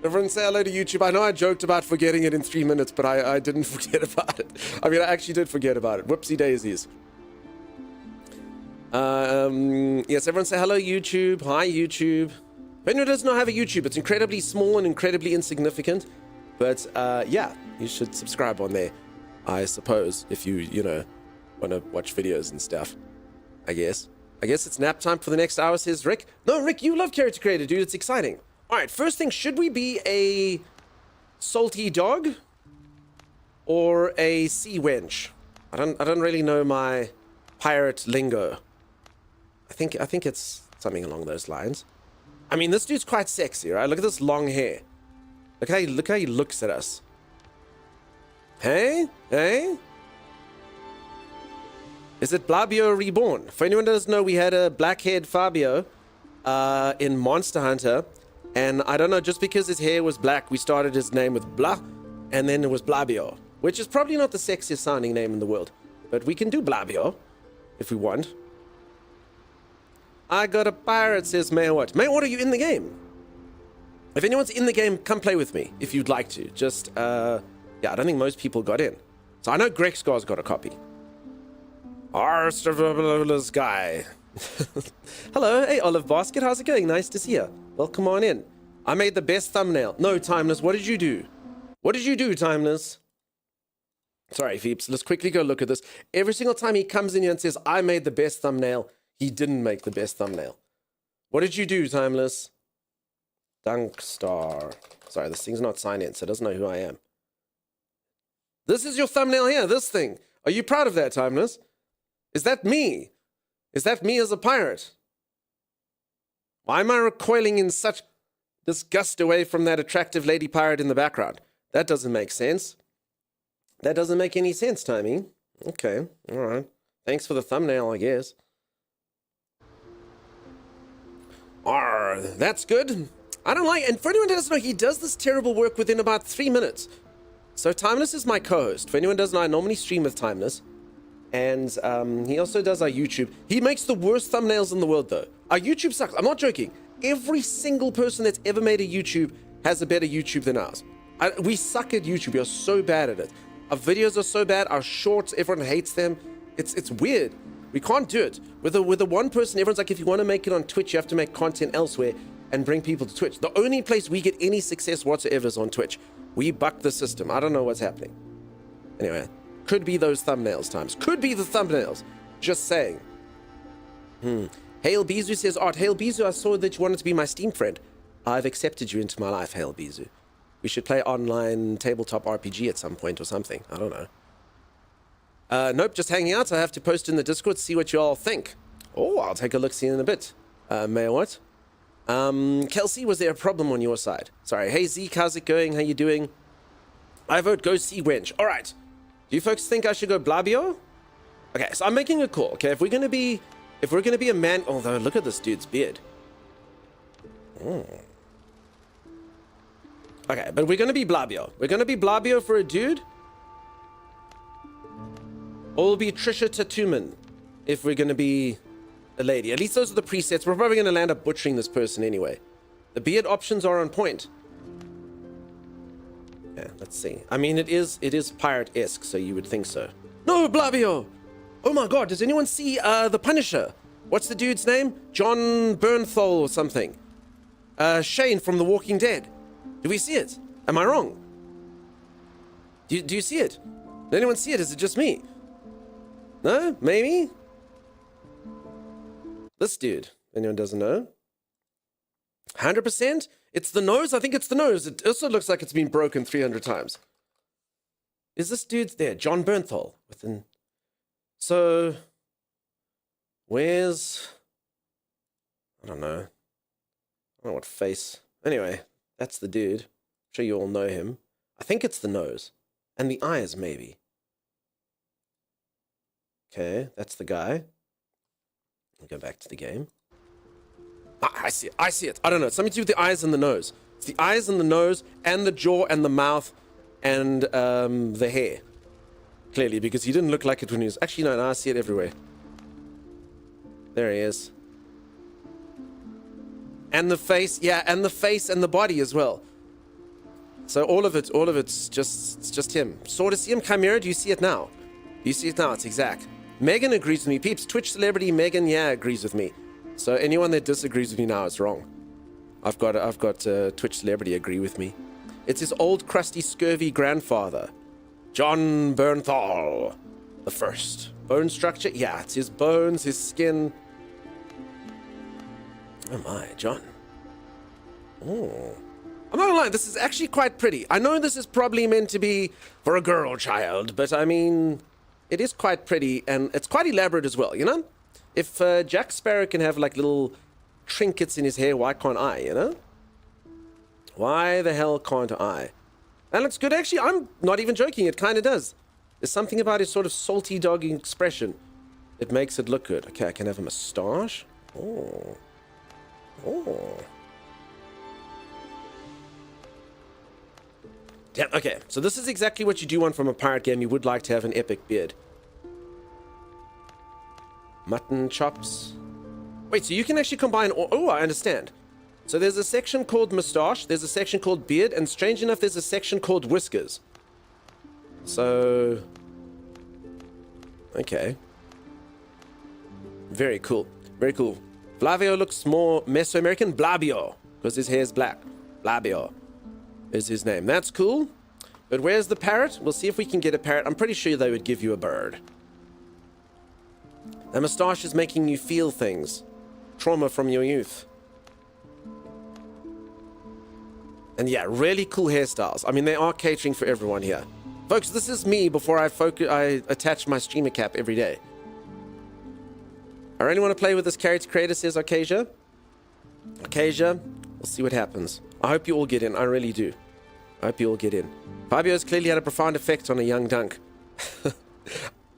Everyone say hello to YouTube. I know I joked about forgetting it in 3 minutes, but I didn't forget about it. I mean, I actually did forget about it. Whoopsie daisies. Yes, everyone say hello, YouTube. Hi, YouTube. If anyone does not have a YouTube, it's incredibly small and incredibly insignificant. But, yeah, you should subscribe on there, I suppose, if you know, want to watch videos and stuff, I guess. I guess it's nap time for the next hour, says Rick. No, Rick, you love Character Creator, dude. It's exciting. All right, first thing, should we be a salty dog or a sea wench? I don't really know my pirate lingo. I think it's something along those lines. I mean, this dude's quite sexy, right? Look at this long hair. Look how he looks at us. Hey? Hey? Is it Fabio reborn? For anyone who doesn't know, we had a black-haired Fabio in Monster Hunter. And I don't know, just because his hair was black, we started his name with Blah, and then it was Fabio, which is probably not the sexiest sounding name in the world. But we can do Fabio if we want. I got a pirate, says Maywat. Maywat, are you in the game? If anyone's in the game, come play with me if you'd like to. Just, yeah, I don't think most people got in. So I know Greg Scar's got a copy. This guy. Hello, hey Olive Basket, how's it going? Nice to see you. Welcome on in. I made the best thumbnail. No, Timeless, what did you do? What did you do, Timeless? Sorry, Phoebes, let's quickly go look at this. Every single time he comes in here and says, I made the best thumbnail, he didn't make the best thumbnail. What did you do, Timeless? Dunkstar. Sorry, this thing's not signed in, so it doesn't know who I am. This is your thumbnail here, this thing. Are you proud of that, Timeless? Is that me? Is that me as a pirate? Why am I recoiling in such disgust away from that attractive lady pirate in the background? That doesn't make sense. That doesn't make any sense, Timey. Okay, all right. Thanks for the thumbnail, I guess. That's good. I don't like, and for anyone who doesn't know, he does this terrible work within about 3 minutes. So Timeless is my co-host. For anyone who doesn't know, I normally stream with Timeless. And he also does our YouTube. He makes the worst thumbnails in the world, though. Our YouTube sucks. I'm not joking. Every single person that's ever made a YouTube has a better YouTube than ours. We suck at YouTube. We are so bad at it. Our videos are so bad. Our shorts, everyone hates them. It's weird. We can't do it. With the one person, everyone's like, if you want to make it on Twitch, you have to make content elsewhere and bring people to Twitch. The only place we get any success whatsoever is on Twitch. We buck the system. I don't know what's happening. Anyway. Could be those thumbnails times. Could be the thumbnails. Just saying. Hail Bizu says, Art, Hail Bizu, I saw that you wanted to be my Steam friend. I've accepted you into my life, Hail Bizu. We should play online tabletop RPG at some point or something. I don't know. Nope, just hanging out. I have to post in the Discord to see what you all think. Oh, I'll take a look-see in a bit. May I what? Kelsey, was there a problem on your side? Sorry. Hey, Zeke, how's it going? How you doing? I vote go see Wench. All right. Do you folks think I should go Fabio? Okay, so I'm making a call. Okay, if we're gonna be a man, although look at this dude's beard. Okay, but we're gonna be Fabio. We're gonna be Fabio for a dude. Or we'll be Trisha Tatuman if we're gonna be a lady. At least those are the presets. We're probably gonna land up butchering this person anyway. The beard options are on point. Yeah, let's see. I mean, it is pirate-esque, so you would think so. No, Fabio! Oh my god, does anyone see the Punisher? What's the dude's name? John Bernthal or something. Shane from The Walking Dead. Do we see it? Am I wrong? Do you see it? Does anyone see it? Is it just me? No? Maybe? This dude. Anyone doesn't know? 100%? It's the nose? I think it's the nose. It also looks like it's been broken 300 times. Is this dude's there? John Bernthal. So, where's... I don't know. I don't know what face. Anyway, that's the dude. I'm sure you all know him. I think it's the nose. And the eyes, maybe. Okay, that's the guy. I'll go back to the game. I see it. I see it. I don't know. It's something to do with the eyes and the nose. It's the eyes and the nose and the jaw and the mouth and the hair. Clearly, because he didn't look like it when he was... Actually, no, I see it everywhere. There he is. And the face. Yeah, and the face and the body as well. So all of it's just him. Sort of see him. Chimera, do you see it now? You see it now, it's exact. Megan agrees with me. Peeps, Twitch celebrity Megan, yeah, agrees with me. So anyone that disagrees with me now is wrong. I've got Twitch celebrity agree with me. It's his old crusty scurvy grandfather, John Bernthal the first. Bone structure, yeah, it's his bones, his skin. Oh my, John. Oh. I'm not gonna lie, this is actually quite pretty. I know this is probably meant to be for a girl child, but I mean, it is quite pretty, and it's quite elaborate as well, you know? If Jack Sparrow can have like little trinkets in his hair, why can't I, you know? Why the hell can't I? That looks good, actually. I'm not even joking, it kind of does. There's something about his sort of salty dog expression. It makes it look good. Okay, I can have a moustache. Oh. Oh. Damn, okay, so this is exactly what you do want from a pirate game. You would like to have an epic beard. Mutton chops. Wait, so you can actually combine... Oh, I understand. So there's a section called moustache, there's a section called beard, and strange enough, there's a section called whiskers. So... Okay. Very cool. Very cool. Flavio looks more Mesoamerican. Blabio, because his hair's black. Blabio is his name. That's cool. But where's the parrot? We'll see if we can get a parrot. I'm pretty sure they would give you a bird. A moustache is making you feel things. Trauma from your youth. And yeah, really cool hairstyles. I mean, they are catering for everyone here. Folks, this is me before I attach my streamer cap every day. I really want to play with this character creator, says Arcasia. Arcasia, we'll see what happens. I hope you all get in. I really do. I hope you all get in. Fabio's clearly had a profound effect on a young dunk.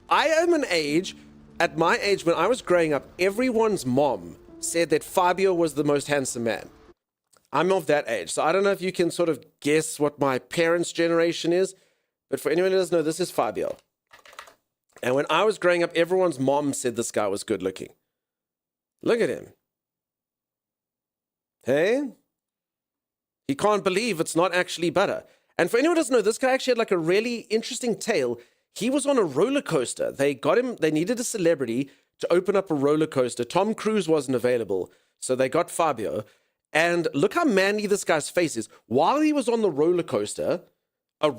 I am at my age, when I was growing up, everyone's mom said that Fabio was the most handsome man. I'm of that age, so I don't know if you can sort of guess what my parents' generation is, but for anyone who doesn't know, this is Fabio. And when I was growing up, everyone's mom said this guy was good looking. Look at him. Hey? He can't believe it's not actually butter. And for anyone who doesn't know, this guy actually had like a really interesting tale. He was on a roller coaster. They needed a celebrity to open up a roller coaster. Tom Cruise wasn't available, so they got Fabio. And look how manly this guy's face is. While he was on the roller coaster, a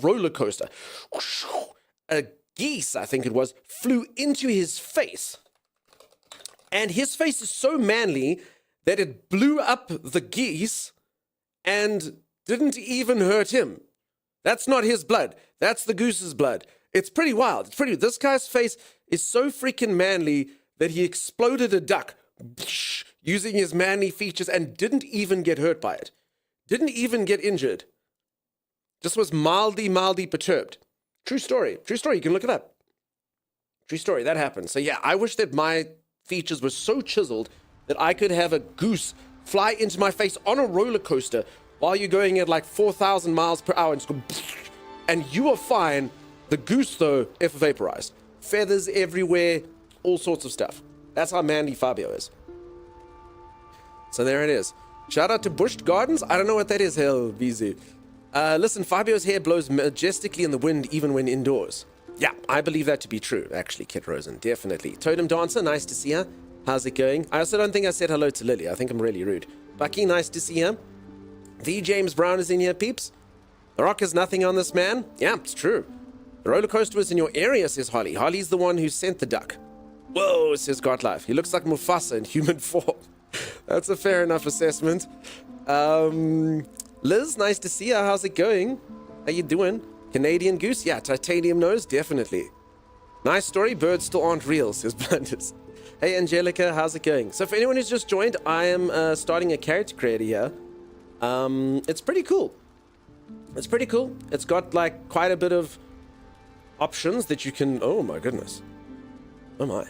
geese, I think it was, flew into his face. And his face is so manly that it blew up the geese and didn't even hurt him. That's not his blood. That's the goose's blood. It's pretty wild. This guy's face is so freaking manly that he exploded a duck using his manly features and didn't even get hurt by it. Didn't even get injured. Just was mildly perturbed. True story. True story. You can look it up. True story. That happened. So yeah, I wish that my features were so chiseled that I could have a goose fly into my face on a roller coaster while you're going at like 4,000 miles per hour and just go, and you are fine. The goose, though, if vaporized. Feathers everywhere, all sorts of stuff. That's how manly Fabio is. So there it is. Shout out to Bushed Gardens. I don't know what that is, hell, BZ. Listen, Fabio's hair blows majestically in the wind even when indoors. Yeah, I believe that to be true, actually, Kit Rosen. Definitely. Totem Dancer, nice to see her. How's it going? I also don't think I said hello to Lily. I think I'm really rude. Bucky, nice to see her. The James Brown is in here, peeps. The Rock has nothing on this man. Yeah, it's true. The roller coaster was in your area, says Holly. Holly's the one who sent the duck. Whoa, says Godlife. He looks like Mufasa in human form. That's a fair enough assessment. Liz, nice to see you. How's it going? How you doing? Canadian goose? Yeah, titanium nose? Definitely. Nice story. Birds still aren't real, says Blunders. Hey, Angelica, how's it going? So for anyone who's just joined, I am starting a character creator here. It's pretty cool. It's pretty cool. It's got like quite a bit of options that you can... Oh my goodness. Oh my.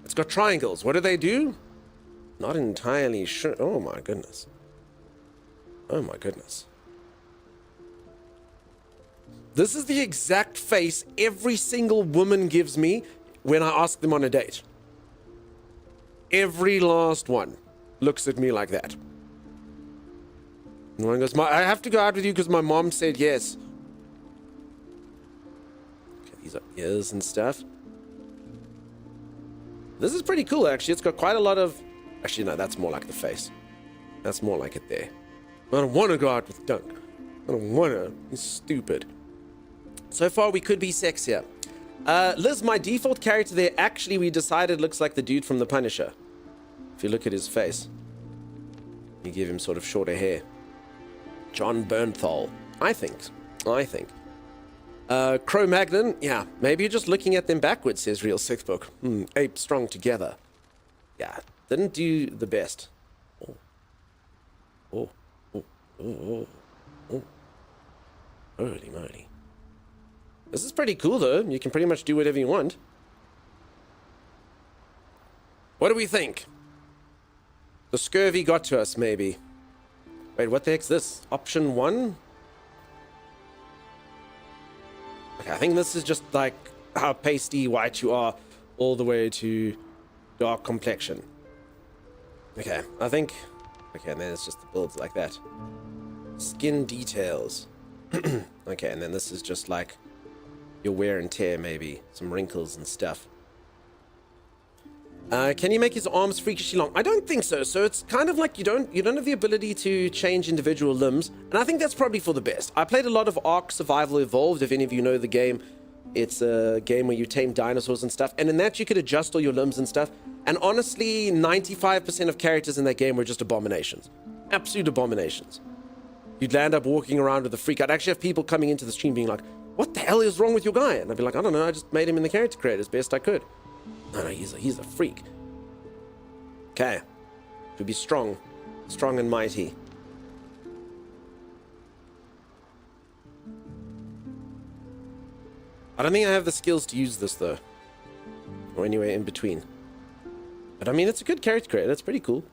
It's got triangles. What do they do? Not entirely sure. Oh my goodness. Oh my goodness. This is the exact face every single woman gives me when I ask them on a date. Every last one looks at me like that. And one goes, I have to go out with you because my mom said yes. Okay, these are ears and stuff. This is pretty cool, actually. It's got quite a lot of... Actually, no, that's more like the face. That's more like it there. I don't want to go out with Dunk. I don't want to. He's stupid. So far, we could be sexier. Liz, my default character there, actually, we decided looks like the dude from The Punisher. If you look at his face. You give him sort of shorter hair. John Bernthal. I think. Cro-Magnon. Yeah, maybe you're just looking at them backwards, says Real Sixth Book. Ape strong together. Yeah, didn't do the best. Oh. Holy moly. This is pretty cool, though. You can pretty much do whatever you want. What do we think? The scurvy got to us, maybe. Wait, what the heck's this? Option 1? Okay, I think this is just like how pasty white you are all the way to dark complexion. Okay, I think... Okay, and then it's just the builds like that. Skin details. Okay, and then this is just like your wear and tear, maybe. Some wrinkles and stuff. Can you make his arms freakishly long? I don't think so. So it's kind of like you don't have the ability to change individual limbs, and I think that's probably for the best. I played a lot of Ark Survival Evolved, if any of you know the game. It's a game where you tame dinosaurs and stuff, and in that you could adjust all your limbs and stuff. And honestly, 95% of characters in that game were just abominations. Absolute abominations. You'd land up walking around with a freak. I'd actually have people coming into the stream being like, what the hell is wrong with your guy? And I'd be like, I don't know, I just made him in the character creator as best I could. No, he's a freak. Okay. To be strong. Strong and mighty. I don't think I have the skills to use this, though. Or anywhere in between. But I mean, it's a good character creator. That's pretty cool.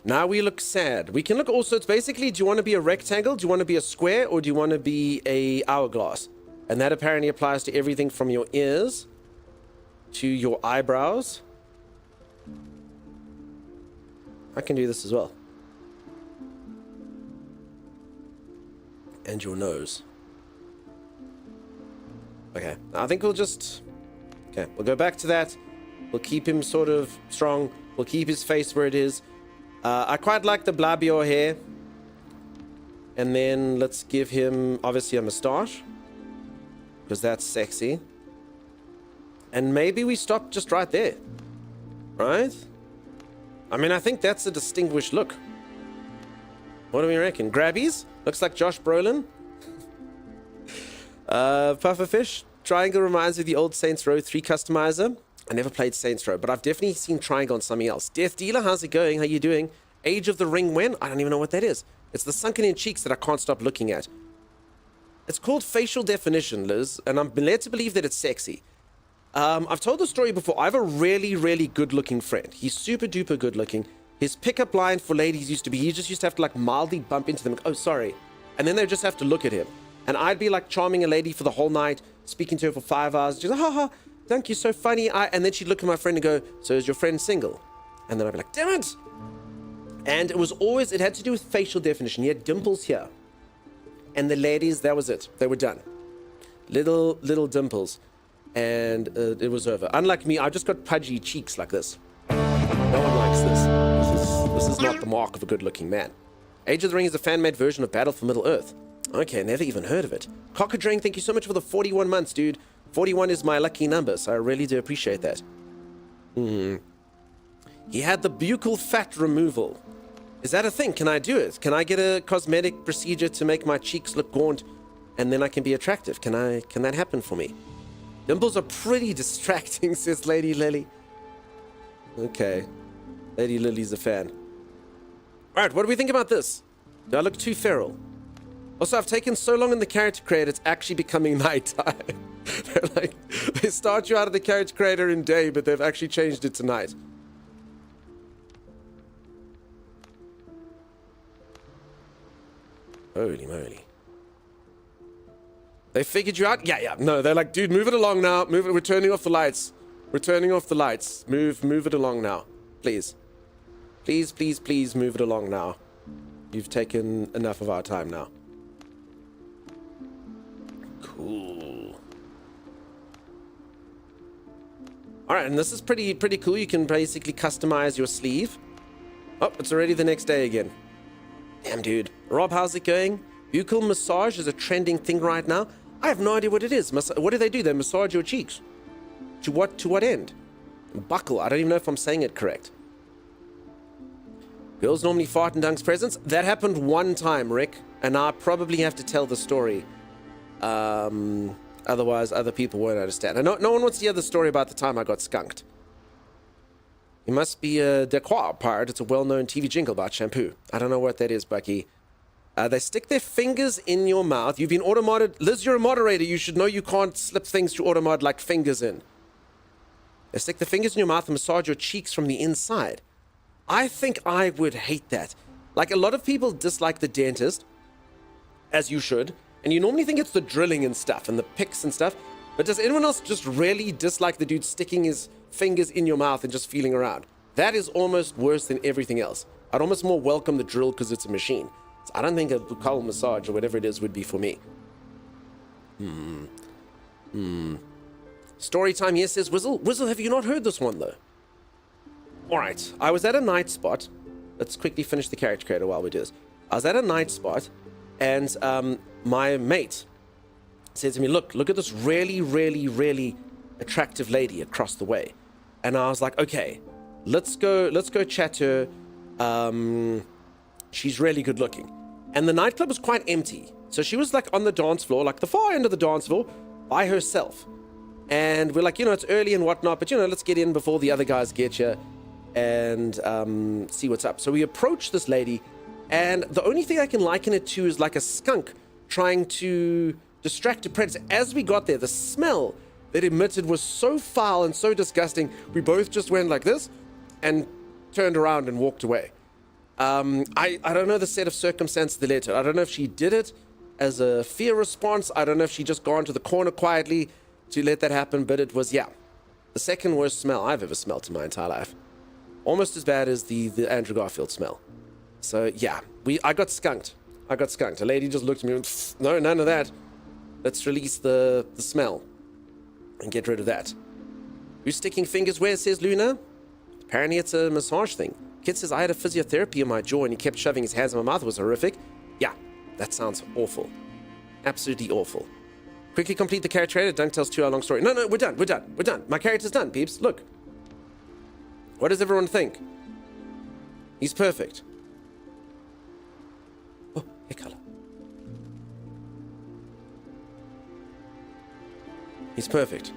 Now we look sad. We can look also, it's basically, do you want to be a rectangle? Do you want to be a square? Or do you want to be a hourglass? And that apparently applies to everything from your ears to your eyebrows. I can do this as well. And your nose. Okay, I think we'll just... Okay, we'll go back to that. We'll keep him sort of strong. We'll keep his face where it is. I quite like the Fabio hair. And then let's give him, obviously, a moustache. Because that's sexy. And maybe we stop just right there. Right? I mean, I think that's a distinguished look. What do we reckon? Grabbies? Looks like Josh Brolin. Pufferfish. Triangle reminds me of the old Saints Row 3 customizer. I never played Saints Row, but I've definitely seen Triangle on something else. Death Dealer, how's it going? How you doing? Age of the Ring when? I don't even know what that is. It's the sunken in cheeks that I can't stop looking at. It's called facial definition, Liz, and I'm led to believe that it's sexy. I've told the story before. I have a really, really good-looking friend. He's super-duper good-looking. His pickup line for ladies used to be, he just used to have to, like, mildly bump into them. Like, oh, sorry. And then they just have to look at him. And I'd be, like, charming a lady for the whole night, speaking to her for 5 hours. She's like, ha, ha, thank you, so funny. And then she'd look at my friend and go, so is your friend single? And then I'd be like, damn it. And it was always, it had to do with facial definition. He had dimples here. And the ladies, that was it. They were done. Little dimples. And it was over. Unlike me, I just got pudgy cheeks like this. No one likes this. This is not the mark of a good-looking man. Age of the Ring is a fan-made version of Battle for Middle-earth. Okay, never even heard of it. Cockadrain, thank you so much for the 41 months, dude. 41 is my lucky number, so I really do appreciate that. He had the buccal fat removal. Is that a thing? Can I do it? Can I get a cosmetic procedure to make my cheeks look gaunt and then I can be attractive? Can that happen for me? Dimples are pretty distracting, says Lady Lily. Okay. Lady Lily's a fan. Alright, what do we think about this? Do I look too feral? Also, I've taken so long in the character creator, it's actually becoming nighttime. They're like, they start you out of the character creator in day, but they've actually changed it to night. Holy moly. They figured you out? Yeah. No, they're like, dude, move it along now. Move it. We're turning off the lights. We're turning off the lights. Move it along now. Please. Please, please, please move it along now. You've taken enough of our time now. Cool. Alright, and this is pretty cool. You can basically customize your sleeve. Oh, it's already the next day again. Damn, dude. Rob, how's it going? Buccal massage is a trending thing right now. I have no idea what it is. What do? They massage your cheeks. To what end? Buckle. I don't even know if I'm saying it correct. Girls normally fart in Dunk's presence. That happened one time, Rick. And I probably have to tell the story. Otherwise, other people won't understand. And no one wants to hear the story about the time I got skunked. It must be a Dequois part. It's a well-known TV jingle about shampoo. I don't know what that is, Bucky. They stick their fingers in your mouth. You've been auto-modded. Liz, you're a moderator. You should know you can't slip things to auto-mod like fingers in. They stick the fingers in your mouth and massage your cheeks from the inside. I think I would hate that. Like, a lot of people dislike the dentist, as you should, and you normally think it's the drilling and stuff and the picks and stuff, but does anyone else just really dislike the dude sticking his fingers in your mouth and just feeling around? That is almost worse than everything else. I'd almost more welcome the drill because it's a machine. So I don't think a buccal massage or whatever it is would be for me. Story time, yes, says Whizzle. Whizzle, have you not heard this one, though? Alright, I was at a night spot. Let's quickly finish the character creator while we do this. I was at a night spot, and my mate said to me, look at this really, really, really attractive lady across the way. And I was like, okay, let's go chat to her. She's really good looking. And the nightclub was quite empty. So she was like on the dance floor, like the far end of the dance floor, by herself. And we're like, it's early and whatnot, but let's get in before the other guys get you and see what's up. So we approach this lady, and the only thing I can liken it to is like a skunk trying to distract a predator. As we got there, the smell that emitted was so foul and so disgusting, we both just went like this and turned around and walked away. I don't know the set of circumstances that led to it. I don't know if she did it as a fear response. I don't know if she just gone to the corner quietly to let that happen, but it was, the second worst smell I've ever smelled in my entire life. Almost as bad as the Andrew Garfield smell. So, I got skunked. A lady just looked at me and went, no, none of that. Let's release the smell and get rid of that. Who's sticking fingers where, says Luna? Apparently it's a massage thing. Kid says, I had a physiotherapy in my jaw and he kept shoving his hands in my mouth. It was horrific. Yeah, that sounds awful. Absolutely awful. Quickly complete the character creator. Dunk tells 2 hour long story. No, we're done. My character's done, peeps. Look. What does everyone think? He's perfect. Oh, hair color. He's perfect.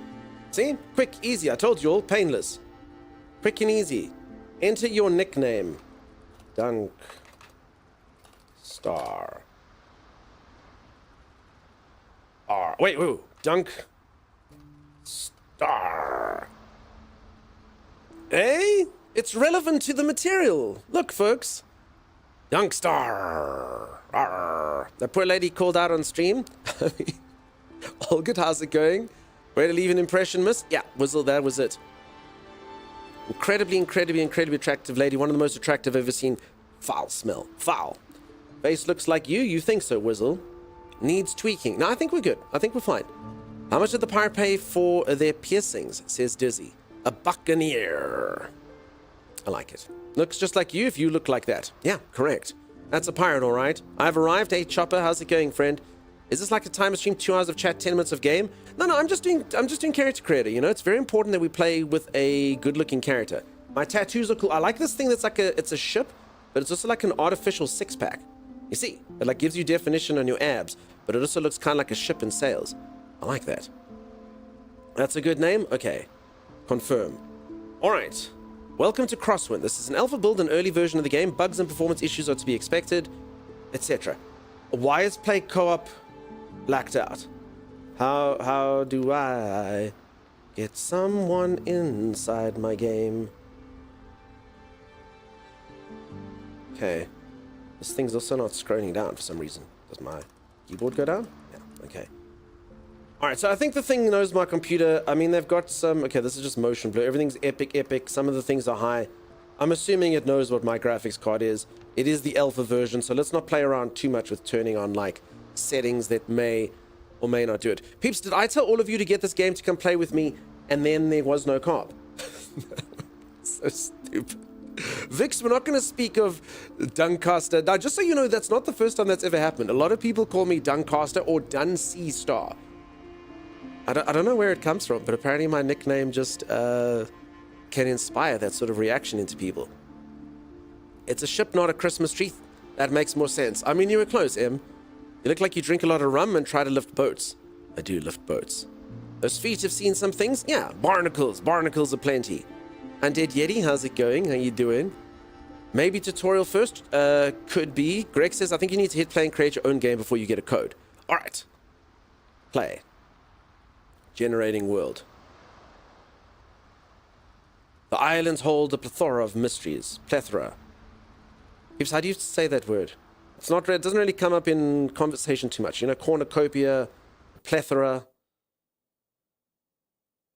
See? Quick, easy. I told you all. Painless. Quick and easy. Enter your nickname. Dunk. Star. R. Wait. Dunk. Star. Hey? It's relevant to the material. Look, folks. Dunk Star. Arr. That poor lady called out on stream. All good, how's it going? Way to leave an impression, miss? Yeah, Whizzle, that was it. Incredibly attractive lady. One of the most attractive I've ever seen. Foul smell. Foul. Face looks like you. You think so, Whizzle? Needs tweaking. No, I think we're good. I think we're fine. How much did the pirate pay for their piercings? Says Dizzy. A buccaneer. I like it. Looks just like you if you look like that. Yeah, correct. That's a pirate, all right. I've arrived. Hey, Chopper, how's it going, friend? Is this like a timer stream, 2 hours of chat, 10 minutes of game? No, I'm just doing character creator, It's very important that we play with a good-looking character. My tattoos are cool. I like this thing that's like it's a ship, but it's also like an artificial six-pack. You see, it like gives you definition on your abs, but it also looks kind of like a ship in sails. I like that. That's a good name? Okay. Confirm. Alright. Welcome to Crosswind. This is an alpha build, an early version of the game. Bugs and performance issues are to be expected, etc. Why is play co-op blacked out? How do I get someone inside my game? Okay. This thing's also not scrolling down for some reason. Does my keyboard go down? Yeah, okay. All right, so I think the thing knows my computer. I mean, they've got some... Okay, this is just motion blur. Everything's epic. Some of the things are high. I'm assuming it knows what my graphics card is. It is the alpha version, so let's not play around too much with turning on, like, settings that may or may not do it. Peeps, did I tell all of you to get this game to come play with me, and then there was no carb? So stupid. Vix, we're not going to speak of Duncaster. Now, just so you know, that's not the first time that's ever happened. A lot of people call me Duncaster or Dun Sea Star. I don't know where it comes from, but apparently my nickname just can inspire that sort of reaction into people. It's a ship, not a Christmas tree. That makes more sense. I mean, you were close, Em. You look like you drink a lot of rum and try to lift boats. I do lift boats. Those feet have seen some things? Yeah, barnacles. Barnacles aplenty. Undead Yeti, how's it going? How you doing? Maybe tutorial first? Could be. Greg says, I think you need to hit play and create your own game before you get a code. All right. Play. Generating world. The islands hold a plethora of mysteries. Plethora. Peeps, how do you say that word? It's not. It doesn't really come up in conversation too much. You know, cornucopia, plethora.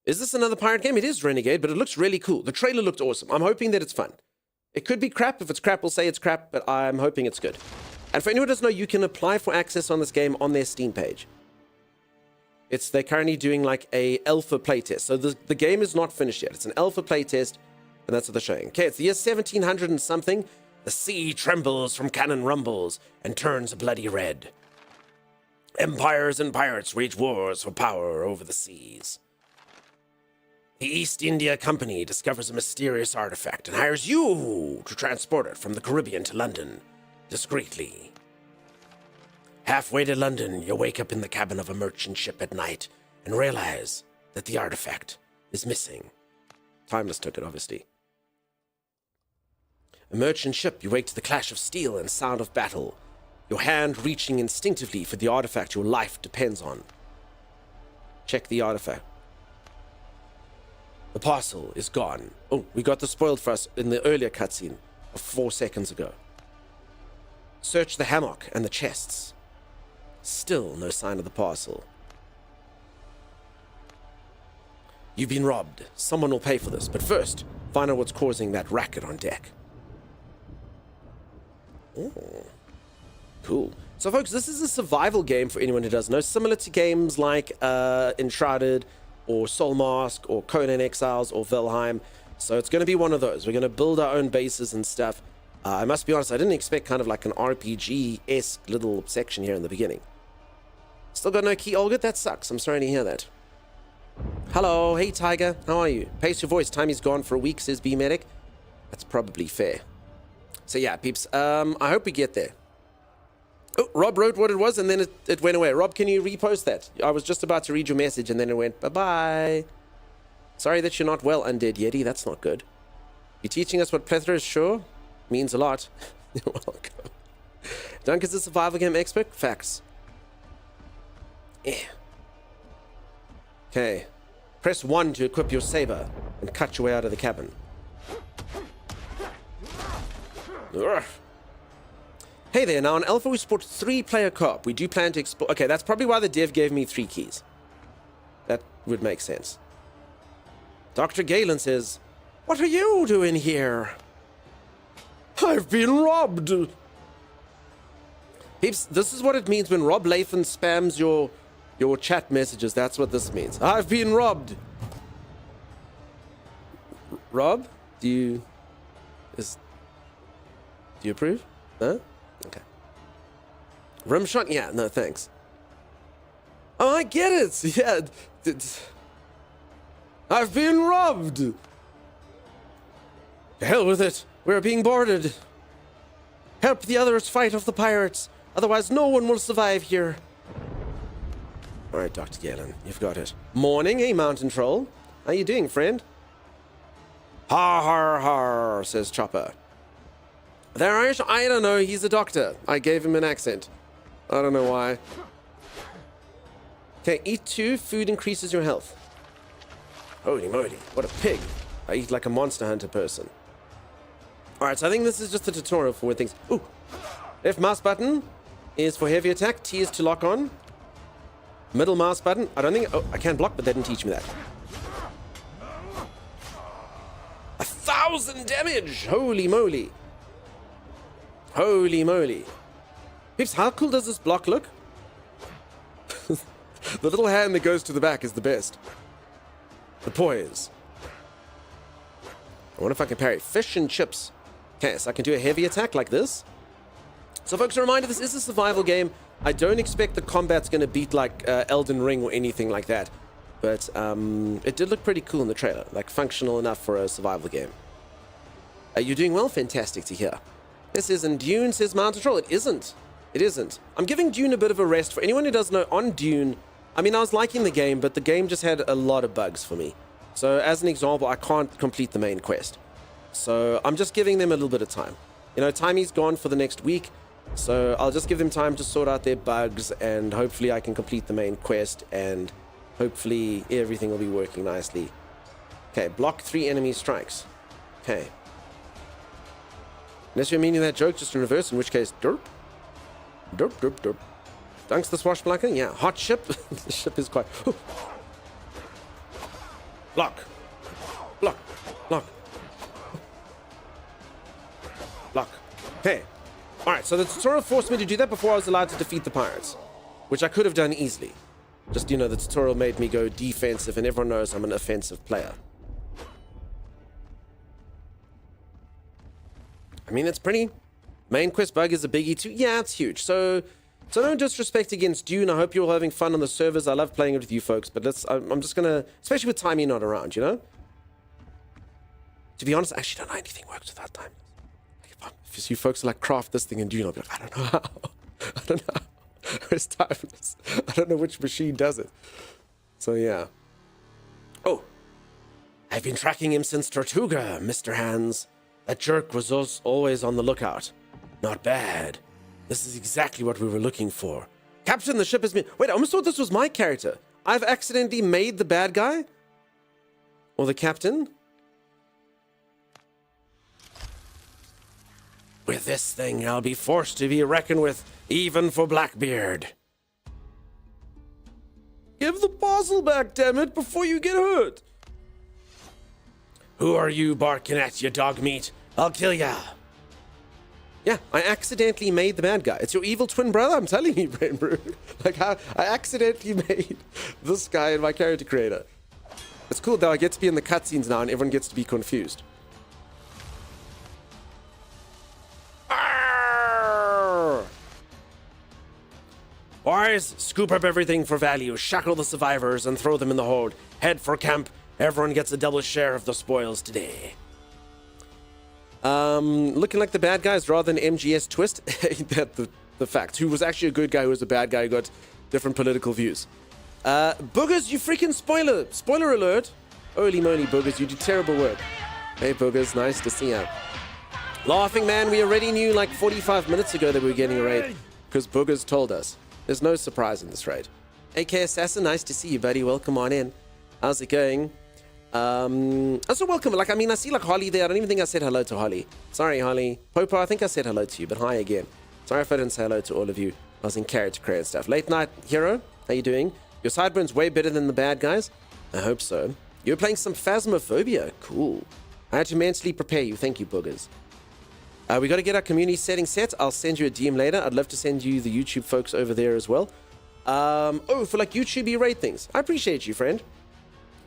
Is this another pirate game? It is Renegade, but it looks really cool. The trailer looked awesome. I'm hoping that it's fun. It could be crap. If it's crap, we'll say it's crap, but I'm hoping it's good. And for anyone who doesn't know, you can apply for access on this game on their Steam page. They're currently doing like a alpha playtest. So the game is not finished yet. It's an alpha playtest, and that's what they're showing. Okay, it's the year 1700 and something. The sea trembles from cannon rumbles and turns a bloody red. Empires and pirates wage wars for power over the seas. The East India Company discovers a mysterious artifact and hires you to transport it from the Caribbean to London, discreetly. Halfway to London, you wake up in the cabin of a merchant ship at night and realize that the artifact is missing. Timeless took it, obviously. A merchant ship, you wake to the clash of steel and sound of battle, your hand reaching instinctively for the artifact your life depends on. Check the artifact. The parcel is gone. Oh, we got this spoiled for us in the earlier cutscene of 4 seconds ago. Search the hammock and the chests. Still no sign of the parcel. You've been robbed. Someone will pay for this, but first, find out what's causing that racket on deck. Oh, cool. So folks, this is a survival game for anyone who doesn't know, similar to games like Enshrouded or Soul Mask or Conan Exiles or Valheim. So it's going to be one of those. We're going to build our own bases and stuff. I must be honest, I didn't expect kind of like an RPG-esque little section here in the beginning. Still got no key, Olga? That sucks. I'm sorry to hear that. Hello. Hey, Tiger. How are you? Pace your voice. Timmy's gone for a week, says B-Medic. That's probably fair. So yeah, peeps, I hope we get there. Oh, Rob wrote what it was, and then it went away. Rob, can you repost that? I was just about to read your message, and then it went, bye-bye. Sorry that you're not well, Undead Yeti. That's not good. You're teaching us what plethora is, sure? Means a lot. You're welcome. Dunk is a survival game expert? Facts. Yeah. Okay. Press 1 to equip your saber and cut your way out of the cabin. Urgh. Hey there, now in Alpha we support 3-player co-op. We do plan to explore... Okay, that's probably why the dev gave me 3 keys. That would make sense. Dr. Galen says, what are you doing here? I've been robbed. Peeps, this is what it means when Rob Lathan spams your chat messages. That's what this means. I've been robbed. Rob, do you approve? No? Okay. Rimshot? Yeah, no, thanks. Oh, I get it. Yeah. I've been robbed. To hell with it. We're being boarded. Help the others fight off the pirates. Otherwise, no one will survive here. All right, Dr. Galen, you've got it. Morning, hey, mountain troll. How you doing, friend? Har, har, har, says Chopper. They're Irish? I don't know. He's a doctor. I gave him an accent. I don't know why. Okay, eat 2. Food increases your health. Holy moly. What a pig. I eat like a Monster Hunter person. Alright, so I think this is just a tutorial for where things... Ooh. Left mouse button is for heavy attack. T is to lock on. Middle mouse button. I don't think... Oh, I can block, but they didn't teach me that. 1,000 damage! Holy moly. Holy moly. Peeps, how cool does this block look? The little hand that goes to the back is the best. The poise. I wonder if I can parry. Fish and chips. Okay, so I can do a heavy attack like this. So folks, a reminder, this is a survival game. I don't expect the combat's going to beat like Elden Ring or anything like that. But it did look pretty cool in the trailer. Like functional enough for a survival game. You're doing well? Fantastic to hear. This isn't Dune, says Mountain Troll. It isn't. It isn't. I'm giving Dune a bit of a rest. For anyone who doesn't know, on Dune, I mean, I was liking the game, but the game just had a lot of bugs for me. So as an example, I can't complete the main quest. So I'm just giving them a little bit of time. You know, Timey's gone for the next week. So I'll just give them time to sort out their bugs, and hopefully I can complete the main quest, and hopefully everything will be working nicely. Okay, block 3 enemy strikes. Okay. Unless you're meaning that joke just in reverse, in which case, derp. Derp, derp, derp. Dunks the swashbuckler? Yeah. Hot ship. The ship is quite... Block. Block. Block. Block. Okay. Alright, so the tutorial forced me to do that before I was allowed to defeat the pirates. Which I could have done easily. Just, you know, the tutorial made me go defensive, and everyone knows I'm an offensive player. I mean, it's pretty... Main quest bug is a biggie too. Yeah, it's huge. So no disrespect against Dune. I hope you're all having fun on the servers. I love playing it with you folks, but I'm just gonna... Especially with Timey not around, you know? To be honest, I actually don't know anything works without time. If you folks are like, craft this thing in Dune, I'll be like, I don't know how. I don't know how. Where's Timeless? I don't know which machine does it. So, yeah. Oh. I've been tracking him since Tortuga, Mr. Hands. That jerk was always on the lookout. Not bad. This is exactly what we were looking for. Captain, the ship has been... Wait, I almost thought this was my character. I've accidentally made the bad guy? Or the captain? With this thing, I'll be forced to be reckoned with, even for Blackbeard. Give the parcel back, damn it, before you get hurt. Who are you barking at, you dog meat? I'll kill ya. Yeah, I accidentally made the bad guy. It's your evil twin brother, I'm telling you, Brain Brew. Like, how I accidentally made this guy in my character creator. It's cool, though. I get to be in the cutscenes now, and everyone gets to be confused. Arrgh! Boys, scoop up everything for value, shackle the survivors, and throw them in the hold. Head for camp. Everyone gets a double share of the spoils today. Looking like the bad guys rather than MGS twist. the fact. Who was actually a good guy, who was a bad guy, who got different political views. Boogers, you freaking spoiler. Spoiler alert. Holy moly, Boogers, you do terrible work. Hey, Boogers, nice to see you. Laughing Man, we already knew like 45 minutes ago that we were getting a raid, because Boogers told us. There's no surprise in this raid. AK Assassin, nice to see you, buddy. Welcome on in. How's it going? Also welcome. Like, I mean, I see like Holly there. I don't even think I said hello to Holly. Sorry, Holly. Popo, I think I said hello to you, but hi again. Sorry if I didn't say hello to all of you. I was in character create and stuff. Late Night Hero, how you doing? Your sideburns way better than the bad guys? I hope so. You were playing some Phasmophobia. Cool. I had to mentally prepare you. Thank you, Boogers. We got to get our community setting set. I'll send you a DM later. I'd love to send you the YouTube folks over there as well. Oh, for like YouTube rate things. I appreciate you, friend.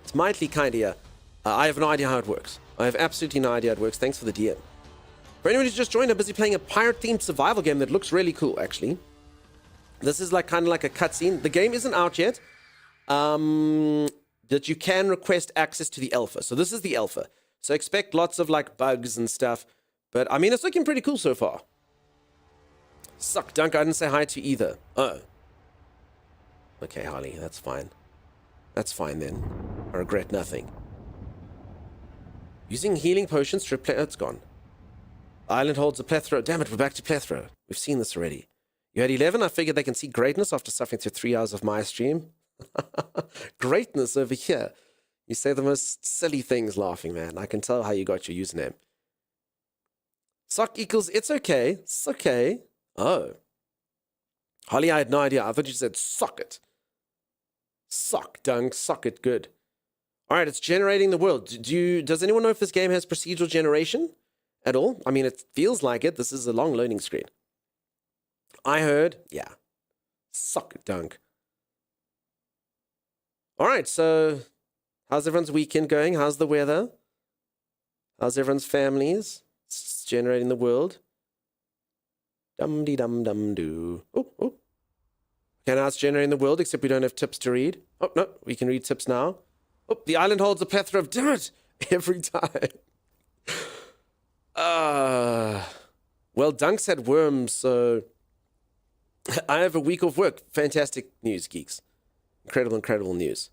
It's mightily kind of you. I have no idea how it works. I have absolutely no idea how it works. Thanks for the DM. For anyone who's just joined, I'm busy playing a pirate-themed survival game that looks really cool, actually. This is like kind of like a cutscene. The game isn't out yet. That you can request access to the alpha. So this is the alpha. So expect lots of like bugs and stuff. But I mean, it's looking pretty cool so far. Suck, Dunk. I didn't say hi to either. Oh. Okay, Harley. That's fine. That's fine then. I regret nothing. Using healing potions to replace... Oh, it's gone. Island holds a plethora... Damn it, we're back to plethora. We've seen this already. You had 11. I figured they can see greatness after suffering through 3 hours of my stream. Greatness over here. You say the most silly things, Laughing Man. I can tell how you got your username. Sock equals... It's okay. It's okay. Oh. Holly, I had no idea. I thought you said socket. Sock dunk, sock it good. All right, it's generating the world. Does anyone know if this game has procedural generation at all? I mean, it feels like it. This is a long loading screen. I heard, yeah, sock it dunk. All right, so how's everyone's weekend going? How's the weather? How's everyone's families? It's generating the world. Dum-de-dum-dum-doo. Oh. Okay, now it's generating the world, except we don't have tips to read. Oh, no, we can read tips now. Oh, the island holds a plethora of... Damn it! Every time. Well, Dunks had worms, so... I have a week off work. Fantastic news, geeks. Incredible news.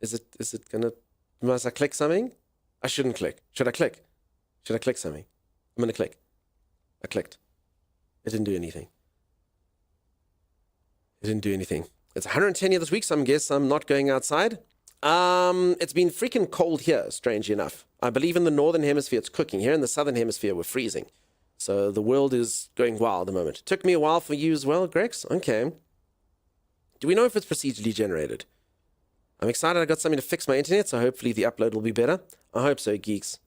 Is it gonna... Must I click something? I shouldn't click. Should I click? Should I click something? I'm gonna click. I clicked. It didn't do anything. It's 110 here this week, so I guess I'm not going outside. It's been freaking cold here, strangely enough. I believe in the northern hemisphere it's cooking. Here in the southern hemisphere we're freezing. So the world is going wild at the moment. It took me a while for you as well, Grex. Okay. Do we know if it's procedurally generated? I'm excited I got something to fix my internet, so hopefully the upload will be better. I hope so, geeks.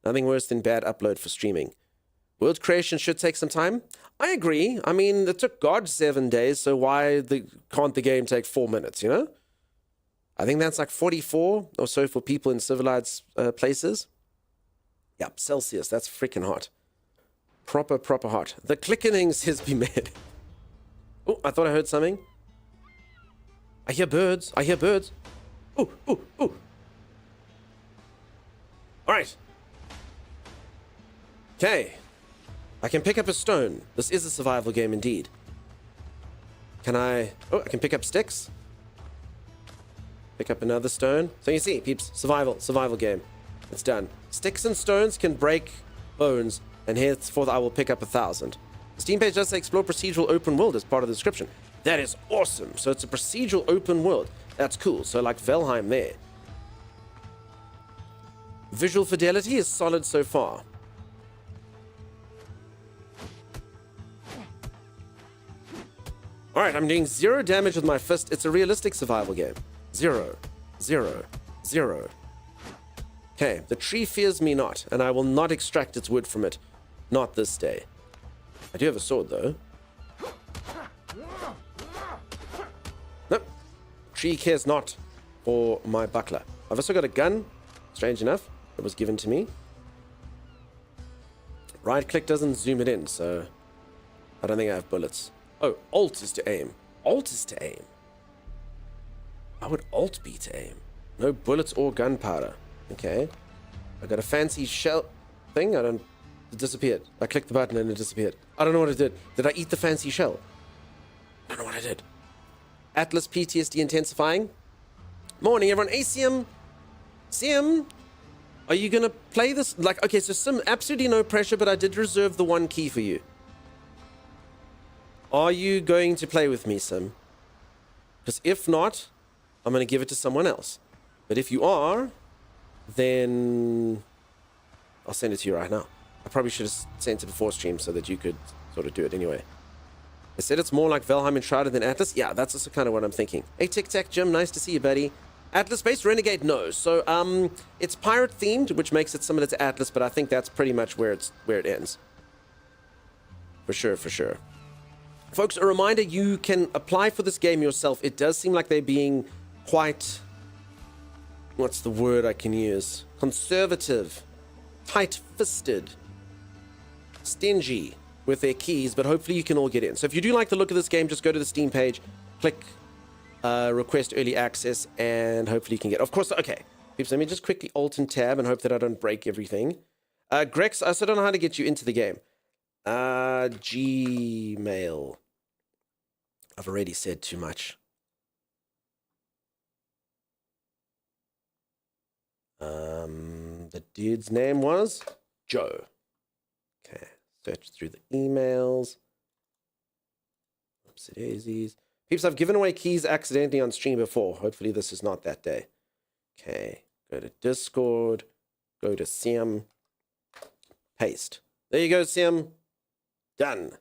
Nothing worse than bad upload for streaming. World creation should take some time. I agree. I mean, it took God 7 days, so why can't the game take 4 minutes, you know? I think that's like 44 or so for people in civilized places. Yep, Celsius, that's freaking hot. Proper hot. The clickenings has been made. Oh, I thought I heard something. I hear birds. Ooh. All right. Okay. I can pick up a stone. This is a survival game indeed. Can I... Oh, I can pick up sticks. Pick up another stone. So you see, peeps, survival game. It's done. Sticks and stones can break bones, and henceforth I will pick up 1,000. The Steam page does say explore procedural open world as part of the description. That is awesome. So it's a procedural open world. That's cool. So like Valheim there. Visual fidelity is solid so far. Alright, I'm doing 0 damage with my fist. It's a realistic survival game. 0, 0, 0. Okay, the tree fears me not, and I will not extract its wood from it. Not this day. I do have a sword, though. Nope. Tree cares not for my buckler. I've also got a gun. Strange enough, it was given to me. Right click doesn't zoom it in, so I don't think I have bullets. Oh, Alt is to aim. Alt is to aim. How would Alt be to aim? No bullets or gunpowder. Okay. I got a fancy shell thing. It disappeared. I clicked the button and it disappeared. I don't know what it did. Did I eat the fancy shell? I don't know what I did. Atlas PTSD intensifying. Morning, everyone. Hey, Sim, are you gonna play this? Like, okay, so Sim, absolutely no pressure, but I did reserve the one key for you. Are you going to play with me, Sim? Because if not, I'm going to give it to someone else. But if you are, then I'll send it to you right now. I probably should have sent it before stream so that you could sort of do it anyway. They said it's more like Valheim Enshrouded than Atlas. Yeah, that's also kind of what I'm thinking. Hey, Tic Tac Jim, nice to see you, buddy. Atlas-based Renegade, no. So, it's pirate-themed, which makes it similar to Atlas, but I think that's pretty much where it ends. For sure. Folks, a reminder, you can apply for this game yourself. It does seem like they're being quite... What's the word I can use? Conservative. Tight-fisted. Stingy with their keys, but hopefully you can all get in. So if you do like the look of this game, just go to the Steam page, click request early access, and hopefully you can get... Of course, okay. Peeps, let me just quickly alt and tab and hope that I don't break everything. Grex, I still don't know how to get you into the game. Gmail. I've already said too much. The dude's name was Joe. Okay, search through the emails. Oopsie daisies. Peeps, I've given away keys accidentally on stream before. Hopefully this is not that day. Okay, go to Discord. Go to Sim. Paste. There you go, Sim. Done.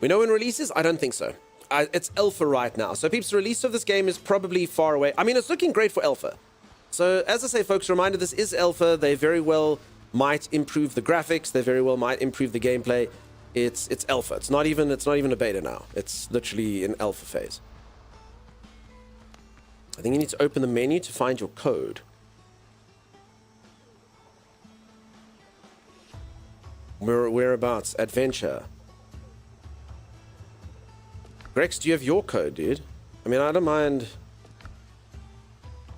We know when releases? I don't think so. it's alpha right now. So peeps, the release of this game is probably far away. I mean, it's looking great for alpha. So as I say, folks, reminder, this is alpha. They very well might improve the graphics. They very well might improve the gameplay. It's alpha. It's not even a beta now. It's literally in alpha phase. I think you need to open the menu to find your code. Whereabouts? Adventure. Grex, do you have your code, dude? I mean, I don't mind.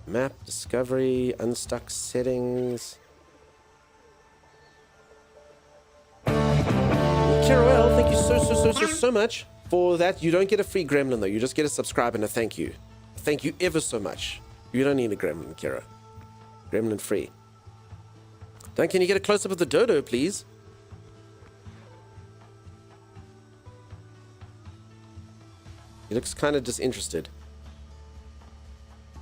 Map, discovery, unstuck settings. Carol, thank you so much for that. You don't get a free gremlin, though. You just get a subscribe and a thank you. Thank you ever so much. You don't need a gremlin, Kira. Gremlin free. Dan, can you get a close-up of the dodo, please? He looks kind of disinterested.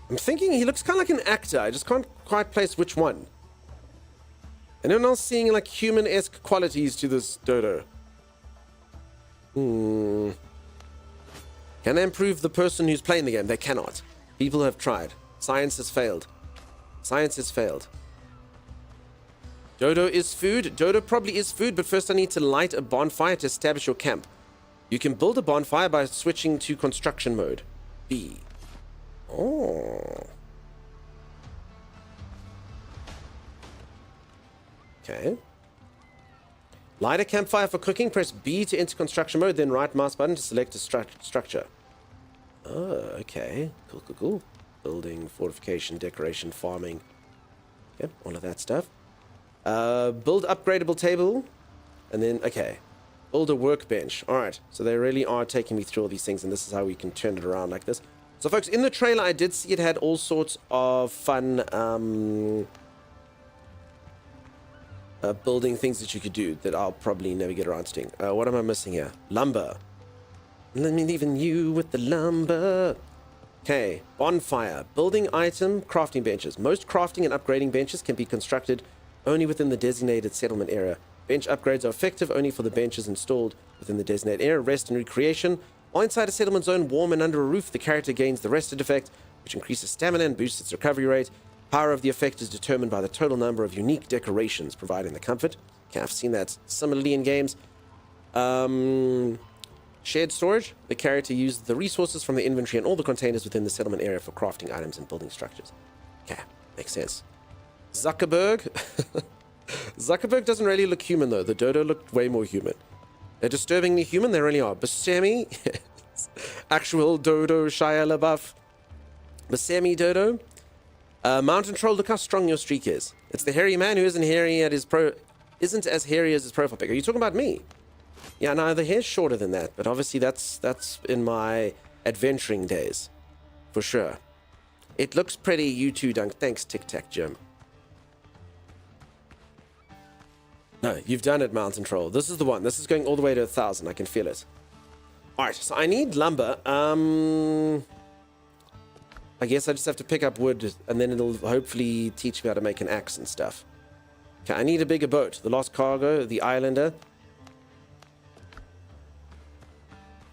I'm thinking he looks kind of like an actor. I just can't quite place which one. Anyone else seeing like human-esque qualities to this dodo? Can they improve the person who's playing the game? They cannot. People have tried. Science has failed. Science has failed. Dodo is food. Dodo probably is food, but first I need to light a bonfire to establish your camp. You can build a bonfire by switching to construction mode. B. Oh. Okay. Light a campfire for cooking. Press B to enter construction mode, then right mouse button to select a structure. Oh, okay. Cool. Building, fortification, decoration, farming. Okay, all of that stuff. Build upgradable table. And then, okay. Build a workbench. Alright, so they really are taking me through all these things, and this is how we can turn it around like this. So, folks, in the trailer, I did see it had all sorts of fun, building things that you could do that I'll probably never get around to doing. What am I missing here? Lumber. Let me leave you with the lumber. Okay, bonfire. Building item, crafting benches. Most crafting and upgrading benches can be constructed only within the designated settlement area. Bench upgrades are effective only for the benches installed within the designated area. Rest and recreation. While inside a settlement zone, warm and under a roof, the character gains the rested effect, which increases stamina and boosts its recovery rate. Power of the effect is determined by the total number of unique decorations providing the comfort. Okay, I've seen that similarly in games. Shared storage. The character uses the resources from the inventory and all the containers within the settlement area for crafting items and building structures. Okay, makes sense. Zuckerberg. Zuckerberg doesn't really look human, though. The dodo looked way more human. They're disturbingly human. They really are. Buscemi. Actual dodo Shia LaBeouf. Buscemi dodo. Mountain troll, look how strong your streak is. It's the hairy man who isn't hairy at his isn't as hairy as his profile pic. Are you talking about me? Yeah, no, the hair's shorter than that, but obviously that's in my adventuring days. For sure. It looks pretty, you too, Dunk. Thanks, Tic Tac Jim. No, you've done it, Mountain Troll. This is the one. This is going all the way to 1,000. I can feel it. Alright, so I need lumber. I guess I just have to pick up wood, and then it'll hopefully teach me how to make an axe and stuff. Okay, I need a bigger boat. The Lost Cargo, the Islander.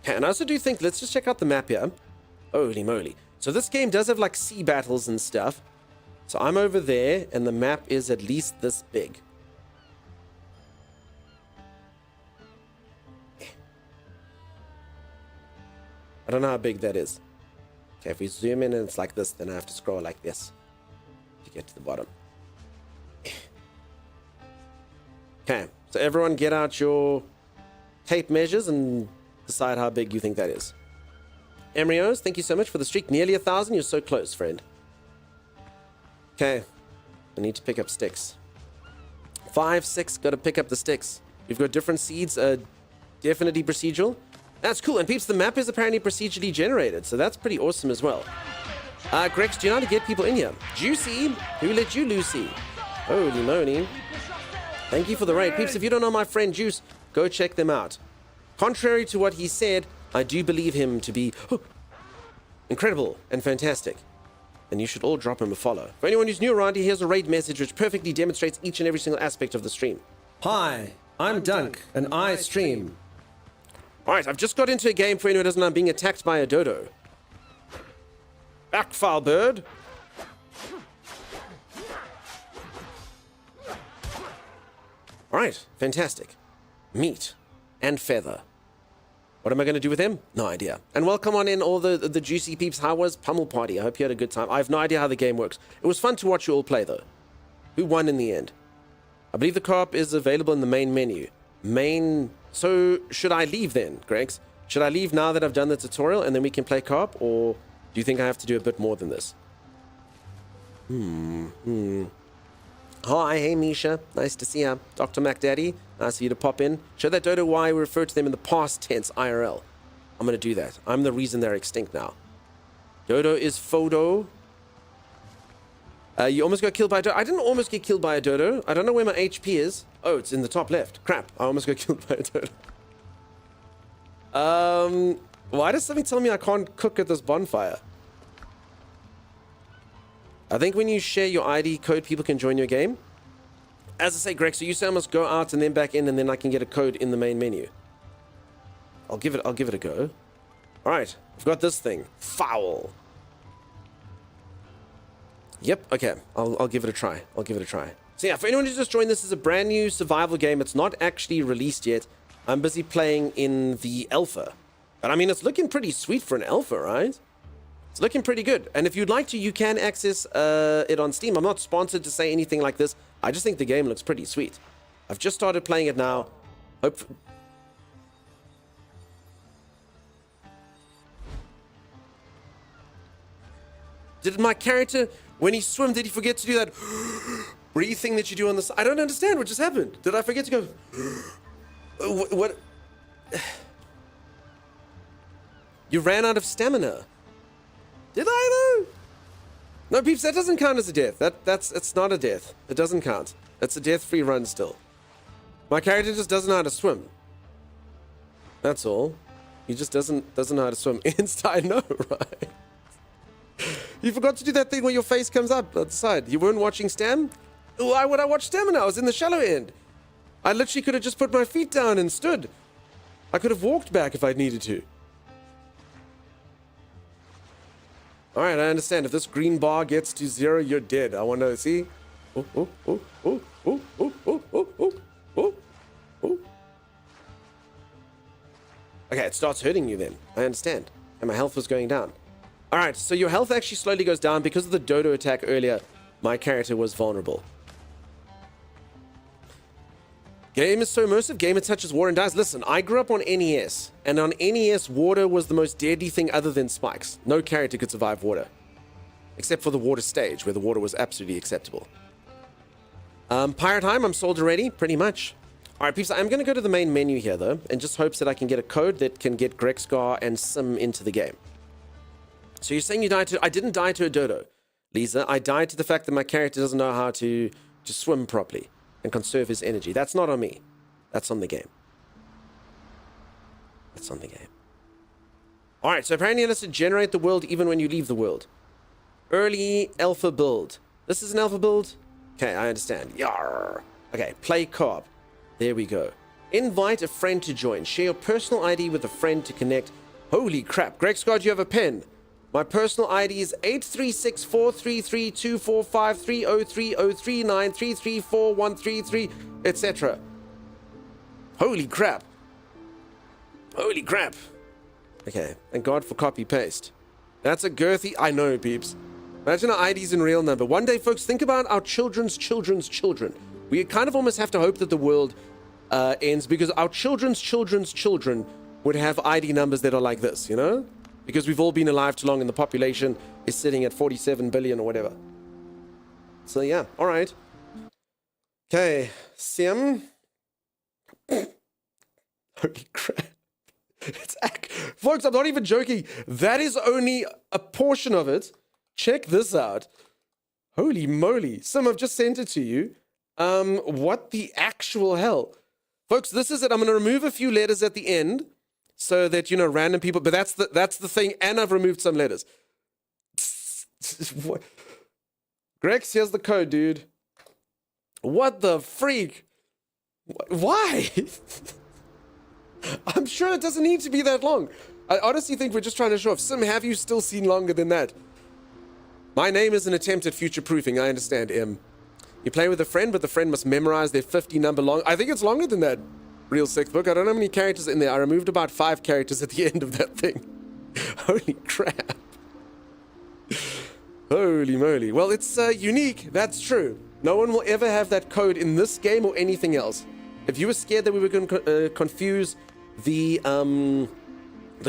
Okay, and I also do think, let's just check out the map here. Holy moly. So this game does have like sea battles and stuff. So I'm over there, and the map is at least this big. I don't know how big that is. Okay, if we zoom in and it's like this, then I have to scroll like this to get to the bottom. Okay, so everyone get out your tape measures and decide how big you think that is. Emrios, thank you so much for the streak. Nearly 1,000. You're so close, friend. Okay, I need to pick up sticks. 5, 6, got to pick up the sticks. We've got different seeds, definitely procedural. That's cool. And peeps, the map is apparently procedurally generated, so that's pretty awesome as well. Grex, do you know how to get people in here? Juicy, who let you, Lucy? Holy moly. Thank you for the raid. Peeps, if you don't know my friend Juice, go check them out. Contrary to what he said, I do believe him to be incredible and fantastic. And you should all drop him a follow. For anyone who's new around here, here's a raid message which perfectly demonstrates each and every single aspect of the stream. Hi, I'm Dunk, and I stream. All right, I've just got into a game for anyone who doesn't know I'm being attacked by a dodo. Back, foul bird. All right, fantastic. Meat and feather. What am I going to do with them? No idea. And welcome on in all the juicy peeps. How was Pummel Party? I hope you had a good time. I have no idea how the game works. It was fun to watch you all play, though. Who won in the end? I believe the co-op is available in the main menu. So should I leave then, Gregs? Should I leave now that I've done the tutorial and then we can play co-op? Or do you think I have to do a bit more than this? Hi, hey Misha. Nice to see ya. Dr. MacDaddy, nice of you to pop in. Show that dodo why we refer to them in the past tense, IRL. I'm going to do that. I'm the reason they're extinct now. Dodo is Fodo. You almost got killed by a dodo. I didn't almost get killed by a dodo. I don't know where my HP is. Oh, it's in the top left. Crap. I almost got killed by a dodo. Why does something tell me I can't cook at this bonfire? I think when you share your ID code, people can join your game. As I say, Greg, so you say I must go out and then back in, and then I can get a code in the main menu. I'll give it a go. All right, I've got this thing. Foul. Yep. Okay. I'll give it a try. So yeah, for anyone who's just joined, this is a brand new survival game. It's not actually released yet. I'm busy playing in the alpha, but I mean, it's looking pretty sweet for an alpha, right? It's looking pretty good. And if you'd like to, you can access it on Steam. I'm not sponsored to say anything like this. I just think the game looks pretty sweet. I've just started playing it now. Did my character, when he swam, did he forget to do that breathe thing that you do on this? I don't understand what just happened. Did I forget to go? What? You ran out of stamina. Did I though? No, peeps, that doesn't count as a death. It's not a death. It doesn't count. It's a death-free run still. My character just doesn't know how to swim. That's all. He just doesn't know how to swim. I know, right? You forgot to do that thing where your face comes up at the side. You weren't watching Stam? Why would I watch Stamina? I was in the shallow end. I literally could have just put my feet down and stood. I could have walked back if I'd needed to. Alright, I understand. If this green bar gets to 0, you're dead. I want to see. Okay, it starts hurting you then. I understand. And my health was going down. Alright, so your health actually slowly goes down. Because of the dodo attack earlier, my character was vulnerable. Game is so immersive. Game it touches water and dies. Listen, I grew up on NES. And on NES, water was the most deadly thing other than spikes. No character could survive water. Except for the water stage, where the water was absolutely acceptable. Pirate time, I'm sold already, pretty much. Alright, peeps, I'm going to go to the main menu here, though, and just hopes that I can get a code that can get Grexgar and Sim into the game. So you're saying you died to... I didn't die to a dodo, Lisa. I died to the fact that my character doesn't know how to swim properly and conserve his energy. That's not on me. That's on the game. That's on the game. Alright, so apparently it has to generate the world even when you leave the world. Early alpha build. This is an alpha build? Okay, I understand. Yarr. Okay, play co-op. There we go. Invite a friend to join. Share your personal ID with a friend to connect. Holy crap. Grexgar, you have a pen. My personal ID is 836433245303039334133, etc. Holy crap. Holy crap. Okay, thank God for copy-paste. That's a girthy... I know, peeps. Imagine our IDs in real number. One day, folks, think about our children's children. We kind of almost have to hope that the world ends because our children's children would have ID numbers that are like this, you know? Because we've all been alive too long and the population is sitting at 47 billion or whatever. So, yeah, all right. Okay, Sim. Holy crap. Folks, I'm not even joking. That is only a portion of it. Check this out. Holy moly. Sim, I've just sent it to you. What the actual hell? Folks, this is it. I'm going to remove a few letters at the end so that, you know, random people, but that's the thing, and I've removed some letters. Grex, here's the code, dude. What the freak? Why? I'm sure it doesn't need to be that long. I honestly think we're just trying to show off. Sim, have you still seen longer than that? My name is an attempt at future-proofing, I understand, M. You play with a friend, but the friend must memorize their 50 number long. I think it's longer than that, real sixth book. I don't know how many characters in there. I removed about 5 characters at the end of that thing. Holy crap. Holy moly. Well, it's unique, that's true. No one will ever have that code in this game or anything else. If you were scared that we were going to confuse the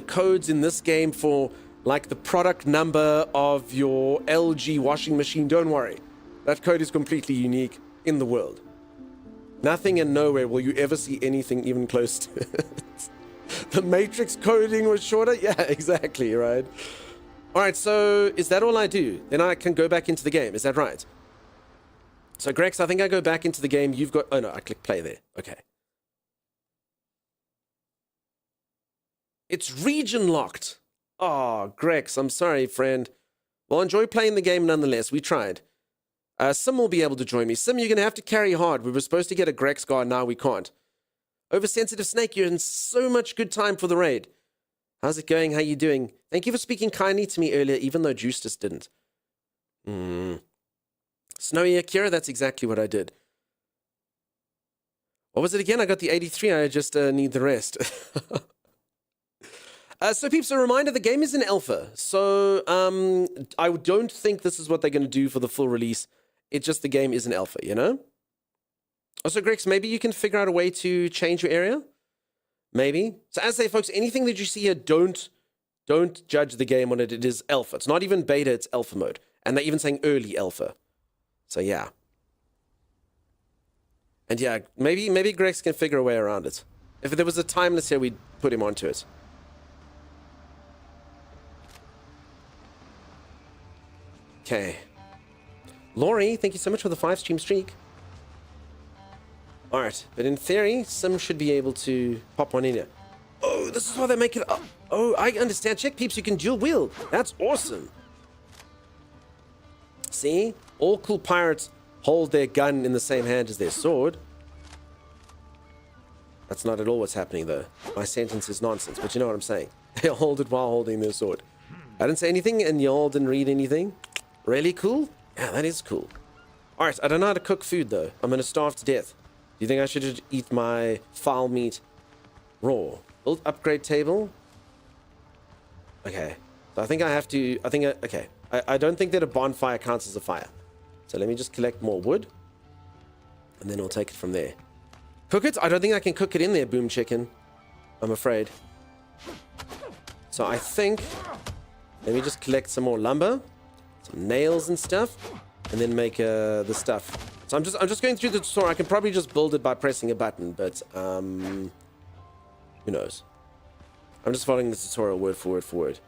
codes in this game for, like, the product number of your LG washing machine, don't worry. That code is completely unique in the world. Nothing and nowhere will you ever see anything even close to it. The Matrix coding was shorter? Yeah, exactly, right? Alright, so is that all I do? Then I can go back into the game, is that right? So, Grex, I think I go back into the game. You've got... Oh, no, I click play there. Okay. It's region locked. Oh, Grex, I'm sorry, friend. Well, enjoy playing the game nonetheless. We tried. Sim will be able to join me. Sim, you're going to have to carry hard. We were supposed to get a Grex guard, now we can't. Oversensitive Snake, you're in so much good time for the raid. How's it going? How you doing? Thank you for speaking kindly to me earlier, even though Justus didn't. Snowy Akira, that's exactly what I did. What was it again? I got the 83, I just need the rest. So peeps, a reminder, the game is in alpha. So I don't think this is what they're going to do for the full release. It's just the game is in alpha, you know? Also, Grex, maybe you can figure out a way to change your area? Maybe. So as I say, folks, anything that you see here, don't judge the game on it. It is alpha. It's not even beta, it's alpha mode. And they're even saying early alpha. So yeah. And yeah, maybe Grex can figure a way around it. If there was a timeless here, we'd put him onto it. Okay. Laurie, thank you so much for the 5-stream streak. Alright, but in theory, Sim should be able to pop one in here. Oh, this is why they make it up. Oh, I understand. Check, peeps, you can dual wield. That's awesome. See? All cool pirates hold their gun in the same hand as their sword. That's not at all what's happening, though. My sentence is nonsense, but you know what I'm saying. They hold it while holding their sword. I didn't say anything, and y'all didn't read anything. Really cool? Yeah, that is cool. Alright, I don't know how to cook food, though. I'm gonna starve to death. Do you think I should eat my fowl meat raw? Build upgrade table. Okay. So I think I have to... okay. I don't think that a bonfire counts as a fire. So let me just collect more wood. And then we'll take it from there. Cook it? I don't think I can cook it in there, Boom Chicken. I'm afraid. So I think... Let me just collect some more lumber. Some nails and stuff. And then make the stuff. So I'm just going through the tutorial. I can probably just build it by pressing a button, but who knows? I'm just following the tutorial word for word for word.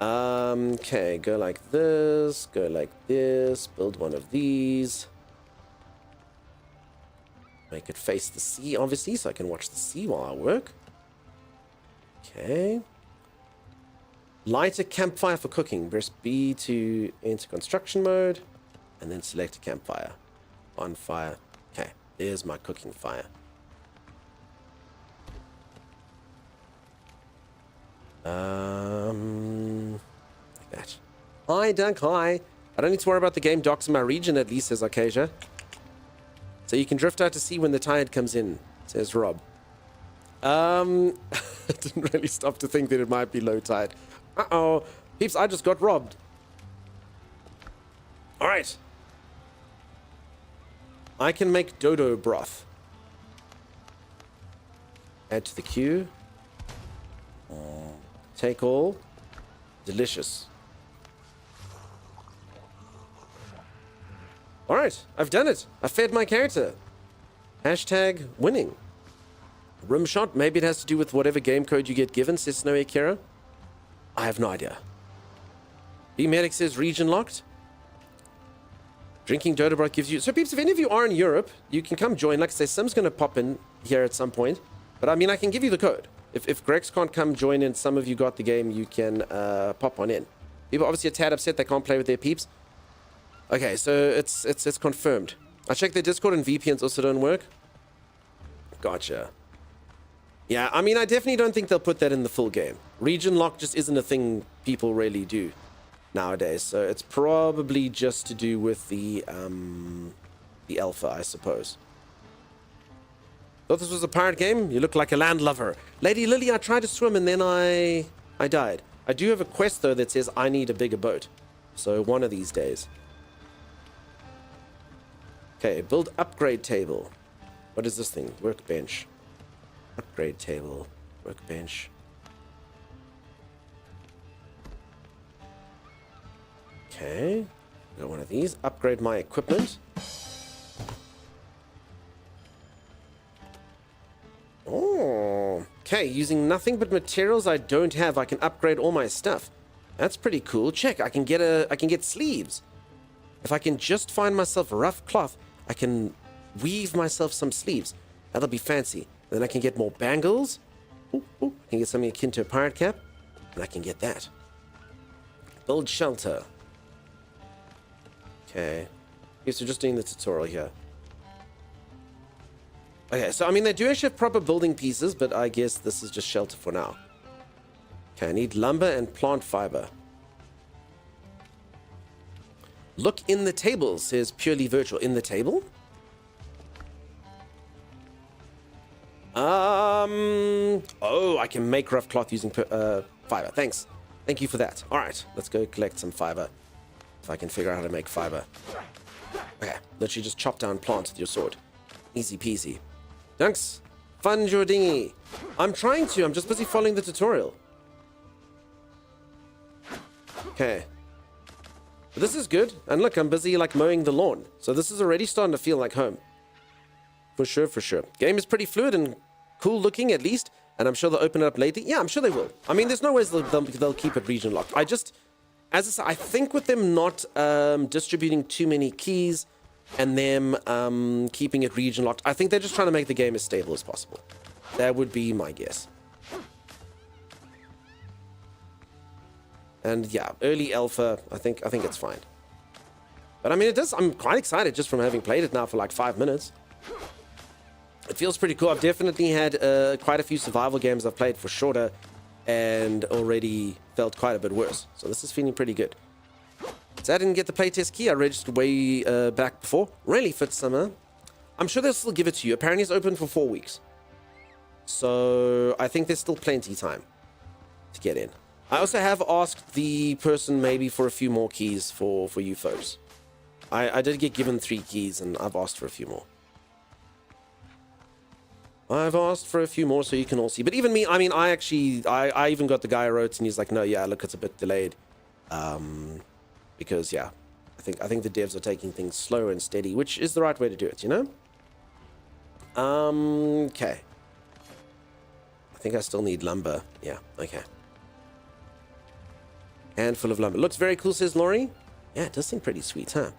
Okay, go like this, go like this, build one of these. Make it face the sea, obviously, so I can watch the sea while I work. Okay. Light a campfire for cooking. Press B to enter construction mode. And then select a campfire. Bonfire. Okay, there's my cooking fire. Like that. Hi, Dunk, hi. I don't need to worry about the game docks in my region, at least, says Arcasia. So you can drift out to sea when the tide comes in, says Rob. I didn't really stop to think that it might be low tide. Uh-oh. Peeps, I just got robbed. Alright. I can make dodo broth. Add to the queue. Take all. Delicious. Alright, I've done it. I fed my character. Hashtag winning. Rim shot, maybe it has to do with whatever game code you get given, says Snowy Akira. I have no idea. B-Medic says region locked. Drinking dodo broth gives you... So, peeps, if any of you are in Europe, you can come join. Like I say, Sim's going to pop in here at some point. But, I mean, I can give you the code. If Grex can't come join and some of you got the game, you can pop on in. People obviously are tad upset they can't play with their peeps. Okay, so it's confirmed. I checked their Discord and VPNs also don't work. Gotcha. Yeah, I mean, I definitely don't think they'll put that in the full game. Region lock just isn't a thing people really do nowadays, so it's probably just to do with the alpha, I suppose. Thought this was a pirate game? You look like a landlubber. Lady Lily, I tried to swim and then I died. I do have a quest, though, that says I need a bigger boat. So one of these days. Okay, build upgrade table. What is this thing? Workbench. Upgrade table. Workbench. Okay. Got one of these. Upgrade my equipment. Oh. Okay, using nothing but materials I don't have, I can upgrade all my stuff. That's pretty cool. Check, I can get sleeves. If I can just find myself rough cloth, I can weave myself some sleeves. That'll be fancy. Then I can get more bangles. Ooh, I can get something akin to a pirate cap. And I can get that. Build shelter. Okay. So just doing the tutorial here. Okay, so I mean, they do actually have proper building pieces, but I guess this is just shelter for now. Okay, I need lumber and plant fiber. Look in the table, says Purely Virtual. In the table? Oh, I can make rough cloth using fiber. Thanks. Thank you for that. All right, let's go collect some fiber. If I can figure out how to make fiber. Okay, literally just chop down plants with your sword. Easy peasy. Thanks. Fund your dinghy. I'm trying to. I'm just busy following the tutorial. Okay. But this is good. And look, I'm busy like mowing the lawn. So this is already starting to feel like home. For sure, for sure. Game is pretty fluid and cool looking at least. And I'm sure they'll open it up later. Yeah, I'm sure they will. I mean, there's no ways they'll keep it region locked. As I said, I think with them not distributing too many keys and them keeping it region locked, I think they're just trying to make the game as stable as possible. That would be my guess. And yeah, early alpha, I think it's fine. But I mean, I'm quite excited just from having played it now for like 5 minutes. It feels pretty cool. I've definitely had quite a few survival games I've played for shorter and already felt quite a bit worse. So this is feeling pretty good. So I didn't get the playtest key. I registered way back before. Really, Fitsummer. I'm sure they'll still give it to you. Apparently it's open for 4 weeks. So I think there's still plenty time to get in. I also have asked the person maybe for a few more keys for you folks. I did get given 3 keys and I've asked for a few more. I've asked for a few more so you can all see. But even me, I mean, I even got the guy who wrote and he's like, no, yeah, look, it's a bit delayed. Because, yeah, I think the devs are taking things slow and steady, which is the right way to do it, you know? Okay. I think I still need lumber. Yeah, okay. Handful of lumber. Looks very cool, says Laurie. Yeah, it does seem pretty sweet, huh?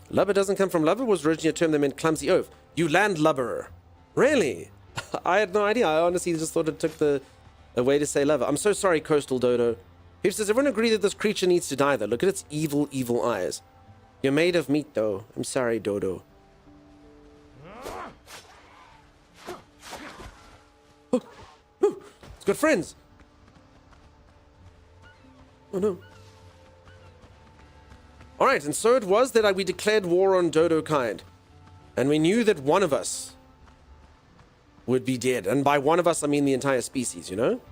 Lubber doesn't come from lubber, was originally a term that meant clumsy oaf. You landlubberer. Really? I had no idea. I honestly just thought it took the way to say lubber. I'm so sorry, Coastal Dodo. Here says, everyone agree that this creature needs to die, though. Look at its evil, evil eyes. You're made of meat, though. I'm sorry, Dodo. Oh, oh, it's got friends. Oh, no. Alright, and so it was that we declared war on Dodo kind. And we knew that one of us would be dead. And by one of us, I mean the entire species, you know?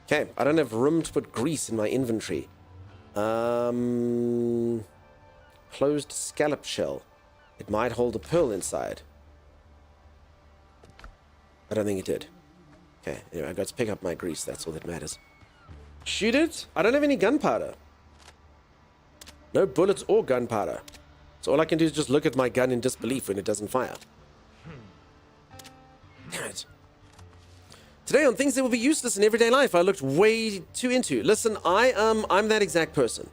Okay, I don't have room to put grease in my inventory. Closed scallop shell. It might hold a pearl inside. I don't think it did. Okay, anyway, I got to pick up my grease. That's all that matters. Shoot it? I don't have any gunpowder. No bullets or gunpowder. So all I can do is just look at my gun in disbelief when it doesn't fire. Damn it. Today on things that will be useless in everyday life, I looked way too into. Listen, I'm that exact person.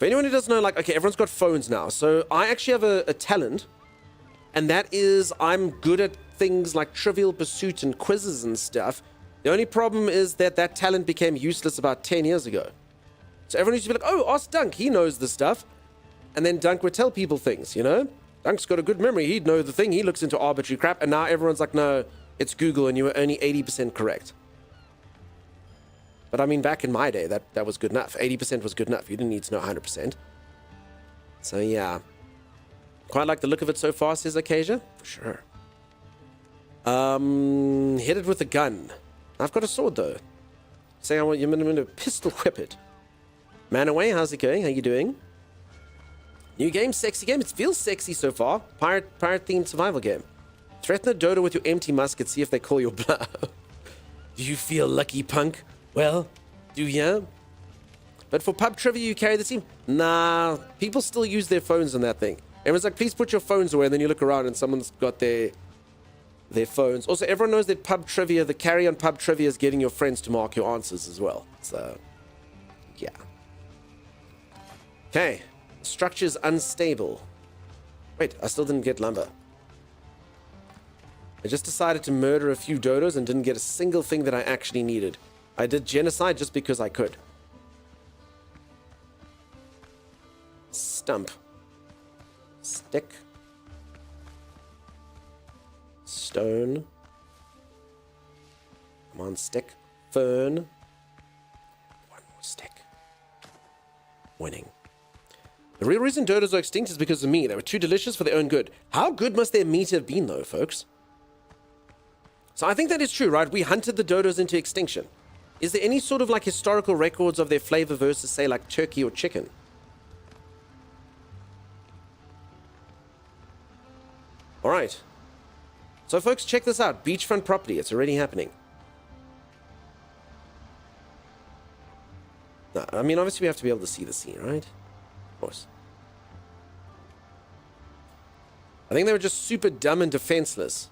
For anyone who doesn't know, like, okay, everyone's got phones now. So I actually have a talent. And that is I'm good at things like Trivial Pursuit and quizzes and stuff. The only problem is that talent became useless about 10 years ago. So everyone used to be like, oh, ask Dunk, he knows the stuff. And then Dunk would tell people things, you know? Dunk's got a good memory. He'd know the thing. He looks into arbitrary crap. And now everyone's like, no, it's Google and you were only 80% correct. But I mean, back in my day, that was good enough. 80% was good enough. You didn't need to know 100%. So yeah. Quite like the look of it so far, says Acacia. For sure. Hit it with a gun. I've got a sword though. Say I want you to pistol whip it. Man away, how's it going? How you doing? New game, sexy game. It feels sexy so far. Pirate themed survival game. Threaten a dodo with your empty musket, see if they call your bluff. Do you feel lucky, punk? Well, do ya? But for pub trivia, you carry the team? Nah, people still use their phones on that thing. Everyone's like, please put your phones away, and then you look around and someone's got their phones. Also, everyone knows that pub trivia, the carry on pub trivia is getting your friends to mark your answers as well. So, yeah. Okay. Structure's unstable. Wait, I still didn't get lumber. I just decided to murder a few dodos and didn't get a single thing that I actually needed. I did genocide just because I could. Stump. Stick. Stone. Come on, stick. Fern. One more stick. Winning. The real reason dodos are extinct is because of me. They were too delicious for their own good. How good must their meat have been, though, folks? So I think that is true, right? We hunted the dodos into extinction. Is there any sort of like historical records of their flavor versus, say, like turkey or chicken? All right. So, folks, check this out. Beachfront property. It's already happening. No, I mean, obviously, we have to be able to see the sea, right? Of course. I think they were just super dumb and defenseless.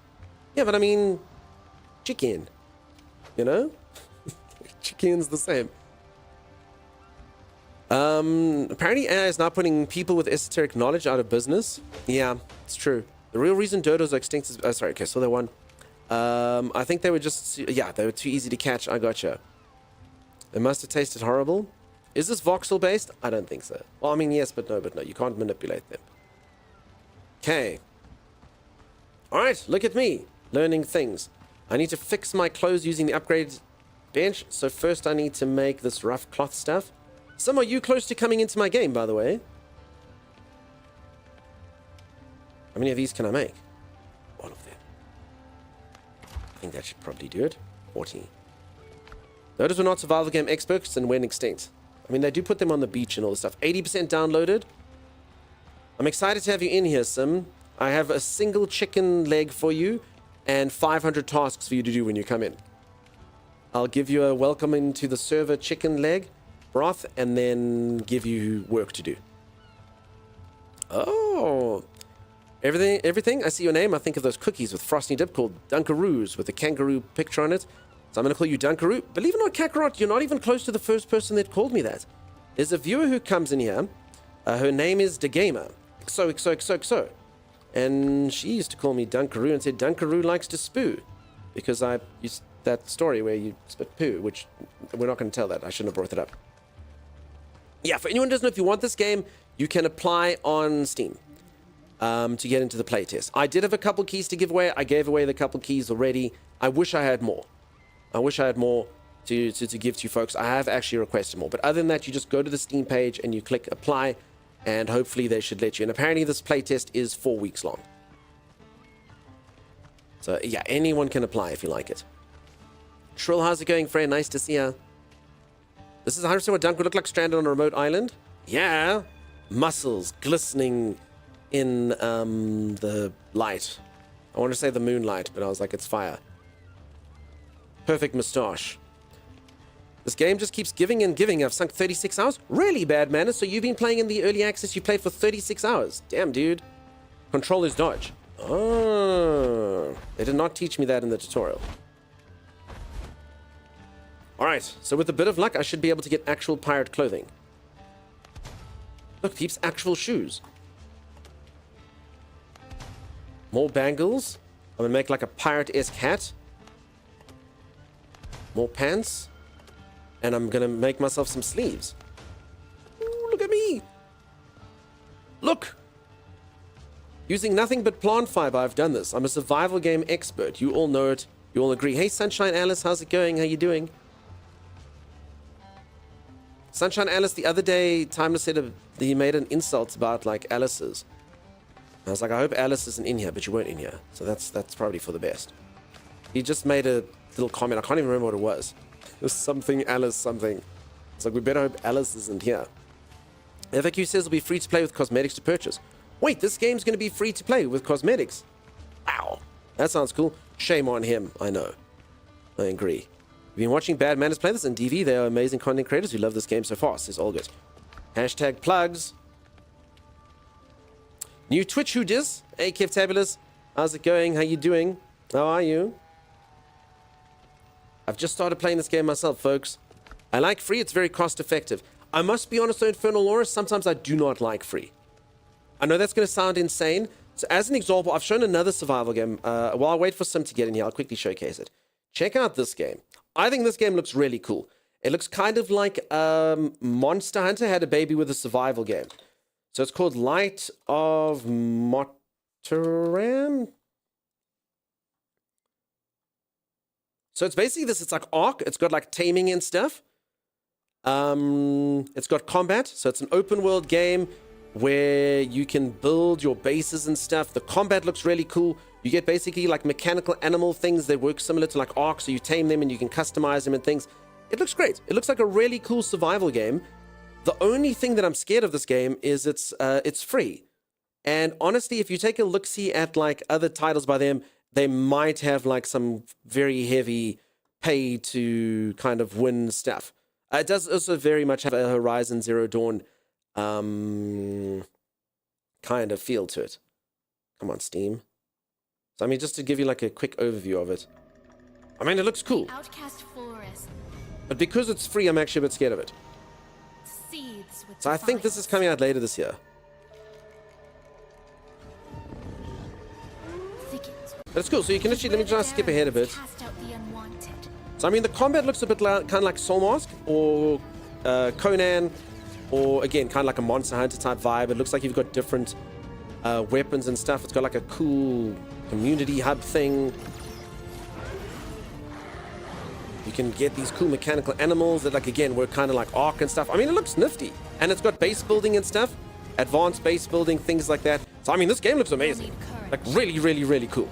Yeah, but I mean, chicken. You know? Chicken's the same. Apparently AI is now putting people with esoteric knowledge out of business. Yeah, it's true. The real reason dodos are extinct is... sorry, okay, so they won. I think they were just... Yeah, they were too easy to catch. I gotcha. They must have tasted horrible. Is this voxel based? I don't think so. Well, I mean, yes, but no. You can't manipulate them. Okay. Alright, look at me. Learning things. I need to fix my clothes using the upgraded bench. So first I need to make this rough cloth stuff. Some are you close to coming into my game, by the way? How many of these can I make? All of them. I think that should probably do it. 40. Notice we're not survival game experts and went extinct. I mean, they do put them on the beach and all this stuff. 80% downloaded. I'm excited to have you in here, Sim. I have a single chicken leg for you and 500 tasks for you to do when you come in. I'll give you a welcome into the server chicken leg broth and then give you work to do. Oh, everything. I see your name. I think of those cookies with frosty dip called Dunkaroos with a kangaroo picture on it. So I'm going to call you Dunkaroo. Believe it or not, Kakarot, you're not even close to the first person that called me that. There's a viewer who comes in here. Her name is DeGamer. XO. And she used to call me Dunkaroo and said Dunkaroo likes to spoo. Because I used that story where you spit poo, which we're not going to tell that. I shouldn't have brought it up. Yeah, for anyone who doesn't know, if you want this game, you can apply on Steam to get into the playtest. I did have a couple keys to give away. I gave away the couple keys already. I wish I had more. to give to you folks. I have actually requested more. But other than that, you just go to the Steam page and you click apply, and hopefully they should let you. And apparently this playtest is 4 weeks long. So yeah, anyone can apply if you like it. Trill, how's it going, friend? Nice to see ya. This is 100% what Dunk would look like stranded on a remote island. Yeah. Muscles glistening in the light. I want to say the moonlight, but I was like, it's fire. Perfect moustache. This game just keeps giving and giving. I've sunk 36 hours. Really bad manners. So you've been playing in the early access. You played for 36 hours. Damn, dude. Controller's dodge. Oh. They did not teach me that in the tutorial. Alright, so with a bit of luck, I should be able to get actual pirate clothing. Look, peeps, actual shoes. More bangles. I'm gonna make like a pirate-esque hat. More pants. And I'm gonna make myself some sleeves. Ooh, look at me! Look! Using nothing but plant fiber, I've done this. I'm a survival game expert. You all know it. You all agree. Hey, Sunshine Alice, how's it going? How you doing? Sunshine Alice, the other day, Timeless said that he made an insult about, like, Alice's. I was like, I hope Alice isn't in here, but you weren't in here. So that's probably for the best. He just made a little comment. I can't even remember what it was. It was something, Alice, something. It's like, we better hope Alice isn't here. FAQ says it'll be free to play with cosmetics to purchase. Wait, this game's going to be free to play with cosmetics. Wow. That sounds cool. Shame on him. I know. I agree. You've been watching Bad Manners play this in DV. They are amazing content creators who love this game so far, says Olgert. Hashtag plugs. New Twitch who dis? Hey, Kev Tabulous. How's it going? How you doing? How are you? I've just started playing this game myself, folks. I like free. It's very cost effective. I must be honest though, Infernal Laura, sometimes I do not like free. I know that's going to sound insane. So as an example, I've shown another survival game. While I wait for Sim to get in here, I'll quickly showcase it. Check out this game. I think this game looks really cool. It looks kind of like Monster Hunter had a baby with a survival game. So it's called Light of Motaram. So it's basically this. It's like Ark. It's got like taming and stuff. It's got combat. So it's an open world game where you can build your bases and stuff. The combat looks really cool. You get basically like mechanical animal things that work similar to like Ark, so you tame them and you can customize them and things. It looks great. It looks like a really cool survival game. The only thing that I'm scared of this game is it's free. And honestly, if you take a look-see at like other titles by them, they might have like some very heavy pay to kind of win stuff. It does also very much have a Horizon Zero Dawn kind of feel to it. Come on, Steam. So I mean, just to give you like a quick overview of it. I mean, it looks cool. Outcast forest. But because it's free, I'm actually a bit scared of it. Seeds with So I think this is coming out later this year. But it's cool. So you can literally, let me just skip ahead a bit. So I mean, the combat looks a bit kind of like Soul Mask or Conan, or again, kind of like a Monster Hunter type vibe. It looks like you've got different weapons and stuff. It's got like a cool community hub thing. You can get these cool mechanical animals that, like, again, work kind of like Ark and stuff. I mean, it looks nifty. And it's got base building and stuff. Advanced base building, things like that. So, I mean, this game looks amazing. Like, really, really, really cool.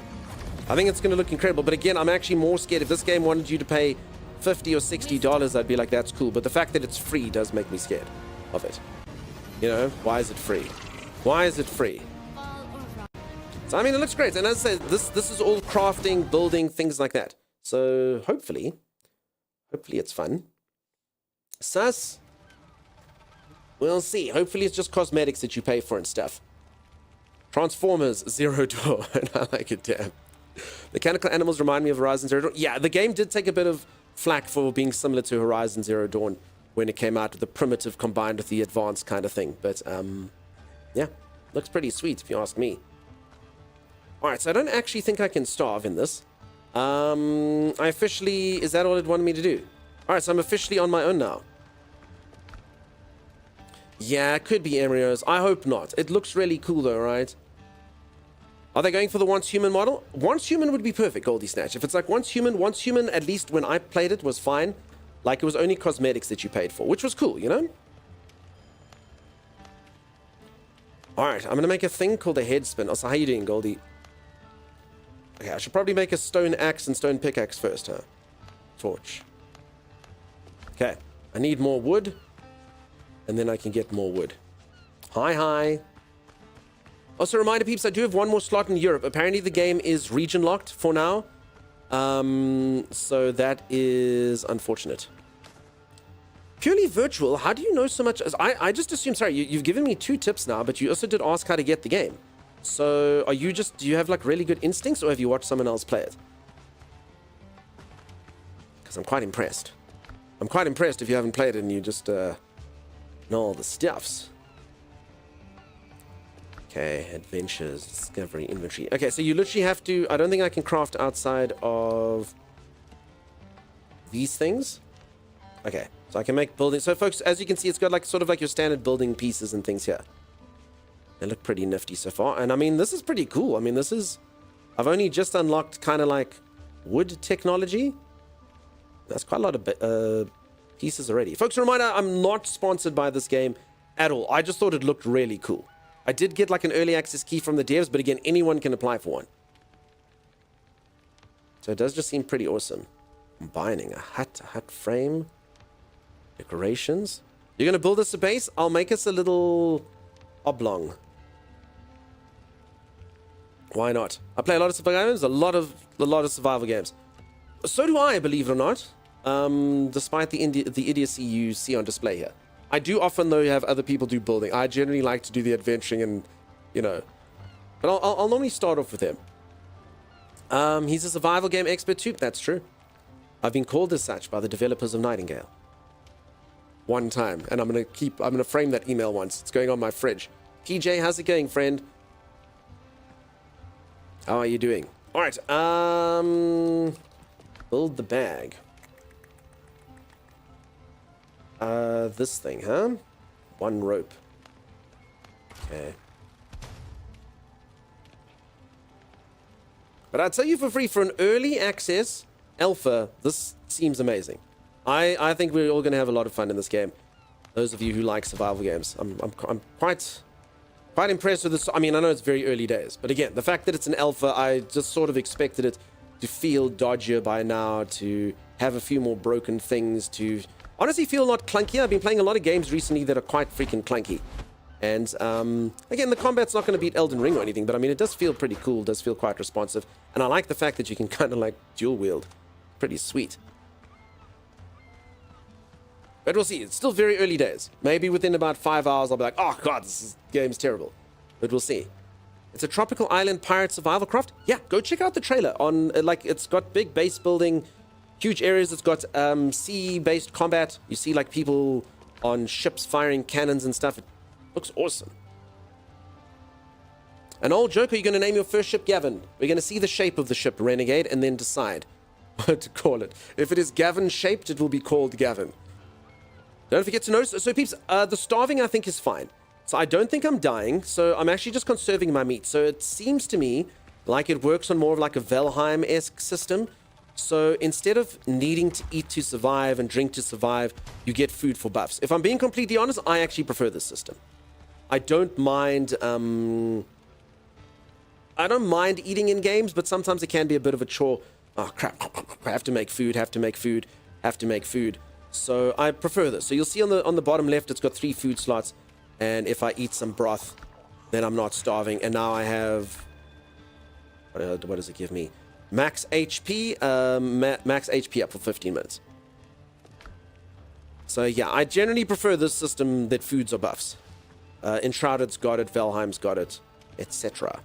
I think it's going to look incredible. But again, I'm actually more scared. If this game wanted you to pay $50 or $60, I'd be like, that's cool. But the fact that it's free does make me scared of it. You know, why is it free? Why is it free? So, I mean, it looks great. And as I said, this is all crafting, building, things like that. So, hopefully it's fun. Sus. We'll see. Hopefully it's just cosmetics that you pay for and stuff. Transformers Zero Dawn. I like it, damn. Mechanical animals remind me of Horizon Zero Dawn. Yeah, the game did take a bit of flack for being similar to Horizon Zero Dawn when it came out, with the primitive combined with the advanced kind of thing. But, yeah, looks pretty sweet if you ask me. Alright, so I don't actually think I can starve in this. I officially... Is that all it wanted me to do? Alright, so I'm officially on my own now. Yeah, it could be embryos. I hope not. It looks really cool though, right? Are they going for the once human model? Once human would be perfect, Goldie Snatch. If it's like once human, at least when I played it, was fine. Like, it was only cosmetics that you paid for, which was cool, you know? Alright, I'm gonna make a thing called a head spin. Also, how you doing, Goldie? Okay, I should probably make a stone axe and stone pickaxe first, huh? Torch. Okay, I need more wood. And then I can get more wood. Hi. Also, reminder, peeps, I do have one more slot in Europe. Apparently, the game is region locked for now. So that is unfortunate. Purely virtual, how do you know so much? I just assume, sorry, you've given me 2 tips now, but you also did ask how to get the game. So are you just, do you have like really good instincts, or have you watched someone else play it? Because I'm quite impressed. I'm quite impressed if you haven't played it and you just know all the stuffs. Okay, adventures, discovery, inventory. Okay, so you literally have to, I don't think I can craft outside of these things. Okay, so I can make buildings. So folks, as you can see, it's got like sort of like your standard building pieces and things here. They look pretty nifty so far. And I mean, this is pretty cool. I mean, this is... I've only just unlocked kind of like wood technology. That's quite a lot of pieces already. Folks, a reminder, I'm not sponsored by this game at all. I just thought it looked really cool. I did get like an early access key from the devs, but again, anyone can apply for one. So it does just seem pretty awesome. Combining a hut frame, decorations. You're going to build us a base? I'll make us a little oblong. Why not? I play a lot of survival games, a lot of survival games. So do I, believe it or not. Despite the idiocy you see on display here. I do often, though, have other people do building. I generally like to do the adventuring and, you know. But I'll normally start off with him. He's a survival game expert too. That's true. I've been called as such by the developers of Nightingale. One time. And I'm gonna frame that email once. It's going on my fridge. PJ, how's it going, friend? How are you doing? Alright, build the bag. This thing, huh? One rope. Okay. But I'll tell you for free, for an early access alpha, this seems amazing. I think we're all going to have a lot of fun in this game. Those of you who like survival games. I'm quite impressed with this. I mean, I know it's very early days, but again, the fact that it's an alpha, I just sort of expected it to feel dodgier by now, to have a few more broken things, to honestly feel a lot clunkier. I've been playing a lot of games recently that are quite freaking clunky. And again, the combat's not going to beat Elden Ring or anything, but I mean, it does feel pretty cool, does feel quite responsive. And I like the fact that you can kind of like dual wield. Pretty sweet. But we'll see. It's still very early days. Maybe within about 5 hours, I'll be like, oh god, game's terrible. But we'll see. It's a tropical island pirate survival craft. Yeah, go check out the trailer. On like, it's got big base building, huge areas. It's got sea-based combat. You see like people on ships firing cannons and stuff. It looks awesome. An old joke, are you going to name your first ship Gavin? We're going to see the shape of the ship, Renegade, and then decide what to call it. If it is Gavin-shaped, it will be called Gavin. Don't forget to notice. So, peeps, the starving, I think, is fine. So, I don't think I'm dying. So, I'm actually just conserving my meat. So, it seems to me like it works on more of like a Valheim-esque system. So, instead of needing to eat to survive and drink to survive, you get food for buffs. If I'm being completely honest, I actually prefer this system. I don't mind... I don't mind eating in games, but sometimes it can be a bit of a chore. Oh, crap. I have to make food, have to make food, have to make food. So I prefer this. So you'll see on the bottom left, it's got 3 food slots. And if I eat some broth, then I'm not starving. And now I have... What does it give me? Max HP. Max HP up for 15 minutes. So yeah, I generally prefer this system that foods are buffs. Enshrouded's got it, Valheim's got it, etc.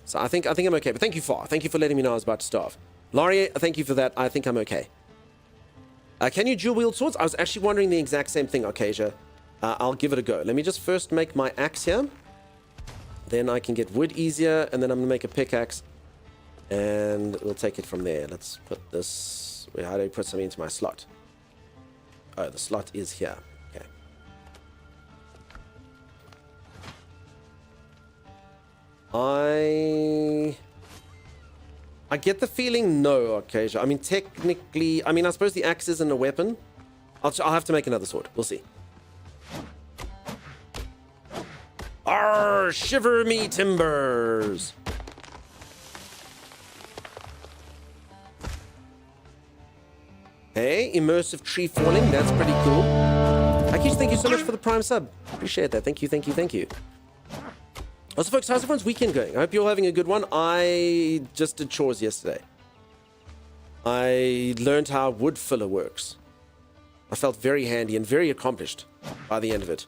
So I think I'm okay. But thank you, Far. Thank you for letting me know I was about to starve. Laurie, thank you for that. I think I'm okay. Can you dual wield swords? I was actually wondering the exact same thing, Arcasia. I'll give it a go. Let me just first make my axe here. Then I can get wood easier, and then I'm going to make a pickaxe. And we'll take it from there. Let's put this... Wait, how do I put something into my slot? Oh, the slot is here. Okay. I get the feeling no, Arcasia. I mean, technically... I mean, I suppose the axe isn't a weapon. I'll have to make another sword. We'll see. Arr, shiver me timbers! Hey, immersive tree falling. That's pretty cool. Akish, thank you so much for the prime sub. Appreciate that. Thank you, thank you, thank you. Also, folks, how's everyone's weekend going? I hope you're all having a good one. I just did chores yesterday. I learned how wood filler works. I felt very handy and very accomplished by the end of it.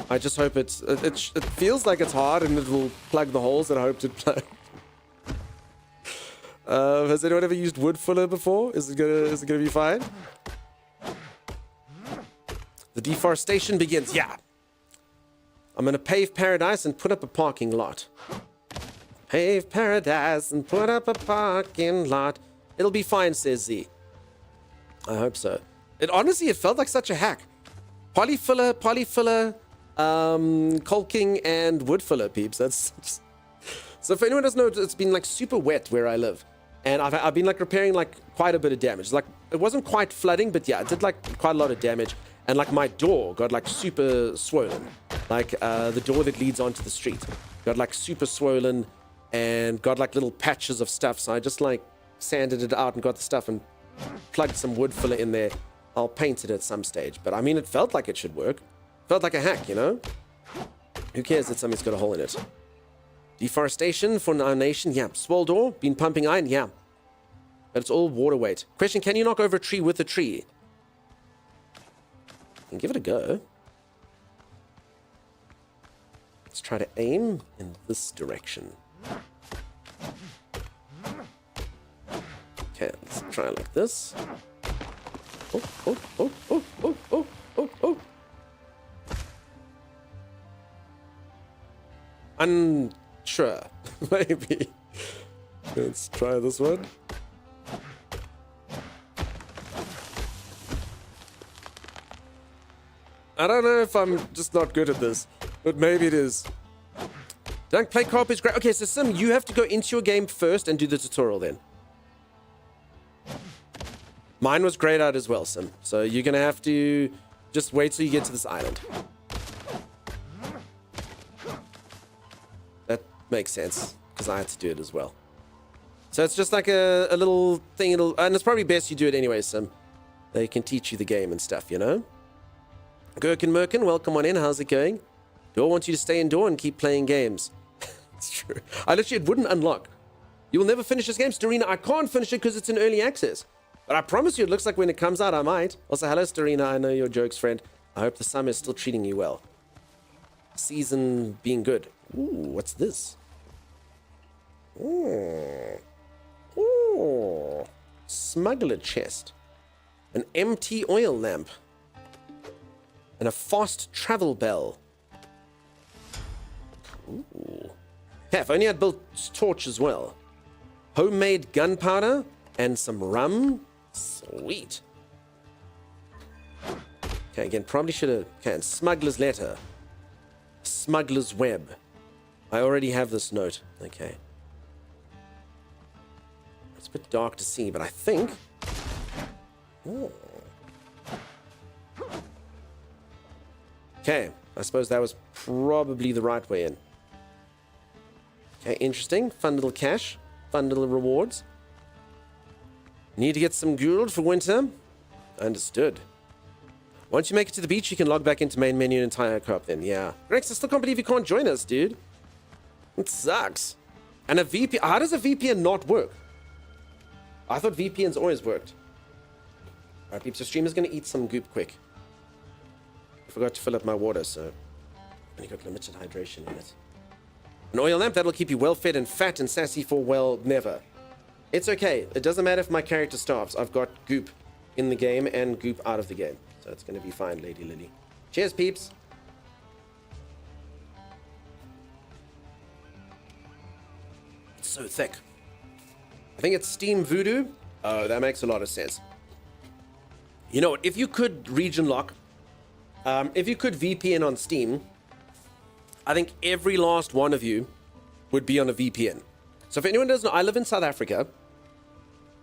I just hope it feels like it's hard and it will plug the holes that I hoped it'd plug. Has anyone ever used wood filler before? Is it gonna be fine? The deforestation begins. Yeah. I'm gonna pave paradise and put up a parking lot. Pave paradise and put up a parking lot. It'll be fine, says Z. I hope so. It honestly, it felt like such a hack. Polyfiller, caulking and wood filler, peeps. That's so if anyone doesn't know, it's been like super wet where I live, and I've been like repairing like quite a bit of damage. Like it wasn't quite flooding, but yeah, it did like quite a lot of damage. And like my door got like super swollen, like the door that leads onto the street got like super swollen and got like little patches of stuff. So I just like sanded it out and got the stuff and plugged some wood filler in there. I'll paint it at some stage, but I mean, it felt like it should work. Felt like a hack, you know? Who cares that something's got a hole in it? Deforestation for our nation, yeah. Swole door, been pumping iron, yeah. But it's all water weight. Question, can you knock over a tree with a tree? And give it a go. Let's try to aim in this direction. Okay, let's try it like this. Oh, oh, oh, oh, oh, oh, oh, oh. Unsure. Maybe. Let's try this one. I don't know if I'm just not good at this, but maybe it is. Don't play co-op is great. Okay, so Sim, you have to go into your game first and do the tutorial then. Mine was grayed out as well, Sim. So you're going to have to just wait till you get to this island. That makes sense, because I had to do it as well. So it's just like a little thing, and it's probably best you do it anyway, Sim. They can teach you the game and stuff, you know? Gherkin Merkin, welcome on in. How's it going? Do I want you to stay indoor and keep playing games? It's true. It wouldn't unlock. You will never finish this game, Starina. I can't finish it because it's in early access. But I promise you, it looks like when it comes out, I might. Also, hello, Starina. I know your jokes, friend. I hope the summer is still treating you well. Season being good. Ooh, what's this? Ooh. Ooh. Smuggler chest. An empty oil lamp. And a fast travel bell. Ooh. Yeah, if only I'd built torch as well. Homemade gunpowder and some rum. Sweet. Okay, again, probably should have... Okay, and smuggler's letter. Smuggler's web. I already have this note. Okay. It's a bit dark to see, but I think... Ooh. Okay, I suppose that was probably the right way in. Okay, interesting. Fun little cash. Fun little rewards. Need to get some gold for winter. Understood. Once you make it to the beach, you can log back into main menu and entire co-op then. Yeah. Rex, I still can't believe you can't join us, dude. It sucks. And a VPN... How does a VPN not work? I thought VPNs always worked. Alright, peeps. The streamer's going to eat some goop quick. I forgot to fill up my water, so only got limited hydration in it. An oil lamp, that'll keep you well fed and fat and sassy for, well, never. It's okay. It doesn't matter if my character starves. I've got goop in the game and goop out of the game. So it's going to be fine, Lady Lily. Cheers, peeps. It's so thick. I think it's Steam Voodoo. Oh, that makes a lot of sense. You know what? If you could region lock... if you could VPN on Steam, I think every last one of you would be on a VPN. So if anyone doesn't know, I live in South Africa,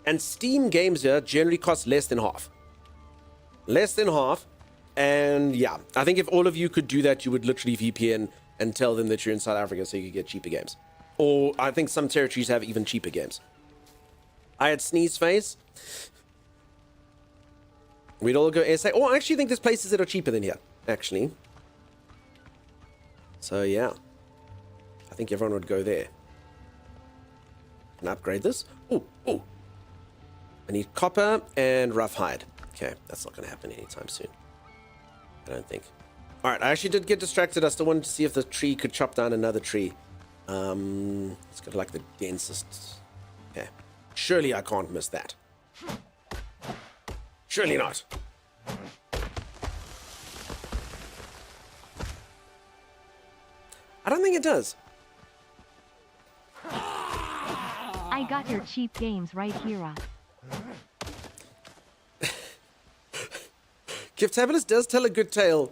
and Steam games here generally cost less than half. Less than half, and yeah, I think if all of you could do that, you would literally VPN and tell them that you're in South Africa so you could get cheaper games. Or I think some territories have even cheaper games. I had Sneeze Face. We'd all go SA. Oh, I actually think there's places that are cheaper than here, actually. So, yeah. I think everyone would go there. Can I upgrade this? Oh, oh. I need copper and rough hide. Okay, that's not going to happen anytime soon. I don't think. Alright, I actually did get distracted. I still wanted to see if the tree could chop down another tree. It's got like the densest... Okay. Surely I can't miss that. Surely not. I don't think it does. I got your cheap games right here. Giftabulous does tell a good tale.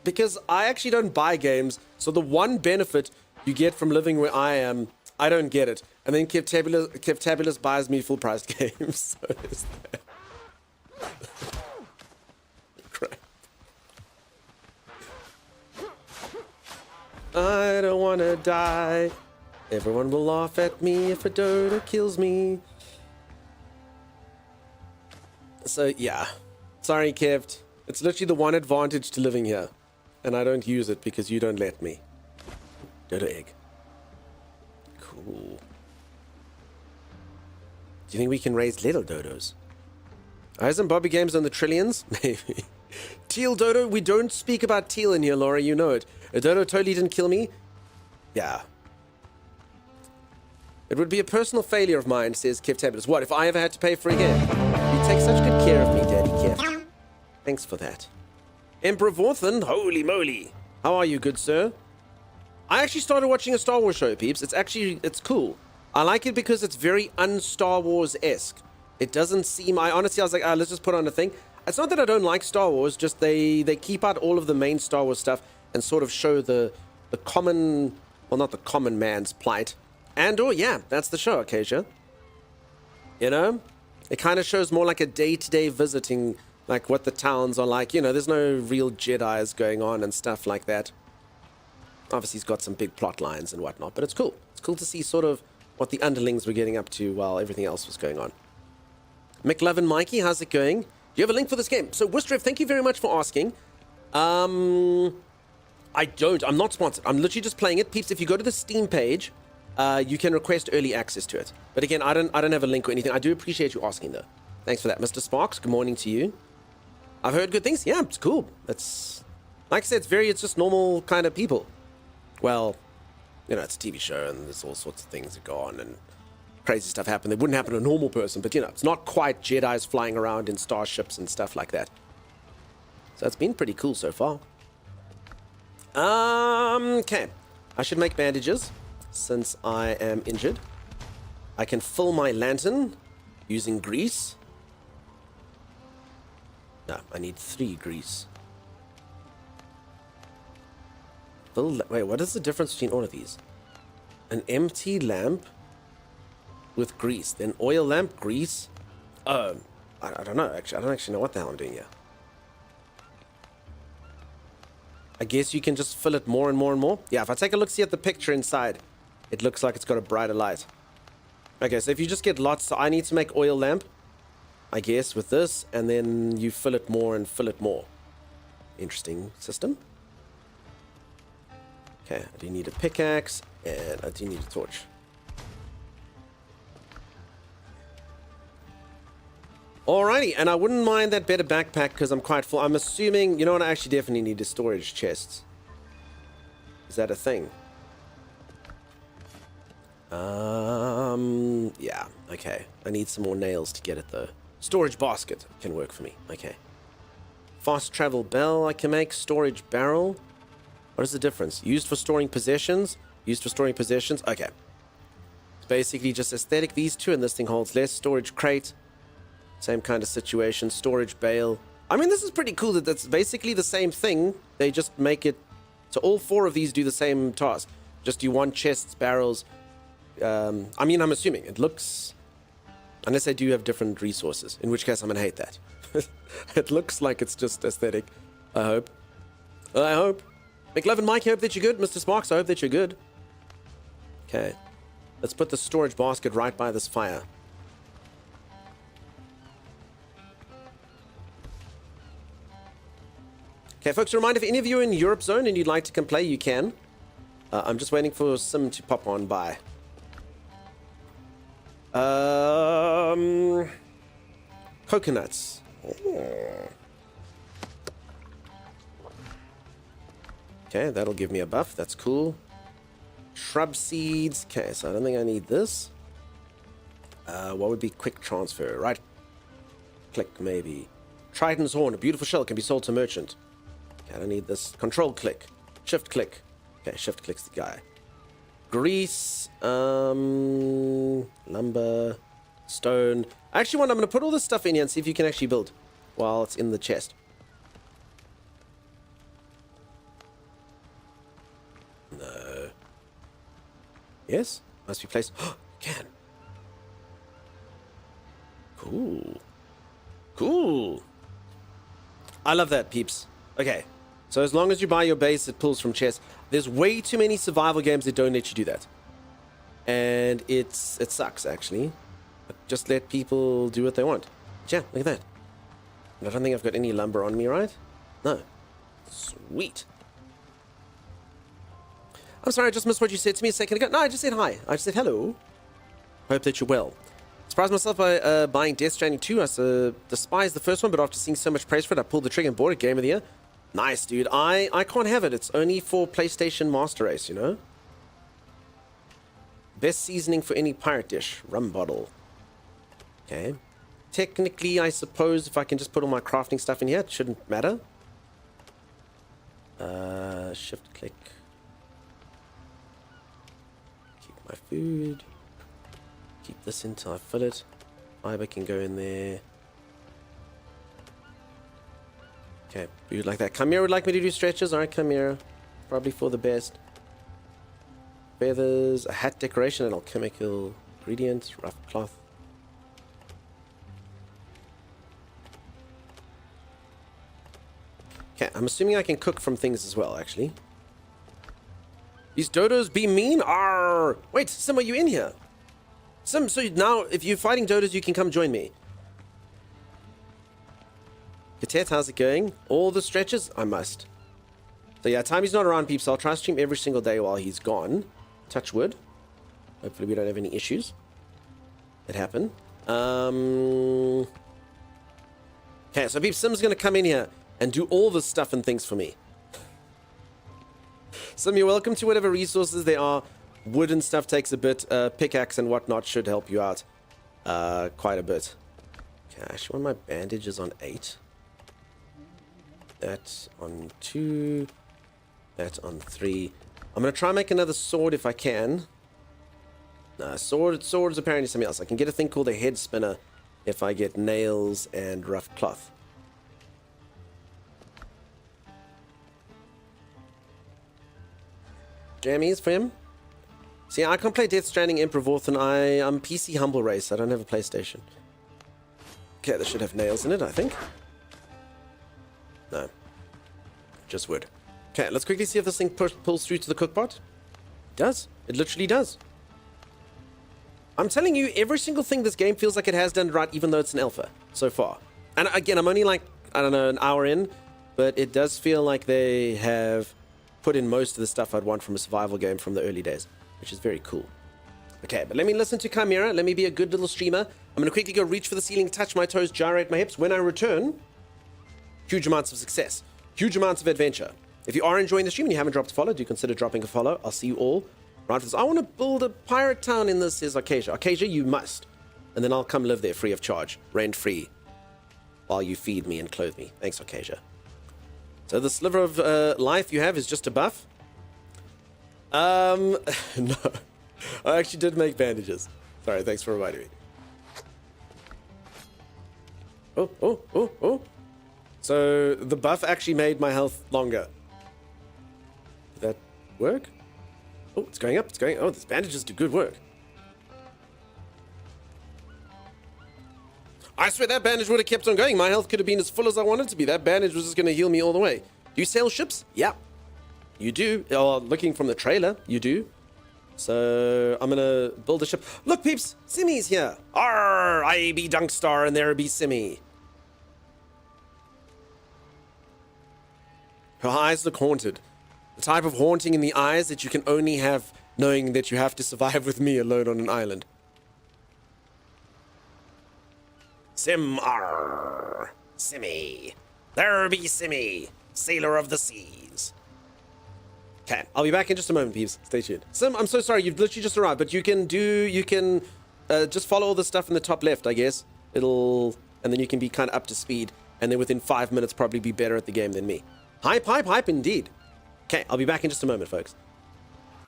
because I actually don't buy games. So the one benefit you get from living where I am, I don't get it. And then Kevtabulous buys me full price games. So there's that. Crap. I don't want to die. Everyone will laugh at me if a dodo kills me. So yeah. Sorry, Kev. It's literally the one advantage to living here. And I don't use it because you don't let me. Dodo egg. Cool. Do you think we can raise little dodos? Isn't Bobby Games on the trillions? Maybe. Teal dodo? We don't speak about teal in here, Laura. You know it. A dodo totally didn't kill me? Yeah. It would be a personal failure of mine, says Kev Tabulous. What, if I ever had to pay for a game? You take such good care of me, Daddy Kev. Thanks for that. Emperor Vorthan, holy moly. How are you, good sir? I actually started watching a Star Wars show, peeps. It's cool. I like it because it's very un-Star Wars-esque. It doesn't seem... I was like, let's just put on a thing. It's not that I don't like Star Wars, just they keep out all of the main Star Wars stuff and sort of show the common... Well, not the common man's plight. And, yeah, that's the show, Acacia. You know? It kind of shows more like a day-to-day visiting, like what the towns are like. You know, there's no real Jedis going on and stuff like that. Obviously, he's got some big plot lines and whatnot, but it's cool. It's cool to see sort of what the underlings were getting up to while everything else was going on. McLovin Mikey, how's it going? Do you have a link for this game? So, Wistrev, thank you very much for asking. I don't. I'm not sponsored. I'm literally just playing it. Peeps, if you go to the Steam page, you can request early access to it. But again, I don't have a link or anything. I do appreciate you asking, though. Thanks for that. Mr. Sparks, good morning to you. I've heard good things. Yeah, it's cool. It's, like I said, it's just normal kind of people. Well, you know, it's a TV show and there's all sorts of things that go on and crazy stuff happen. That wouldn't happen to a normal person, but, you know, it's not quite Jedis flying around in starships and stuff like that. So it's been pretty cool so far. Okay. I should make bandages since I am injured. I can fill my lantern using grease. No, I need 3 grease. Wait, what is the difference between all of these? An empty lamp with grease. Then oil lamp, grease. I don't know, actually. I don't actually know what the hell I'm doing here. I guess you can just fill it more and more and more. Yeah, if I take a look, see at the picture inside, it looks like it's got a brighter light. Okay, so if you just get lots, so I need to make oil lamp, I guess, with this, and then you fill it more and fill it more. Interesting system. Okay, I do need a pickaxe, and I do need a torch. Alrighty, and I wouldn't mind that better backpack because I'm quite full. I'm assuming, you know what, I actually definitely need a storage chest. Is that a thing? Yeah, okay. I need some more nails to get it though. Storage basket can work for me, okay. Fast travel bell I can make, storage barrel. What is the difference? Used for storing possessions? Used for storing possessions? Okay. It's basically just aesthetic, these two, and this thing holds less. Storage crate. Same kind of situation. Storage bale. I mean, this is pretty cool that that's basically the same thing. They just make it... So all 4 of these do the same task. Just you want chests, barrels. I mean, I'm assuming. It looks... Unless they do have different resources. In which case, I'm going to hate that. It looks like it's just aesthetic. I hope. I hope. McLovin Mike, I hope that you're good. Mr. Sparks, I hope that you're good. Okay. Let's put the storage basket right by this fire. Okay, folks, a reminder, if any of you are in Europe zone and you'd like to come play, you can. I'm just waiting for Sim to pop on by. Coconuts. Oh. Okay, that'll give me a buff. That's cool. Shrub seeds. Okay, so I don't think I need this. What would be quick transfer? Right click, maybe. Triton's horn. A beautiful shell can be sold to merchant. Okay, I don't need this. Control click. Shift click. Okay, shift click's the guy. Grease. Lumber. Stone. Actually, I'm going to put all this stuff in here and see if you can actually build while it's in the chest. Yes? Must be placed. Can. Cool. Cool. I love that, peeps. Okay. So as long as you buy your base, it pulls from chests. There's way too many survival games that don't let you do that. And it sucks, actually. But just let people do what they want. But yeah, look at that. I don't think I've got any lumber on me, right? No. Sweet. I'm sorry, I just missed what you said to me a second ago. No, I just said hi. I just said hello. Hope that you're well. Surprised myself by buying Death Stranding 2. I despised the first one, but after seeing so much praise for it, I pulled the trigger and bought it. Game of the year. Nice, dude. I can't have it. It's only for PlayStation Master Race, you know? Best seasoning for any pirate dish. Rum bottle. Okay. Technically, I suppose if I can just put all my crafting stuff in here, it shouldn't matter. Shift click. Keep my food. Keep this until I fill it. Fiber can go in there. Okay, food like that. Chimera would like me to do stretches. Alright, Chimera. Probably for the best. Feathers, a hat decoration, and alchemical ingredients, rough cloth. Okay, I'm assuming I can cook from things as well, actually. These dodos be mean? Arr! Wait, Sim, are you in here? Sim, so now, if you're fighting dodos, you can come join me. Katet, how's it going? All the stretches? I must. So yeah, time he's not around, peeps. I'll try to stream every single day while he's gone. Touch wood. Hopefully we don't have any issues that happen. Okay, so peeps, Sim's going to come in here and do all this stuff and things for me. Sim, you're welcome to whatever resources there are. Wood and stuff takes a bit. Pickaxe and whatnot should help you out quite a bit. Okay, I actually want my bandages on 8. That on 2. That on 3. I'm going to try and make another sword if I can. Nah, sword is apparently something else. I can get a thing called a head spinner if I get nails and rough cloth. Jammies for him. See, I can't play Death Stranding Emperor Vorthen. I'm PC Humble Race. I don't have a PlayStation. Okay, this should have nails in it, I think. No. Just wood. Okay, let's quickly see if this thing pulls through to the cookpot. It does. It literally does. I'm telling you, every single thing this game feels like it has done right, even though it's an alpha so far. And again, I'm only like, I don't know, an hour in, but it does feel like they have put in most of the stuff I'd want from a survival game from the early days, which is very cool. Okay, but let me listen to Chimera. Let me be a good little streamer. I'm going to quickly go reach for the ceiling, touch my toes, gyrate my hips. When I return, huge amounts of success, huge amounts of adventure. If you are enjoying the stream and you haven't dropped a follow, do consider dropping a follow. I'll see you all right for this. I want to build a pirate town in this, says Arcasia. Arcasia, you must. And then I'll come live there free of charge, rent-free, while you feed me and clothe me. Thanks, Arcasia. So the sliver of life you have is just a buff? No. I actually did make bandages. Sorry, thanks for reminding me. Oh. So the buff actually made my health longer. Did that work? Oh, it's going up, it's going... Oh, these bandages do good work. I swear that bandage would have kept on going. My health could have been as full as I wanted to be. That bandage was just going to heal me all the way. Do you sail ships? Yeah. You do. Oh, looking from the trailer, you do. So, I'm going to build a ship. Look, peeps! Simmy's here! Arr! I be Dunkstar and there be Simmy. Her eyes look haunted. The type of haunting in the eyes that you can only have knowing that you have to survive with me alone on an island. Sim, arr, Simmy. There be Simmy, sailor of the seas. Okay, I'll be back in just a moment, peeps. Stay tuned. Sim, I'm so sorry, you've literally just arrived, but you can just follow all the stuff in the top left, I guess. And then you can be kind of up to speed, and then within 5 minutes probably be better at the game than me. Hype, indeed. Okay, I'll be back in just a moment, folks.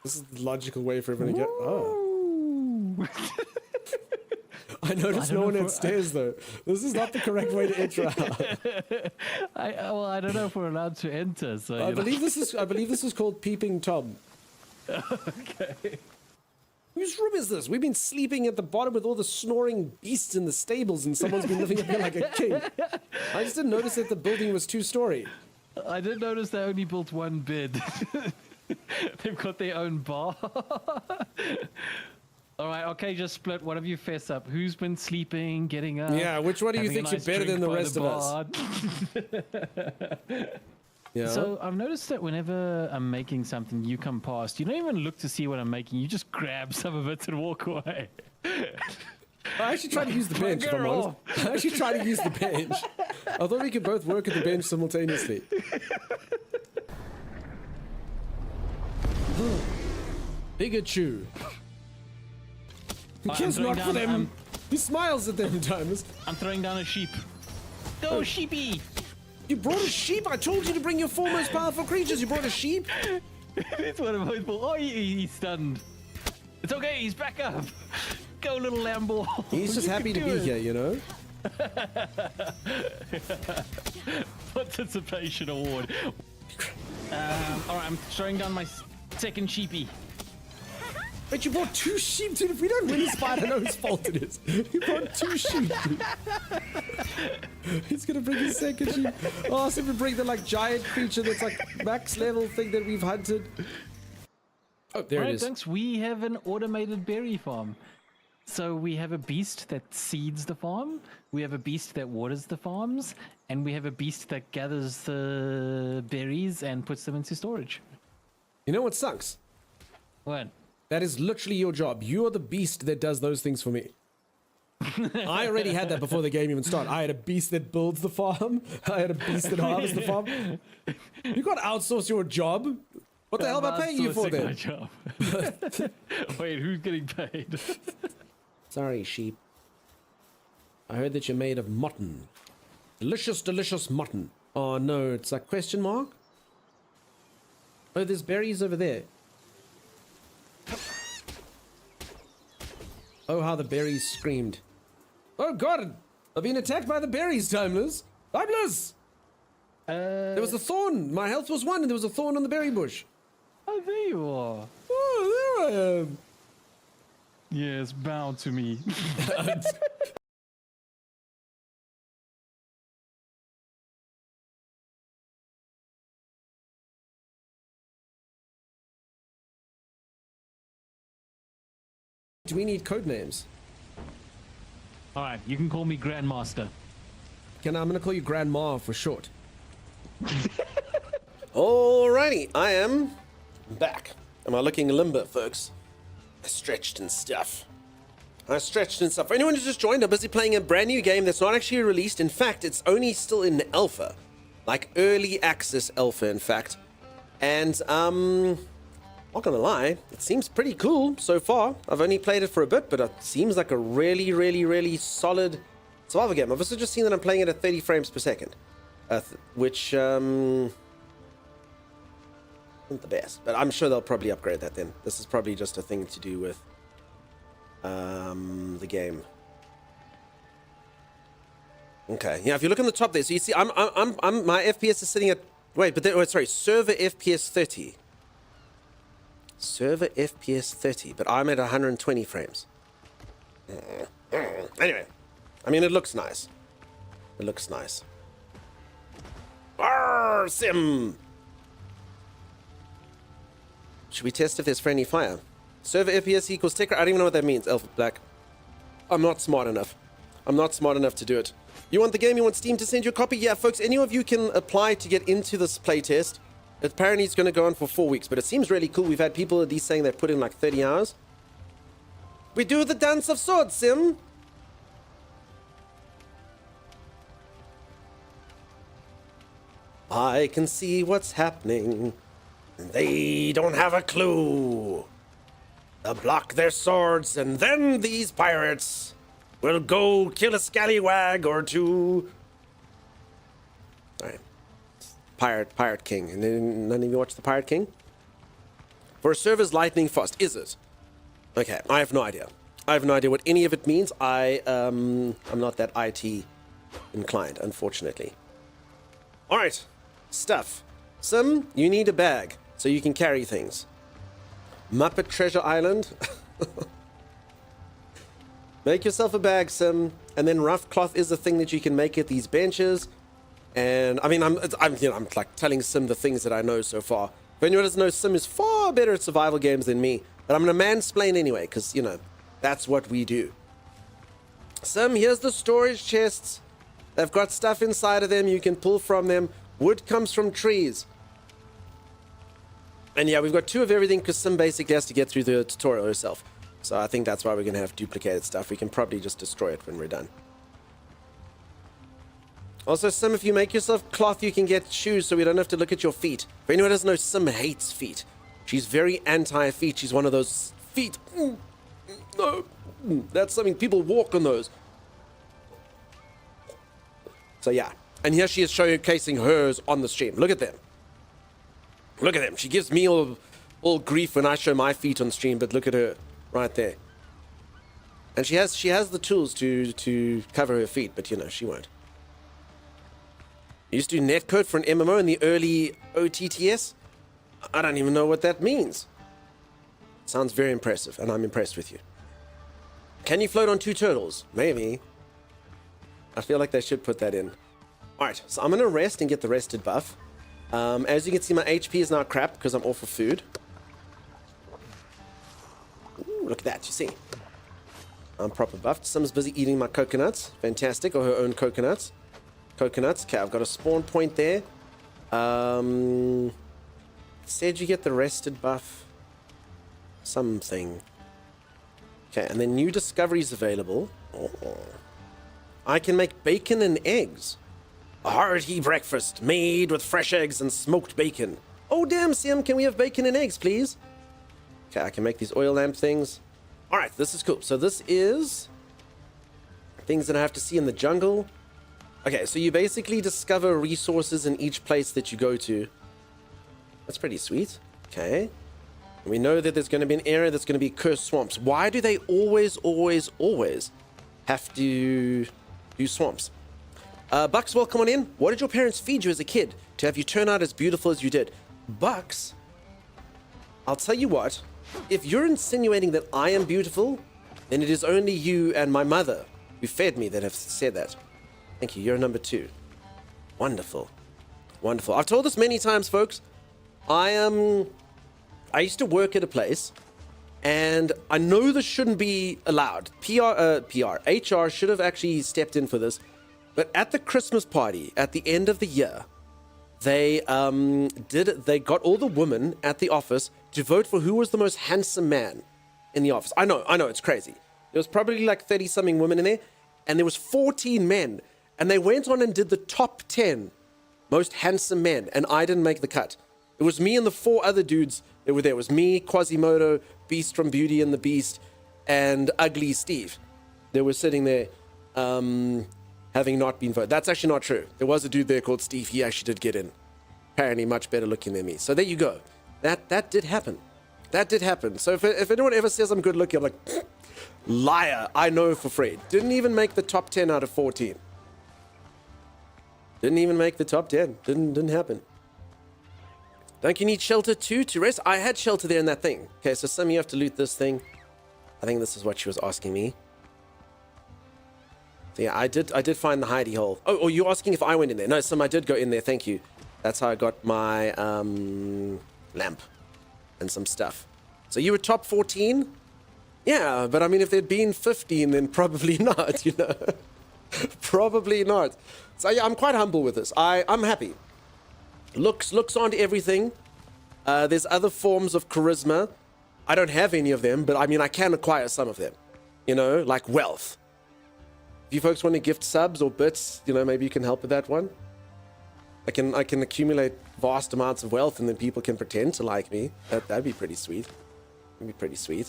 This is the logical way for everyone to get... Oh. I noticed no one had stairs, though. This is not the correct way to enter out. I don't know if we're allowed to enter. So I believe this is called Peeping Tom. Okay. Whose room is this? We've been sleeping at the bottom with all the snoring beasts in the stables, and someone's been living up here like a king. I just didn't notice that the building was 2-story. I did notice they only built one bed. They've got their own bar. All right, okay, just split. One of you fess up. Who's been sleeping, getting up? Yeah, which one do you having a think's nice better than the drink by rest of us? bar? Yeah. So I've noticed that whenever I'm making something, you come past. You don't even look to see what I'm making. You just grab some of it and walk away. I actually tried to use the bench, if I'm honest. I actually tried to use the bench. I thought we could both work at the bench simultaneously. Pikachu. He cares not for them. He smiles at them, Timeless. I'm throwing down a sheep. Go, sheepy! You brought a sheep? I told you to bring your four most powerful creatures. You brought a sheep? It's one of my fault. Oh, he's stunned. It's okay, he's back up. Go, little Lambo. He's just happy to be here, you know? Participation award. Alright, I'm throwing down my second sheepy. But you brought 2 sheep, dude. If we don't win this fight, I know whose fault it is. You brought 2 sheep, dude. He's gonna bring his second sheep. Oh, ask him to bring the like giant creature that's like max level thing that we've hunted. Oh, there it is. Thanks. We have an automated berry farm. So we have a beast that seeds the farm, we have a beast that waters the farms, and we have a beast that gathers the berries and puts them into storage. You know what sucks? What? That is literally your job. You are the beast that does those things for me. I already had that before the game even started. I had a beast that builds the farm. I had a beast that harvests the farm. You gotta outsource your job. What the hell am I paying you for then? My job. Wait, who's getting paid? Sorry, sheep. I heard that you're made of mutton. Delicious, delicious mutton. Oh no, it's like question mark? Oh, there's berries over there. Oh, how the berries screamed. Oh god! I've been attacked by the berries, Timeless! Timeless! There was a thorn! My health was 1 and there was a thorn on the berry bush. Oh, there you are. Oh, there I am. Yes, bow to me. Do we need code names? All right, you can call me Grandmaster. I'm gonna call you Grandma for short. Alrighty, I am back. Am I looking limber, folks? I stretched and stuff. For anyone who's just joined, I'm busy playing a brand new game that's not actually released. In fact, it's only still in alpha. Like early access alpha, in fact. And, not gonna lie, it seems pretty cool so far. I've only played it for a bit, but it seems like a really, really, really solid survival game. I've also just seen that I'm playing it at 30 frames per second. Which, isn't the best. But I'm sure they'll probably upgrade that then. This is probably just a thing to do with the game. Okay, yeah, if you look on the top there, so you see my FPS is sitting at server FPS 30. Server FPS 30, but I'm at 120 frames. Anyway, I mean, it looks nice. It looks nice. Arr, Sim! Should we test if there's friendly fire? Server FPS equals ticker. I don't even know what that means, Alpha Black. I'm not smart enough. I'm not smart enough to do it. You want the game? You want Steam to send you a copy? Yeah, folks, any of you can apply to get into this playtest. Apparently it's going to go on for 4 weeks, but it seems really cool. We've had people at least saying they've put in like 30 hours. We do the dance of swords, Sim. I can see what's happening. They don't have a clue. They'll block their swords, and then these pirates will go kill a scallywag or two. All right. Pirate King. And then none of you watch the Pirate King? For a server's lightning fast, is it? Okay, I have no idea. I have no idea what any of it means. I'm not that IT inclined, unfortunately. All right, stuff. Sim, you need a bag so you can carry things. Muppet Treasure Island. Make yourself a bag, Sim, and then rough cloth is the thing that you can make at these benches. And I mean, I'm like telling Sim the things that I know so far. If anyone doesn't know, Sim is far better at survival games than me, but I'm gonna mansplain anyway, because that's what we do. Sim, here's the storage chests. They've got stuff inside of them. You can pull from them. Wood comes from trees. And yeah, we've got 2 of everything because Sim basically has to get through the tutorial herself. So I think that's why we're going to have duplicated stuff. We can probably just destroy it when we're done. Also, Sim, if you make yourself cloth, you can get shoes so we don't have to look at your feet. If anyone doesn't know, Sim hates feet. She's very anti-feet. She's one of those feet. No, that's something people walk on those. So yeah, and here she is showcasing hers on the stream. Look at them. Look at them. She gives me all grief when I show my feet on stream, but look at her right there. And she has the tools to cover her feet, but she won't. I used to do netcode for an MMO in the early OTTS. I don't even know what that means. Sounds very impressive, and I'm impressed with you. Can you float on 2 turtles? Maybe. I feel like they should put that in. Alright, so I'm going to rest and get the rested buff. As you can see, my HP is now crap because I'm off of food. Ooh, look at that, you see. I'm proper buffed. Sim's busy eating my coconuts. Fantastic, or her own coconuts. Coconuts. Okay, I've got a spawn point there. Said you get the rested buff. Something. Okay, and then new discoveries available. Oh. I can make bacon and eggs. A hearty breakfast made with fresh eggs and smoked bacon. Oh damn, Sim, can we have bacon and eggs, please? Okay, I can make these oil lamp things. Alright, this is cool. So this is things that I have to see in the jungle. Okay, so you basically discover resources in each place that you go to. That's pretty sweet. Okay. We know that there's going to be an area that's going to be cursed swamps. Why do they always have to do swamps? Bucks, welcome on in. What did your parents feed you as a kid to have you turn out as beautiful as you did? Bucks, I'll tell you what. If you're insinuating that I am beautiful, then it is only you and my mother who fed me that have said that. Thank you. You're number 2. Wonderful. Wonderful. I've told this many times, folks. I used to work at a place, and I know this shouldn't be allowed. HR should have actually stepped in for this. But at the Christmas party, at the end of the year, they got all the women at the office to vote for who was the most handsome man in the office. I know, it's crazy. There was probably like 30-something women in there, and there was 14 men. And they went on and did the top 10 most handsome men, and I didn't make the cut. It was me and the 4 other dudes that were there. It was me, Quasimodo, Beast from Beauty and the Beast, and Ugly Steve. They were sitting there, having not been voted. That's actually not true. There was a dude there called Steve. He actually did get in. Apparently much better looking than me. So there you go. That did happen. That did happen. So if anyone ever says I'm good looking, I'm like, liar. I know for free. Didn't even make the top 10 out of 14. Didn't even make the top 10. Didn't happen. Don't you need shelter too to rest? I had shelter there in that thing. Okay, so Sim, you have to loot this thing. I think this is what she was asking me. So yeah, I did find the hidey hole. Oh, you're asking if I went in there? No, Sim, I did go in there. Thank you. That's how I got my lamp and some stuff. So you were top 14? Yeah, but I mean, if there'd been 15, then probably not, Probably not. So yeah, I'm quite humble with this. I'm happy. Looks aren't everything. There's other forms of charisma. I don't have any of them, but I mean, I can acquire some of them. Like wealth. If you folks want to gift subs or bits, maybe you can help with that one. I can accumulate vast amounts of wealth, and then people can pretend to like me. That'd be pretty sweet. That'd be pretty sweet.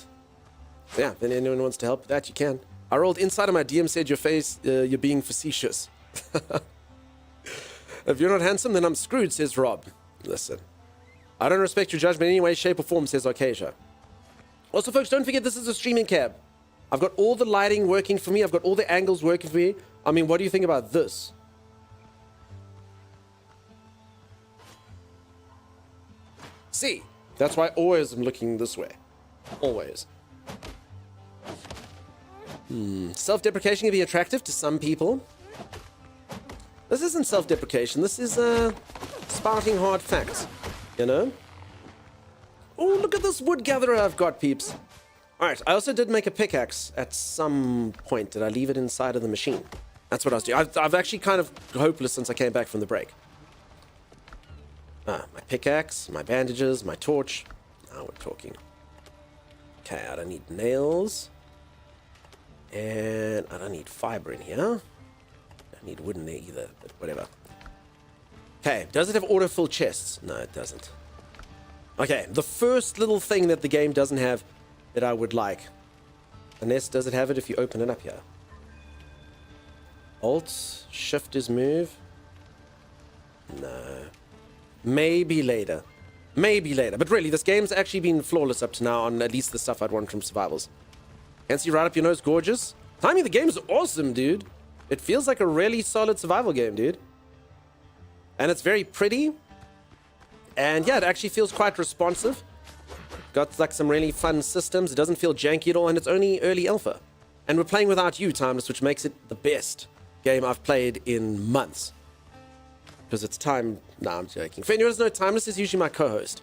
So yeah, if anyone wants to help with that, you can. I rolled inside of my DM, said you're being facetious. If you're not handsome, then I'm screwed, says Rob. Listen, I don't respect your judgment in any way, shape, or form, says Arcasia. Also, folks, don't forget this is a streaming cab. I've got all the lighting working for me. I've got all the angles working for me. I mean, what do you think about this? See, that's why I always am looking this way. Always. Self-deprecation can be attractive to some people. This isn't self-deprecation. This is spouting hard facts, you know? Oh, look at this wood gatherer I've got, peeps. All right, I also did make a pickaxe at some point. Did I leave it inside of the machine? That's what I was doing. I've actually kind of hopeless since I came back from the break. My pickaxe, my bandages, my torch. Now we're talking. Okay, I don't need nails. And I don't need fiber in here. I don't need wood in there either, but whatever. Okay, does it have autofill chests? No, it doesn't. Okay, the first little thing that the game doesn't have that I would like. Unless, does it have it if you open it up here? Alt, Shift is move. No. Maybe later. Maybe later. But really, this game's actually been flawless up to now on at least the stuff I'd want from survivals. Can't see right up your nose, gorgeous? Timing, the game's awesome, dude. It feels like a really solid survival game, dude. And it's very pretty. And yeah, it actually feels quite responsive. Got like some really fun systems. It doesn't feel janky at all, and it's only early alpha. And we're playing without you, Timeless, which makes it the best game I've played in months. Because it's time... Nah, I'm joking. For anyone who doesn't know, Timeless is usually my co-host.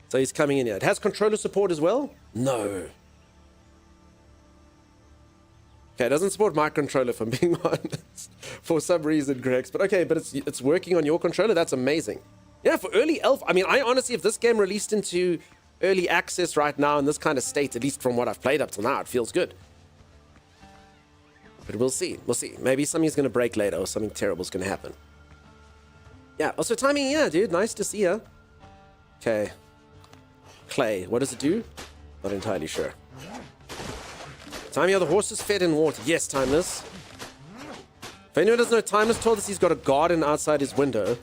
So he's coming in here. It has controller support as well? No. Okay, it doesn't support my controller, if I'm being honest. For some reason, Grex. But okay, but it's working on your controller? That's amazing. Yeah, for early alpha... I mean, I honestly, if this game released into early access right now in this kind of state, at least from what I've played up till now, it feels good. But we'll see. We'll see. Maybe something's going to break later or something terrible's going to happen. Yeah, also timing, yeah, dude. Nice to see ya. Okay. Clay. What does it do? Not entirely sure. Timing, are the horses fed in water? Yes, Timeless. If anyone doesn't know, Timeless told us he's got a garden outside his window.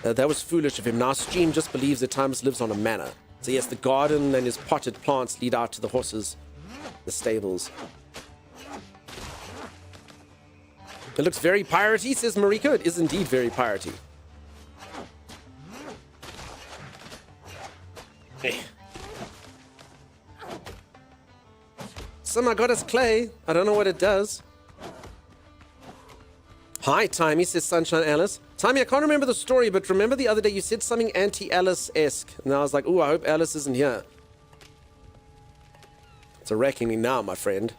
That was foolish of him. Now Stream just believes that Timeless lives on a manor. So yes, the garden and his potted plants lead out to the horses, the stables. It looks very piratey, says Mariko. It is indeed very piratey. I got us clay. I don't know what it does. Hi, Timey, says Sunshine Alice. Timey, I can't remember the story, but remember the other day you said something anti-Alice-esque. And I was like, ooh, I hope Alice isn't here. It's a reckoning now, my friend.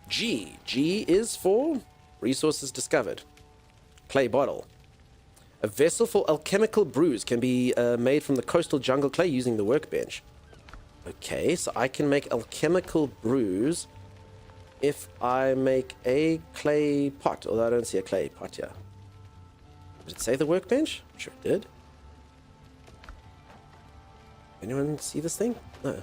G. G is for resources discovered. Clay bottle. A vessel for alchemical brews can be made from the coastal jungle clay using the workbench. Okay, so I can make alchemical brews if I make a clay pot. Although I don't see a clay pot here. Did it say the workbench? Sure it did. Anyone see this thing? No.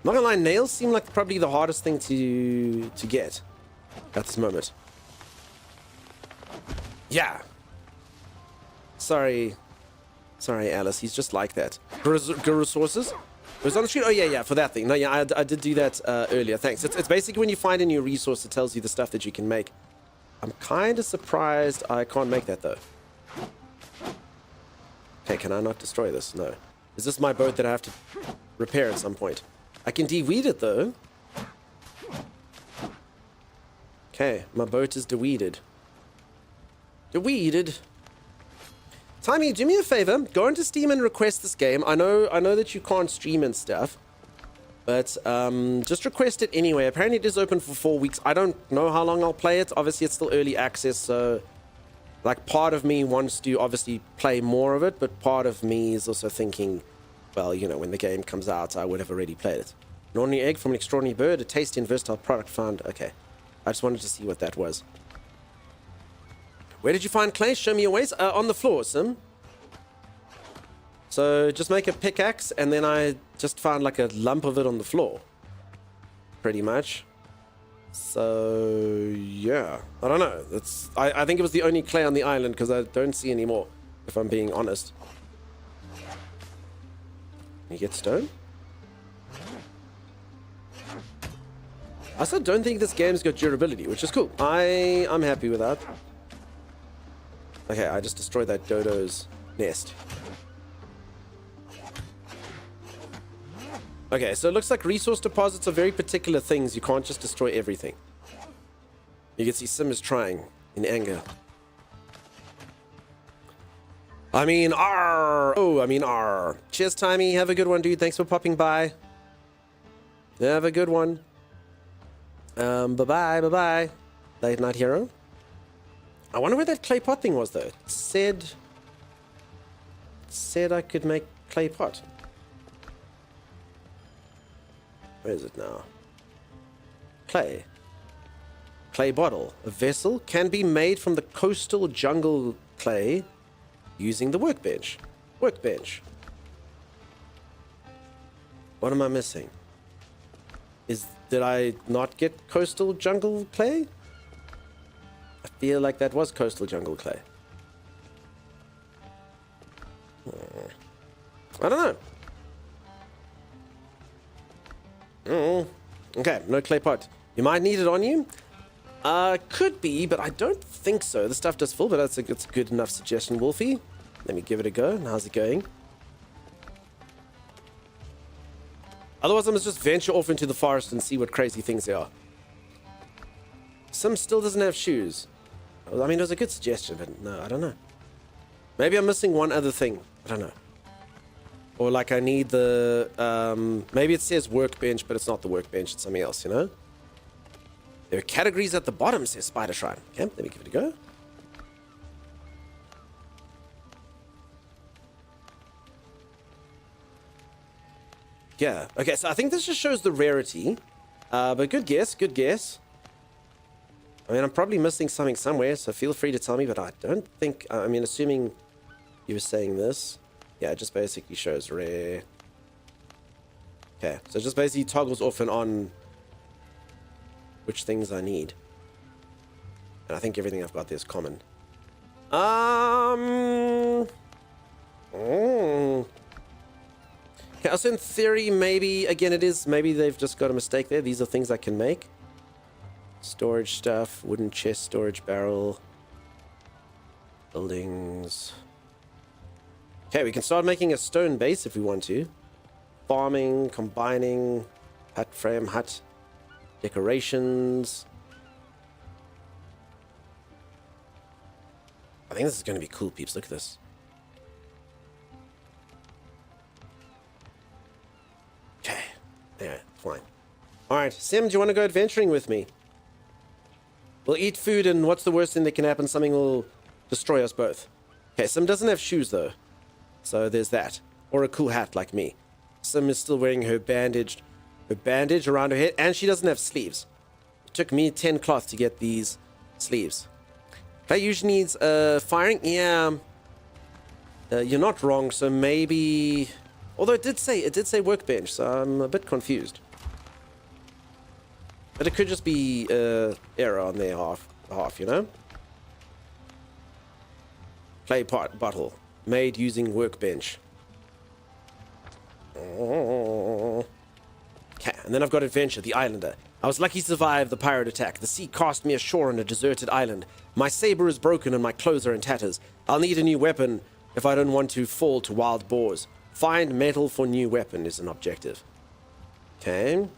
Not gonna lie, nails seem like probably the hardest thing to get at this moment. Yeah. Sorry, Alice. He's just like that. Good resources. It was on the street. Oh yeah, for that thing. No, yeah, I did do that earlier. Thanks. It's basically when you find a new resource, it tells you the stuff that you can make. I'm kind of surprised I can't make that though. Okay, can I not destroy this? No. Is this my boat that I have to repair at some point? I can de-weed it though. Okay, my boat is de-weeded. De-weeded. Timey, do me a favor. Go into Steam and request this game. I know that you can't stream and stuff, but just request it anyway. Apparently it is open for 4 weeks. I don't know how long I'll play it. Obviously it's still early access, so like part of me wants to obviously play more of it, but part of me is also thinking, well, you know, when the game comes out, I would have already played it. An ordinary egg from an extraordinary bird, a tasty and versatile product found. Okay, I just wanted to see what that was. Where did you find clay? Show me your ways. On the floor, Sim. So just make a pickaxe, and then I just found like a lump of it on the floor. Pretty much. So yeah, I don't know. I think it was the only clay on the island because I don't see any more, if I'm being honest. You get stone? I also don't think this game's got durability, which is cool. I'm happy with that. Okay, I just destroyed that dodo's nest. Okay, so it looks like resource deposits are very particular things. You can't just destroy everything. You can see Sim is trying in anger. I mean, R. Oh, I mean, R. Cheers, Timey. Have a good one, dude. Thanks for popping by. Have a good one. Bye-bye, bye-bye. Late Night Hero. I wonder where that clay pot thing was, though. It said I could make clay pot. Where is it now? Clay. Clay bottle. A vessel can be made from the coastal jungle clay using the workbench. Workbench. What am I missing? Did I not get coastal jungle clay? I feel like that was coastal jungle clay. I don't know. Okay, no clay pot. You might need it on you. Could be, but I don't think so. The stuff does full, but it's a good enough suggestion, Wolfie. Let me give it a go. How's it going? Otherwise, I must just venture off into the forest and see what crazy things there are. Sim still doesn't have shoes. I mean, it was a good suggestion, but no, I don't know. Maybe I'm missing one other thing. I don't know. Or like I need the... maybe it says workbench, but it's not the workbench. It's something else, you know? There are categories at the bottom, says Spider Shrine. Okay, let me give it a go. Yeah, okay, so I think this just shows the rarity. But good guess, good guess. I mean, I'm probably missing something somewhere, so feel free to tell me, but I don't think... I mean, assuming you were saying this. Yeah, it just basically shows rare. Okay, so it just basically toggles off and on which things I need. And I think everything I've got there is common. Okay, also in theory, maybe, again, it is, maybe they've just got a mistake there. These are things I can make. Storage stuff, wooden chest, storage barrel, buildings. Okay, we can start making a stone base if we want to. Farming, combining, hut frame, hut, decorations. I think this is going to be cool, peeps. Look at this. Okay, there, fine. Alright, Sim, do you want to go adventuring with me? We'll eat food, and what's the worst thing that can happen? Something will destroy us both. Okay, Sim doesn't have shoes, though. So there's that. Or a cool hat, like me. Sim is still wearing her bandage around her head, and she doesn't have sleeves. It took me 10 cloth to get these sleeves. Clay usually needs firing. Yeah, you're not wrong. So maybe, although it did say workbench, so I'm a bit confused. But it could just be error on their half, you know. Clay pot bottle made using workbench. Okay, and then I've got adventure, the islander. I was lucky to survive the pirate attack. The sea cast me ashore on a deserted island. My saber is broken and my clothes are in tatters. I'll need a new weapon if I don't want to fall to wild boars. Find metal for new weapon is an objective. Okay.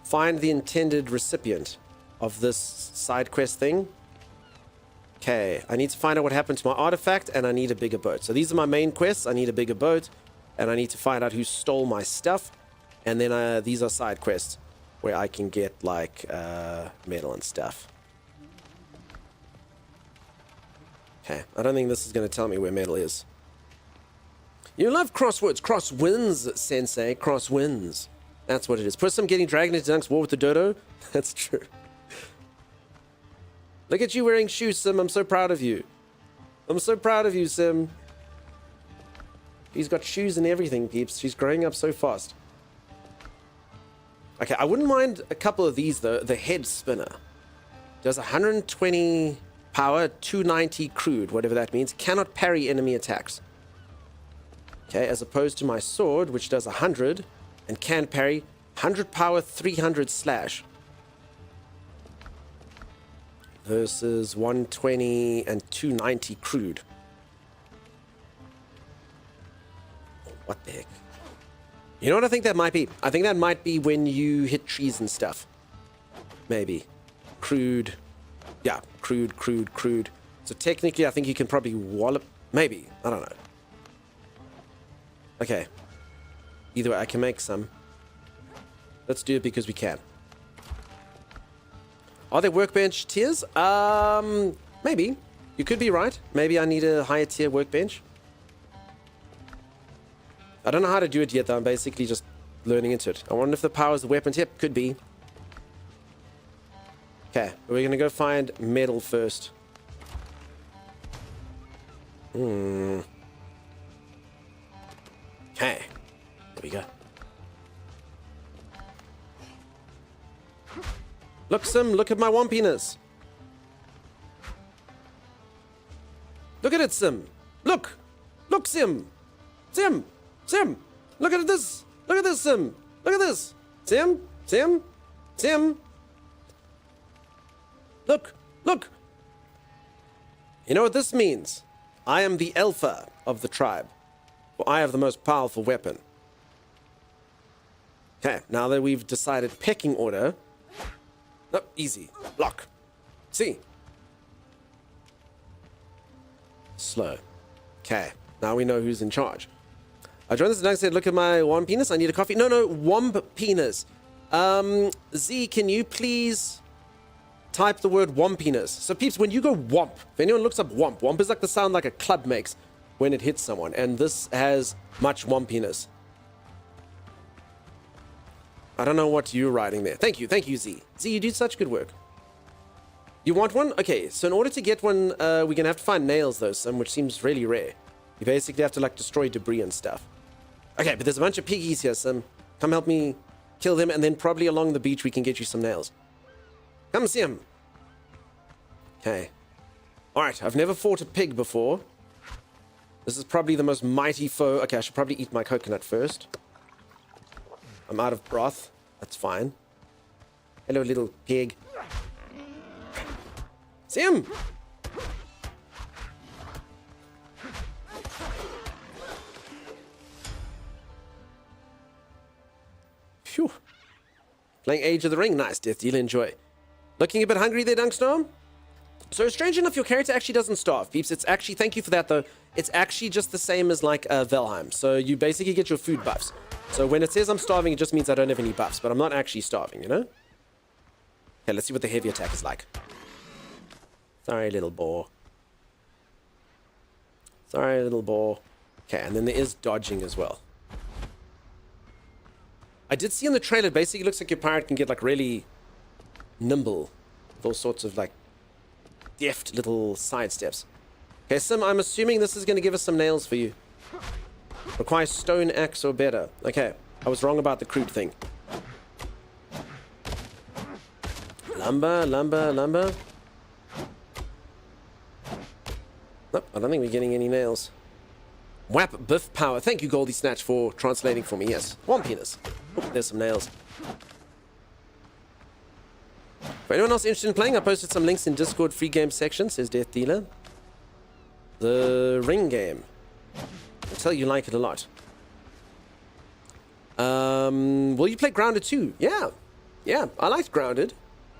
Find the intended recipient of this side quest thing. Okay, I need to find out what happened to my artifact, and I need a bigger boat. So these are my main quests. I need a bigger boat, and I need to find out who stole my stuff. And then these are side quests where I can get, like, metal and stuff. Okay, I don't think this is going to tell me where metal is. You love crosswords. Cross wins, Sensei. Cross wins. That's what it is. First, I'm getting dragged into Dunk's war with the dodo. That's true. Look at you wearing shoes, Sim. I'm so proud of you. I'm so proud of you, Sim. She's got shoes and everything, peeps. She's growing up so fast. Okay, I wouldn't mind a couple of these, though. The head spinner. Does 120 power, 290 crude, whatever that means. Cannot parry enemy attacks. Okay, as opposed to my sword, which does 100 and can parry 100 power, 300 slash. Versus 120 and 290 crude. What the heck? You know what I think that might be? I think that might be when you hit trees and stuff. Maybe. Crude. Yeah, crude. So technically, I think you can probably wallop. Maybe. I don't know. Okay. Either way, I can make some. Let's do it because we can. Are there workbench tiers? Maybe. You could be right. Maybe I need a higher tier workbench. I don't know how to do it yet, though. I'm basically just learning into it. I wonder if the power is the weapon tip. Could be. Okay, we're going to go find metal first. Okay. There we go. Look, Sim, look at my wompiness. Look at it, Sim. Look. Look, Sim. Sim. Sim. Look at this. Look at this, Sim. Look at this. Sim. Sim. Sim. Look. Look. You know what this means? I am the alpha of the tribe. For I have the most powerful weapon. Okay, now that we've decided pecking order. Oh, easy. Block. See. Slow. Okay, now we know who's in charge. I joined this and said, look at my one penis. I need a coffee. No, womp penis. Z, can you please type the word wompiness? So peeps, when you go womp, if anyone looks up womp is like the sound like a club makes when it hits someone. And this has much wompiness. I don't know what you're writing there. Thank you, Z. Z, you do such good work. You want one? Okay, so in order to get one, we're going to have to find nails, though, some, which seems really rare. You basically have to, like, destroy debris and stuff. Okay, but there's a bunch of piggies here, Sim. Come help me kill them, and then probably along the beach we can get you some nails. Come see him. Okay. Alright, I've never fought a pig before. This is probably the most mighty foe. Okay, I should probably eat my coconut first. I'm out of broth. That's fine. Hello, little pig. See him! Phew. Playing Age of the Ring. Nice, Death Dealer. Enjoy. Looking a bit hungry there, Dunkstorm? So, strange enough, your character actually doesn't starve, peeps. It's actually, thank you for that, though. It's actually just the same as, like, Valheim. So, you basically get your food buffs. So, when it says I'm starving, it just means I don't have any buffs. But I'm not actually starving, you know? Okay, let's see what the heavy attack is like. Sorry, little boar. Sorry, little boar. Okay, and then there is dodging as well. I did see in the trailer, basically it looks like your pirate can get, like, really nimble. With all sorts of, like, deft little side steps. Okay, Sim, I'm assuming this is going to give us some nails for you. Requires stone axe or better. Okay, I was wrong about the crude thing. Lumber. Nope, I don't think we're getting any nails. Whap Biff Power. Thank you, Goldie Snatch, for translating for me. Yes, one penis. Oh, there's some nails. For anyone else interested in playing, I posted some links in Discord free game section, says Death Dealer. The ring game. I'll tell you like it a lot. Will you play Grounded 2? Yeah, I liked Grounded.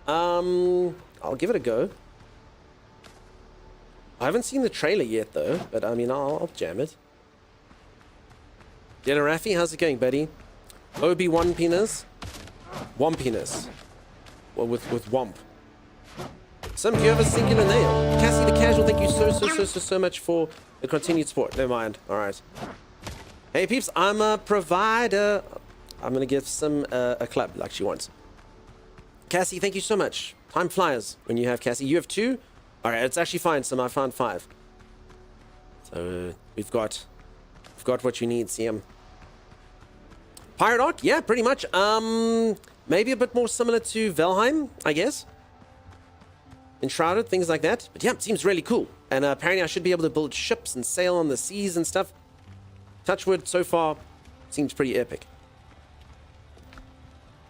I'll give it a go. I haven't seen the trailer yet, though, but I mean, I'll jam it. Jenna Raffi, how's it going, buddy? Obi-Wan penis. Wompiness. Well, with Womp. Sim, do you have a singular nail? Cassie the Casual, thank you so much for the continued support. Never mind. Alright. Hey, peeps, I'm a provider. I'm going to give Sim a club like she wants. Cassie, thank you so much. Time flies when you have Cassie. You have 2? Alright, it's actually fine, Sim. I found 5. So, we've got what you need, CM. Pirate Arc? Yeah, pretty much. Maybe a bit more similar to Valheim, I guess. Enshrouded, things like that. But yeah, it seems really cool. And apparently I should be able to build ships and sail on the seas and stuff. Touchwood, so far, seems pretty epic.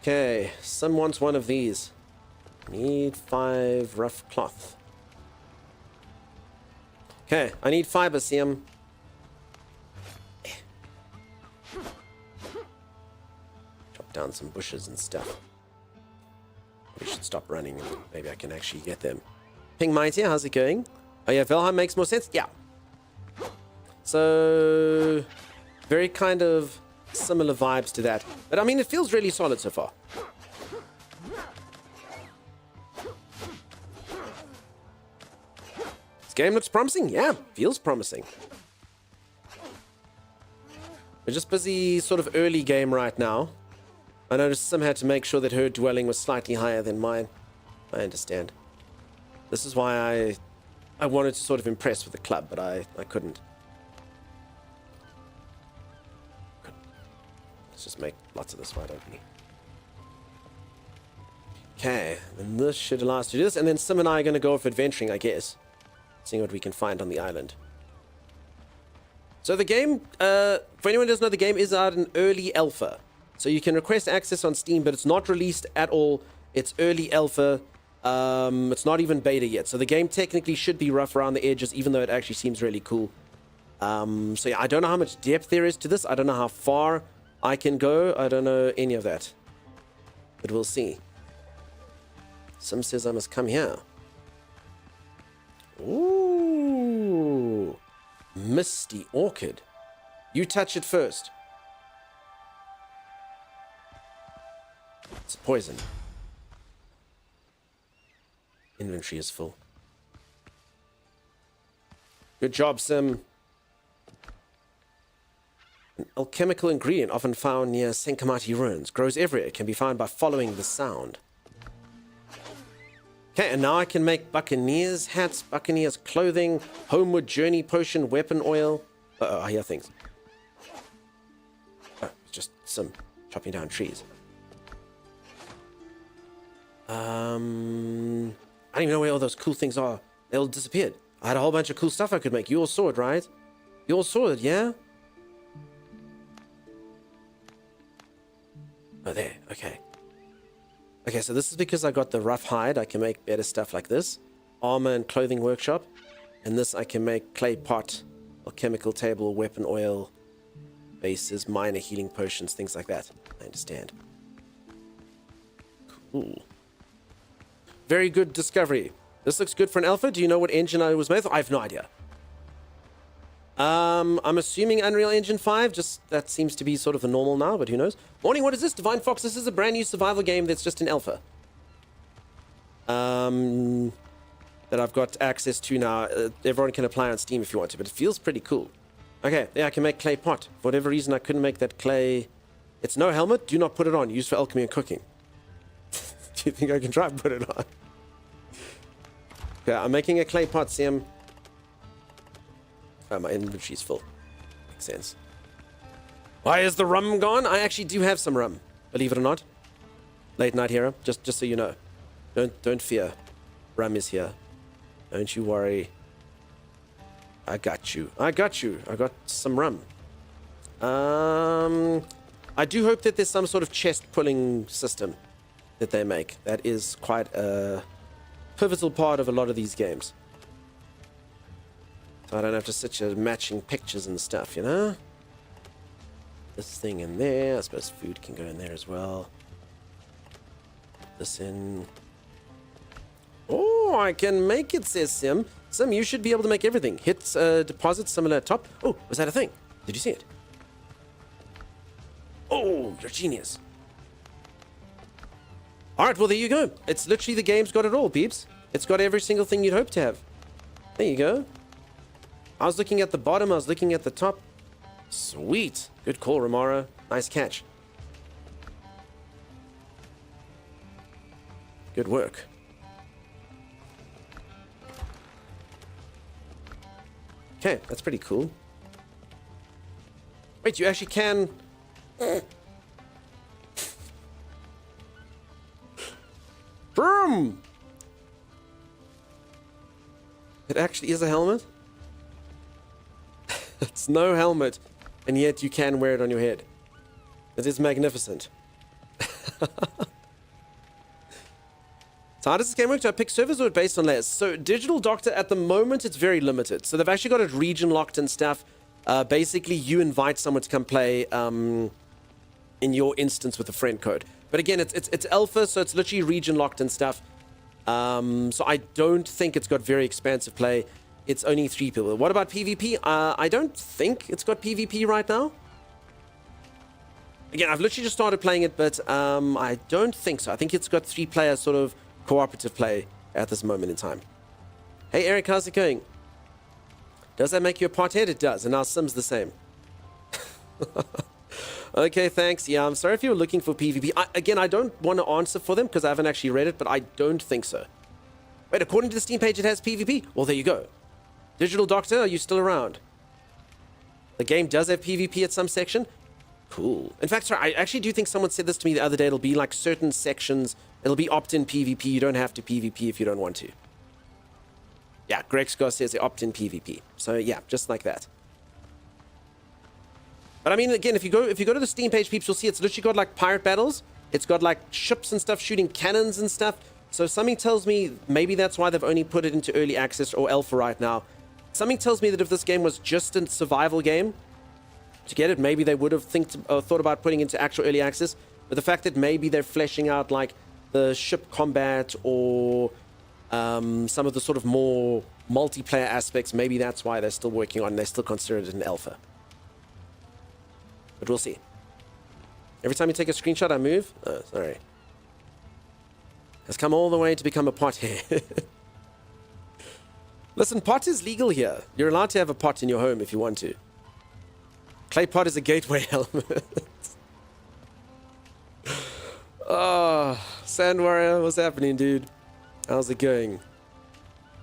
Okay, Sim wants one of these. Need 5 rough cloth. Okay, I need fiber, CM. down some bushes and stuff. We should stop running and maybe I can actually get them. Ping Mighty, how's it going? Oh yeah, Valheim makes more sense? Yeah. So, very kind of similar vibes to that. But I mean, it feels really solid so far. This game looks promising? Yeah, feels promising. We're just busy sort of early game right now. I noticed Sim had to make sure that her dwelling was slightly higher than mine. I understand. This is why I wanted to sort of impress with the club, but I couldn't. Let's just make lots of this, why don't we? Okay, and this should allow us to do this, and then Sim and I are going to go off adventuring, I guess. Seeing what we can find on the island. So the game, for anyone who doesn't know, the game is out in early alpha. So you can request access on Steam, but it's not released at all. It's early alpha. It's not even beta yet. So the game technically should be rough around the edges, even though it actually seems really cool. So yeah, I don't know how much depth there is to this. I don't know how far I can go. I don't know any of that. But we'll see. Sim says I must come here. Ooh. Misty Orchid. You touch it first. It's poison. Inventory is full. Good job, Sim. An alchemical ingredient often found near Senkamati ruins. Grows everywhere. Can be found by following the sound. Okay, and now I can make Buccaneers hats, Buccaneers clothing, Homeward Journey potion, weapon oil. I hear things. Oh, it's just some chopping down trees. I don't even know where all those cool things are. They all disappeared. I had a whole bunch of cool stuff I could make. You all saw it, right? You all saw it, yeah? Oh, there. Okay. Okay, so this is because I got the rough hide. I can make better stuff like this. Armor and clothing workshop. And this I can make clay pot, alchemical table, weapon oil, bases, minor healing potions, things like that. I understand. Cool. Very good discovery. This looks good for an alpha. Do you know what engine I was made with? I have no idea. I'm assuming Unreal Engine 5. Just that seems to be sort of the normal now, but who knows? Morning, what is this? Divine Fox. This is a brand new survival game that's just in alpha. That I've got access to now. Everyone can apply on Steam if you want to, but it feels pretty cool. Okay, yeah, I can make clay pot. For whatever reason, I couldn't make that clay. It's no helmet. Do not put it on. Used for alchemy and cooking. Do you think I can try and put it on? Okay, I'm making a clay pot, Sam. Oh, my inventory's full. Makes sense. Why is the rum gone? I actually do have some rum, believe it or not. Late night hero, just so you know. Don't fear. Rum is here. Don't you worry. I got you. I got some rum. I do hope that there's some sort of chest pulling system that they make. That is quite a pivotal part of a lot of these games. So I don't have to sit here matching pictures and stuff, you know? This thing in there. I suppose food can go in there as well. Put this in. Oh, I can make it, says Sim. Sim, you should be able to make everything. Hit deposit similar top. Oh, was that a thing? Did you see it? Oh, you're a genius. Alright, well, there you go. It's literally the game's got it all, peeps. It's got every single thing you'd hope to have. There you go. I was looking at the bottom, I was looking at the top. Sweet. Good call, Romaro. Nice catch. Good work. Okay, that's pretty cool. Wait, you actually can... Boom! It actually is a helmet? It's no helmet, and yet you can wear it on your head. It is magnificent. So how does this game work? Do I pick servers or based on layers? So Digital Doctor, at the moment, it's very limited. So they've actually got it region locked and stuff. Basically, you invite someone to come play in your instance with the friend code. But again, it's alpha, so it's literally region locked and stuff. So I don't think it's got very expansive play. It's only 3 people. What about PvP? I don't think it's got PvP right now. Again, I've literally just started playing it, but I don't think so. I think it's got 3-player sort of cooperative play at this moment in time. Hey, Eric, how's it going? Does that make you a pothead? It does, and our Sim's the same. Okay, thanks. Yeah, I'm sorry if you were looking for PvP. Again, I don't want to answer for them because I haven't actually read it, but I don't think so. Wait, according to the Steam page, it has PvP? Well, there you go. Digital Doctor, are you still around? The game does have PvP at some section? Cool. In fact, sorry, I actually do think someone said this to me the other day. It'll be like certain sections. It'll be opt-in PvP. You don't have to PvP if you don't want to. Yeah, Greg Scott says they opt-in PvP. So yeah, just like that. But I mean, again, if you go to the Steam page, peeps, you'll see it's literally got like pirate battles. It's got like ships and stuff shooting cannons and stuff. So something tells me maybe that's why they've only put it into early access or alpha right now. Something tells me that if this game was just a survival game, to get it, maybe they would have thought about putting it into actual early access. But the fact that maybe they're fleshing out like the ship combat or some of the sort of more multiplayer aspects, maybe that's why they're still working on it. They still consider it an alpha. But we'll see. Every time you take a screenshot, I move. Oh, sorry. Has come all the way to become a pot here. Listen, pot is legal here. You're allowed to have a pot in your home if you want to. Clay pot is a gateway element. Oh, Sand Warrior, what's happening, dude? How's it going?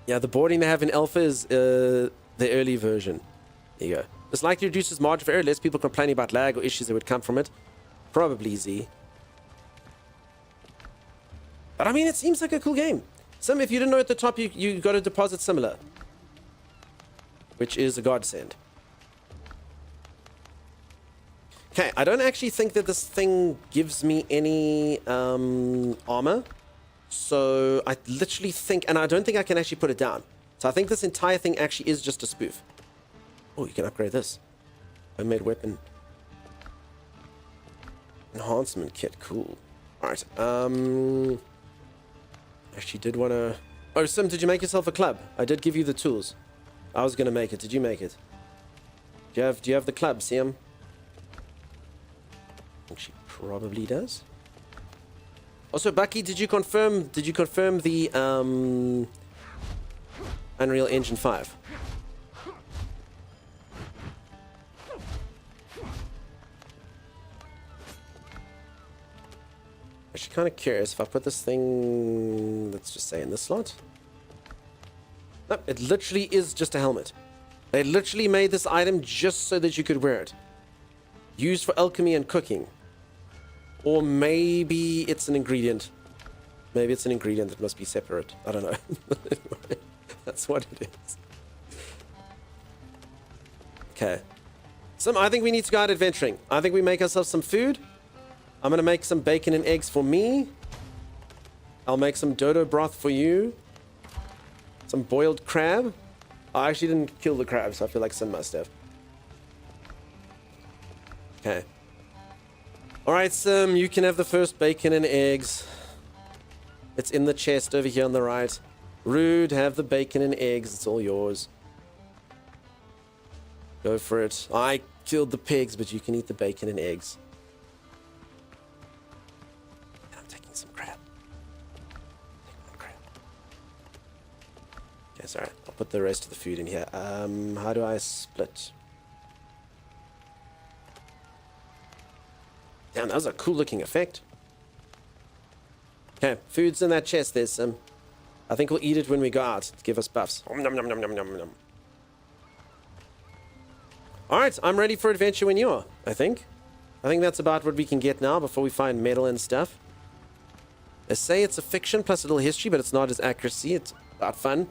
Yeah, the boarding they have in alpha is the early version. There you go. This likely reduces margin for error, less people complaining about lag or issues that would come from it. Probably Z. But I mean, it seems like a cool game. Sim, if you didn't know at the top, you got a deposit similar. Which is a godsend. Okay, I don't actually think that this thing gives me any armor. So I literally think, and I don't think I can actually put it down. So I think this entire thing actually is just a spoof. Oh, you can upgrade this. Homemade weapon. Enhancement kit, cool. Alright, actually did want to... Oh, Sim, did you make yourself a club? I did give you the tools. I was going to make it. Did you make it? Do you have the club, Sim? I think she probably does. Also, Bucky, did you confirm the Unreal Engine 5? Actually, kind of curious if I put this thing, let's just say in this slot. Nope, it literally is just a helmet. They literally made this item just so that you could wear it. Used for alchemy and cooking. Or maybe it's an ingredient. Maybe it's an ingredient that must be separate. I don't know. That's what it is. Okay. So I think we need to go out adventuring. I think we make ourselves some food. I'm going to make some bacon and eggs for me. I'll make some dodo broth for you. Some boiled crab. I actually didn't kill the crab, so I feel like Sim must have. Okay. Alright, Sim, you can have the first bacon and eggs. It's in the chest over here on the right. Rude, have the bacon and eggs. It's all yours. Go for it. I killed the pigs, but you can eat the bacon and eggs. And I'm taking some crab. Take one crab. Okay, sorry. I'll put the rest of the food in here. How do I split? Damn, that was a cool looking effect. Okay, food's in that chest. There's some. I think we'll eat it when we go out to give us buffs. Nom, nom, nom, nom, nom, nom. Alright, I'm ready for adventure when you are, I think. I think that's about what we can get now before we find metal and stuff. They say it's a fiction plus a little history, but it's not as accuracy. It's about fun.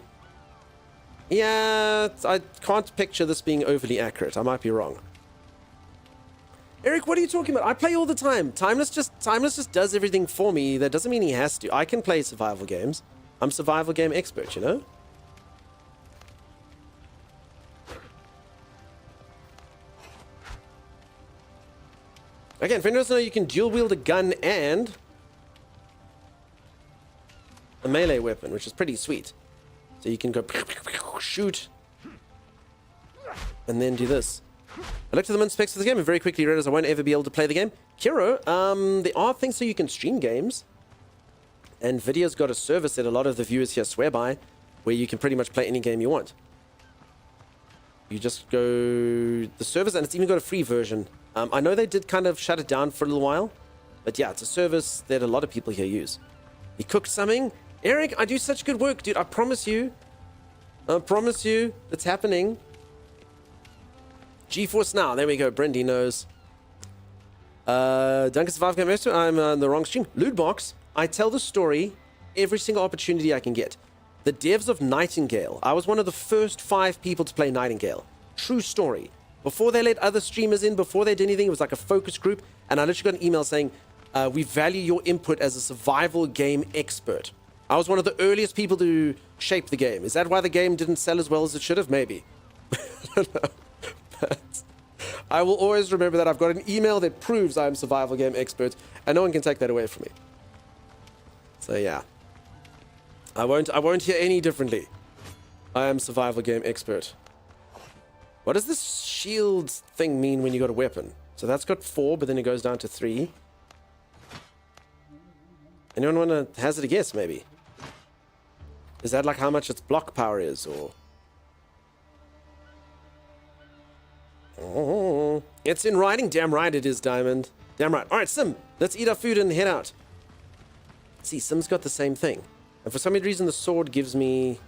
Yeah, I can't picture this being overly accurate. I might be wrong. Eric, what are you talking about? I play all the time. Timeless just does everything for me. That doesn't mean he has to. I can play survival games. I'm a survival game expert, you know? Again, for anyone who doesn't know, you can dual wield a gun and a melee weapon, which is pretty sweet. So you can go shoot and then do this. I looked at the min specs for the game and very quickly realized I won't ever be able to play the game. Kiro, there are things so you can stream games, and Video's got a service that a lot of the viewers here swear by, where you can pretty much play any game you want. You just go the service, and it's even got a free version. I know they did kind of shut it down for a little while, but yeah, it's a service that a lot of people here use. He cooked something. Eric, I do such good work, dude. I promise you. I promise you, it's happening. GeForce Now. There we go. Brendy knows. Duncan Survive Game Master. I'm on the wrong stream. Lootbox. I tell the story every single opportunity I can get. The devs of Nightingale. I was one of the first 5 people to play Nightingale. True story. Before they let other streamers in, before they did anything, it was like a focus group, and I literally got an email saying, we value your input as a survival game expert. I was one of the earliest people to shape the game. Is that why the game didn't sell as well as it should have? Maybe. I don't know. But I will always remember that I've got an email that proves I'm survival game expert, and no one can take that away from me. So yeah. I won't hear any differently. I am survival game expert. What does this shield thing mean when you got a weapon? So that's got 4, but then it goes down to 3. Anyone want to hazard a guess, maybe? Is that like how much its block power is, or... Oh, it's in writing? Damn right it is, Diamond. Damn right. Alright, Sim, let's eat our food and head out. See, Sim's got the same thing. And for some reason the sword gives me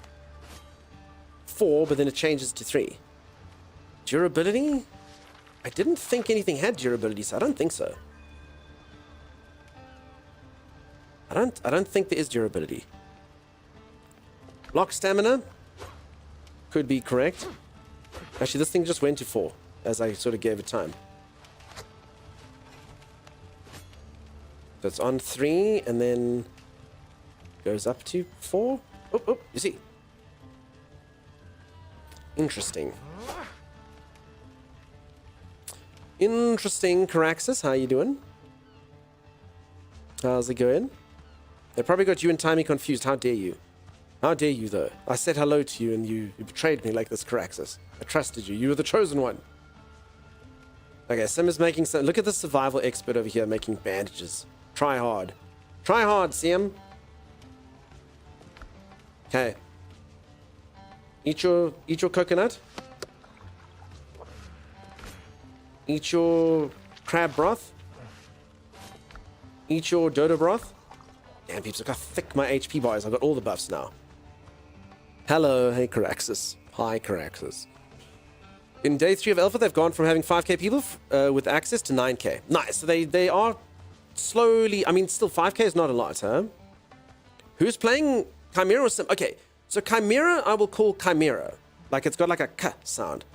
4, but then it changes to 3. Durability? I didn't think anything had durability, so I don't think so. I don't think there is durability. Block stamina? Could be correct. Actually, this thing just went to 4, as I sort of gave it time. So it's on 3, and then goes up to 4. Oh, oh, you see. Interesting. Interesting, Caraxus. How you doing? How's it going? They probably got you and Timey confused. How dare you? How dare you, though? I said hello to you and you betrayed me like this, Caraxus. I trusted you. You were the chosen one. Okay, Sim is making some... Look at the survival expert over here making bandages. Try hard. Try hard, Sim. Okay. Eat your coconut. Eat your crab broth. Eat your dodo broth. Damn, peeps, look how thick my HP bar is. I've got all the buffs now. Hello, hey Caraxus. Hi, Caraxus. In day 3 of Alpha, they've gone from having 5k people with access to 9k. Nice. So they are slowly... I mean, still 5k is not a lot, huh? Who's playing Chimera or Sim? Okay, so Chimera I will call Chimera. Like, it's got like a K sound.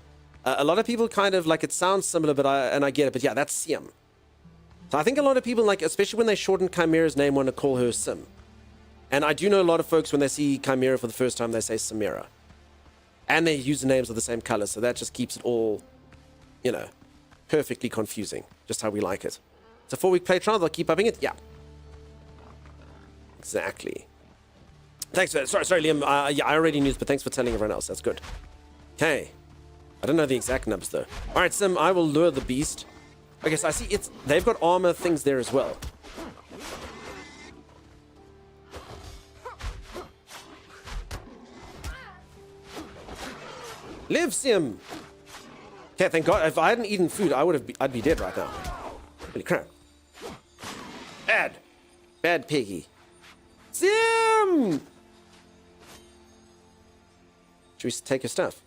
A lot of people kind of, like, it sounds similar, but I get it. But yeah, that's Sim. So I think a lot of people, like, especially when they shorten Chimera's name, want to call her Sim. And I do know a lot of folks, when they see Chimera for the first time, they say Samira. And their usernames are the same color, so that just keeps it all, you know, perfectly confusing. Just how we like it. It's a 4-week play trial, they'll keep upping it? Yeah. Exactly. Thanks for that. Sorry, Liam. Yeah, I already knew this, but thanks for telling everyone else. That's good. Okay. I don't know the exact numbers, though. Alright, Sim, I will lure the beast. Okay, so I see they've got armor things there as well. Live, Sim! Okay, thank God. If I hadn't eaten food, I'd be dead right now. Holy crap. Bad piggy. Sim! Should we take your stuff?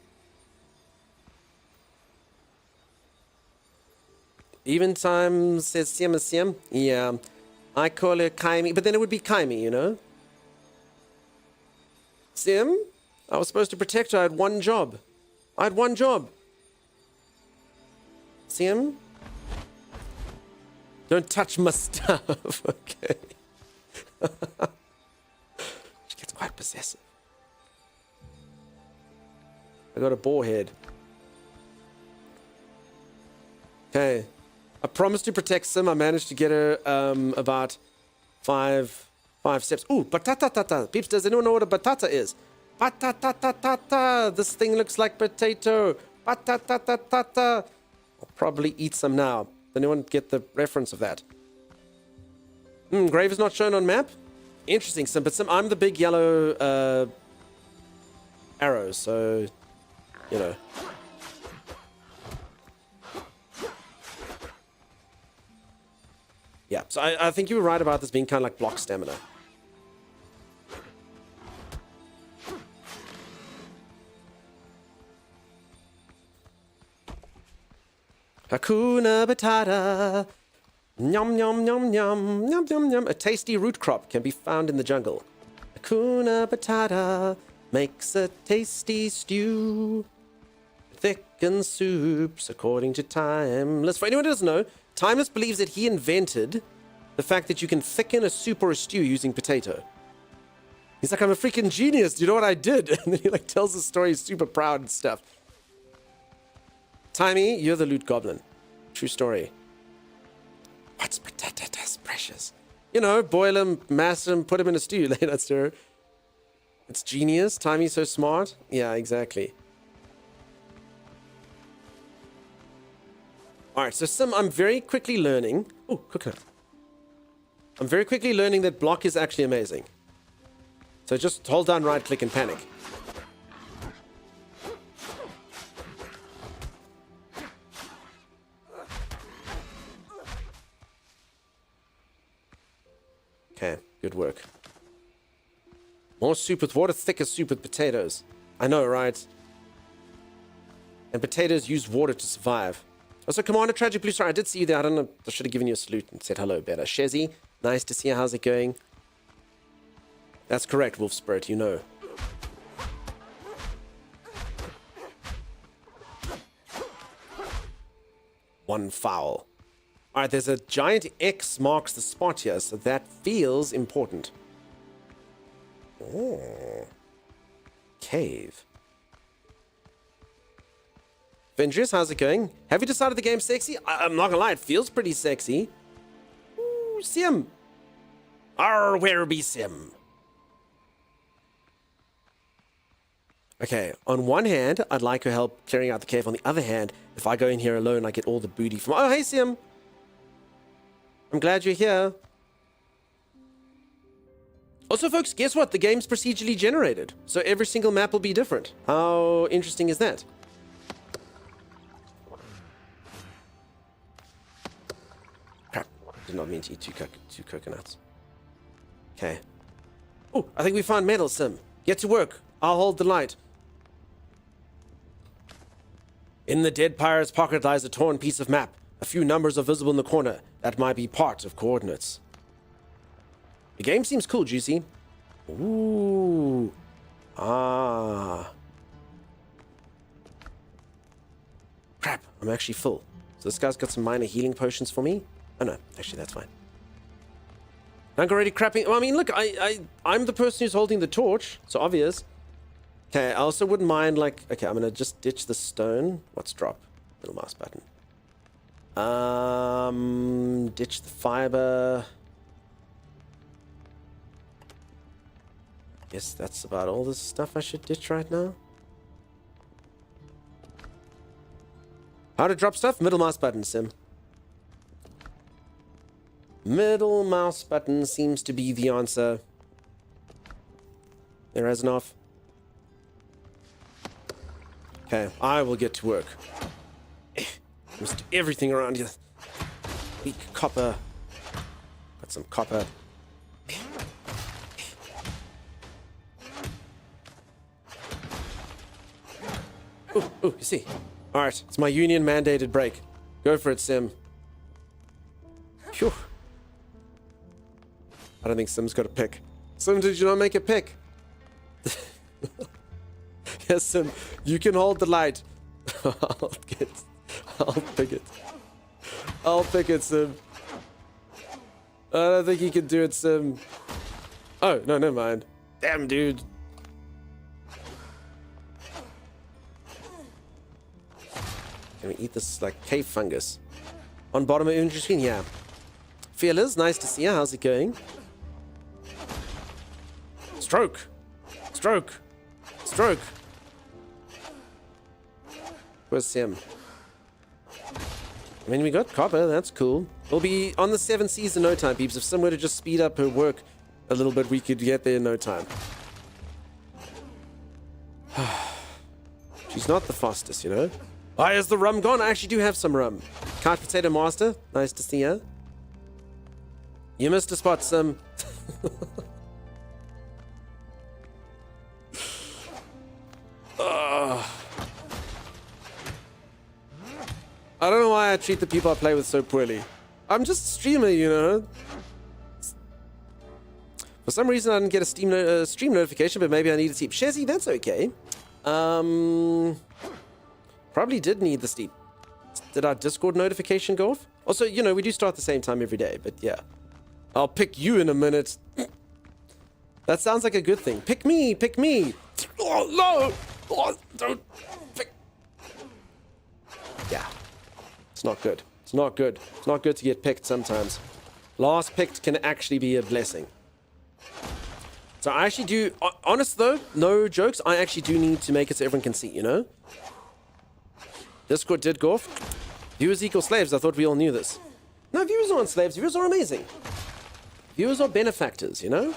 Even time says Sim is Sim. Yeah. I call her Kaimi, but then it would be Kaimi, you know? Sim? I was supposed to protect her. I had one job. Sim? Don't touch my stuff, okay? She gets quite possessive. I got a boar head. Okay. I promised to protect Sim. I managed to get her about five steps. Ooh, batata. Peeps, does anyone know what a batata is? Batata. This thing looks like potato. Batata. I'll probably eat some now. Does anyone get the reference of that? Grave is not shown on map. Interesting, Sim. But Sim, I'm the big yellow arrow, so you know. Yeah, so I think you were right about this being kind of like block stamina. Hakuna Batata. Nyum, nyum, nyum, nyum, nyum, nyum, nyum. A tasty root crop can be found in the jungle. Hakuna Batata makes a tasty stew. Thicken soups according to Timeless. For anyone who doesn't know, Timeless believes that he invented the fact that you can thicken a soup or a stew using potato. He's like, I'm a freaking genius. Do you know what I did? And then he like tells the story, he's super proud and stuff. Timey, you're the loot goblin. True story. What's potatoes, precious? You know, boil him, mash him, put him in a stew later, sir. It's genius. Timey's so smart. Yeah, exactly. Alright, so Sim, I'm very quickly learning. Oh, coconut. I'm very quickly learning that block is actually amazing. So just hold down right click and panic. Okay, good work. More soup with water, thicker soup with potatoes. I know, right? And potatoes use water to survive. Also, Commander Tragic Blue Star, I did see you there. I don't know. I should have given you a salute and said hello better. Shezzy, nice to see you. How's it going? That's correct, Wolf Spirit, you know. One foul. Alright, there's a giant X marks the spot here, so that feels important. Oh. Cave. Windrose, how's it going? Have you decided the game's sexy? I'm not gonna lie, it feels pretty sexy. Ooh, Sim. Arr, where be Sim? Okay, on one hand, I'd like your help clearing out the cave. On the other hand, if I go in here alone, I get all the booty from... Oh, hey, Sim. I'm glad you're here. Also, folks, guess what? The game's procedurally generated. So every single map will be different. How interesting is that? Crap. Did not mean to eat two coconuts. Okay. Oh, I think we found metal, Sim. Get to work. I'll hold the light. In the dead pirate's pocket lies a torn piece of map. A few numbers are visible in the corner. That might be part of coordinates. The game seems cool, Juicy. Ooh. Ah. Crap, I'm actually full. So this guy's got some minor healing potions for me? Oh no, actually that's fine. I'm already crapping. Well, I mean, look, I'm the person who's holding the torch. So obvious. Okay, I also wouldn't mind, like... Okay, I'm going to just ditch the stone. What's drop? Little mouse button. Ditch the fiber. Guess that's about all the stuff I should ditch right now. How to drop stuff? Middle mouse button, Sim. Middle mouse button seems to be the answer. There isn't off. Okay, I will get to work. Must do everything around here. Weak copper. Got some copper. Ooh, you see. Alright, it's my union mandated break. Go for it, Sim. Phew. I don't think Sim's got a pick. Sim, did you not make a pick? Yes, Sim, you can hold the light. I'll pick it. I'll pick it, Sim. I don't think you can do it, Sim. Oh, no, never mind. Damn, dude. Can we eat this, like, cave fungus? On bottom of inventory screen, yeah. Fearless, nice to see you. How's it going? Stroke. Stroke. Stroke. Where's Sim? I mean, we got copper. That's cool. We'll be on the 7th seas in no time, peeps. If someone were to just speed up her work a little bit, we could get there in no time. She's not the fastest, you know? Why is the rum gone? I actually do have some rum. Couch Potato Master. Nice to see you. You missed a spot, Sim. I don't know why I treat the people I play with so poorly. I'm just a streamer, you know? For some reason, I didn't get a stream notification, but maybe I need a steep. Shezzy, that's okay. Probably did need the steep. Did our Discord notification go off? Also, you know, we do start at the same time every day, but yeah. I'll pick you in a minute. That sounds like a good thing. Pick me, pick me. Oh, no. Oh, don't pick. Yeah. It's not good. It's not good. It's not good to get picked sometimes. Last picked can actually be a blessing. So I actually do, honest though, no jokes, I actually do need to make it so everyone can see, you know? Discord did go off. Viewers equal slaves, I thought we all knew this. No, viewers aren't slaves, viewers are amazing. Viewers are benefactors, you know?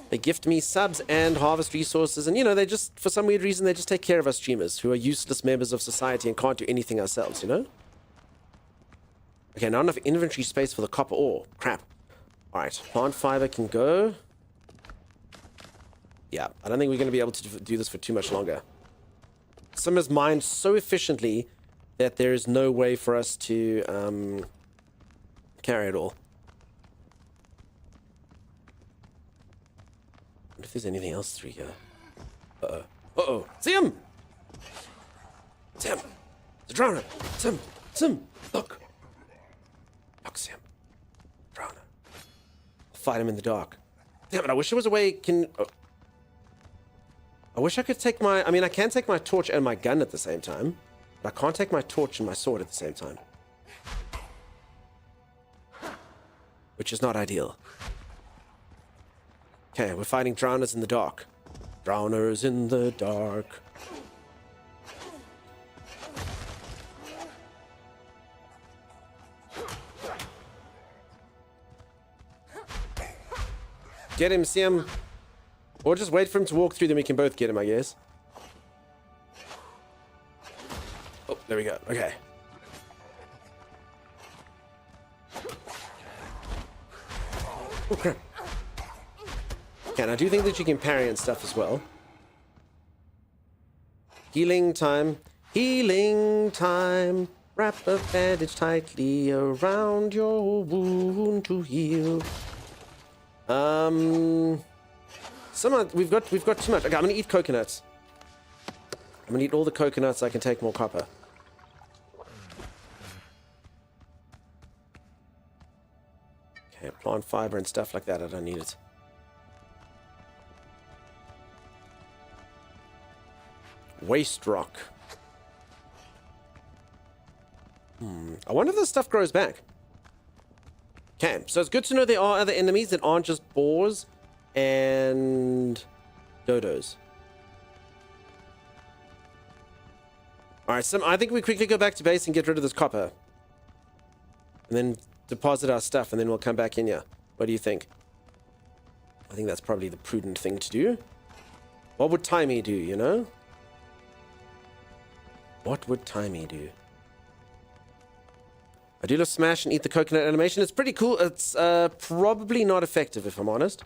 They gift me subs and harvest resources, and you know, they just, for some weird reason, they just take care of us streamers who are useless members of society and can't do anything ourselves, you know? Okay, not enough inventory space for the copper ore. Crap. Alright, plant fiber can go. Yeah, I don't think we're going to be able to do this for too much longer. Some is mined so efficiently that there is no way for us to carry it all. I wonder if there's anything else through here. Uh-oh. Uh-oh. Sim! Sim! The drowner! Sim! Sim! Look! Look, Sim. Drowner. I'll fight him in the dark. Damn it, I wish there was a way I wish I could take my... I mean, I can take my torch and my gun at the same time. But I can't take my torch and my sword at the same time. Which is not ideal. Okay, we're fighting drowners in the dark. Drowners in the dark. Get him, Sim. Or just wait for him to walk through, then we can both get him, I guess. Oh, there we go. Okay. Oh, crap. Okay, and I do think that you can parry and stuff as well. Healing time. Healing time. Wrap a bandage tightly around your wound to heal. We've got too much. Okay, I'm gonna eat coconuts. I'm gonna eat all the coconuts so I can take more copper. Okay, plant fiber and stuff like that. I don't need it. Waste rock. I wonder if this stuff grows back. Okay, so it's good to know there are other enemies that aren't just boars and dodos. Alright, so I think we quickly go back to base and get rid of this copper. And then deposit our stuff, and then we'll come back in here. What do you think? I think that's probably the prudent thing to do. What would Timey do, you know? What would Timey do? I do love smash and eat the coconut animation. It's pretty cool. It's probably not effective, if I'm honest.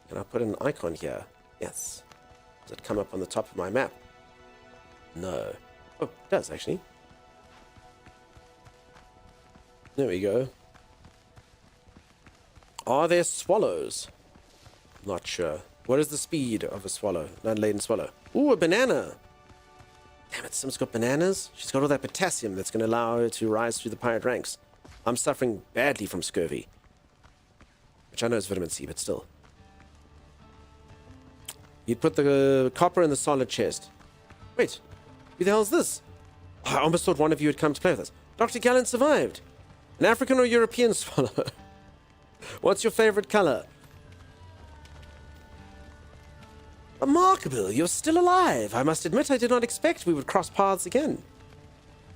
Can I put an icon here? Yes. Does it come up on the top of my map? No. Oh, it does, actually. There we go. Are there swallows? Not sure. What is the speed of a swallow? Land-laden swallow. Ooh, a banana! Damn it, Sim's got bananas. She's got all that potassium that's going to allow her to rise through the pirate ranks. I'm suffering badly from scurvy. Which I know is vitamin C, but still. You'd put the copper in the solid chest. Wait, who the hell is this? I almost thought one of you had come to play with us. Dr. Gallant survived. An African or European swallow? What's your favorite color? Remarkable, you're still alive. I must admit I did not expect we would cross paths again.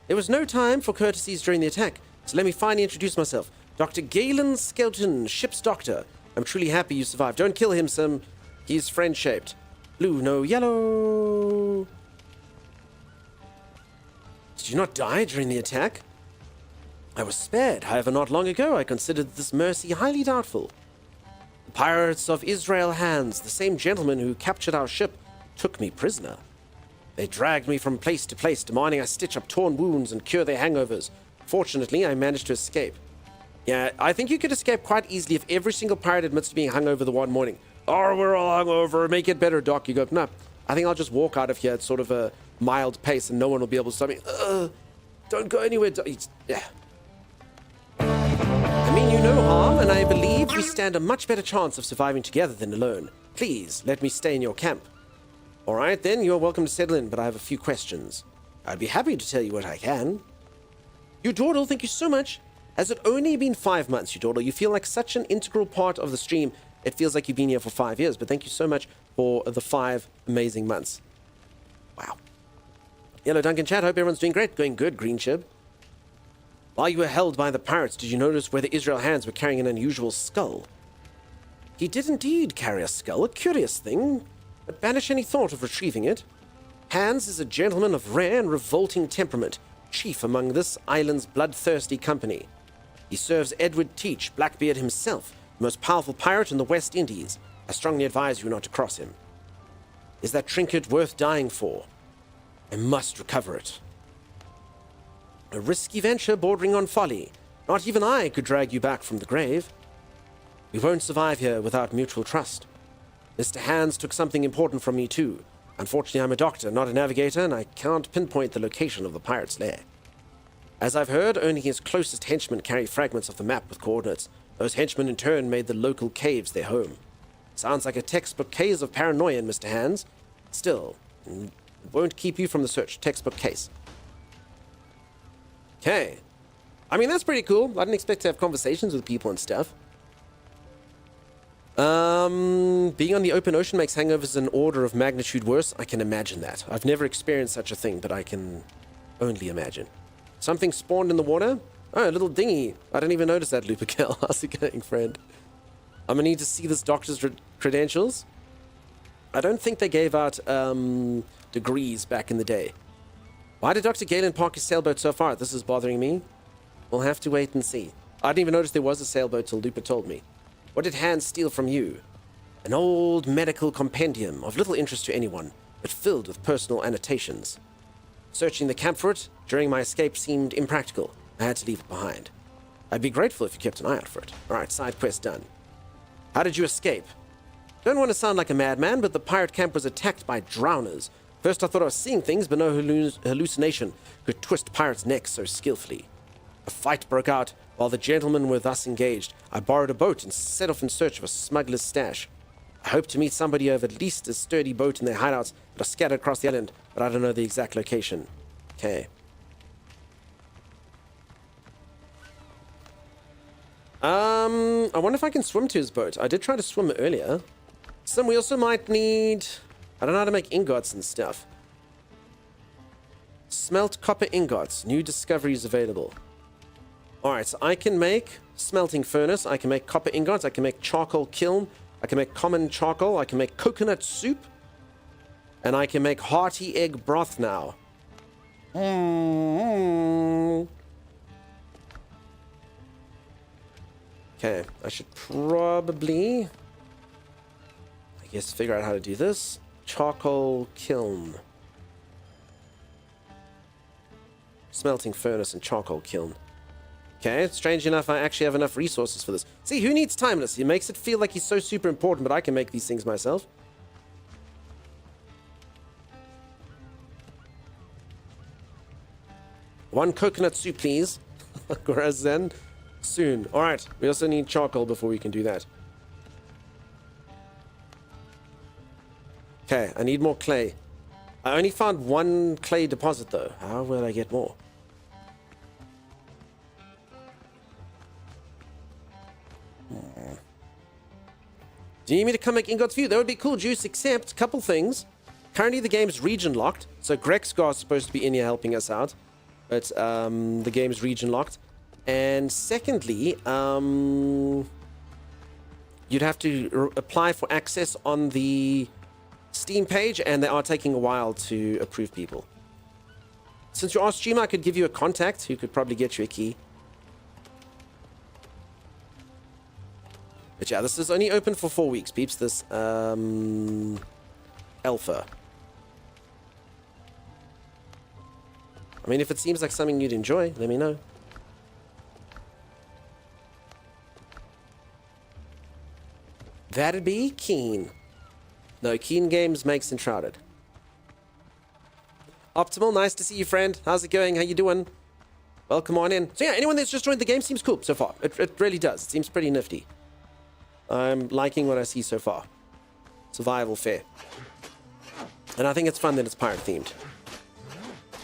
There was no time for courtesies during the attack, so let me finally introduce myself. Dr. Galen Skelton, ship's doctor. I'm truly happy you survived. Don't kill him, Sim. He's friend-shaped. Blue, no yellow. Did you not die during the attack? I was spared. However, not long ago, I considered this mercy highly doubtful. The pirates of Israel Hands, the same gentlemen who captured our ship, took me prisoner. They dragged me from place to place, demanding I stitch up torn wounds and cure their hangovers. Fortunately, I managed to escape. Yeah, I think you could escape quite easily if every single pirate admits to being hungover the one morning. Oh, we're all hungover. Make it better, Doc. You go, no. I think I'll just walk out of here at sort of a mild pace and no one will be able to stop me. Don't go anywhere. Yeah. I mean you no harm, and I believe we stand a much better chance of surviving together than alone. Please, let me stay in your camp. All right, then, you're welcome to settle in, but I have a few questions. I'd be happy to tell you what I can. Udordle, thank you so much. Has it only been 5 months, Udordle? You feel like such an integral part of the stream. It feels like you've been here for 5 years, but thank you so much for the 5 amazing months. Wow. Hello, Duncan Chat. Hope everyone's doing great. Going good, Green Chib. While you were held by the pirates, did you notice where the Israel Hands were carrying an unusual skull? He did indeed carry a skull, a curious thing, but banish any thought of retrieving it. Hands is a gentleman of rare and revolting temperament, chief among this island's bloodthirsty company. He serves Edward Teach, Blackbeard himself, the most powerful pirate in the West Indies. I strongly advise you not to cross him. Is that trinket worth dying for? I must recover it. A risky venture bordering on folly. Not even I could drag you back from the grave. We won't survive here without mutual trust. Mr. Hands took something important from me too. Unfortunately, I'm a doctor, not a navigator, and I can't pinpoint the location of the pirate's lair. As I've heard, only his closest henchmen carry fragments of the map with coordinates. Those henchmen in turn made the local caves their home. Sounds like a textbook case of paranoia, Mr. Hands. Still, it won't keep you from the search. Textbook case. Okay. I mean, that's pretty cool. I didn't expect to have conversations with people and stuff. Being on the open ocean makes hangovers an order of magnitude worse. I can imagine that. I've never experienced such a thing, but I can only imagine. Something spawned in the water? Oh, a little dinghy. I didn't even notice that, Lupikel. How's it going, friend? I'm gonna need to see this doctor's credentials. I don't think they gave out, degrees back in the day. Why did Dr. Galen park his sailboat so far? This is bothering me. We'll have to wait and see. I didn't even notice there was a sailboat till Lupa told me. What did Hans steal from you? An old medical compendium of little interest to anyone, but filled with personal annotations. Searching the camp for it during my escape seemed impractical. I had to leave it behind. I'd be grateful if you kept an eye out for it. Alright, side quest done. How did you escape? Don't want to sound like a madman, but the pirate camp was attacked by drowners. First I thought I was seeing things, but no hallucination could twist pirates' necks so skillfully. A fight broke out while the gentlemen were thus engaged. I borrowed a boat and set off in search of a smuggler's stash. I hope to meet somebody of at least a sturdy boat in their hideouts that are scattered across the island, but I don't know the exact location. Okay. I wonder if I can swim to his boat. I did try to swim earlier. We also might need... I don't know how to make ingots and stuff. Smelt copper ingots. New discoveries available. Alright, so I can make smelting furnace. I can make copper ingots. I can make charcoal kiln. I can make common charcoal. I can make coconut soup. And I can make hearty egg broth now. Okay, I should probably... I guess figure out how to do this. Charcoal kiln. Smelting furnace and charcoal kiln. Okay, strange enough, I actually have enough resources for this. See, who needs Timeless? He makes it feel like he's so super important, but I can make these things myself. One coconut soup, please. Whereas then, soon. Alright, we also need charcoal before we can do that. Okay, I need more clay. I only found one clay deposit though. How will I get more? Do you need me to come make ingots for you? That would be cool, Juice, except a couple things. Currently the game's region locked, so Grexgar is supposed to be in here helping us out, but the game's region locked. And secondly, you'd have to apply for access on the Steam page, and they are taking a while to approve people. Since you're our streamer, I could give you a contact who could probably get you a key. But yeah, this is only open for 4 weeks, peeps. This alpha. I mean, if it seems like something you'd enjoy, let me know. That'd be Keen. No, Keen Games makes Enshrouded. Optimal, nice to see you, friend. How's it going? How you doing? Welcome on in. So yeah, anyone that's just joined the game seems cool so far. It really does. It seems pretty nifty. I'm liking what I see so far. Survival fair. And I think it's fun that it's pirate themed.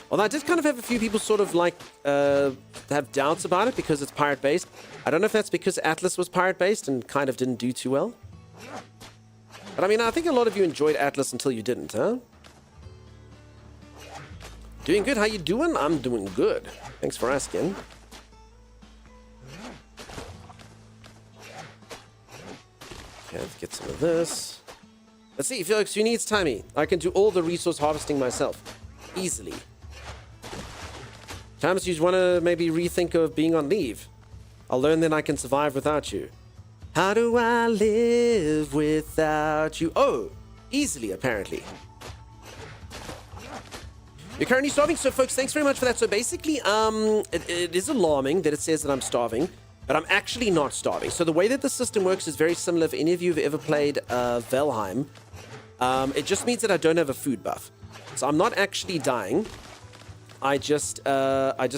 Although I did kind of have a few people sort of like have doubts about it because it's pirate based. I don't know if that's because Atlas was pirate based and kind of didn't do too well. But I mean, I think a lot of you enjoyed Atlas until you didn't, huh? Doing good. How you doing? I'm doing good. Thanks for asking. Okay, let's get some of this. Let's see, folks, who needs timey? I can do all the resource harvesting myself. Easily. Times you want to maybe rethink of being on leave. I'll learn then I can survive without you. How do I live without you? Oh, easily, apparently. You're currently starving, so folks, thanks very much for that. So basically, it is alarming that it says that I'm starving, but I'm actually not starving. So the way that the system works is very similar. If any of you have ever played Valheim, it just means that I don't have a food buff. So I'm not actually dying. I just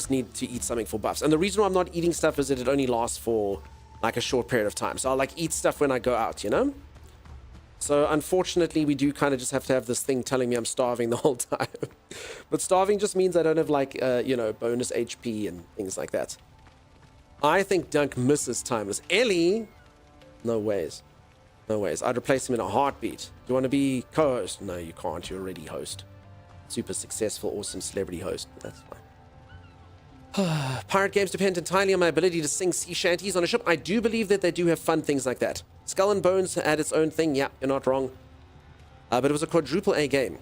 need to eat something for buffs. And the reason why I'm not eating stuff is that it only lasts for like a short period of time. So I'll like eat stuff when I go out, you know? So unfortunately, we do kind of just have to have this thing telling me I'm starving the whole time. But starving just means I don't have like, you know, bonus HP and things like that. I think Dunk misses Timeless. Ellie? No ways. No ways. I'd replace him in a heartbeat. Do you want to be co-host? No, you can't. You're already host. Super successful, awesome celebrity host. That's fine. Pirate games depend entirely on my ability to sing sea shanties on a ship. I do believe that they do have fun things like that. Skull and Bones had its own thing. Yeah, you're not wrong. But it was a quadruple A game.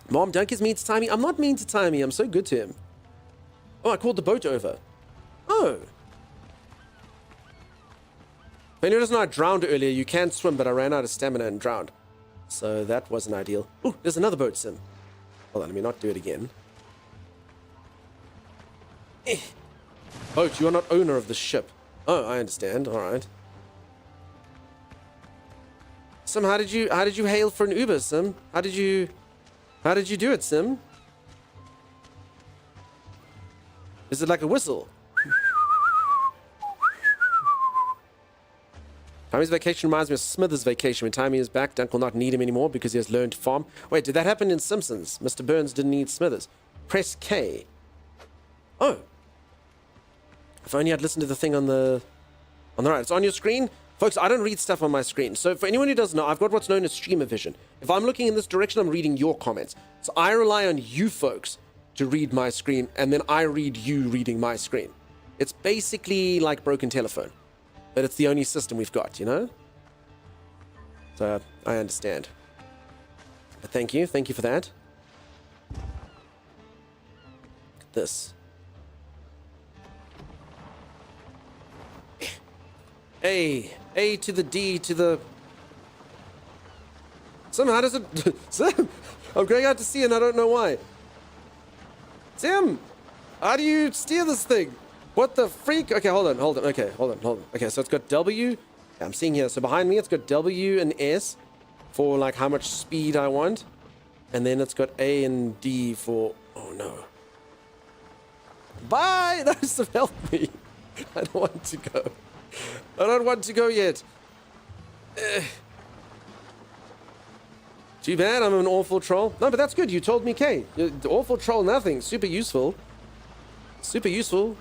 Mom, Dunk is mean to Timey. I'm not mean to Timey. I'm so good to him. Oh, I called the boat over. Oh. If anyone doesn't know, I drowned earlier. You can swim, but I ran out of stamina and drowned. So that wasn't ideal. Ooh, there's another boat sim. Hold on, let me not do it again. Boat, you are not owner of the ship. Oh, I understand. All right. Sim, how did you hail for an Uber, Sim? How did you do it, Sim? Is it like a whistle? Timey's vacation reminds me of Smithers' vacation. When Timey is back, Dunk will not need him anymore because he has learned to farm. Wait, did that happen in Simpsons? Mr. Burns didn't need Smithers. Press K. Oh. If only I'd listened to the thing on the right. It's on your screen. Folks, I don't read stuff on my screen. So for anyone who doesn't know, I've got what's known as streamer vision. If I'm looking in this direction, I'm reading your comments. So I rely on you folks to read my screen, and then I read you reading my screen. It's basically like broken telephone. But it's the only system we've got, you know? So, I understand. But thank you for that. This. A to the D to the... Somehow does it... Sam! I'm going out to sea and I don't know why. Sam! How do you steer this thing? What the freak? Okay, hold on. Okay, hold on. Okay, so it's got W. I'm seeing here. So behind me, it's got W and S for like how much speed I want. And then it's got A and D for... Oh, no. Bye! Those have helped me. I don't want to go. I don't want to go yet. Too bad I'm an awful troll. No, but that's good. You told me, Kay. Awful troll, nothing. Super useful. Super useful.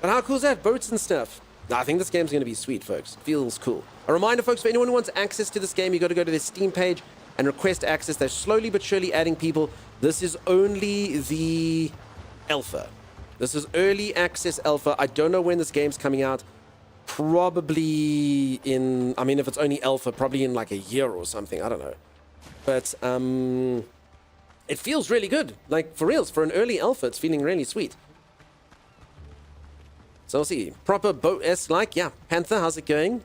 But how cool is that? Boats and stuff. I think this game's going to be sweet, folks. Feels cool. A reminder, folks, for anyone who wants access to this game, you got to go to their Steam page and request access. They're slowly but surely adding people. This is only the alpha. This is early access alpha. I don't know when this game's coming out. Probably in, I mean, if it's only alpha, probably in like a year or something. I don't know. But it feels really good. Like, for reals, for an early alpha, it's feeling really sweet. So we'll see. Proper boat-esque like. Yeah, Panther, how's it going?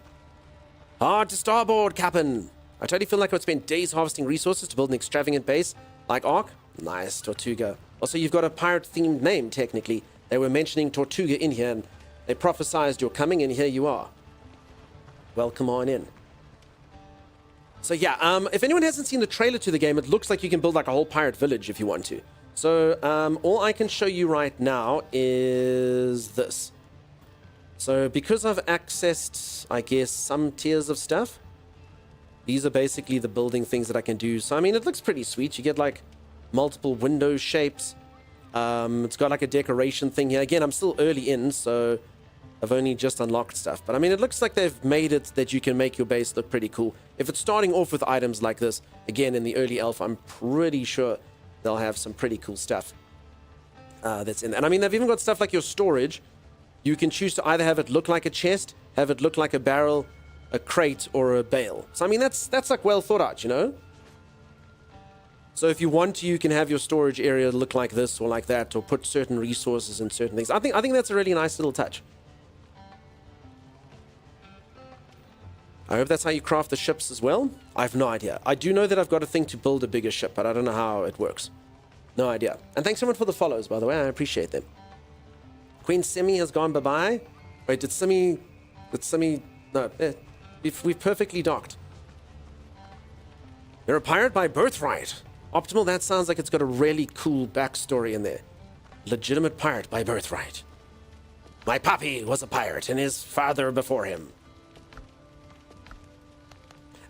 Hard to starboard, Captain. I totally feel like I would spend days harvesting resources to build an extravagant base like Ark. Nice, Tortuga. Also, you've got a pirate-themed name, technically. They were mentioning Tortuga in here, and they prophesized your coming, and here you are. Welcome on in. So yeah, if anyone hasn't seen the trailer to the game, it looks like you can build like a whole pirate village if you want to. So all I can show you right now is this. So because I've accessed, I guess, some tiers of stuff, these are basically the building things that I can do. So, I mean, it looks pretty sweet. You get, like, multiple window shapes. It's got, like, a decoration thing here. Again, I'm still early in, so I've only just unlocked stuff. But, I mean, it looks like they've made it that you can make your base look pretty cool. If it's starting off with items like this, again, in the early alpha, I'm pretty sure they'll have some pretty cool stuff that's in there. And, I mean, they've even got stuff like your storage. You can choose to either have it look like a chest, have it look like a barrel, a crate, or a bale. So, I mean, that's like well thought out, you know? So if you want to, you can have your storage area look like this or like that, or put certain resources in certain things. I think that's a really nice little touch. I hope that's how you craft the ships as well. I have no idea. I do know that I've got a thing to build a bigger ship, but I don't know how it works. No idea. And thanks so much for the follows, by the way. I appreciate them. Queen Simi has gone bye-bye. Wait, did Simi... No, we've perfectly docked. You're a pirate by birthright. Optimal, that sounds like it's got a really cool backstory in there. Legitimate pirate by birthright. My papi was a pirate and his father before him.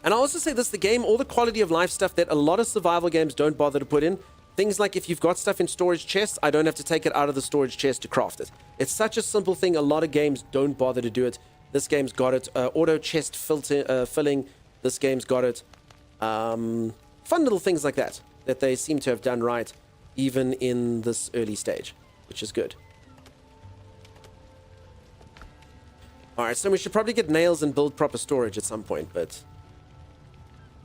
And I'll also say this, the game, all the quality of life stuff that a lot of survival games don't bother to put in. Things like if you've got stuff in storage chests, I don't have to take it out of the storage chest to craft it. It's such a simple thing, a lot of games don't bother to do it. This game's got it. Auto chest filling, this game's got it. Fun little things like that they seem to have done right, even in this early stage, which is good. Alright, so we should probably get nails and build proper storage at some point, but...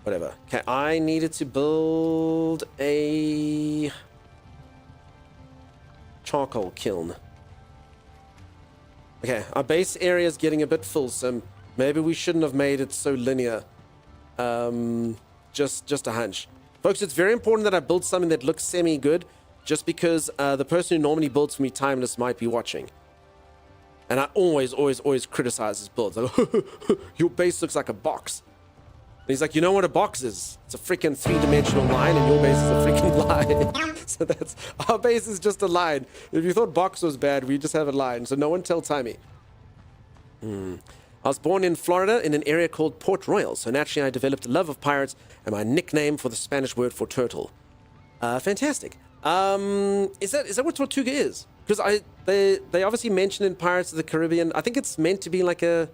whatever. Okay, I needed to build a charcoal kiln. Okay, our base area is getting a bit full, so maybe we shouldn't have made it so linear. Just a hunch. Folks, it's very important that I build something that looks semi-good, just because the person who normally builds for me Timeless might be watching. And I always criticize his builds. Like, your base looks like a box. And he's like, you know what a box is? It's a freaking three-dimensional line, and your base is a freaking line. So that's, our base is just a line. If you thought box was bad, we just have a line. So no one tell Timey. I was born in Florida in an area called Port Royal. So naturally I developed a love of pirates and my nickname for the Spanish word for turtle. Fantastic. Is that what Tortuga is? Because they obviously mentioned in Pirates of the Caribbean, I think it's meant to be like a...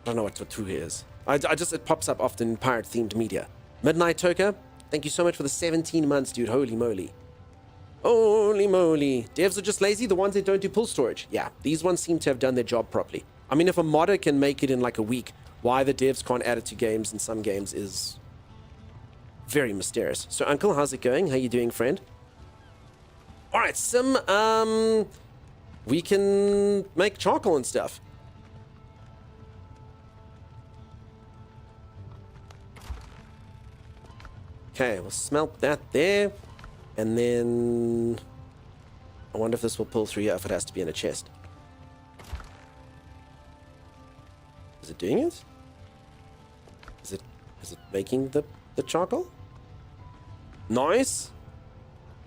I don't know what Tortuga is. It pops up often in pirate-themed media. Midnight Toka, thank you so much for the 17 months, dude. Holy moly. Holy moly. Devs are just lazy, the ones that don't do pull storage. Yeah, these ones seem to have done their job properly. I mean, if a modder can make it in like a week, why the devs can't add it to games in some games is very mysterious. So, Uncle, how's it going? How you doing, friend? Alright, Sim, we can make charcoal and stuff. Okay, we'll smelt that there. And then... I wonder if this will pull through here, if it has to be in a chest. Is it doing it? Is it making the charcoal? Nice!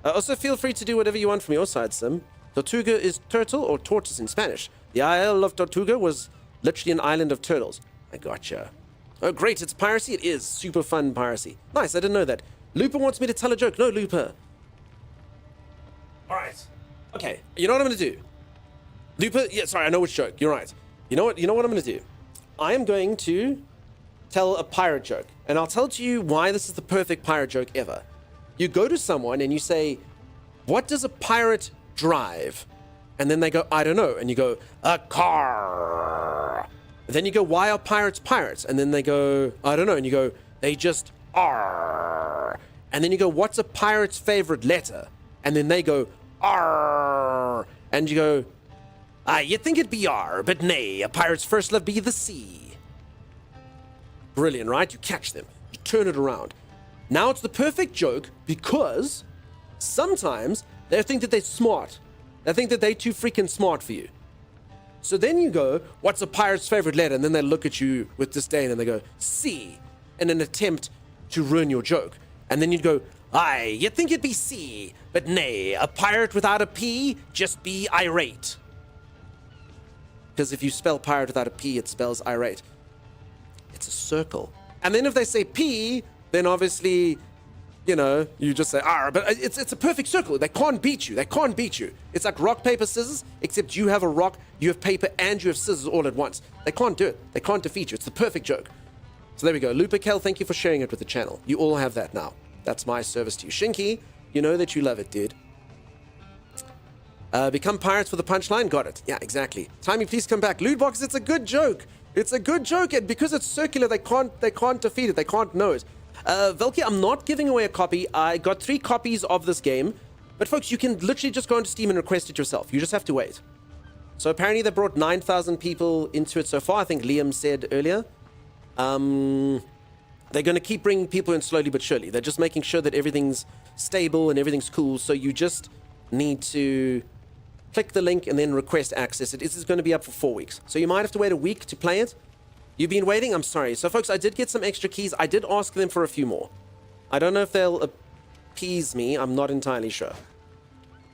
Also, feel free to do whatever you want from your side, Sim. Tortuga is turtle or tortoise in Spanish. The Isle of Tortuga was literally an island of turtles. I gotcha. Oh, great, it's piracy? It is. Super fun piracy. Nice, I didn't know that. Looper wants me to tell a joke. No, Looper. All right. Okay, you know what I'm going to do? Looper, yeah, sorry, I know which joke. You're right. You know what I'm going to do? I am going to tell a pirate joke. And I'll tell to you why this is the perfect pirate joke ever. You go to someone and you say, what does a pirate drive? And then they go, I don't know. And you go, a car. And then you go, why are pirates pirates? And then they go, I don't know. And you go, they just are. And then you go, what's a pirate's favorite letter? And then they go, R. And you go, you'd think it'd be R, but nay, a pirate's first love be the sea. Brilliant, right? You catch them. You turn it around. Now it's the perfect joke because sometimes they think that they're smart. They think that they're too freaking smart for you. So then you go, what's a pirate's favorite letter? And then they look at you with disdain and they go, C, in an attempt to ruin your joke. And then you'd go, you'd think it'd be C, but nay, a pirate without a P, just be irate. Because if you spell pirate without a P, it spells irate. It's a circle. And then if they say P, then obviously, you know, you just say R. But it's a perfect circle. They can't beat you. They can't beat you. It's like rock, paper, scissors, except you have a rock, you have paper, and you have scissors all at once. They can't do it. They can't defeat you. It's the perfect joke. So there we go. Looper Kel, thank you for sharing it with the channel. You all have that now. That's my service to you. Shinky, you know that you love it, dude. Become pirates for the punchline? Got it. Yeah, exactly. Timey, please come back. Loot box, it's a good joke. It's a good joke, and because it's circular, they can't defeat it. They can't know it. Velky, I'm not giving away a copy. I got 3 copies of this game. But folks, you can literally just go into Steam and request it yourself. You just have to wait. So apparently they brought 9,000 people into it so far. I think Liam said earlier. They're going to keep bringing people in slowly but surely. They're just making sure that everything's stable and everything's cool. So you just need to click the link and then request access. This is going to be up for 4 weeks. So you might have to wait a week to play it. You've been waiting? I'm sorry. So folks, I did get some extra keys. I did ask them for a few more. I don't know if they'll appease me. I'm not entirely sure.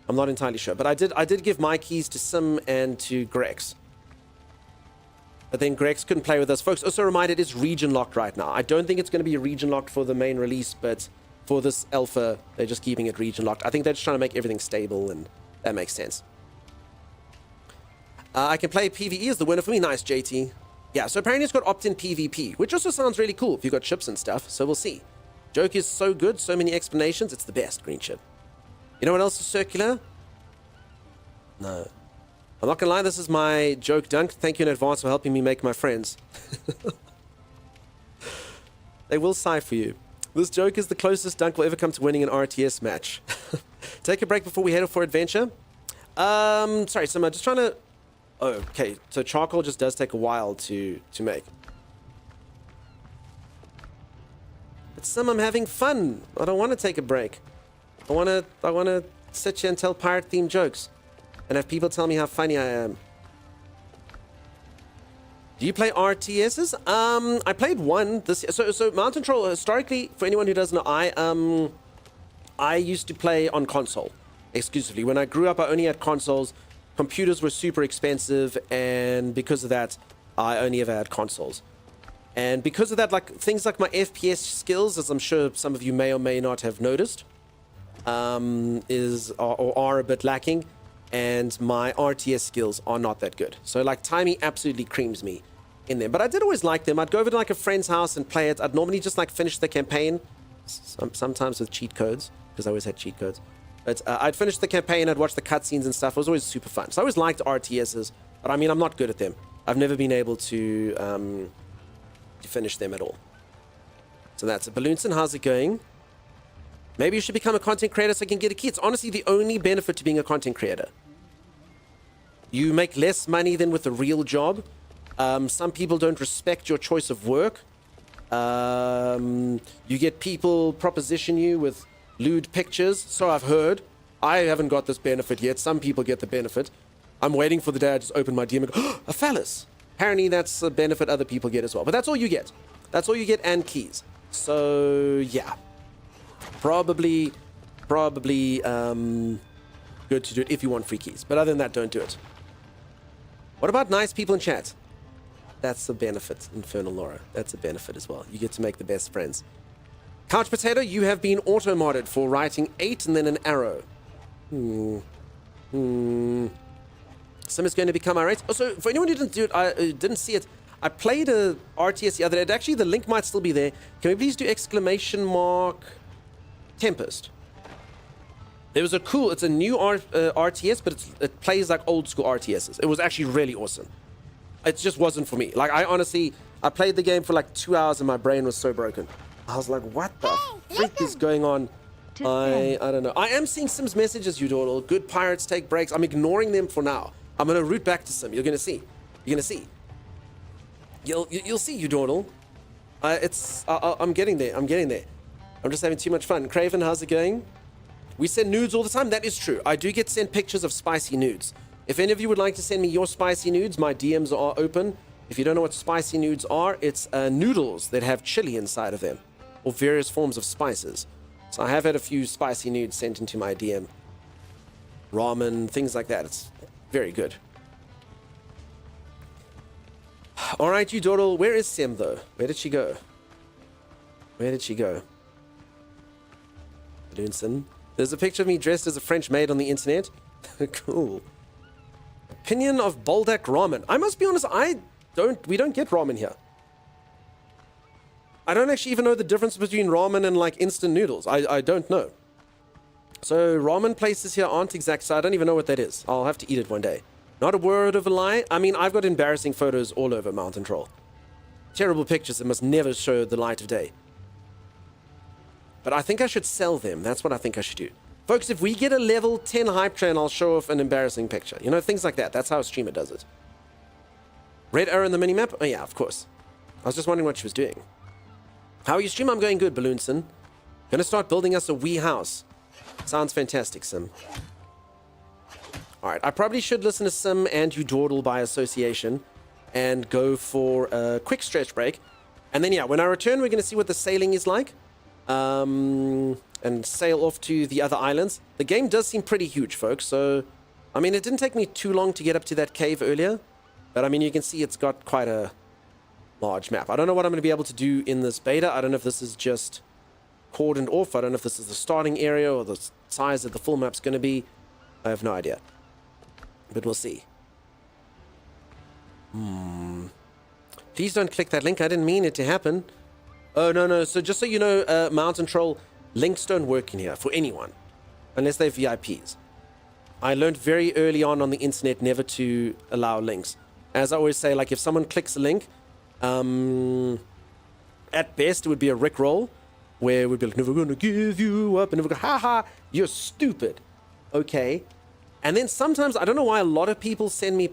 But I did give my keys to Sim and to Grex. But then Grex couldn't play with us. Folks, also a reminder, it is region locked right now. I don't think it's going to be region locked for the main release, but for this alpha, they're just keeping it region locked. I think they're just trying to make everything stable, and that makes sense. I can play PvE as the winner for me. Nice, JT. Yeah, so apparently it's got opt-in PvP, which also sounds really cool if you've got chips and stuff, so we'll see. Joke is so good, so many explanations, it's the best, green chip. You know what else is circular? No. I'm not gonna lie, this is my joke dunk. Thank you in advance for helping me make my friends. They will sigh for you. This joke is the closest Dunk will ever come to winning an RTS match. Take a break before we head off for adventure. Sorry, so I'm just trying to... Oh, okay, so charcoal just does take a while to make. But Sim, I'm having fun. I don't want to take a break. I want to sit here and tell pirate-themed jokes. And have people tell me how funny I am. Do you play RTSs? I played one this year. So Mountain Troll, historically, for anyone who doesn't know, I used to play on console exclusively. When I grew up, I only had consoles. Computers were super expensive, and because of that, I only ever had consoles. And because of that, like things like my FPS skills, as I'm sure some of you may or may not have noticed, are a bit lacking, and my RTS skills are not that good. So like Timey absolutely creams me in them. But I did always like them. I'd go over to like a friend's house and play it. I'd normally just like finish the campaign, sometimes with cheat codes, because I always had cheat codes. But I'd finish the campaign, I'd watch the cutscenes and stuff. It was always super fun. So I always liked RTSs, but I mean, I'm not good at them. I've never been able to finish them at all. So that's it. Balloonson, how's it going? Maybe you should become a content creator so I can get a key. It's honestly the only benefit to being a content creator. You make less money than with a real job. Some people don't respect your choice of work. You get people proposition you with lewd pictures, so I've heard. I haven't got this benefit yet. Some people get the benefit. I'm waiting for the day I just open my DM and go, oh, a phallus. Apparently that's a benefit other people get as well. But that's all you get. That's all you get, and keys. So, yeah. Probably good to do it if you want free keys. But other than that, don't do it. What about nice people in chat? That's the benefit, Infernal Laura. That's a benefit as well. You get to make the best friends. Couch Potato, you have been auto-modded for writing 8 and then an arrow. Sim is going to become irate. Also, for anyone who didn't do it, didn't see it, I played a RTS the other day. Actually, the link might still be there. Can we please do exclamation mark Tempest? There was a cool, it's a new RTS, but it plays like old school RTSs. It was actually really awesome. It just wasn't for me. Like, I played the game for like 2 hours and my brain was so broken. I was like, what the freak is going on? I don't know. I am seeing Sim's messages, Udorl. Good pirates take breaks. I'm ignoring them for now. I'm going to root back to Sim. You're going to see. You're going to see. You'll see, Udorl. I'm getting there. I'm getting there. I'm just having too much fun. Craven, how's it going? We send nudes all the time. That is true. I do get sent pictures of spicy nudes. If any of you would like to send me your spicy nudes, my DMs are open. If you don't know what spicy nudes are, it's noodles that have chili inside of them, or various forms of spices. So I have had a few spicy nudes sent into my DM. Ramen, things like that. It's very good. All right, you Doddle. Where is Sim, though? Where did she go? Where did she go? Lunson. There's a picture of me dressed as a French maid on the internet. Cool. Opinion of Boldak ramen. I must be honest, we don't get ramen here. I don't actually even know the difference between ramen and like instant noodles. I don't know. So ramen places here aren't exact, so I don't even know what that is. I'll have to eat it one day. Not a word of a lie. I mean, I've got embarrassing photos all over Mountain Troll. Terrible pictures that must never show the light of day. But I think I should sell them. That's what I think I should do. Folks, if we get a level 10 hype train, I'll show off an embarrassing picture. You know, things like that. That's how a streamer does it. Red arrow in the minimap? Oh, yeah, of course. I was just wondering what she was doing. How are you, stream? I'm going good, Balloonson. Gonna start building us a wee house. Sounds fantastic, Sim. Alright, I probably should listen to Sim and Udordle by association and go for a quick stretch break. And then, yeah, when I return, we're going to see what the sailing is like. And sail off to the other islands. The game does seem pretty huge, folks. So, I mean, it didn't take me too long to get up to that cave earlier. But, I mean, you can see it's got quite a large map. I don't know what I'm going to be able to do in this beta. I don't know if this is just cordoned off. I don't know if this is the starting area or the size that the full map's going to be. I have no idea. But we'll see. Please don't click that link. I didn't mean it to happen. Oh, no. So just so you know, Mountain Troll, links don't work in here for anyone. Unless they're VIPs. I learned very early on the internet never to allow links. As I always say, like if someone clicks a link, at best it would be a rickroll, where we'd be like, never gonna give you up, and never go, haha, you're stupid. Okay. And then sometimes, I don't know why a lot of people send me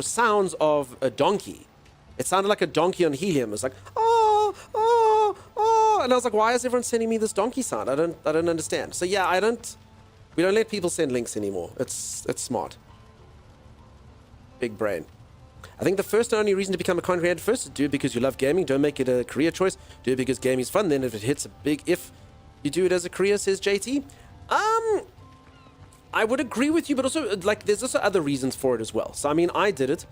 sounds of a donkey. It sounded like a donkey on helium. It's like, oh, oh, oh. And I was like, why is everyone sending me this donkey sound? I don't understand. So yeah, we don't let people send links anymore. It's smart. Big brain. I think the first and only reason to become a content creator first is do it because you love gaming. Don't make it a career choice. Do it because gaming is fun. Then if it hits a big if, you do it as a career, says JT. I would agree with you, but also, like, there's also other reasons for it as well. So, I mean, I did it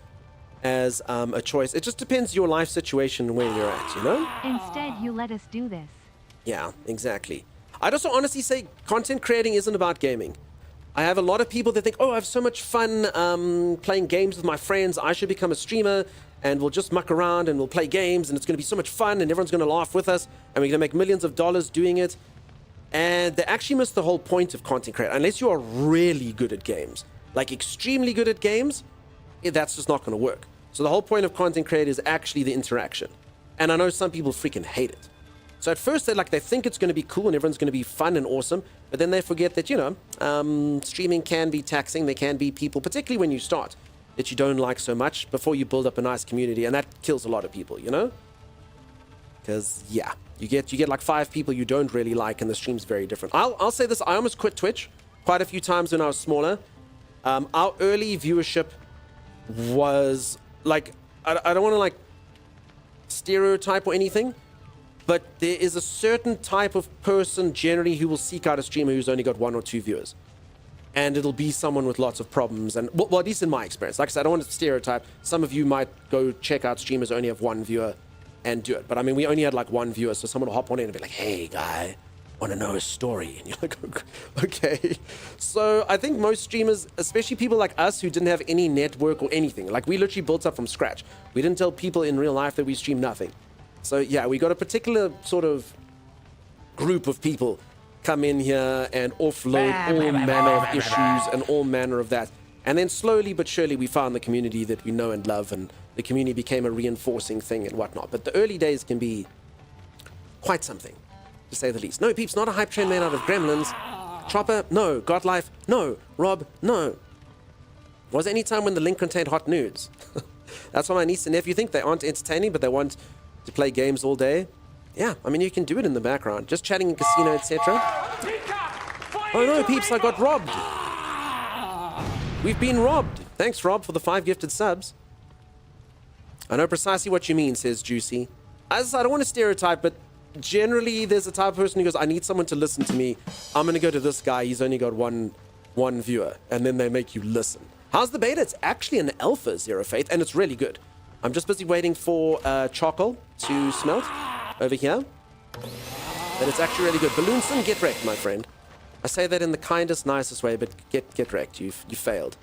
as a choice. It just depends your life situation and where you're at, you know? Instead, you let us do this. Yeah, exactly. I'd also honestly say content creating isn't about gaming. I have a lot of people that think, oh, I have so much fun playing games with my friends. I should become a streamer, and we'll just muck around, and we'll play games, and it's going to be so much fun, and everyone's going to laugh with us, and we're going to make millions of dollars doing it. And they actually miss the whole point of content creation. Unless you are really good at games, like extremely good at games, that's just not going to work. So the whole point of content creation is actually the interaction. And I know some people freaking hate it. So at first they think it's going to be cool and everyone's going to be fun and awesome, but then they forget that, you know, streaming can be taxing. There can be people, particularly when you start, that you don't like so much before you build up a nice community, and that kills a lot of people, you know? Because yeah, you get like 5 people you don't really like, and the stream's very different. I'll say this: I almost quit Twitch quite a few times when I was smaller. Our early viewership was like, I don't want to like stereotype or anything, but there is a certain type of person generally who will seek out a streamer who's only got 1 or 2 viewers. and it'll be someone with lots of problems. And well, at least in my experience, like I said, I don't want to stereotype. Some of you might go check out streamers who only have one viewer and do it. But I mean, we only had like one viewer, so someone will hop on in and be like, hey, guy, want to know a story? And you're like, okay. So I think most streamers, especially people like us who didn't have any network or anything, like we literally built up from scratch. We didn't tell people in real life that we stream nothing. So yeah, we got a particular sort of group of people come in here and offload all manner of issues and all manner of that. And then slowly but surely we found the community that we know and love, and the community became a reinforcing thing and whatnot. But the early days can be quite something, to say the least. No, peeps, not a hype train made out of gremlins. Chopper, no. Godlife, no. Rob, no. Was there any time when the link contained hot nudes? That's why my niece and nephew think they aren't entertaining, but they want to play games all day. Yeah, I mean, you can do it in the background, just chatting in casino, etc. Oh no, peeps, I got robbed. We've been robbed. Thanks, Rob, for the 5 gifted subs. I know precisely what you mean, says Juicy. I don't want to stereotype, but generally there's a type of person who goes, I need someone to listen to me. I'm going to go to this guy. He's only got one viewer. And then they make you listen. How's the beta? It's actually an alpha, Zero Faith, and it's really good. I'm just busy waiting for charcoal to smelt over here. But it's actually really good. Balloonson, get wrecked, my friend. I say that in the kindest, nicest way, but get wrecked. You failed.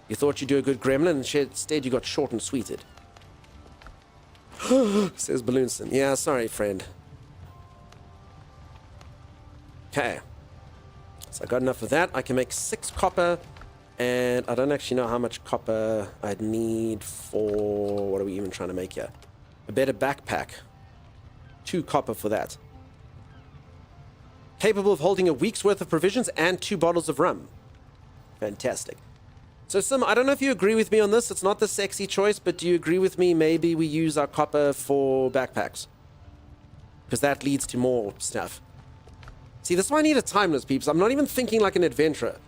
You thought you'd do a good gremlin, and instead you got short and sweeted. Says Balloonson. Yeah, sorry, friend. Okay. So I got enough of that. I can make 6 copper, and I don't actually know how much copper I'd need for... What are we even trying to make here? A better backpack. 2 copper for that. Capable of holding a week's worth of provisions and 2 bottles of rum. Fantastic. So, Sim, I don't know if you agree with me on this. It's not the sexy choice, but do you agree with me? Maybe we use our copper for backpacks. Because that leads to more stuff. See, this is why I need a Timeless, peeps. I'm not even thinking like an adventurer.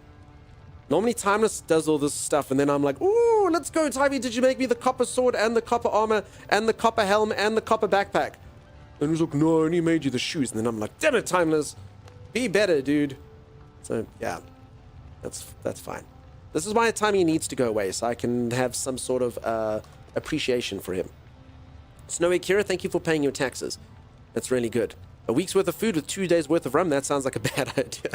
Normally, Timeless does all this stuff, and then I'm like, ooh, let's go, Timey. Did you make me the copper sword and the copper armor and the copper helm and the copper backpack? And he's like, no, I only made you the shoes. And then I'm like, damn it, Timeless. Be better, dude. So, yeah. That's fine. This is why Timey needs to go away, so I can have some sort of appreciation for him. Snowy Kira, thank you for paying your taxes. That's really good. A week's worth of food with 2 days worth of rum, that sounds like a bad idea.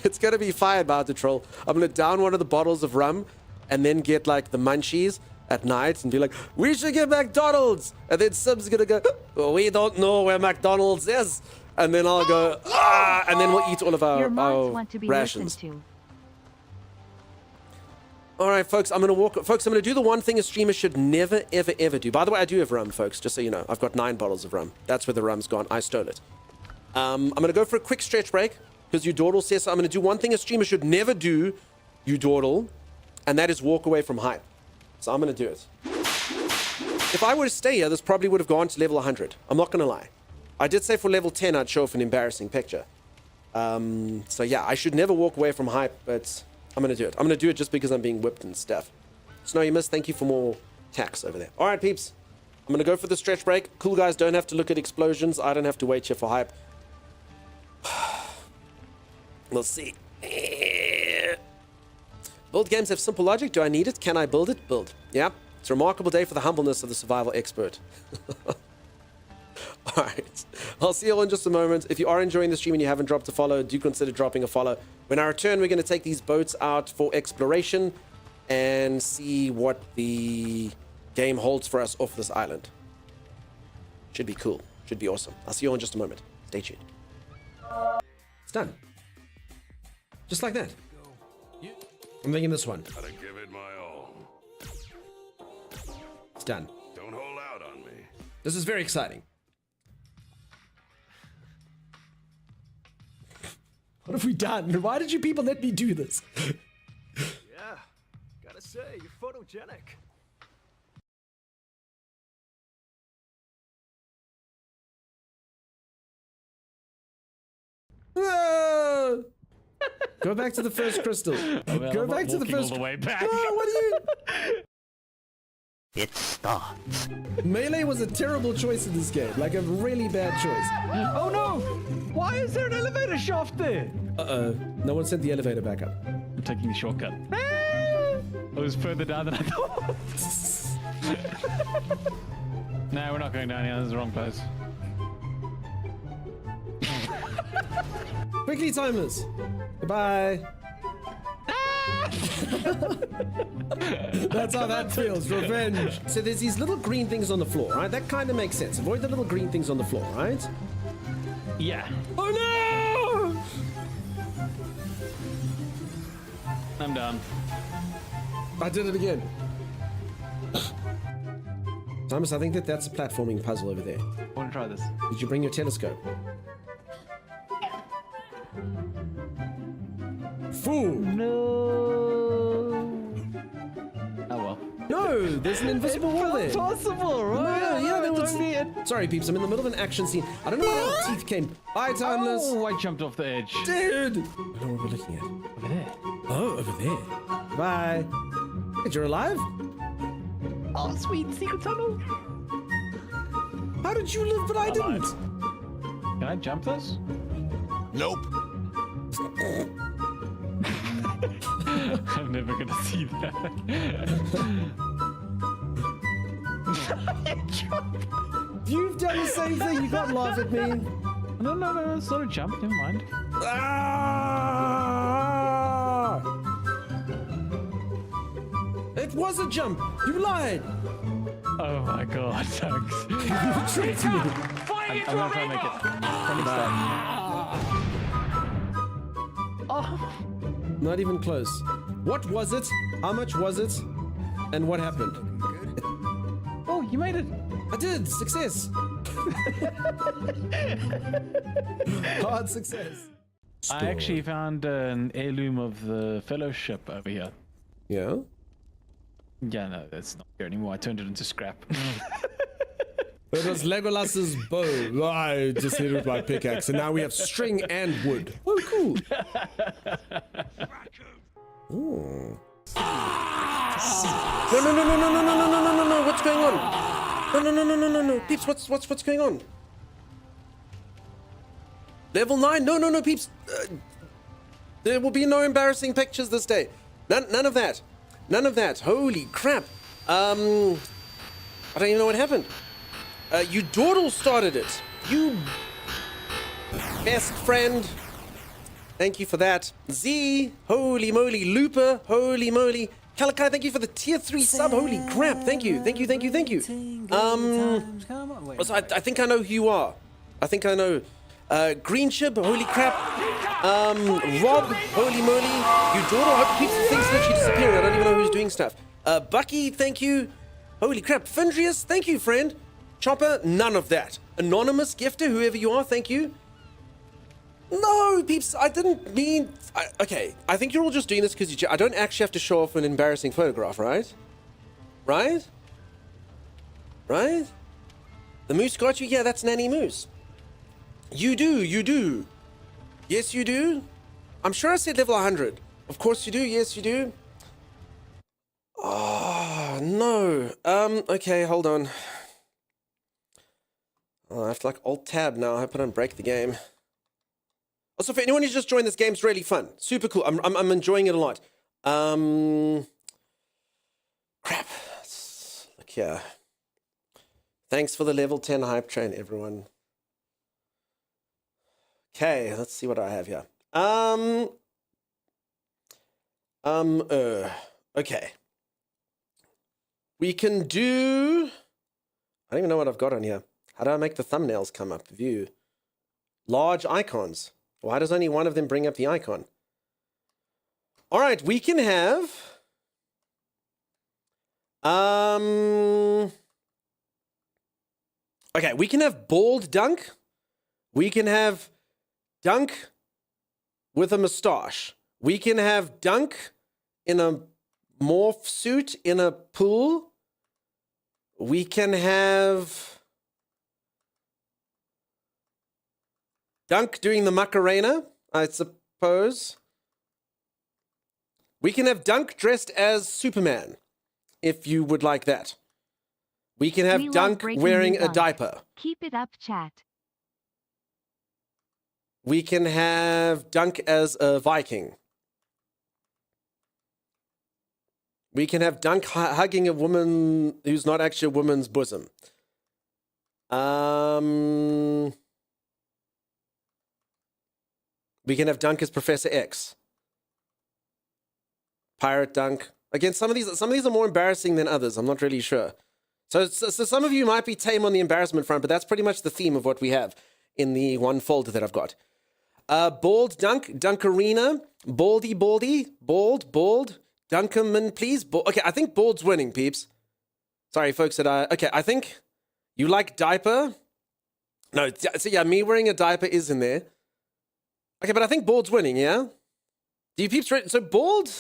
It's going to be fired, Bounty Troll. I'm going to down one of the bottles of rum and then get like the munchies at night and be like, we should get McDonald's. And then Sim's going to go, oh, we don't know where McDonald's is. And then I'll go, ah, and then we'll eat all of our want to be rations. to. All right, folks, I'm going to do the one thing a streamer should never, ever, ever do. By the way, I do have rum, folks, just so you know. I've got 9 bottles of rum. That's where the rum's gone. I stole it. I'm going to go for a quick stretch break because Udordle says so. I'm going to do one thing a streamer should never do, Udordle, and that is walk away from hype. So I'm going to do it. If I were to stay here, this probably would have gone to level 100. I'm not going to lie. I did say for level 10, I'd show off an embarrassing picture. So yeah, I should never walk away from hype, but I'm going to do it. I'm going to do it just because I'm being whipped and stuff. Snowy Miss, thank you for more tax over there. All right, peeps. I'm going to go for the stretch break. Cool guys don't have to look at explosions. I don't have to wait here for hype. We'll see. Build games have simple logic. Do I need it? Can I build it? Build. Yeah. It's a remarkable day for the humbleness of the survival expert. All right. I'll see you all in just a moment. If you are enjoying the stream and you haven't dropped a follow, do consider dropping a follow. When I return, we're going to take these boats out for exploration and see what the game holds for us off this island. Should be cool. Should be awesome. I'll see you all in just a moment. Stay tuned. It's done. Just like that. I'm making this one. Gotta give it my all. It's done. Don't hold out on me. This is very exciting. What have we done? Why did you people let me do this? Yeah, gotta say, you're photogenic. Ah! Go back to the first crystal. Go back to the first. All the way back. Ah, what are you? It starts. Melee was a terrible choice in this game. Like a really bad choice. Oh no! Why is there an elevator shaft there? No one sent the elevator back up. I'm taking the shortcut. It was further down than I thought. No, we're not going down here. This is the wrong place. Quickly, timers. Goodbye. That's how that feels. Revenge. So there's these little green things on the floor, right? That kind of makes sense. Avoid the little green things on the floor, right? Yeah. Oh no! I'm done. I did it again. Thomas, I think that's a platforming puzzle over there. I want to try this. Did you bring your telescope? Fool! No. Oh well. No, there's an invisible wall there. Possible, right? Yeah, there was. Totally it. Sorry, peeps, I'm in the middle of an action scene. I don't know where the teeth came. Bye, Timeless. Oh, I jumped off the edge. Dude! I don't know what we're looking at. Over there. Oh, over there. Bye. Wait, you're alive? Oh, sweet secret tunnel. How did you live but I didn't? Can I jump this? Nope. I'm never gonna see that. You've done the same thing. You can't laugh at me. No, it's not a jump. Never mind. Ah! It was a jump. You lied. Oh my god, thanks. You tricked me. I'm gonna try and make it. Funny stuff. Oh. Not even close. What was it? How much was it? And what happened? Oh, you made it. I did. Success. Hard success. I actually found an heirloom of the fellowship over here. Yeah? Yeah, no, that's not here anymore. I turned it into scrap. It was Legolas's bow. I just hit it with my pickaxe, and now we have string and wood. Oh, cool. Ooh. No. What's going on? No. Peeps, what's going on? Level 9? No, peeps. There will be no embarrassing pictures this day. None of that. None of that. Holy crap. I don't even know what happened. You Dawdle started it. You best friend. Thank you for that. Z, holy moly. Looper, holy moly. Kalakai, thank you for the tier 3 sub. Holy crap. Thank you. Also, I think I know who you are. I think I know. Green Chib, holy crap. Rob, holy moly. You Dawdle, hope keeps the things literally disappearing. I don't even know who's doing stuff. Bucky, thank you. Holy crap. Findrius, thank you, friend. Chopper, none of that. Anonymous gifter, whoever you are, thank you. No, peeps, I didn't mean... okay, I think you're all just doing this because I don't actually have to show off an embarrassing photograph, right? Right? The moose got you? Yeah, that's Nanny Moose. You do. Yes, you do. I'm sure I said level 100. Of course you do, yes, you do. Oh, no. Okay, hold on. Oh, I have to like Alt-Tab now. I hope I don't break the game. Also, for anyone who's just joined, this game's really fun. Super cool. I'm enjoying it a lot. Crap. Let's look here. Thanks for the level 10 hype train, everyone. Okay, let's see what I have here. Okay. We can do... I don't even know what I've got on here. How do I make the thumbnails come up? View. Large icons. Why does only one of them bring up the icon? All right, we can have... Okay, we can have bald Dunk. We can have Dunk with a mustache. We can have Dunk in a morph suit in a pool. We can have Dunk doing the Macarena, I suppose. We can have Dunk dressed as Superman, if you would like that. We can have Dunk wearing a diaper. Keep it up, chat. We can have Dunk as a Viking. We can have Dunk hugging a woman who's not actually a woman's bosom. We can have Dunk as Professor X. Pirate Dunk. Again, some of these are more embarrassing than others. I'm not really sure. So some of you might be tame on the embarrassment front, but that's pretty much the theme of what we have in the one folder that I've got. Bald Dunk, Dunkarina, Baldy, Bald, Dunkerman, please. Okay, I think Bald's winning, peeps. Sorry, folks, okay, I think you like diaper. No, so yeah, me wearing a diaper is in there. Okay, but I think Bald's winning, yeah? Do you peeps... So Bald...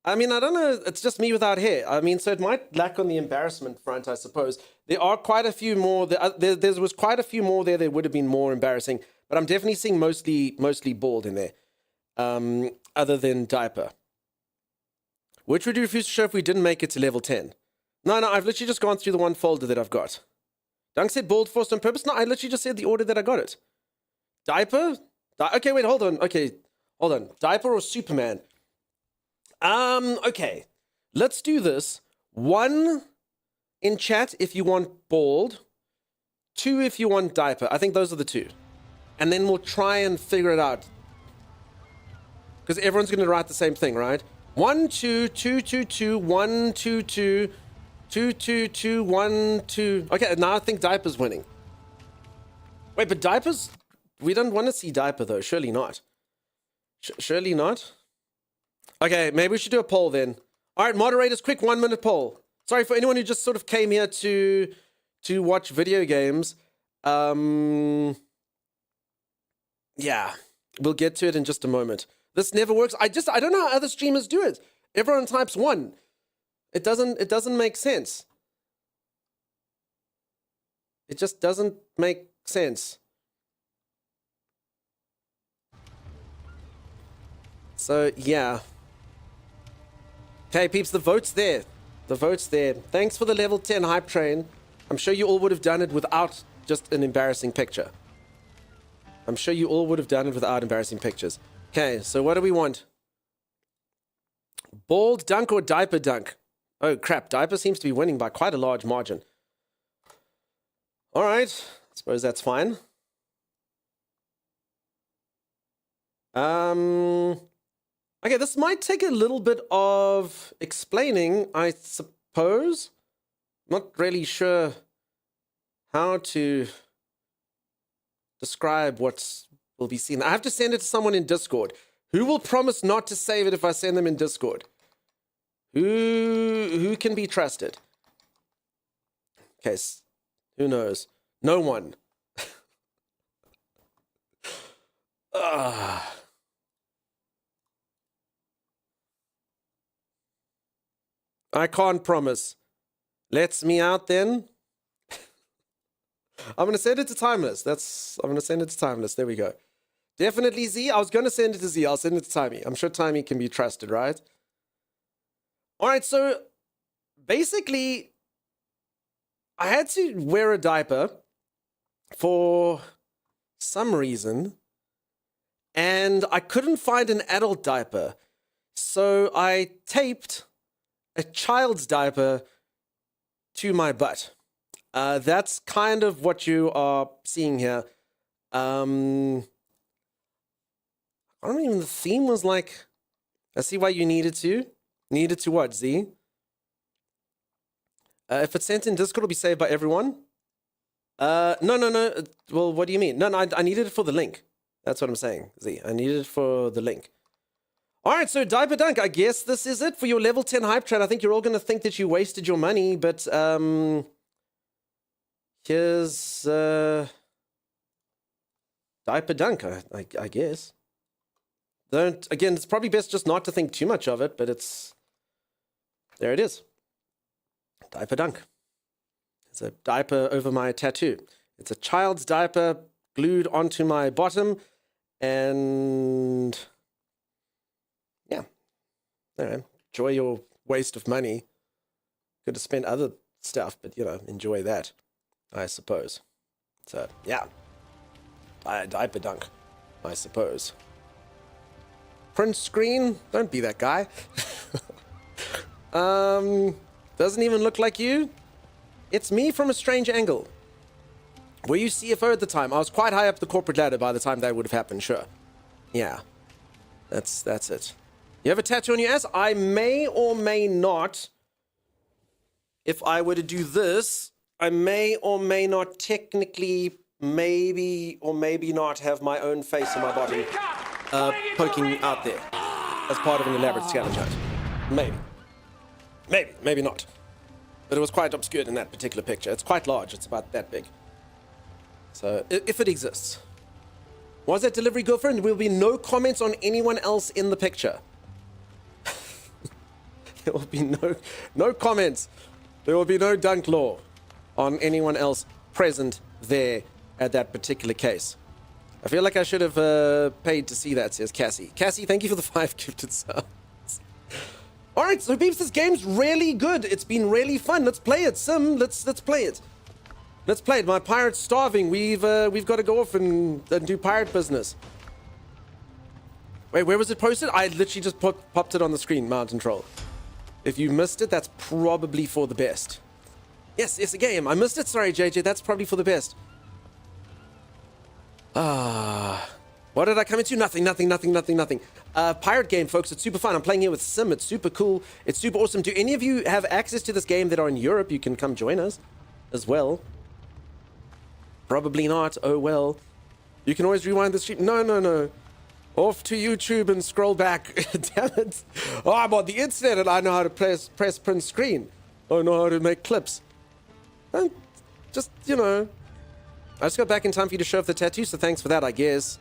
I mean, I don't know. It's just me without hair. I mean, so it might lack on the embarrassment front, I suppose. There are quite a few more. There was quite a few more there that would have been more embarrassing. But I'm definitely seeing mostly Bald in there. Other than diaper. Which would you refuse to show if we didn't make it to level 10? No, I've literally just gone through the one folder that I've got. Dunk said Bald forced on purpose. No, I literally just said the order that I got it. Diaper? Okay, wait, hold on. Okay, hold on. Diaper or Superman? Okay. Let's do this. 1 in chat if you want Bald. 2 if you want diaper. I think those are the 2. And then we'll try and figure it out. Because everyone's going to write the same thing, right? 1, 2, 2, 2, 2, 1, 2, 2, 2, 2, 2, 1, 2. Okay, now I think diaper's winning. Wait, but diapers... We don't want to see diaper, though. Surely not. Surely not? Okay, maybe we should do a poll then. All right, moderators, quick 1-minute poll. Sorry for anyone who just sort of came here to watch video games. Yeah, we'll get to it in just a moment. This never works. I don't know how other streamers do it. Everyone types 1. It doesn't make sense. It just doesn't make sense. So, yeah. Okay, peeps, the vote's there. The vote's there. Thanks for the level 10 hype train. I'm sure you all would have done it without just an embarrassing picture. I'm sure you all would have done it without embarrassing pictures. Okay, so what do we want? Bald Dunk or Diaper Dunk? Oh, crap. Diaper seems to be winning by quite a large margin. All right. I suppose that's fine. Okay, this might take a little bit of explaining, I suppose. Not really sure how to describe what will be seen. I have to send it to someone in Discord. Who will promise not to save it if I send them in Discord? Who can be trusted? Okay, who knows? No one. I can't promise. Lets me out then. I'm going to send it to Timeless. I'm going to send it to Timeless. There we go. Definitely Z. I was going to send it to Z. I'll send it to Timey. I'm sure Timey can be trusted, right? All right, so basically, I had to wear a diaper for some reason, and I couldn't find an adult diaper. So I taped a child's diaper to my butt. That's kind of what you are seeing here. I don't even, the theme was like, I see why you needed to. Needed to what, Z? If it's sent in Discord, it'll be saved by everyone. No. Well, what do you mean? No, I needed it for the link. That's what I'm saying, Z. I needed it for the link. All right, so Diaper Dunk, I guess this is it for your level 10 hype train. I think you're all going to think that you wasted your money, but here's Diaper Dunk, I guess. Again, it's probably best just not to think too much of it, but there it is. Diaper Dunk. It's a diaper over my tattoo. It's a child's diaper glued onto my bottom, and yeah. Anyway, enjoy your waste of money. Could have spent other stuff, but enjoy that, I suppose. So yeah, Diaper Dunk, I suppose. Print screen, don't be that guy. Doesn't even look like you. It's me from a strange angle. Were you CFO at the time? I was quite high up the corporate ladder by the time that would have happened, sure. Yeah. That's it. You have a tattoo on your ass? I may or may not. If I were to do this, I may or may not technically, maybe or maybe not have my own face on my body poking out there as part of an elaborate scavenger hunt. Maybe not. But it was quite obscured in that particular picture. It's quite large. It's about that big. So, if it exists. Was that delivery girlfriend? There will be no comments on anyone else in the picture. There will be no comments. There will be no dunk law on anyone else present there at that particular case. I feel like I should have paid to see that, says Cassie. Cassie, thank you for the 5 gifted subs. Alright, so peeps, this game's really good. It's been really fun. Let's play it. Sim, let's play it. Let's play it. My pirate's starving. We've got to go off and do pirate business. Wait, where was it posted? I literally just popped it on the screen, Mountain Troll. If you missed it, that's probably for the best. Yes, it's a game. I missed it. Sorry, JJ. That's probably for the best. What did I come into? Nothing. Pirate game, folks. It's super fun. I'm playing here with Sim. It's super cool. It's super awesome. Do any of you have access to this game that are in Europe? You can come join us as well. Probably not. Oh, well. You can always rewind the stream. No. Off to YouTube and scroll back. Damn it. Oh, I'm on the internet and I know how to press print screen. I know how to make clips. And just, you know. I just got back in time for you to show off the tattoo, so thanks for that, I guess.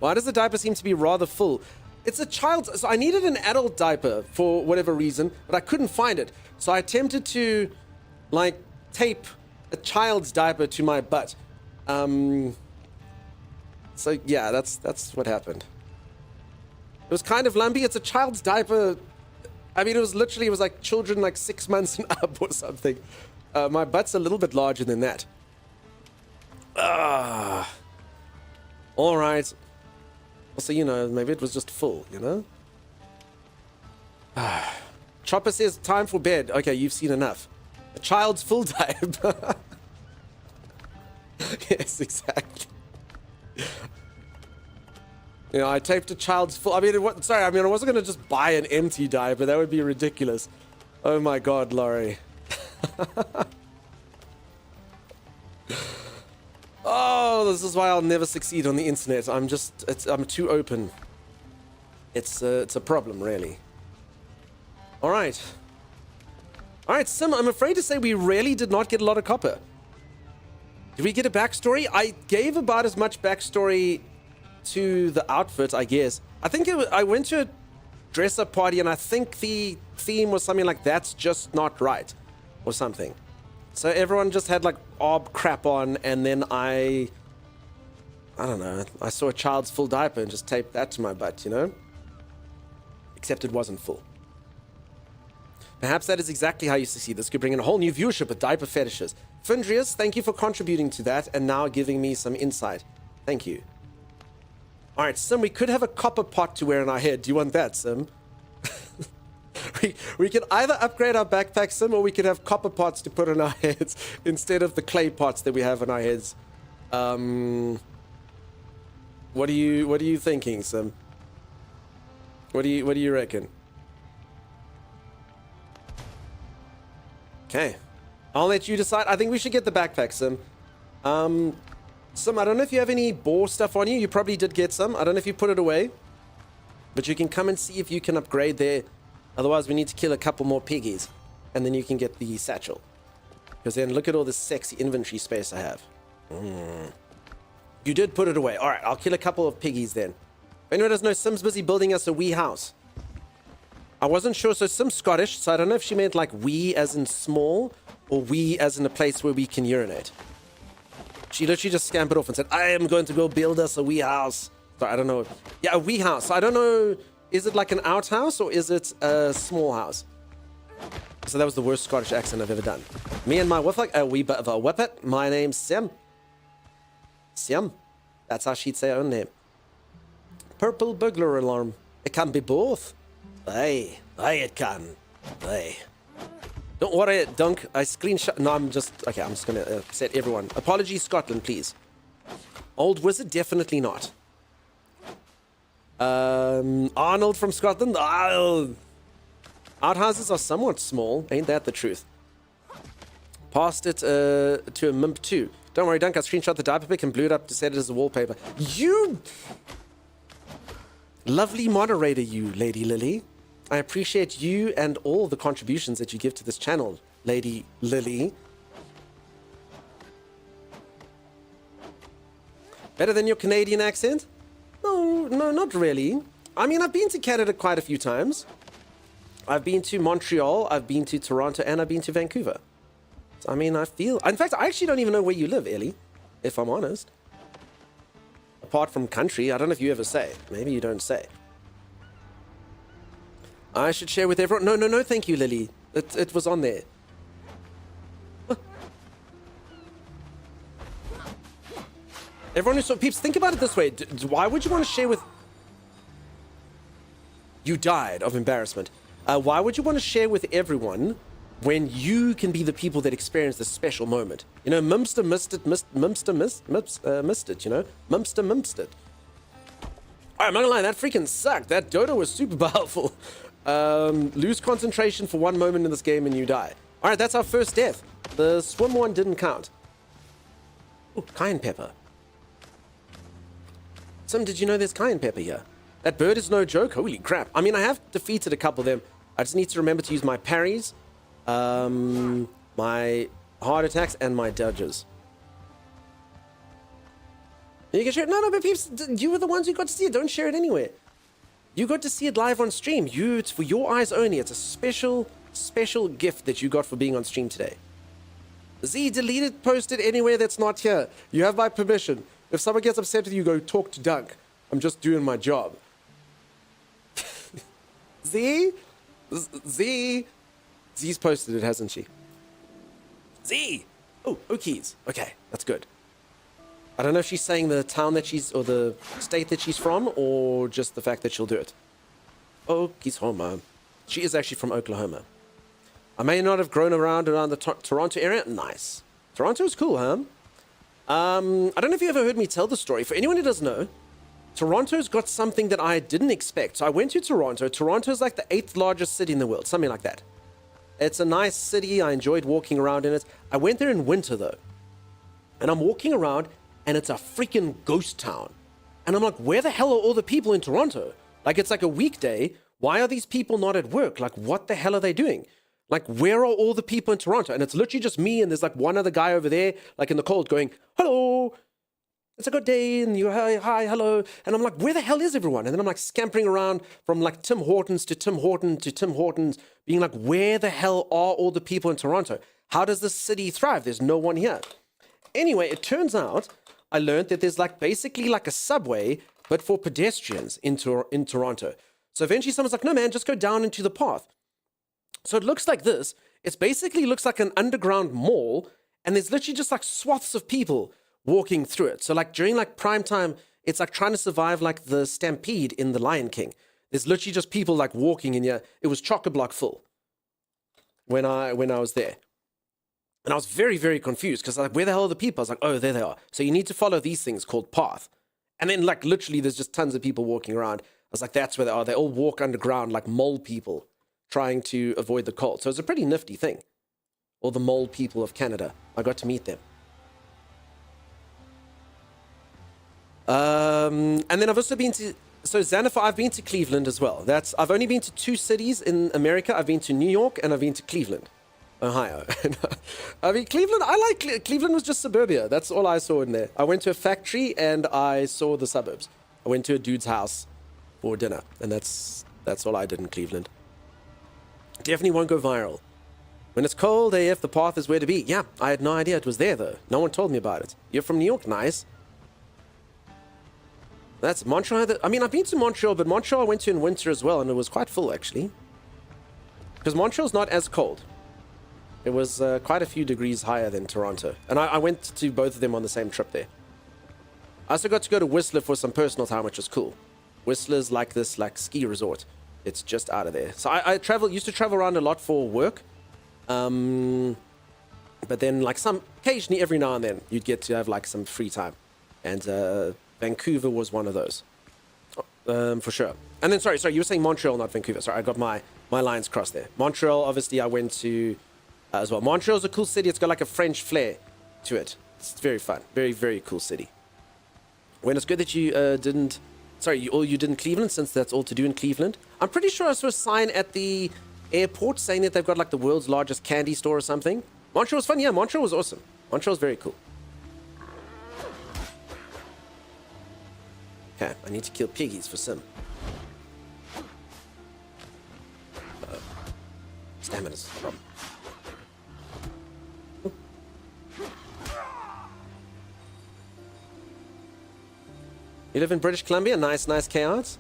Why does the diaper seem to be rather full? It's a child's... So I needed an adult diaper for whatever reason, but I couldn't find it. So I attempted to, like, tape a child's diaper to my butt. So, yeah, that's what happened. It was kind of lumpy. It's a child's diaper. I mean, it was like children like 6 months and up or something. My butt's a little bit larger than that. All right. Also, you know, maybe it was just full, you know? Chopper says, time for bed. Okay, you've seen enough. A child's full diaper. Yes, exactly. You know, I taped a child's full... I mean, I wasn't going to just buy an empty diaper. That would be ridiculous. Oh my god, Laurie. Oh, this is why I'll never succeed on the internet. I'm too open. It's a problem, really. All right, Sim, I'm afraid to say we really did not get a lot of copper. Did we get a backstory? I gave about as much backstory to the outfit, I guess. I think I went to a dress-up party, and I think the theme was something like "That's just not right," or something. So everyone just had like ob crap on, and then I don't know, I saw a child's full diaper and just taped that to my butt, you know? Except it wasn't full. Perhaps that is exactly how you succeed. This could bring in a whole new viewership with diaper fetishes. Findrius, thank you for contributing to that and now giving me some insight. Thank you. Alright, Sim, we could have a copper pot to wear on our head. Do you want that, Sim? We can either upgrade our backpack, Sim, or we could have copper pots to put on our heads instead of the clay pots that we have on our heads. What are you thinking, Sim? What do you reckon? Okay, I'll let you decide. I think we should get the backpack, Sim. Sim, I don't know if you have any boar stuff on you. You probably did get some. I don't know if you put it away, but you can come and see if you can upgrade there. Otherwise, we need to kill a couple more piggies, and then you can get the satchel. Because then look at all this sexy inventory space I have. You did put it away. All right, I'll kill a couple of piggies then. If anyone doesn't know, Sim's busy building us a wee house. I wasn't sure, so Sim's Scottish, so I don't know if she meant like wee as in small, or wee as in a place where we can urinate. She literally just scampered off and said, I am going to go build us a wee house. So I don't know. Yeah, a wee house. I don't know. Is it like an outhouse or is it a small house? So that was the worst Scottish accent I've ever done. Me and my wife, like a wee bit of a whippet. My name's Sim. Sim. That's how she'd say her own name. Purple burglar alarm. It can be both. Aye, it can. Hey. Don't worry, Dunk. I screenshot. No, I'm just... Okay, I'm just going to upset everyone. Apologies, Scotland, please. Old Wizard, definitely not. Arnold from Scotland. Oh. Outhouses are somewhat small. Ain't that the truth? Passed it to a Mimp 2. Don't worry, Dunk. I screenshot the diaper pic and blew it up to set it as a wallpaper. You... Lovely moderator, you, Lady Lily. I appreciate you and all the contributions that you give to this channel, Lady Lily. Better than your Canadian accent? No, not really. I mean, I've been to Canada quite a few times. I've been to Montreal, I've been to Toronto, and I've been to Vancouver. So, I mean, I feel... In fact, I actually don't even know where you live, Ellie, if I'm honest. Apart from country, I don't know if you ever say. Maybe you don't say. I should share with everyone. No, thank you, Lily. It was on there. Everyone who saw peeps, think about it this way. Why would you want to share with... You died of embarrassment. Why would you want to share with everyone when you can be the people that experience this special moment? You know, Mimster missed it, missed it, you know? Mimster missed it. I'm not gonna lie, that freaking sucked. That Dodo was super powerful. Lose concentration for one moment in this game and you die. Alright, that's our first death. The swim one didn't count. Ooh, cayenne pepper. Tim, did you know there's cayenne pepper here? That bird is no joke. Holy crap. I mean, I have defeated a couple of them. I just need to remember to use my parries, my heart attacks, and my dodges. You can share it. No, but peeps, you were the ones who got to see it. Don't share it anywhere. You got to see it live on stream. It's for your eyes only. It's a special gift that you got for being on stream today. Z, delete it, post it anywhere that's not here. You have my permission. If someone gets upset with you, go talk to Dunk. I'm just doing my job. Z's posted it, hasn't she? Z! Oh, Okies. Okay, that's good. I don't know if she's saying the town that she's, or the state that she's from, or just the fact that she'll do it. Oklahoma. She is actually from Oklahoma. I may not have grown around the Toronto area. Nice. Toronto's cool, huh? I don't know if you ever heard me tell the story. For anyone who doesn't know, Toronto's got something that I didn't expect. So I went to Toronto. Toronto's like the 8th largest city in the world, something like that. It's a nice city. I enjoyed walking around in it. I went there in winter, though. And I'm walking around, and it's a freaking ghost town. And I'm like, where the hell are all the people in Toronto? Like, it's like a weekday. Why are these people not at work? Like, what the hell are they doing? Like, where are all the people in Toronto? And it's literally just me, and there's like one other guy over there, like in the cold, going, hello, it's a good day, and you, hi, hello. And I'm like, where the hell is everyone? And then I'm like scampering around from like Tim Hortons to Tim Hortons to Tim Hortons, being like, where the hell are all the people in Toronto? How does this city thrive? There's no one here. Anyway, it turns out I learned that there's like basically like a subway, but for pedestrians in Toronto. So eventually someone's like, no man, just go down into the path. So it looks like this. It basically looks like an underground mall, and there's literally just like swaths of people walking through it. So like during like prime time, it's like trying to survive like the stampede in The Lion King. There's literally just people like walking in here. It was chock-a-block full when I was there. And I was very, very confused because like, where the hell are the people? I was like, oh, there they are. So you need to follow these things called path. And then like literally there's just tons of people walking around. I was like, that's where they are. They all walk underground like mole people trying to avoid the cold. So it's a pretty nifty thing. Or the mole people of Canada. I got to meet them. And then I've also been to, so Xanathar, I've been to Cleveland as well. I've only been to 2 cities in America. I've been to New York and I've been to Cleveland, Ohio. I mean, Cleveland, Cleveland was just suburbia. That's all I saw in there. I went to a factory and I saw the suburbs. I went to a dude's house for dinner, and that's all I did in Cleveland. Definitely won't go viral. When it's cold AF, the path is where to be. Yeah, I had no idea it was there though. No one told me about it. You're from New York, nice. That's Montreal. I mean, I've been to Montreal, but Montreal I went to in winter as well, and it was quite full actually. Because Montreal's not as cold. It was quite a few degrees higher than Toronto. And I went to both of them on the same trip there. I also got to go to Whistler for some personal time, which was cool. Whistler's like this like ski resort. It's just out of there. So I used to travel around a lot for work. But then like occasionally every now and then you'd get to have like some free time. And Vancouver was one of those. For sure. And then, sorry, you were saying Montreal, not Vancouver. Sorry, I got my lines crossed there. Montreal, obviously, I went to as well. Montreal's a cool city. It's got like a French flair to it. It's very fun. Very, very cool city. When it's good that you didn't... Sorry, you did in Cleveland, since that's all to do in Cleveland. I'm pretty sure I saw a sign at the airport saying that they've got like the world's largest candy store or something. Montreal was fun. Yeah, Montreal was awesome. Montreal's very cool. Okay, I need to kill piggies for Sim. Stamina's the problem. You live in British Columbia? Nice chaos.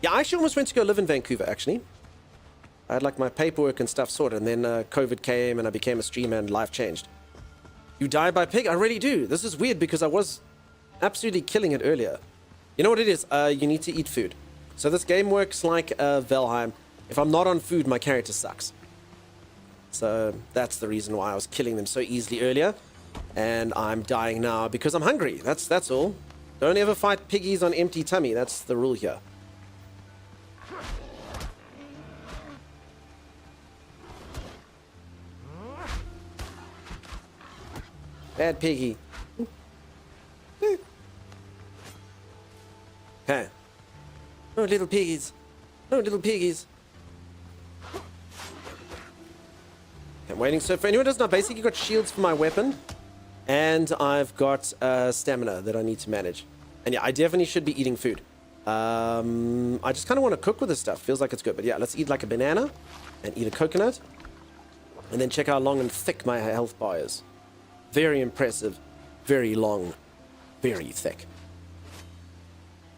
Yeah, I actually almost went to go live in Vancouver, actually. I had like my paperwork and stuff sorted, and then COVID came and I became a streamer and life changed. You die by pig? I really do. This is weird because I was absolutely killing it earlier. You know what it is? You need to eat food. So this game works like Valheim. If I'm not on food, my character sucks. So that's the reason why I was killing them so easily earlier. And I'm dying now because I'm hungry. That's all. Don't ever fight piggies on empty tummy. That's the rule here. Bad piggy. Okay. Oh, little piggies. Oh, little piggies. I'm waiting. So for anyone who doesn't know, I've basically got shields for my weapon. And I've got stamina that I need to manage. And yeah, I definitely should be eating food. I just kind of want to cook with this stuff. Feels like it's good. But yeah, let's eat like a banana. And eat a coconut. And then check how long and thick my health bar is. Very impressive. Very long. Very thick.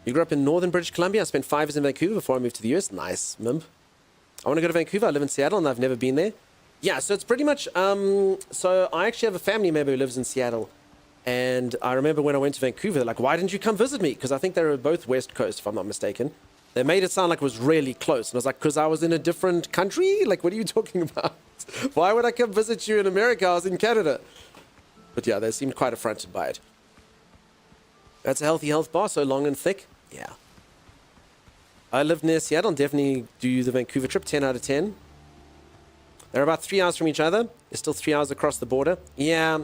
You grew up in northern British Columbia. I spent 5 years in Vancouver before I moved to the US. Nice, Mimp. I want to go to Vancouver. I live in Seattle and I've never been there. Yeah, so it's pretty much... so I actually have a family member who lives in Seattle. And I remember when I went to Vancouver, they're like, why didn't you come visit me? Because I think they were both West Coast, if I'm not mistaken. They made it sound like it was really close. And I was like, because I was in a different country? Like, what are you talking about? Why would I come visit you in America? I was in Canada. But yeah, they seemed quite affronted by it. That's a healthy health bar, so long and thick. Yeah. I live near Seattle and definitely do the Vancouver trip, 10 out of 10. They're about 3 hours from each other. It's still 3 hours across the border. Yeah.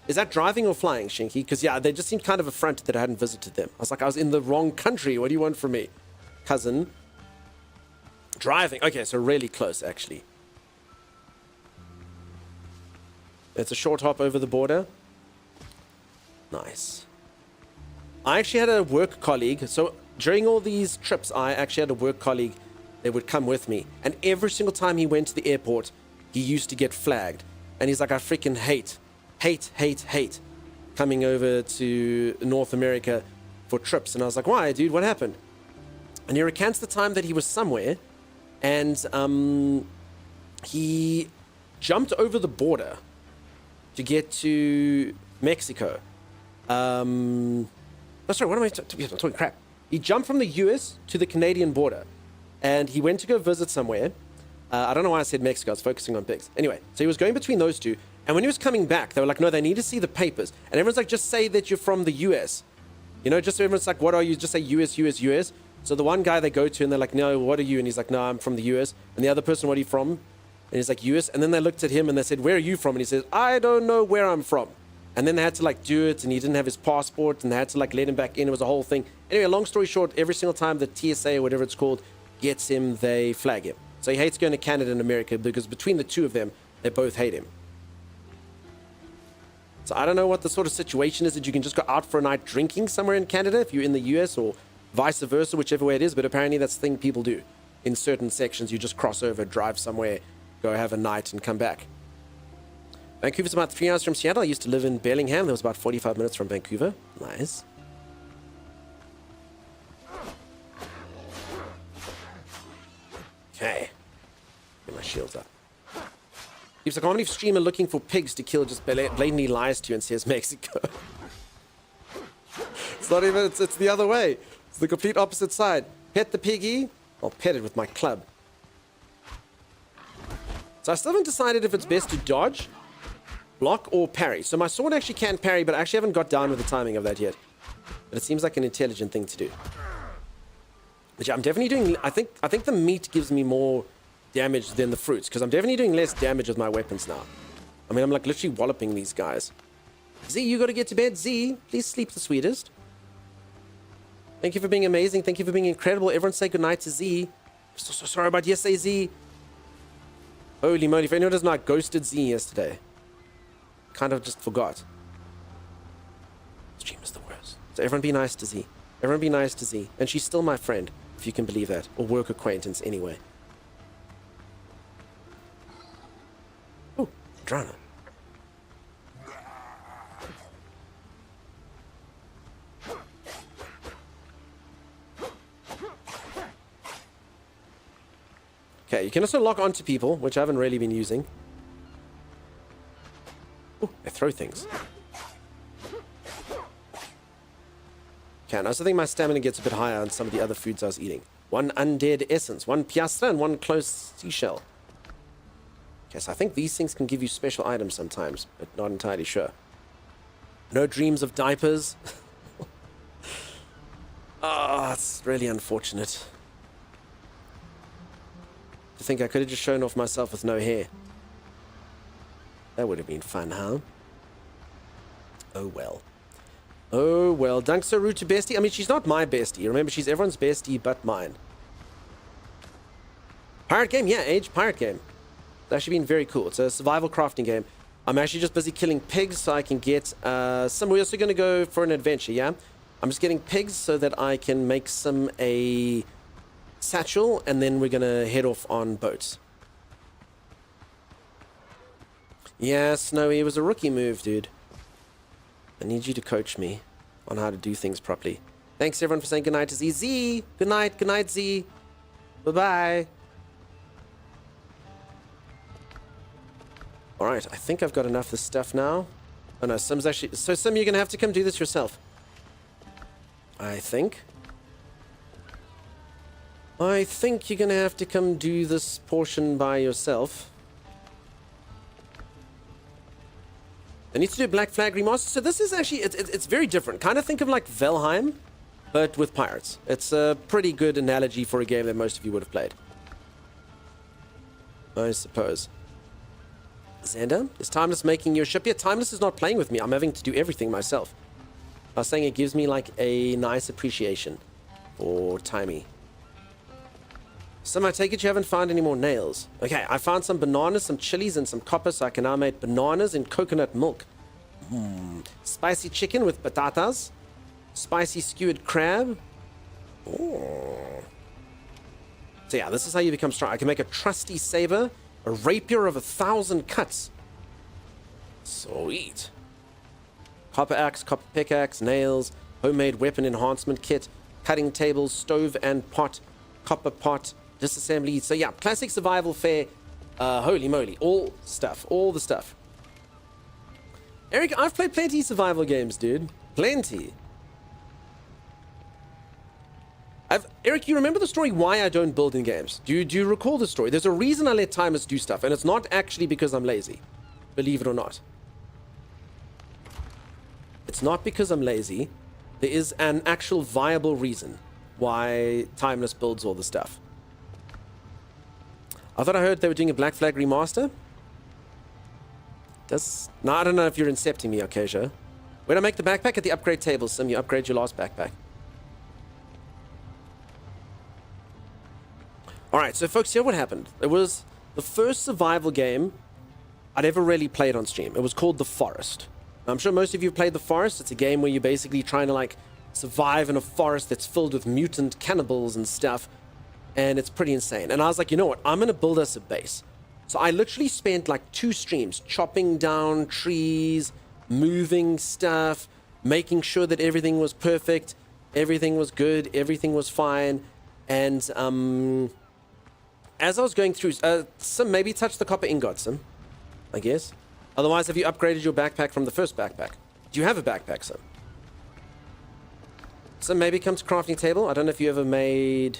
Is that driving or flying, Shinky? Because, yeah, they just seemed kind of affronted that I hadn't visited them. I was like, I was in the wrong country. What do you want from me? Cousin. Driving. Okay, so really close, actually. It's a short hop over the border. Nice. I actually had a work colleague. So during all these trips, I actually had a work colleague that would come with me. And every single time he went to the airport, he used to get flagged. And he's like, I freaking hate coming over to North America for trips. And I was like, why, dude? What happened? And he recants the time that he was somewhere and he jumped over the border to get to Mexico. Oh, sorry, what am I talking crap? He jumped from the US to the Canadian border and he went to go visit somewhere. I don't know why I said Mexico. I was focusing on pigs. Anyway, so he was going between those two. And when he was coming back, they were like, no, they need to see the papers. And everyone's like, just say that you're from the US. You know, just everyone's like, what are you? Just say US, US, US. So the one guy they go to and they're like, no, what are you? And he's like, no, I'm from the US. And the other person, what are you from? And he's like, US. And then they looked at him and they said, where are you from? And he says, I don't know where I'm from. And then they had to like do it and he didn't have his passport and they had to like let him back in. It was a whole thing. Anyway, long story short, every single time the TSA or whatever it's called gets him, they flag him. So he hates going to Canada and America because between the two of them, they both hate him. So I don't know what the sort of situation is that you can just go out for a night drinking somewhere in Canada if you're in the US or vice versa, whichever way it is. But apparently that's the thing people do. In certain sections, you just cross over, drive somewhere, go have a night and come back. Vancouver's about 3 hours from Seattle. I used to live in Bellingham. That was about 45 minutes from Vancouver. Nice. Okay. Get my shields up. He's like, how many streamer looking for pigs to kill just blatantly lies to you and says Mexico? It's not even, it's the other way. It's the complete opposite side. Pet the piggy, I'll pet it with my club. So I still haven't decided if it's best to dodge, block, or parry. So my sword actually can parry, but I actually haven't got down with the timing of that yet. But it seems like an intelligent thing to do. But yeah, I'm definitely doing... I think the meat gives me more damage than the fruits, because I'm definitely doing less damage with my weapons now. I mean, I'm like literally walloping these guys. Z, you got to get to bed. Z, please sleep the sweetest. Thank you for being amazing. Thank you for being incredible. Everyone say goodnight to Z. So sorry about yesterday, Z. Holy moly, if anyone doesn't know, I ghosted Z yesterday. Kind of just forgot. Stream is the worst. So everyone be nice to Z. Everyone be nice to Z. And she's still my friend, if you can believe that. Or work acquaintance anyway. Ooh, Drana. Okay, you can also lock onto people, which I haven't really been using. Ooh, they throw things. Okay, and I also think my stamina gets a bit higher on some of the other foods I was eating. 1 undead essence, 1 piastra, and 1 close seashell. Okay, so I think these things can give you special items sometimes, but not entirely sure. No dreams of diapers. Ah, oh, it's really unfortunate. I think I could have just shown off myself with no hair. That would have been fun, huh? Oh well. Oh well. Dunk so rude to bestie. I mean, she's not my bestie. Remember, she's everyone's bestie but mine. Pirate game? Yeah, Age. Pirate game. It's actually been very cool. It's a survival crafting game. I'm actually just busy killing pigs so I can get some... We're also going to go for an adventure, yeah? I'm just getting pigs so that I can make some a satchel, and then we're gonna head off on boats. Yeah, Snowy, it was a rookie move, dude. I need you to coach me on how to do things properly. Thanks everyone for saying goodnight to Z. Z! Good night, Z. Bye-bye. Alright, I think I've got enough of this stuff now. Oh no, Sim's actually... So Sim, you're gonna have to come do this yourself. I think you're gonna have to come do this portion by yourself. I need to do Black Flag Remaster. So this is actually, it's very different. Kind of think of like Valheim, but with pirates. It's a pretty good analogy for a game that most of you would have played, I suppose. Xander, is Timeless making your ship? Yeah, Timeless is not playing with me. I'm having to do everything myself. I was saying it gives me like a nice appreciation for Timey. Sim, I take it you haven't found any more nails. Okay, I found some bananas, some chilies, and some copper, so I can now make bananas in coconut milk. Spicy chicken with batatas. Spicy skewered crab. Oh. So yeah, this is how you become strong. I can make a trusty saber, a rapier of 1,000 cuts. Sweet. Copper axe, copper pickaxe, nails, homemade weapon enhancement kit, cutting tables, stove and pot, copper pot, disassembly. So yeah, classic survival fare. Holy moly, all the stuff. Eric, I've played plenty of survival games, dude. Plenty. Eric, you remember the story why I don't build in games? Do you recall the story? There's a reason I let timers do stuff, and it's not actually because I'm lazy. Believe it or not. It's not because I'm lazy. There is an actual viable reason why Timeless builds all the stuff. I thought I heard they were doing a Black Flag remaster. No, I don't know if you're incepting me, Acacia. When I make the backpack at the upgrade table, Sim, you upgrade your last backpack. Alright, so folks, here what happened. It was the first survival game I'd ever really played on stream. It was called The Forest. I'm sure most of you have played The Forest. It's a game where you're basically trying to like survive in a forest that's filled with mutant cannibals and stuff. And it's pretty insane. And I was like, you know what? I'm going to build us a base. So I literally spent like 2 streams chopping down trees, moving stuff, making sure that everything was perfect, everything was good, everything was fine. And as I was going through, Sim, maybe touch the copper ingot, Sim, I guess. Otherwise, have you upgraded your backpack from the first backpack? Do you have a backpack, Sim? Sim, maybe come to crafting table. I don't know if you ever made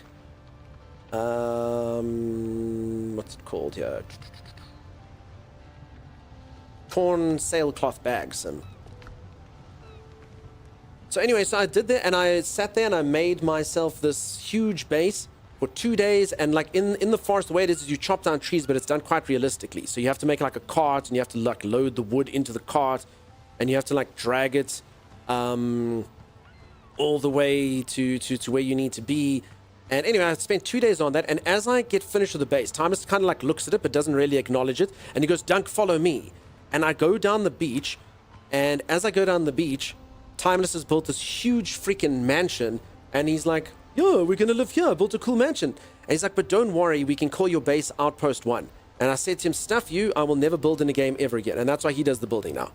What's it called here? Torn sailcloth bags. So anyway, so I did that, and I sat there and I made myself this huge base for 2 days. And like in the forest, the way it is you chop down trees, but it's done quite realistically. So you have to make like a cart, and you have to like load the wood into the cart, and you have to like drag it all the way to where you need to be. And anyway, I spent 2 days on that, and as I get finished with the base, Timeless kind of like looks at it but doesn't really acknowledge it, and he goes, Dunk, follow me. And I go down the beach, and as I go down the beach, Timeless has built this huge freaking mansion, and he's like, yo, we're gonna live here, I built a cool mansion. And he's like, but don't worry, we can call your base Outpost 1. And I said to him, stuff you, I will never build in a game ever again. And that's why he does the building now,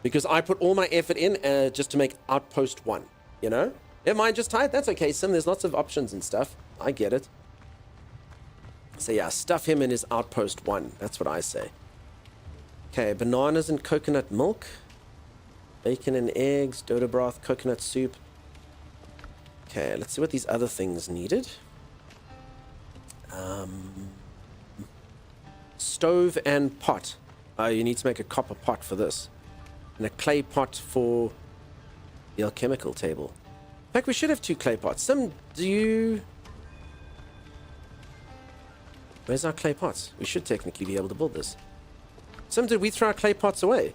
because I put all my effort in just to make Outpost 1, you know? Am I just tired? That's okay, Sim. There's lots of options and stuff. I get it. So yeah, stuff him in his Outpost 1. That's what I say. Okay, bananas and coconut milk. Bacon and eggs, Dota broth, coconut soup. Okay, let's see what these other things needed. Stove and pot. You need to make a copper pot for this. And a clay pot for the alchemical table. In fact, we should have 2 clay pots. Some, do you... Where's our clay pots? We should technically be able to build this. Some, did we throw our clay pots away?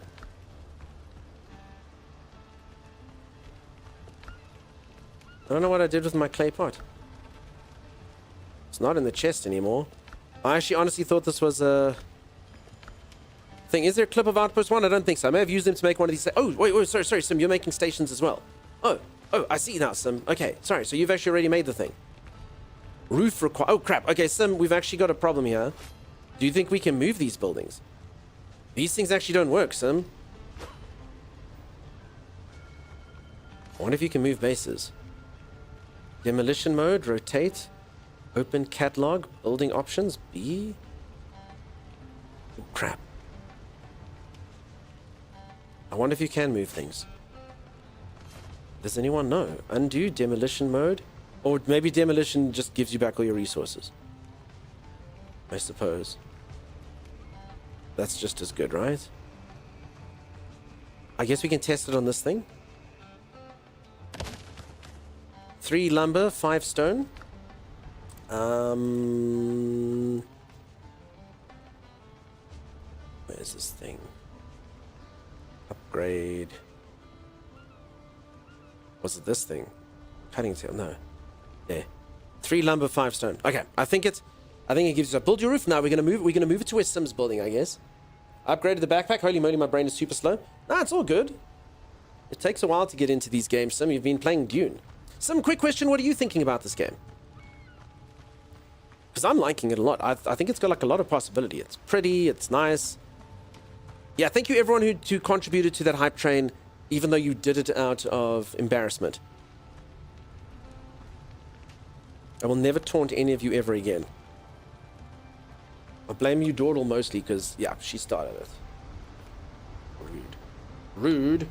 I don't know what I did with my clay pot. It's not in the chest anymore. I actually honestly thought this was a thing. Is there a clip of Outpost 1? I don't think so. I may have used them to make one of these. Oh, wait, sorry, Sim, you're making stations as well. Oh, I see now, Sim. Okay, sorry, so you've actually already made the thing. Roof require... Oh, crap. Okay, Sim, we've actually got a problem here. Do you think we can move these buildings? These things actually don't work, Sim. I wonder if you can move bases. Demolition mode, rotate, open catalog, building options, B. Oh, crap. I wonder if you can move things. Does anyone know? Undo, demolition mode? Or maybe demolition just gives you back all your resources. I suppose. That's just as good, right? I guess we can test it on this thing. 3 lumber, 5 stone. Where's this thing? Upgrade. Was it this thing? Cutting tail, no. Yeah. 3 lumber, 5 stone. Okay, I think it gives you a build your roof. Now we're gonna move it to where Sim's building, I guess. Upgraded the backpack. Holy moly, my brain is super slow. Nah, it's all good. It takes a while to get into these games, Sim. You've been playing Dune. Sim, quick question, what are you thinking about this game? Because I'm liking it a lot. I think it's got like a lot of possibility. It's pretty, it's nice. Yeah, thank you everyone who contributed to that hype train, even though you did it out of embarrassment. I will never taunt any of you ever again. I blame you, Dawdle, mostly, because, yeah, she started it. Rude.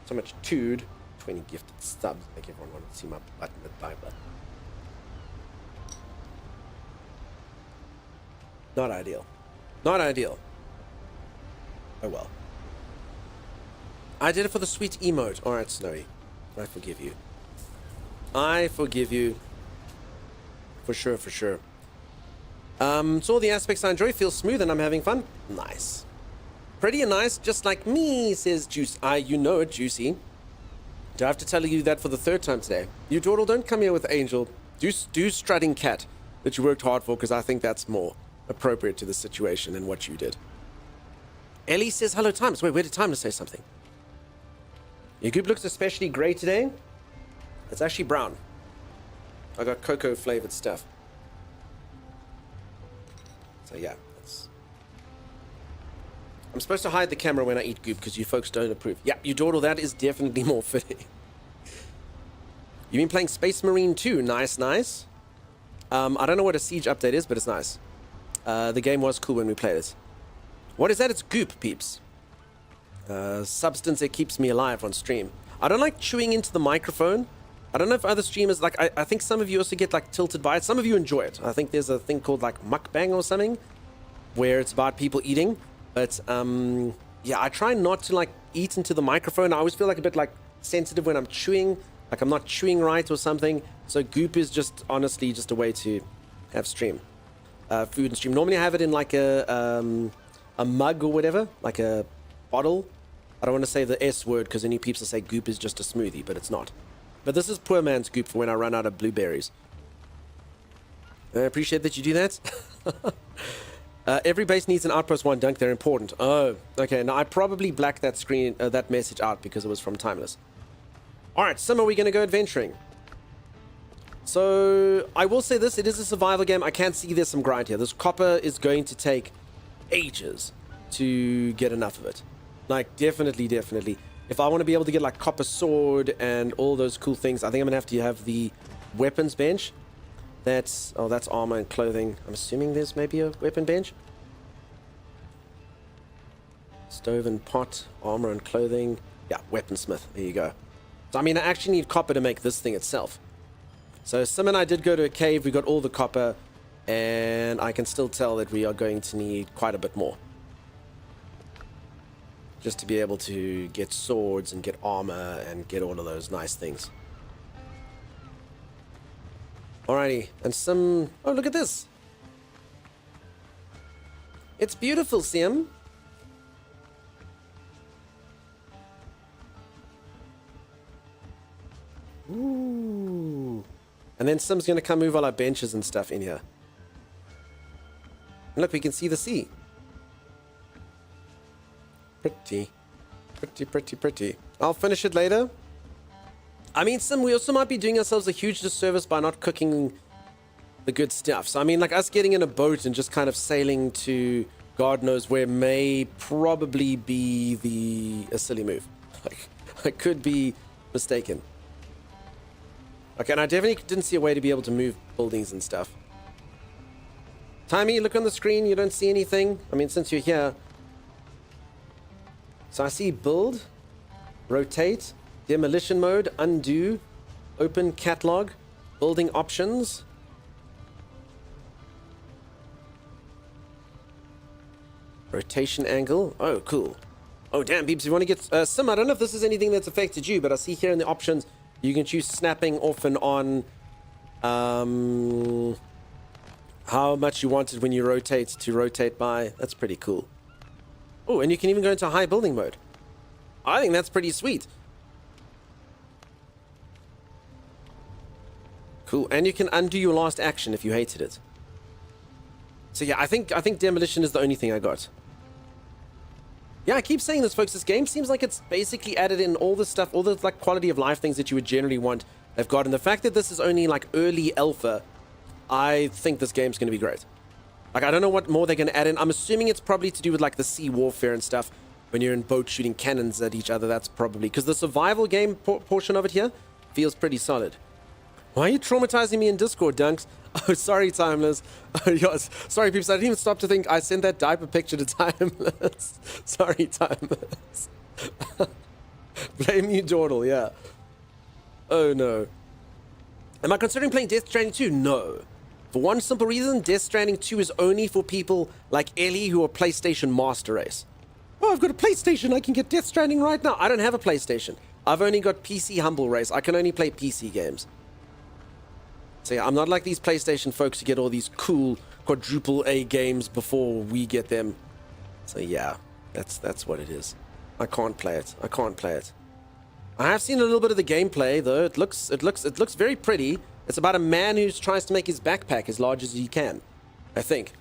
So much tude. 20 gifted subs. Make everyone want to see my button at Bible. Not ideal. Not ideal. Oh well. I did it for the sweet emote. Alright, Snowy. I forgive you. I forgive you. For sure, for sure. So all the aspects I enjoy feel smooth and I'm having fun. Nice. Pretty and nice, just like me, says Juice. You know it, Juicy. Do I have to tell you that for the 3rd time today? You, Dawdle, don't come here with Angel. Do strutting cat that you worked hard for, because I think that's more appropriate to the situation and what you did. Ellie says hello, Timeless. Wait, where did Timeless say something? Your goop looks especially grey today. It's actually brown. I got cocoa flavored stuff. So yeah, I'm supposed to hide the camera when I eat goop because you folks don't approve. Yeah, you Dawdle, that is definitely more fitting. You've been playing Space Marine 2. Nice, nice. I don't know what a Siege update is, but it's nice. The game was cool when we played it. What is that? It's goop, peeps. Substance that keeps me alive on stream. I don't like chewing into the microphone I don't know if other streamers, like, I think some of you also get, like, tilted by it. Some of you enjoy it. I think there's a thing called, like, mukbang or something, where it's about people eating. But, yeah, I try not to, like, eat into the microphone. I always feel, like, a bit, like, sensitive when I'm chewing. Like, I'm not chewing right or something. So goop is just, honestly, just a way to have stream. Food and stream. Normally I have it in, like, a mug or whatever. Like a bottle. I don't want to say the S word, because any peeps will say goop is just a smoothie, but it's not. But this is poor man's goop for when I run out of blueberries. I appreciate that you do that. Every base needs an Outpost 1 dunk. They're important. Oh, okay. Now, I probably blacked that screen, that message out because it was from Timeless. All right, Sim, are we going to go adventuring? So, I will say this. It is a survival game. I can see there's some grind here. This copper is going to take ages to get enough of it. Like, definitely. If I want to be able to get, like, copper sword and all those cool things, I think I'm going to have the weapons bench. That's armor and clothing. I'm assuming there's maybe a weapon bench. Stove and pot, armor and clothing. Yeah, weaponsmith. There you go. So, I mean, I actually need copper to make this thing itself. So, Sim and I did go to a cave. We got all the copper. And I can still tell that we are going to need quite a bit more. Just to be able to get swords and get armor and get all of those nice things. Alrighty, and some... Oh, look at this! It's beautiful, Sim. Ooh. And then Sim's going to come move all our benches and stuff in here. And look, we can see the sea. Pretty. I'll finish it later. I mean, Sim, we also might be doing ourselves a huge disservice by not cooking the good stuff. So, I mean, like, us getting in a boat and just kind of sailing to God knows where may probably be a silly move. Like, I could be mistaken. Okay, and I definitely didn't see a way to be able to move buildings and stuff. Timey, look on the screen. You don't see anything. I mean, since you're here... So I see build, rotate, demolition mode, undo, open catalog, building options. Rotation angle. Oh, cool. Oh, damn, peeps. If you want to get... Sim, I don't know if this is anything that's affected you, but I see here in the options, you can choose snapping off and on how much you want it when you rotate to rotate by. That's pretty cool. Oh, and you can even go into high building mode. I think that's pretty sweet. Cool. And you can undo your last action if you hated it. So yeah, I think demolition is the only thing I got. Yeah, I keep saying this, folks. This game seems like it's basically added in all the stuff, all the like quality of life things that you would generally want. They've got, and the fact that this is only like early alpha, I think this game's going to be great. Like, I don't know what more they're going to add in. I'm assuming it's probably to do with, like, the sea warfare and stuff. When you're in boats shooting cannons at each other, that's probably... Because the survival game portion of it here feels pretty solid. Why are you traumatizing me in Discord, Dunks? Oh, sorry, Timeless. Oh, yes. Sorry, peeps. I didn't even stop to think I sent that diaper picture to Timeless. Sorry, Timeless. Blame you, Dawdle, yeah. Oh, no. Am I considering playing Death Stranding 2? No. For one simple reason, Death Stranding 2 is only for people like Ellie who are PlayStation Master Race. Oh, I've got a PlayStation. I can get Death Stranding right now. I don't have a PlayStation. I've only got PC Humble Race. I can only play PC games. So yeah, I'm not like these PlayStation folks who get all these cool quadruple A games before we get them. So yeah, that's what it is. I can't play it. I have seen a little bit of the gameplay though. It looks very pretty. It's about a man who tries to make his backpack as large as he can, I think.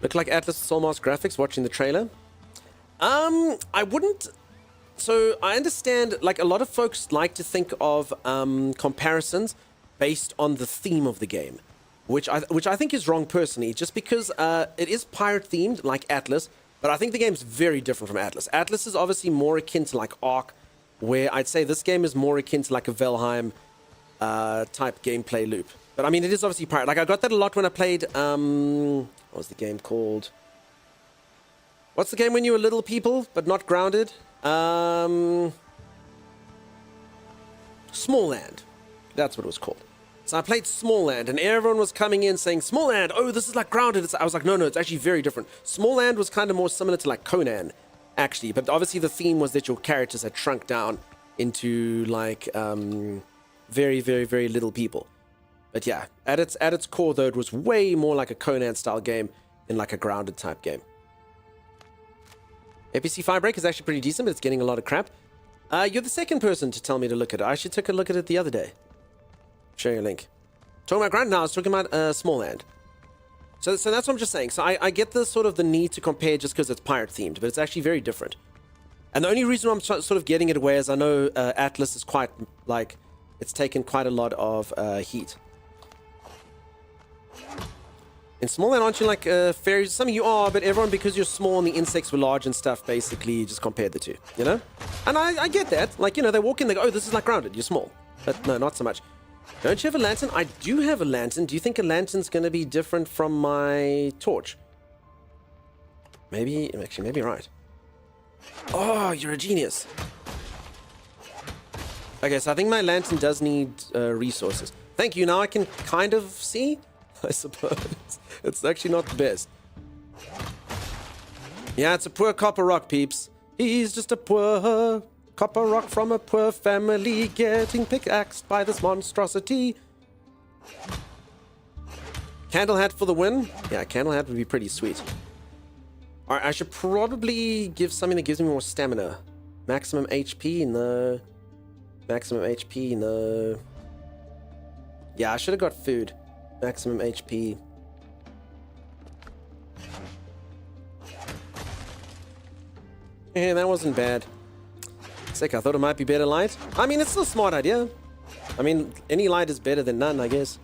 Look like Atlas Soulmask graphics watching the trailer. I wouldn't... So, I understand, like, a lot of folks like to think of comparisons based on the theme of the game, which I think is wrong personally, just because it is pirate-themed, like Atlas, but I think the game's very different from Atlas. Atlas is obviously more akin to, like, Ark, where I'd say this game is more akin to, like, a Valheim type gameplay loop. But I mean, it is obviously pirate. Like, I got that a lot when I played, what was the game called? What's the game when you were little people, but not grounded? Small Land. That's what it was called. So I played Small Land, and everyone was coming in saying, Small Land, oh, this is like Grounded. I was like, no, it's actually very different. Small Land was kind of more similar to like Conan, actually. But obviously the theme was that your characters had shrunk down into like very, very, very little people. But yeah, at its core, though, it was way more like a Conan-style game than like a Grounded type game. APC Firebreak is actually pretty decent, but it's getting a lot of crap. You're the second person to tell me to look at it. I actually took a look at it the other day. Show you a link. Talking about Grounded now, I was talking about Small Land. So that's what I'm just saying. So I get the sort of the need to compare just because it's pirate themed, but it's actually very different. And the only reason I'm sort of getting it away is I know Atlas is quite like it's taken quite a lot of heat. In Small Land, aren't you like fairies? Some of you are, but everyone, because you're small and the insects were large and stuff, basically just compared the two, you know? And I get that. Like, you know, they walk in, they go, oh, this is like Grounded, you're small. But no, not so much. Don't you have a lantern? I do have a lantern. Do you think a lantern's going to be different from my torch? Maybe, actually, maybe right. Oh, you're a genius. Okay, so I think my lantern does need resources. Thank you. Now I can kind of see, I suppose. It's actually not the best. Yeah, it's a poor copper rock, peeps. He's just a poor copper rock from a poor family getting pickaxed by this monstrosity. Candle hat for the win? Yeah, candle hat would be pretty sweet. Alright, I should probably give something that gives me more stamina. Maximum HP? No. Maximum HP? No. Yeah, I should have got food. Maximum HP. Yeah, that wasn't bad. Sick, I thought it might be better light. I mean, it's still a smart idea. I mean, any light is better than none, I guess.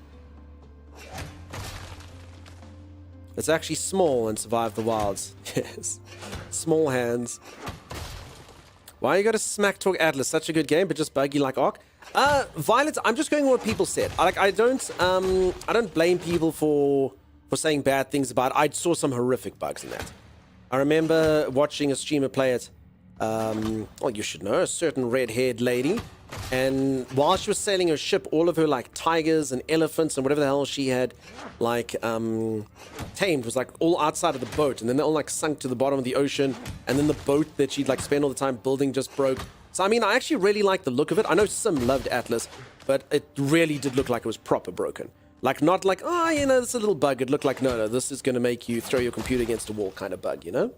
It's actually small and survive the wilds. Yes. Small hands. Why you gotta smack talk Atlas? Such a good game, but just buggy like Ark. Violet, I'm just going with what people said. I don't blame people for saying bad things about it. I saw some horrific bugs in that. I remember watching a streamer play it. Well, you should know, a certain red-haired lady. And while she was sailing her ship, all of her, like, tigers and elephants and whatever the hell she had, like, tamed was, like, all outside of the boat. And then they all, like, sunk to the bottom of the ocean. And then the boat that she'd, like, spend all the time building just broke. So, I mean, I actually really like the look of it. I know Sim loved Atlas, but it really did look like it was proper broken. Like, not like, oh, you know, it's a little bug. It looked like, no, this is going to make you throw your computer against a wall kind of bug, you know?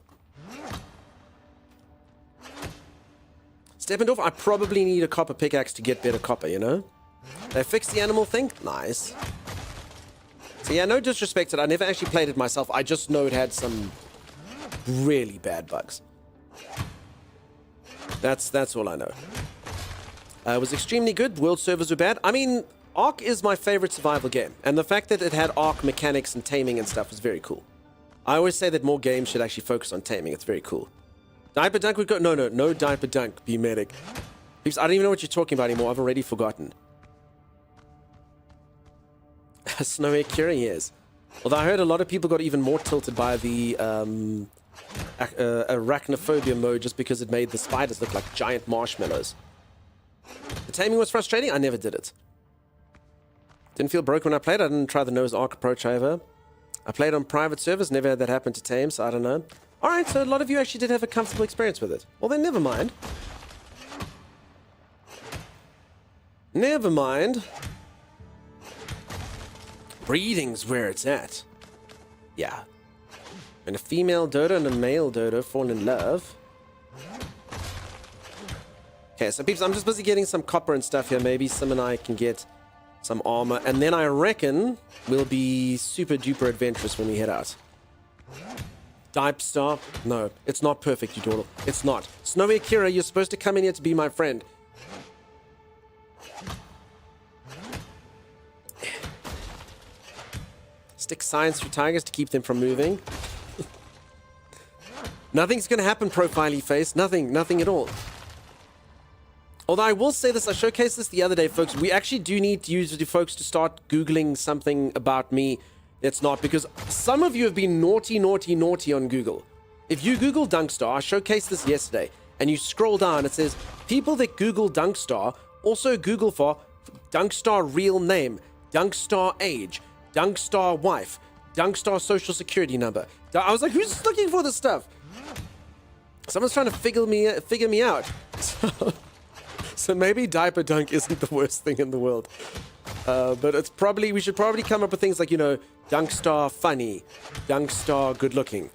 Steppendorf, I probably need a copper pickaxe to get better copper, you know? They fixed the animal thing? Nice. So yeah, no disrespect, I never actually played it myself. I just know it had some really bad bugs. That's all I know. It was extremely good. World servers were bad. I mean, Ark is my favorite survival game. And the fact that it had Ark mechanics and taming and stuff was very cool. I always say that more games should actually focus on taming. It's very cool. Diaper Dunk would go... No Diaper Dunk, be medic. Peeps, I don't even know what you're talking about anymore. I've already forgotten. Snowy Akira, yes. Although I heard a lot of people got even more tilted by the arachnophobia mode just because it made the spiders look like giant marshmallows. The taming was frustrating. I never did it. Didn't feel broken when I played. I didn't try the Noah's Ark approach either. I played on private servers. Never had that happen to tame, so I don't know. Alright, so a lot of you actually did have a comfortable experience with it. Well, then never mind. Never mind. Breeding's where it's at. Yeah. When a female dodo and a male dodo fall in love. Okay, so peeps, I'm just busy getting some copper and stuff here. Maybe Sim and I can get some armor. And then I reckon we'll be super duper adventurous when we head out. Dipe Star? No, it's not perfect, you dawdle. It's not. Snowy Akira, you're supposed to come in here to be my friend. Stick science through tigers to keep them from moving. Nothing's gonna happen, Profile Face. Nothing at all. Although I will say this, I showcased this the other day, folks. We actually do need you folks to start Googling something about me. It's not, because some of you have been naughty on Google. If you Google Dunkstar, I showcased this yesterday, and you scroll down, it says, people that Google Dunkstar Also Google for Dunkstar real name, Dunkstar age, Dunkstar wife, Dunkstar social security number. I was like, who's looking for this stuff? Someone's trying to figure me out. So maybe diaper dunk isn't the worst thing in the world. But it's probably, we should probably come up with things like, you know, Dunkstar funny, Dunkstar good looking.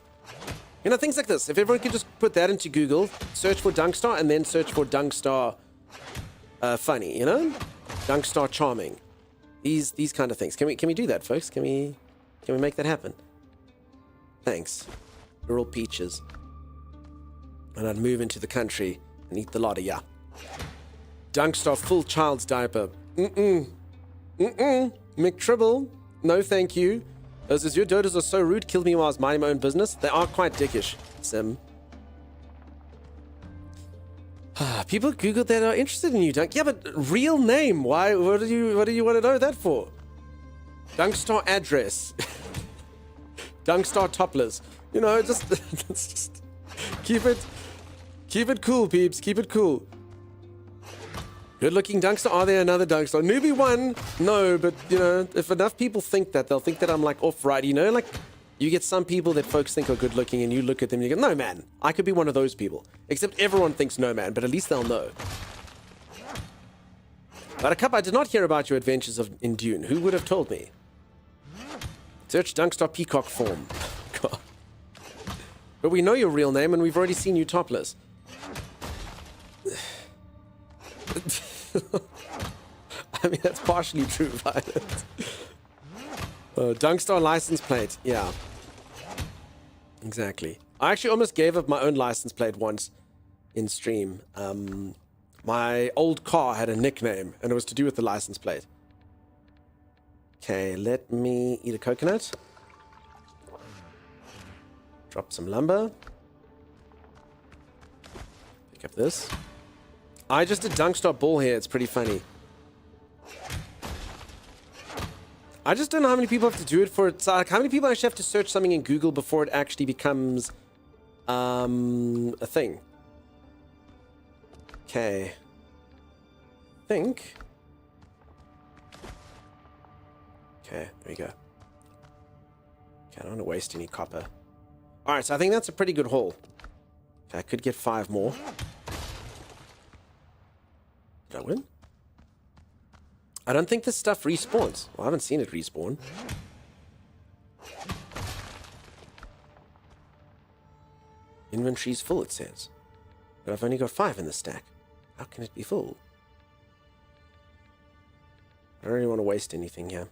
You know, things like this. If everyone could just put that into Google, search for Dunkstar, and then search for Dunkstar funny, you know? Dunkstar charming. These kind of things. Can we do that, folks? Can we make that happen? Thanks. We're all peaches. And I'd move into the country and eat the lot of ya. Dunkstar full child's diaper. McTribble. No thank you. As your dodos are so rude, killed me while I was minding my own business. They are quite dickish, Sim. People Googled that are interested in you, Dunk. Yeah, but real name. Why? What do you want to know that for? Dunkstar address. Dunkstar topless. You know, just keep it cool, peeps. Keep it cool. Good looking Dunkstar. Are there another Dunkstar? Newbie one? No, but you know, if enough people think that, they'll think that I'm like off right. You know, like you get some people that folks think are good looking and you look at them and you go, no man, I could be one of those people. Except everyone thinks no man, but at least they'll know. Buttercup, I did not hear about your adventures in Dune. Who would have told me? Search Dunkstar peacock form. God. But we know your real name and we've already seen you topless. I mean, that's partially true, Violet. Dunkstar license plate. Yeah. Exactly. I actually almost gave up my own license plate once in stream. My old car had a nickname, and it was to do with the license plate. Okay, let me eat a coconut. Drop some lumber. Pick up this. I just did Dunkstar ball here. It's pretty funny. I just don't know how many people have to do it for it. Like, how many people actually have to search something in Google before it actually becomes a thing? Okay. Think. Okay, there we go. Okay, I don't want to waste any copper. Alright, so I think that's a pretty good haul. Okay, I could get 5 more. Did I win? I don't think this stuff respawns. Well, I haven't seen it respawn. Inventory's full, it says. But I've only got 5 in the stack. How can it be full? I don't really want to waste anything here.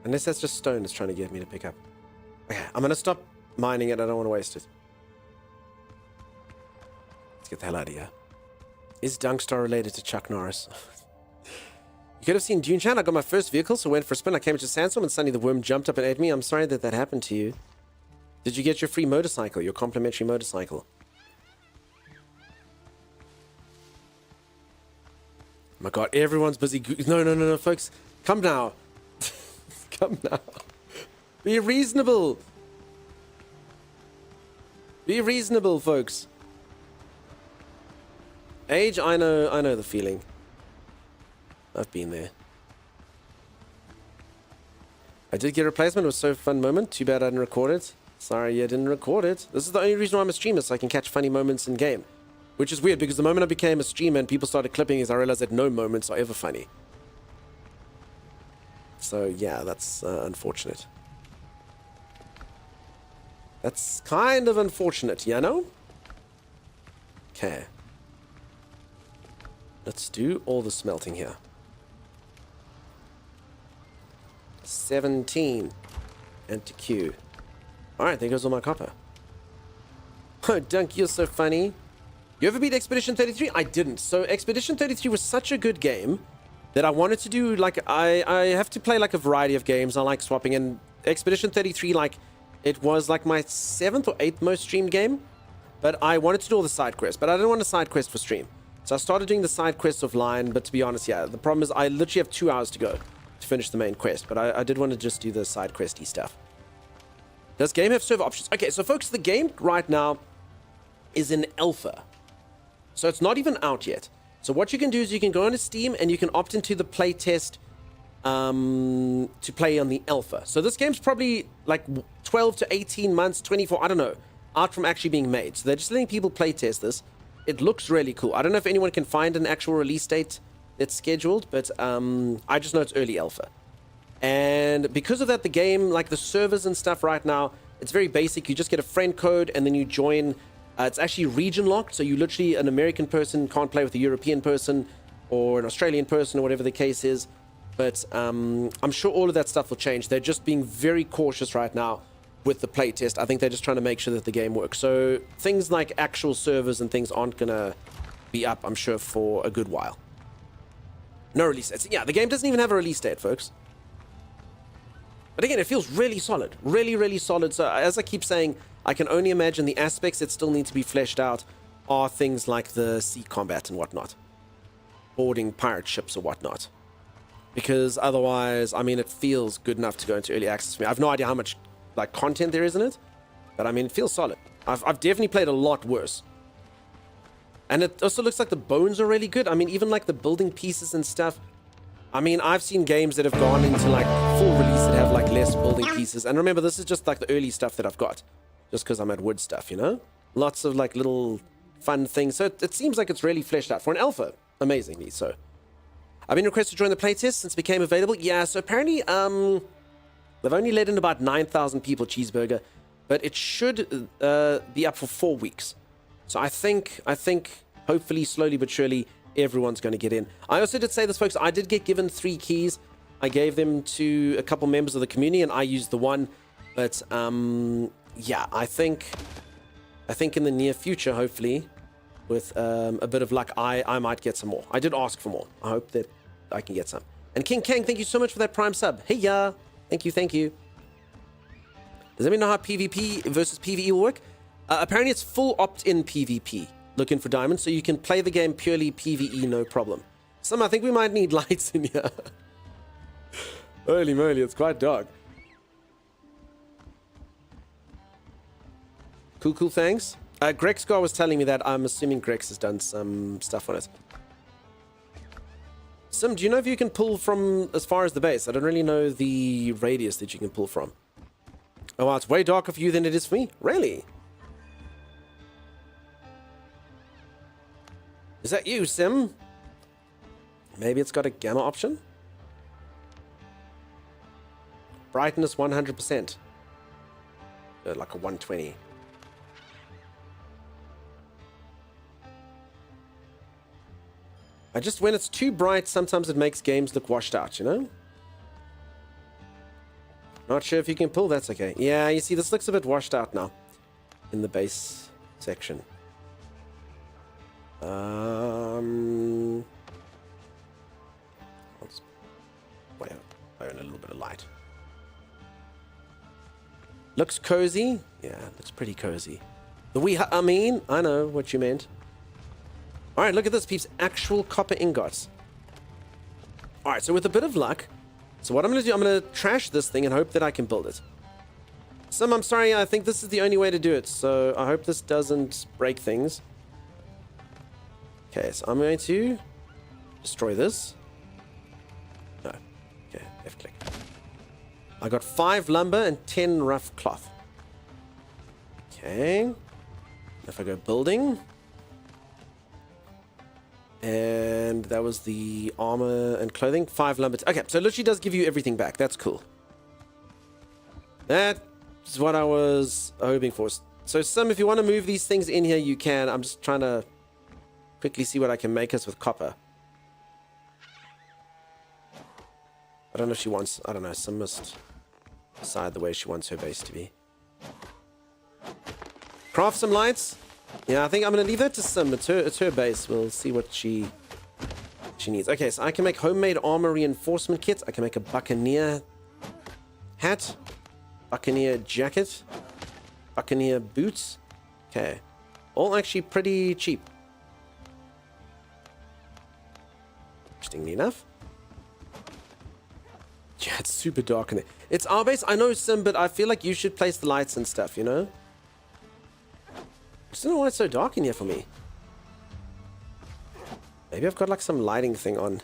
Unless that's just stone it's trying to get me to pick up. Okay, I'm going to stop mining it. I don't want to waste it. Let's get the hell out of here. Is Dunkstar related to Chuck Norris? You could have seen Dune Chan. I got my first vehicle, so went for a spin. I came into a sandstorm and suddenly the worm jumped up and ate me. I'm sorry that happened to you. Did you get your free motorcycle, your complimentary motorcycle? Oh my god, everyone's busy. No, folks. Come now. Come now. Be reasonable. Be reasonable, folks. Age, I know the feeling. I've been there. I did get a replacement. It was so fun moment. Too bad I didn't record it. Sorry I didn't record it. This is the only reason why I'm a streamer, so I can catch funny moments in game. Which is weird, because the moment I became a streamer and people started clipping is I realized that no moments are ever funny. So yeah, that's unfortunate. That's kind of unfortunate, you know? Okay. Let's do all the smelting here. 17. Enter Q. Alright, there goes all my copper. Oh, Dunk, you're so funny. You ever beat Expedition 33? I didn't. So Expedition 33 was such a good game that I wanted to do, like, I have to play, like, a variety of games. I like swapping, and Expedition 33, like, it was, like, my 7th or 8th most streamed game. But I wanted to do all the side quests, but I didn't want a side quest for stream. So I started doing the side quests offline, but to be honest, yeah, the problem is I literally have 2 hours to go to finish the main quest, but I did want to just do the side questy stuff. Does game have server options? Okay, so folks, the game right now is in alpha. So it's not even out yet. So what you can do is you can go onto Steam and you can opt into the play test to play on the alpha. So this game's probably like 12 to 18 months, 24, I don't know, out from actually being made. So they're just letting people play test this. It looks really cool. I don't know if anyone can find an actual release date that's scheduled, but I just know it's early alpha. And because of that, the game, like the servers and stuff right now, it's very basic. You just get a friend code and then you join. It's actually region locked. So you literally, an American person can't play with a European person or an Australian person or whatever the case is. But I'm sure all of that stuff will change. They're just being very cautious right now with the playtest. I think they're just trying to make sure that the game works. So things like actual servers and things aren't going to be up, I'm sure, for a good while. No release date. Yeah, the game doesn't even have a release date, folks. But again, it feels really solid. Really, really solid. So as I keep saying, I can only imagine the aspects that still need to be fleshed out are things like the sea combat and whatnot. Boarding pirate ships or whatnot. Because otherwise, I mean, it feels good enough to go into early access for me. I have no idea how much like content there is in it. But I mean, it feels solid. I've definitely played a lot worse. And it also looks like the bones are really good. I mean, even like the building pieces and stuff. I mean, I've seen games that have gone into like full release that have like less building pieces. And remember, this is just like the early stuff that I've got. Just because I'm at wood stuff, you know? Lots of like little fun things. So it seems like it's really fleshed out for an alpha. Amazingly so. I've been requested to join the playtest since it became available. Yeah, so apparently they've only let in about 9,000 people, Cheeseburger. But it should be up for 4 weeks. So I think hopefully slowly but surely everyone's going to get in. I also did say this, folks. I did get given 3 keys. I gave them to a couple members of the community, and I used the one. But yeah, I think in the near future, hopefully, with a bit of luck, I might get some more. I did ask for more. I hope that I can get some. And King Kang, thank you so much for that Prime sub. Hey, yeah. Thank you, thank you. Does anyone know how PvP versus PvE will work? Apparently, it's full opt-in PvP. Looking for diamonds, so you can play the game purely PvE, no problem. I think we might need lights in here. Holy moly, it's quite dark. Cool, thanks. Grexcar was telling me that. I'm assuming Grex has done some stuff on it. Sim, do you know if you can pull from as far as the base? I don't really know the radius that you can pull from. Oh, wow, it's way darker for you than it is for me? Really? Is that you, Sim? Maybe it's got a gamma option? Brightness 100%. Like a 120. When it's too bright, sometimes it makes games look washed out, you know? Not sure if you can pull, that's okay. Yeah, you see, this looks a bit washed out now. In the base section. I'll just play on a little bit of light. Looks cozy. Yeah, looks pretty cozy. I know what you meant. Alright, look at this, peeps. Actual copper ingots. Alright, so with a bit of luck, so what I'm going to do, I'm going to trash this thing and hope that I can build it. I'm sorry, I think this is the only way to do it, so I hope this doesn't break things. Okay, so I'm going to destroy this. No. Okay, left click. I got 5 lumber and 10 rough cloth. Okay. If I go building. And that was the armor and clothing. 5 lumber. Okay, so it literally does give you everything back. That's cool. That's what I was hoping for. So, if you want to move these things in here, you can. I'm just trying to quickly see what I can make us with copper. I don't know if she wants... I don't know. Some must decide the way she wants her base to be. Craft some lights. Yeah, I think I'm going to leave that to Sim. It's her base. We'll see what she needs. Okay, so I can make homemade armor reinforcement kits. I can make a buccaneer hat. Buccaneer jacket. Buccaneer boots. Okay. All actually pretty cheap. Interestingly enough. Yeah, it's super dark in there. It's our base. I know, Sim, but I feel like you should place the lights and stuff, you know? I just don't know why it's so dark in here for me. Maybe I've got like some lighting thing on.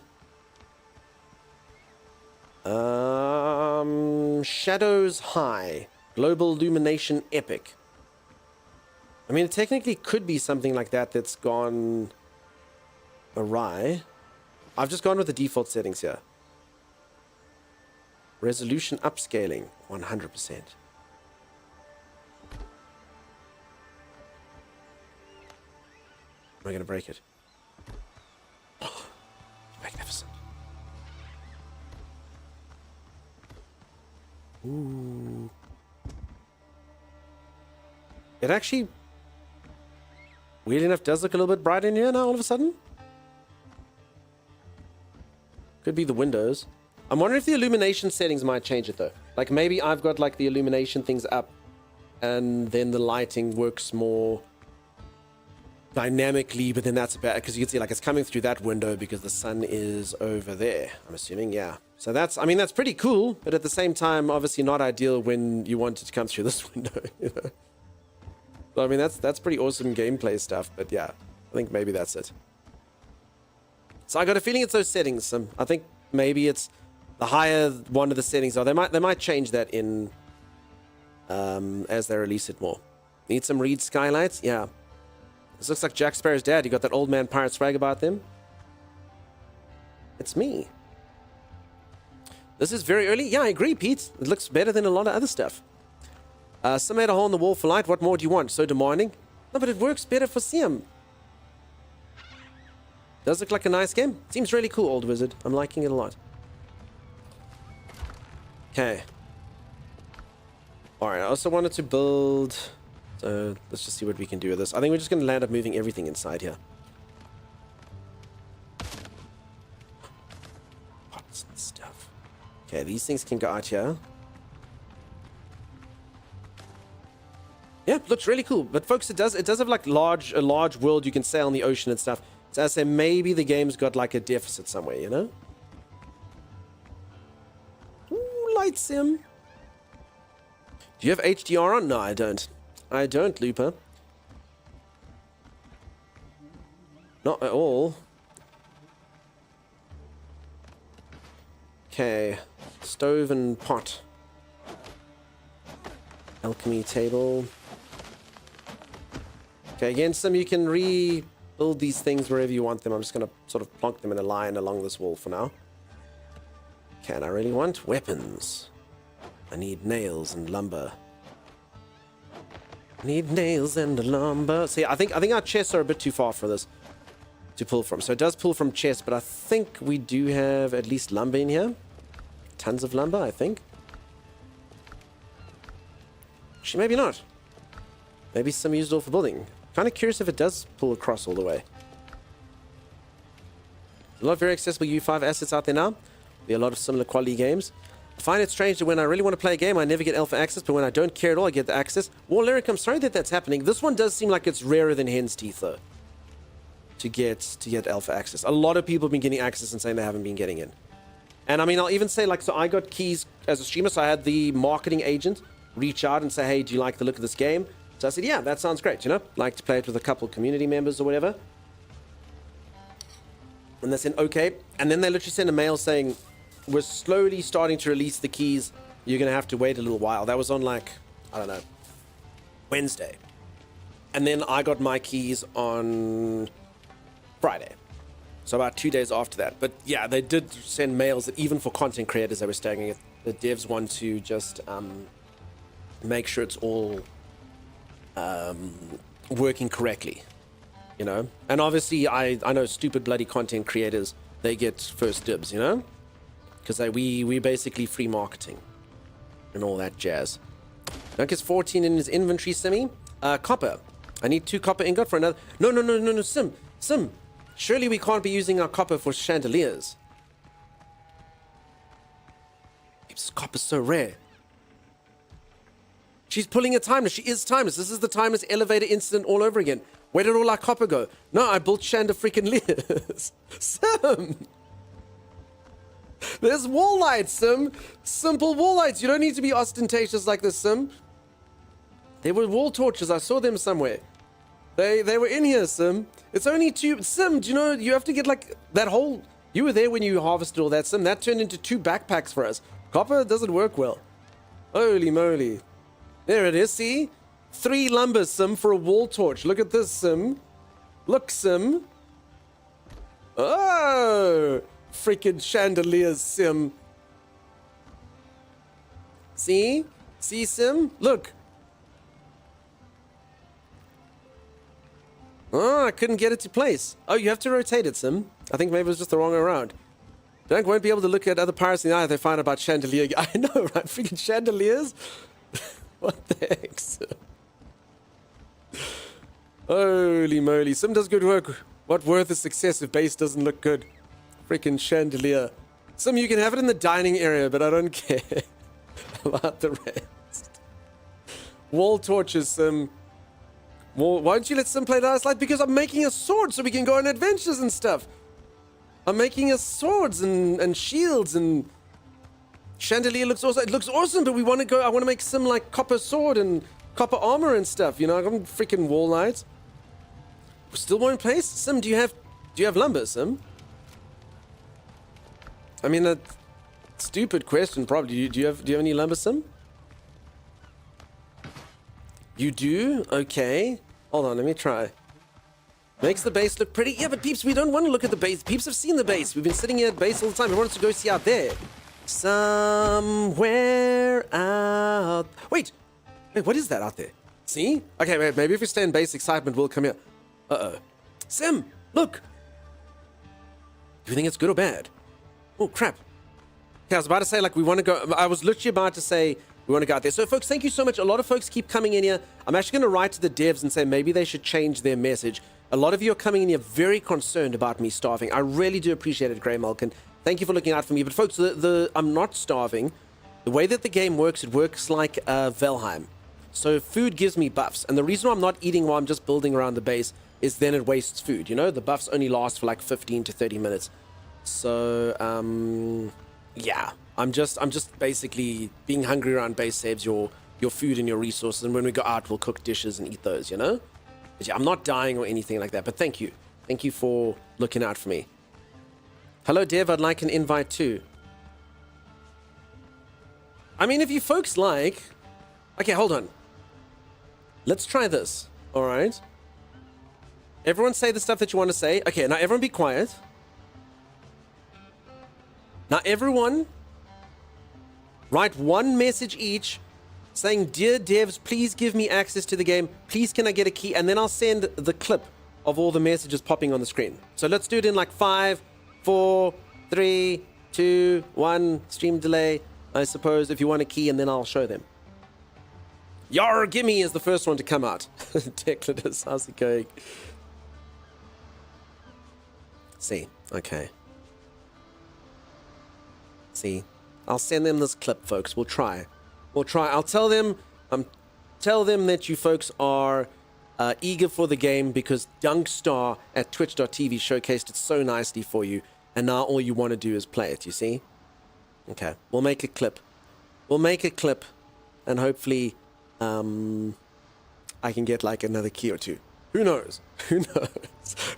Shadows high. Global illumination epic. I mean, it technically could be something like that that's gone awry. I've just gone with the default settings here. Resolution upscaling, 100%. Am I going to break it? Magnificent. Ooh. It actually, weird enough, does look a little bit bright in here now all of a sudden. Could be the windows. I'm wondering if the illumination settings might change it though. Like maybe I've got like the illumination things up and then the lighting works more dynamically, but then that's bad because you can see like it's coming through that window because the sun is over there, I'm assuming. Yeah, so that's, I mean, that's pretty cool, but at the same time obviously not ideal when you want it to come through this window, you know. So I mean that's pretty awesome gameplay stuff, but yeah, I think maybe that's it. So I got a feeling it's those settings. I think maybe it's the higher one of the settings are. They might change that in as they release it more. Need some Reed skylights? Yeah. This looks like Jack Sparrow's dad. You got that old man pirate swag about them? It's me. This is very early. Yeah, I agree, Pete. It looks better than a lot of other stuff. Some made a hole in the wall for light. What more do you want? So demanding? No, but it works better for Siam. Does look like a nice game. Seems really cool, Old Wizard. I'm liking it a lot. Okay. Alright, I also wanted to build... So let's just see what we can do with this. I think we're just going to land up moving everything inside here. Pots and stuff. Okay, these things can go out here. Yeah, looks really cool. But folks, it does have like a large world you can sail on the ocean and stuff. So I say maybe the game's got like a deficit somewhere, you know? Ooh, light sim. Do you have HDR on? No, I don't. I don't, Looper. Not at all. Okay. Stove and pot. Alchemy table. Okay, again, Sim, you can rebuild these things wherever you want them. I'm just going to sort of plonk them in a line along this wall for now. Okay, and I really want weapons. I need nails and lumber. Need nails and lumber. See, I think our chests are a bit too far for this to pull from. So it does pull from chests, but I think we do have at least lumber in here. Tons of lumber, I think. Actually, maybe not. Maybe some used all for building. Kind of curious if it does pull across all the way. A lot of very accessible U5 assets out there now. There are a lot of similar quality games. I find it strange that when I really want to play a game, I never get alpha access, but when I don't care at all, I get the access. War Lyric, I'm sorry that that's happening. This one does seem like it's rarer than hen's teeth, though, to get alpha access. A lot of people have been getting access and saying they haven't been getting in. And I mean, I'll even say, like, so I got keys as a streamer, so I had the marketing agent reach out and say, hey, do you like the look of this game? So I said, yeah, that sounds great, you know? Like to play it with a couple community members or whatever. And they said, okay. And then they literally sent a mail saying, we're slowly starting to release the keys. You're going to have to wait a little while. That was on like, I don't know, Wednesday. And then I got my keys on Friday. So about 2 days after that. But yeah, they did send mails that even for content creators, they were staggering it. The devs want to just make sure it's all working correctly, you know? And obviously, I know stupid bloody content creators, they get first dibs, you know? Because we basically free marketing and all that jazz. Dunk is 14 in his inventory, Simmy. Copper. I need 2 copper ingot for another. No, Sim. Surely we can't be using our copper for chandeliers. This copper's so rare. She's pulling a timeless. She is timeless. This is the timeless elevator incident all over again. Where did all our copper go? No, I built chandeliers. Sim. There's wall lights, Sim. Simple wall lights. You don't need to be ostentatious like this, Sim. There were wall torches. I saw them somewhere. They were in here, Sim. It's only 2. Sim, do you know you have to get like that whole... You were there when you harvested all that, Sim. That turned into 2 backpacks for us. Copper doesn't work well. Holy moly. There it is, see? 3 lumber, Sim, for a wall torch. Look at this, Sim. Look, Sim. Oh! Freaking chandeliers, Sim. See? See, Sim? Look. Oh, I couldn't get it to place. Oh, you have to rotate it, Sim. I think maybe it was just the wrong way around. Dunk won't be able to look at other pirates in the eye if they find out about chandelier. I know, right? Freaking chandeliers? What the heck, Sim? Holy moly. Sim does good work. What worth is success if base doesn't look good? Freaking chandelier. Sim, you can have it in the dining area, but I don't care about the rest. Wall torches, Sim. Well, why don't you let Sim play Last Light? Because I'm making a sword so we can go on adventures and stuff. I'm making us swords and shields and chandelier looks awesome. It looks awesome, but we want to go. I want to make Sim like copper sword and copper armor and stuff. You know, I'm freaking wall knight. Still won't place. Sim, do you have lumber, Sim? I mean, a stupid question. Probably. Do you have any lumber, Sim? You do? Okay. Hold on, let me try. Makes the base look pretty. Yeah, but peeps, we don't want to look at the base. Peeps have seen the base. We've been sitting here at base all the time. We want us to go see out there. Somewhere out... Wait, what is that out there? See? Okay, wait, maybe if we stay in base, excitement will come here. Uh-oh. Sim, look! Do you think it's good or bad? Oh, crap. Okay, I was about to say, like, we want to go... I was literally about to say... We want to go out there. So, folks, thank you so much. A lot of folks keep coming in here. I'm actually going to write to the devs and say maybe they should change their message. A lot of you are coming in here very concerned about me starving. I really do appreciate it, Grey Malkin. Thank you for looking out for me. But, folks, I'm not starving. The way that the game works, it works like Valheim. So, food gives me buffs. And the reason why I'm not eating while I'm just building around the base is then it wastes food. You know, the buffs only last for like 15 to 30 minutes. So, yeah. I'm just basically being hungry around base saves your food and your resources, and when we go out we'll cook dishes and eat those, you know? But yeah, I'm not dying or anything like that, but thank you for looking out for me. Hello Dev, I'd like an invite too. I mean, if you folks like... Okay, hold on, let's try this. All right, everyone say the stuff that you want to say. Okay, now everyone be quiet. Now everyone write one message each saying, "Dear devs, please give me access to the game. Please can I get a key?" And then I'll send the clip of all the messages popping on the screen. So let's do it in like 5, 4, 3, 2, 1. Stream delay, I suppose, if you want a key, and then I'll show them. Yar, gimme is the first one to come out. Declatus, how's it going? See, okay. See, I'll send them this clip, folks. We'll try. I'll tell them that you folks are eager for the game because Dunkstar at twitch.tv showcased it so nicely for you, and now all you want to do is play it, you see? Okay, we'll make a clip. And hopefully I can get like another key or two. Who knows?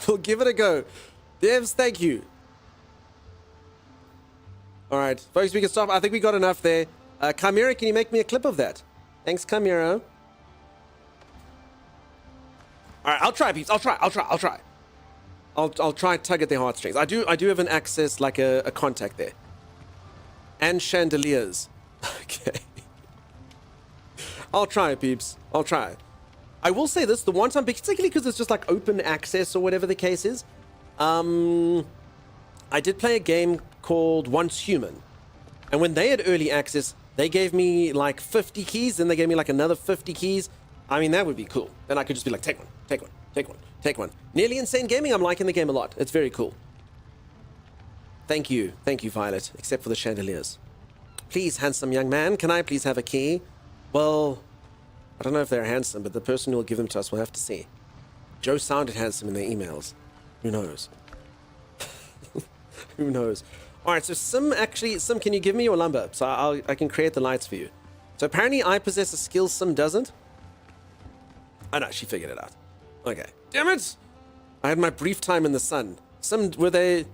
We'll give it a go. Devs, thank you. All right, folks, we can stop. I think we got enough there. Chimera, can you make me a clip of that? Thanks, Chimera. All right, I'll try, peeps. I'll try. I'll try and tug at their heartstrings. I do have an access, like a contact there. And chandeliers. Okay. I'll try, peeps. I'll try. I will say this, the one time, particularly because it's just like open access or whatever the case is, I did play a game called Once Human. And when they had early access, they gave me like 50 keys, then they gave me like another 50 keys. I mean, that would be cool. Then I could just be like, take one. Nearly Insane Gaming, I'm liking the game a lot. It's very cool. Thank you, Violet, except for the chandeliers. Please, handsome young man, can I please have a key? Well, I don't know if they're handsome, but the person who will give them to us will have to see. Joe sounded handsome in their emails. Who knows? Who knows? All right, so Sim, can you give me your lumber? So I can create the lights for you. So apparently I possess a skill Sim doesn't. Oh no, she figured it out. Okay. Damn it! I had my brief time in the sun. Were they... I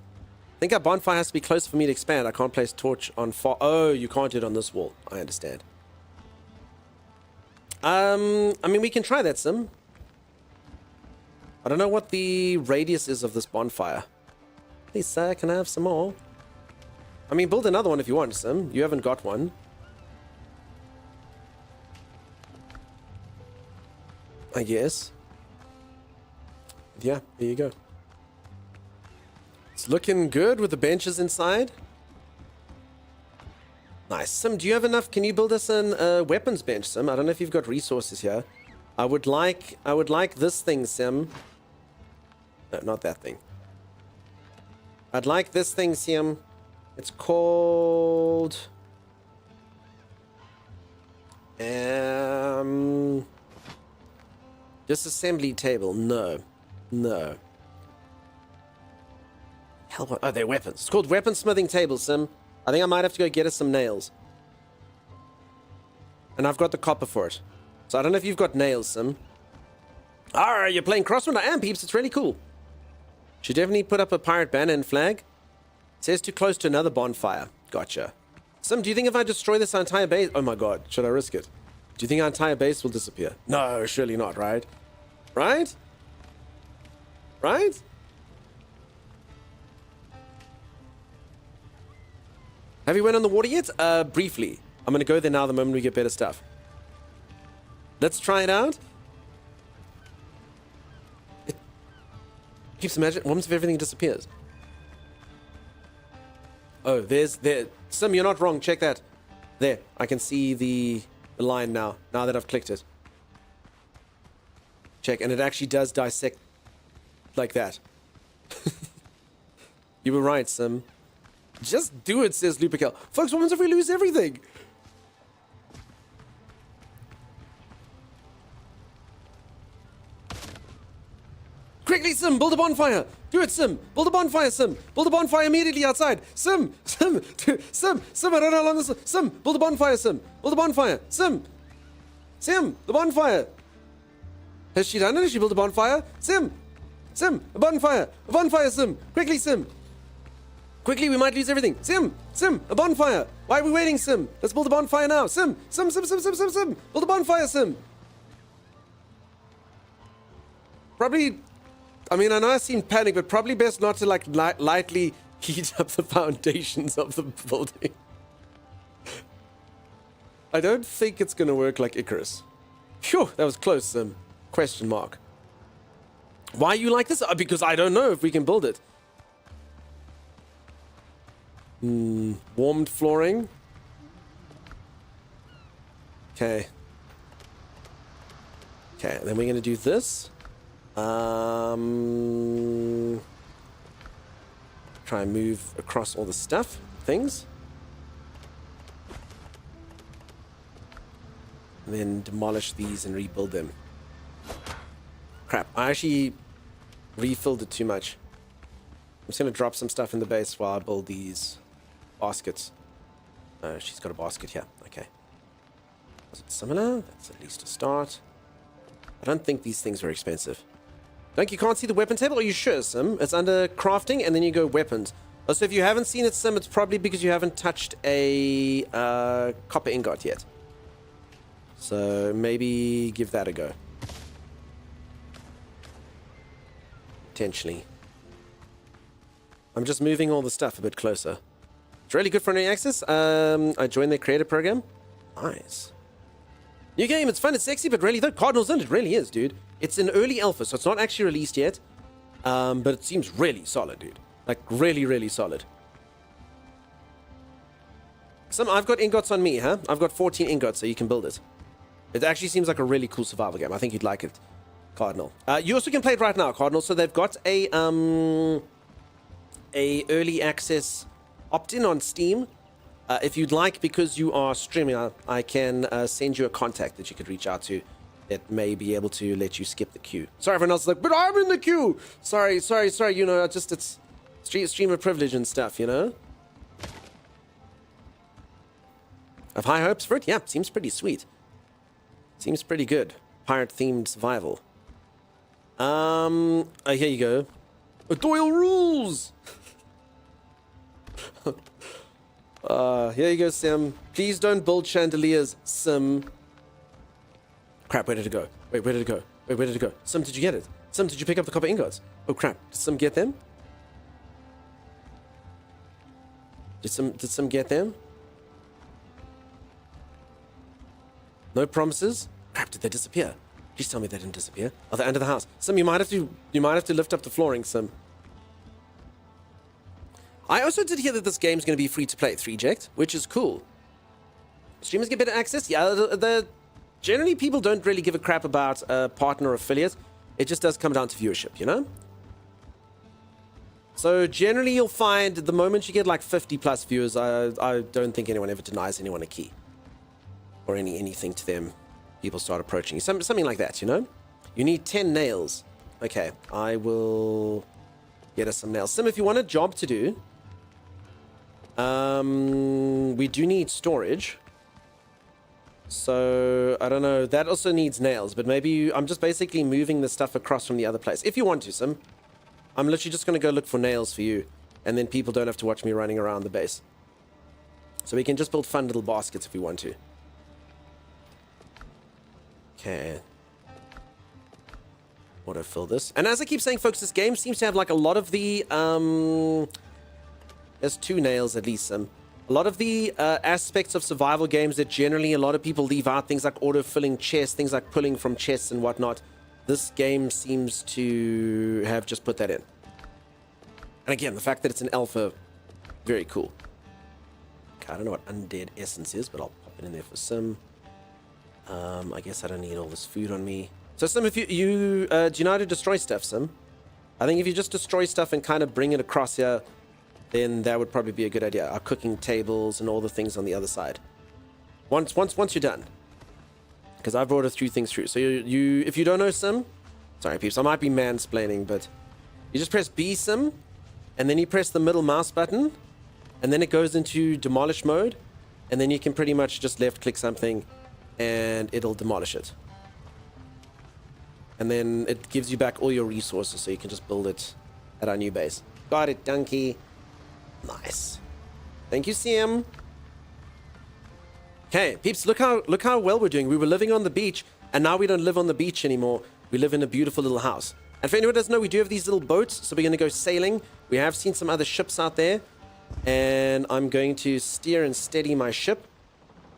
think our bonfire has to be close for me to expand. I can't place torch on far... Oh, you can't do it on this wall. I understand. I mean, we can try that, Sim. I don't know what the radius is of this bonfire. Please, sir, can I have some more? I mean, build another one if you want, Sim. You haven't got one. I guess. Yeah, there you go. It's looking good with the benches inside. Nice. Sim, do you have enough? Can you build us a weapons bench, Sim? I don't know if you've got resources here. I would like this thing, Sim. No, not that thing. I'd like this thing, Sim. It's called... Disassembly table. No. No. Hell, what? Oh, they're weapons. It's called weaponsmithing table, Sim. I think I might have to go get us some nails. And I've got the copper for it. So I don't know if you've got nails, Sim. Ah, you're playing Crosswind? I am, peeps. It's really cool. Should definitely put up a pirate banner and flag. It says too close to another bonfire. Gotcha. Sim, do you think if I destroy this entire base... Oh my god, should I risk it? Do you think our entire base will disappear? No, surely not, right? Right? Right? Have you went on the water yet? Briefly. I'm going to go there now the moment we get better stuff. Let's try it out. It keeps imagining. What happens if everything disappears? Oh, there. Sim, you're not wrong. Check that. There. I can see the line now that I've clicked it. Check, and it actually does dissect like that. You were right, Sim. Just do it, says Lupical. Folks, what happens if we lose everything? Quickly, Sim, build a bonfire. Do it, Sim. Build a bonfire, Sim. Build a bonfire immediately outside. Sim, I don't know how long this is. Sim, build a bonfire, Sim. Build a bonfire. Sim, the bonfire. Has she done it? Has she built a bonfire? Sim, a bonfire. A bonfire, Sim. Quickly, Sim. Quickly, we might lose everything. Sim, a bonfire. Why are we waiting, Sim? Let's build a bonfire now. Sim. Build a bonfire, Sim. Probably, I mean, I know I seem panicked, but probably best not to like lightly heat up the foundations of the building. I don't think it's going to work like Icarus. Phew, that was close, Sim. Question mark. Why are you like this? Because I don't know if we can build it. Warmed flooring. Okay. Okay, then we're going to do this. Try and move across all the stuff, things. And then demolish these and rebuild them. Crap, I actually refilled it too much. I'm just going to drop some stuff in the base while I build these baskets. She's got a basket here. Okay. Was it similar? That's at least a start. I don't think these things are expensive. Like, you can't see the weapon table? Are you sure, Sim? It's under crafting, and then you go weapons. So if you haven't seen it, Sim, it's probably because you haven't touched a copper ingot yet. So maybe give that a go. Potentially. I'm just moving all the stuff a bit closer. It's really good for early access. I joined their creator program. Nice. New game, it's fun, it's sexy, but really, though, Cardinals in it really is, dude. It's an early alpha, so it's not actually released yet. But it seems really solid, dude. Like, really, really solid. I've got ingots on me, huh? I've got 14 ingots, so you can build it. It actually seems like a really cool survival game. I think you'd like it, Cardinal. You also can play it right now, Cardinal. So they've got a early access opt-in on Steam. If you'd like, because you are streaming, I can send you a contact that you could reach out to that may be able to let you skip the queue. Sorry, everyone else is like, but I'm in the queue. Sorry. You know, it's streamer privilege and stuff, you know? Have high hopes for it? Yeah, seems pretty sweet. Seems pretty good. Pirate-themed survival. Oh, here you go. Doyle rules! Here you go, Sim. Please don't build chandeliers, Sim. Crap, where did it go? Wait, where did it go? Wait, where did it go? Sim, did you get it? Sim, did you pick up the copper ingots? Oh, crap. Did Sim get them? Did Sim get them? No promises? Crap, did they disappear? Please tell me they didn't disappear. Oh, they're under the house. Sim, you might have to lift up the flooring, Sim. I also did hear that this game's going to be free to play, 3Ject, which is cool. Streamers get better access? Yeah, generally people don't really give a crap about partner or affiliate. It just does come down to viewership, you know? So generally you'll find the moment you get like 50 plus viewers, I don't think anyone ever denies anyone a key. Or anything to them. People start approaching you. Something like that, you know? You need 10 nails. Okay, I will get us some nails. Sim, if you want a job to do, we do need storage. So, I don't know. That also needs nails, but maybe I'm just basically moving the stuff across from the other place. If you want to, Sim. I'm literally just going to go look for nails for you, and then people don't have to watch me running around the base. So we can just build fun little baskets if we want to. Okay. Autofill this. And as I keep saying, folks, this game seems to have like a lot of the, there's 2 nails at least, a lot of the aspects of survival games that generally a lot of people leave out, things like auto-filling chests, things like pulling from chests and whatnot. This game seems to have just put that in. And again, the fact that it's an alpha, very cool. Okay, I don't know what undead essence is, but I'll pop it in there for Sim. I guess I don't need all this food on me. So Sim, if do you know how to destroy stuff, Sim? I think if you just destroy stuff and kind of bring it across here, then that would probably be a good idea. Our cooking tables and all the things on the other side. Once you're done. Because I've brought a few things through. So you if you don't know Sim, sorry peeps, I might be mansplaining, but you just press B Sim, and then you press the middle mouse button, and then it goes into demolish mode, and then you can pretty much just left click something and it'll demolish it. And then it gives you back all your resources so you can just build it at our new base. Got it, donkey. Nice. Thank you, Sim. Okay, peeps, look how well we're doing. We were living on the beach, and now we don't live on the beach anymore. We live in a beautiful little house. And for anyone who doesn't know, we do have these little boats, so we're going to go sailing. We have seen some other ships out there, and I'm going to steer and steady my ship.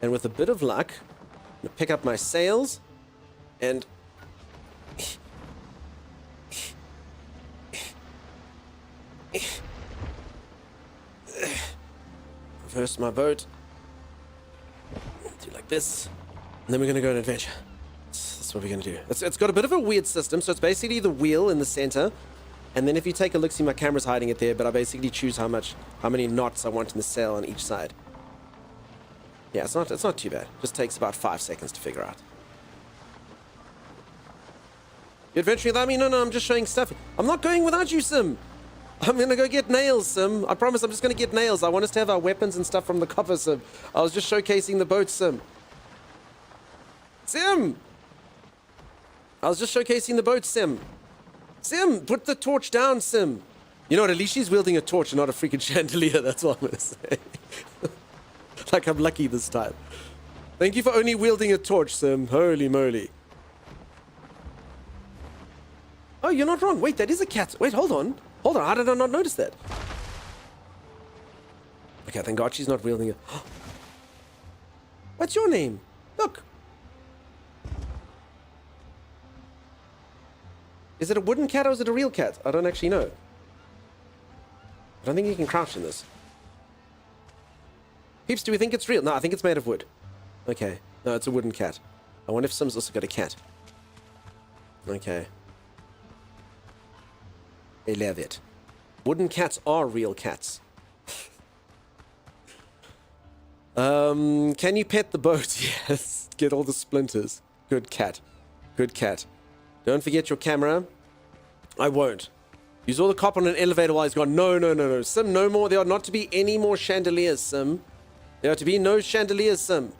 And with a bit of luck, I'm going to pick up my sails, and reverse my boat. Do like this, and then we're gonna go on an adventure. That's what we're gonna do. It's got a bit of a weird system, so it's basically the wheel in the center, and then if you take a look, see my camera's hiding it there, but I basically choose how many knots I want in the sail on each side. Yeah, it's not too bad. Just takes about 5 seconds to figure out. You adventuring without me? No, I'm just showing stuff. I'm not going without you, Sim. I'm gonna go get nails, Sim. I promise I'm just gonna get nails. I want us to have our weapons and stuff from the copper, Sim. I was just showcasing the boat, Sim. Sim! I was just showcasing the boat, Sim. Sim, put the torch down, Sim. You know what, at least she's wielding a torch and not a freaking chandelier. That's what I'm gonna say. Like I'm lucky this time. Thank you for only wielding a torch, Sim. Holy moly. Oh, you're not wrong. Wait, that is a cat. Wait, hold on. Hold on, how did I not notice that? Okay, thank God she's not wielding it. What's your name? Look. Is it a wooden cat or is it a real cat? I don't actually know. I don't think you can crouch in this. Peeps, do we think it's real? No, I think it's made of wood. Okay. No, it's a wooden cat. I wonder if Sim's also got a cat. Okay. I love it. Wooden cats are real cats. Can you pet the boat? Yes. Get all the splinters. Good cat. Good cat. Don't forget your camera. I won't. Use all the copper on an elevator while he's gone. No. Sim, no more. There are not to be any more chandeliers, Sim. There are to be no chandeliers, Sim.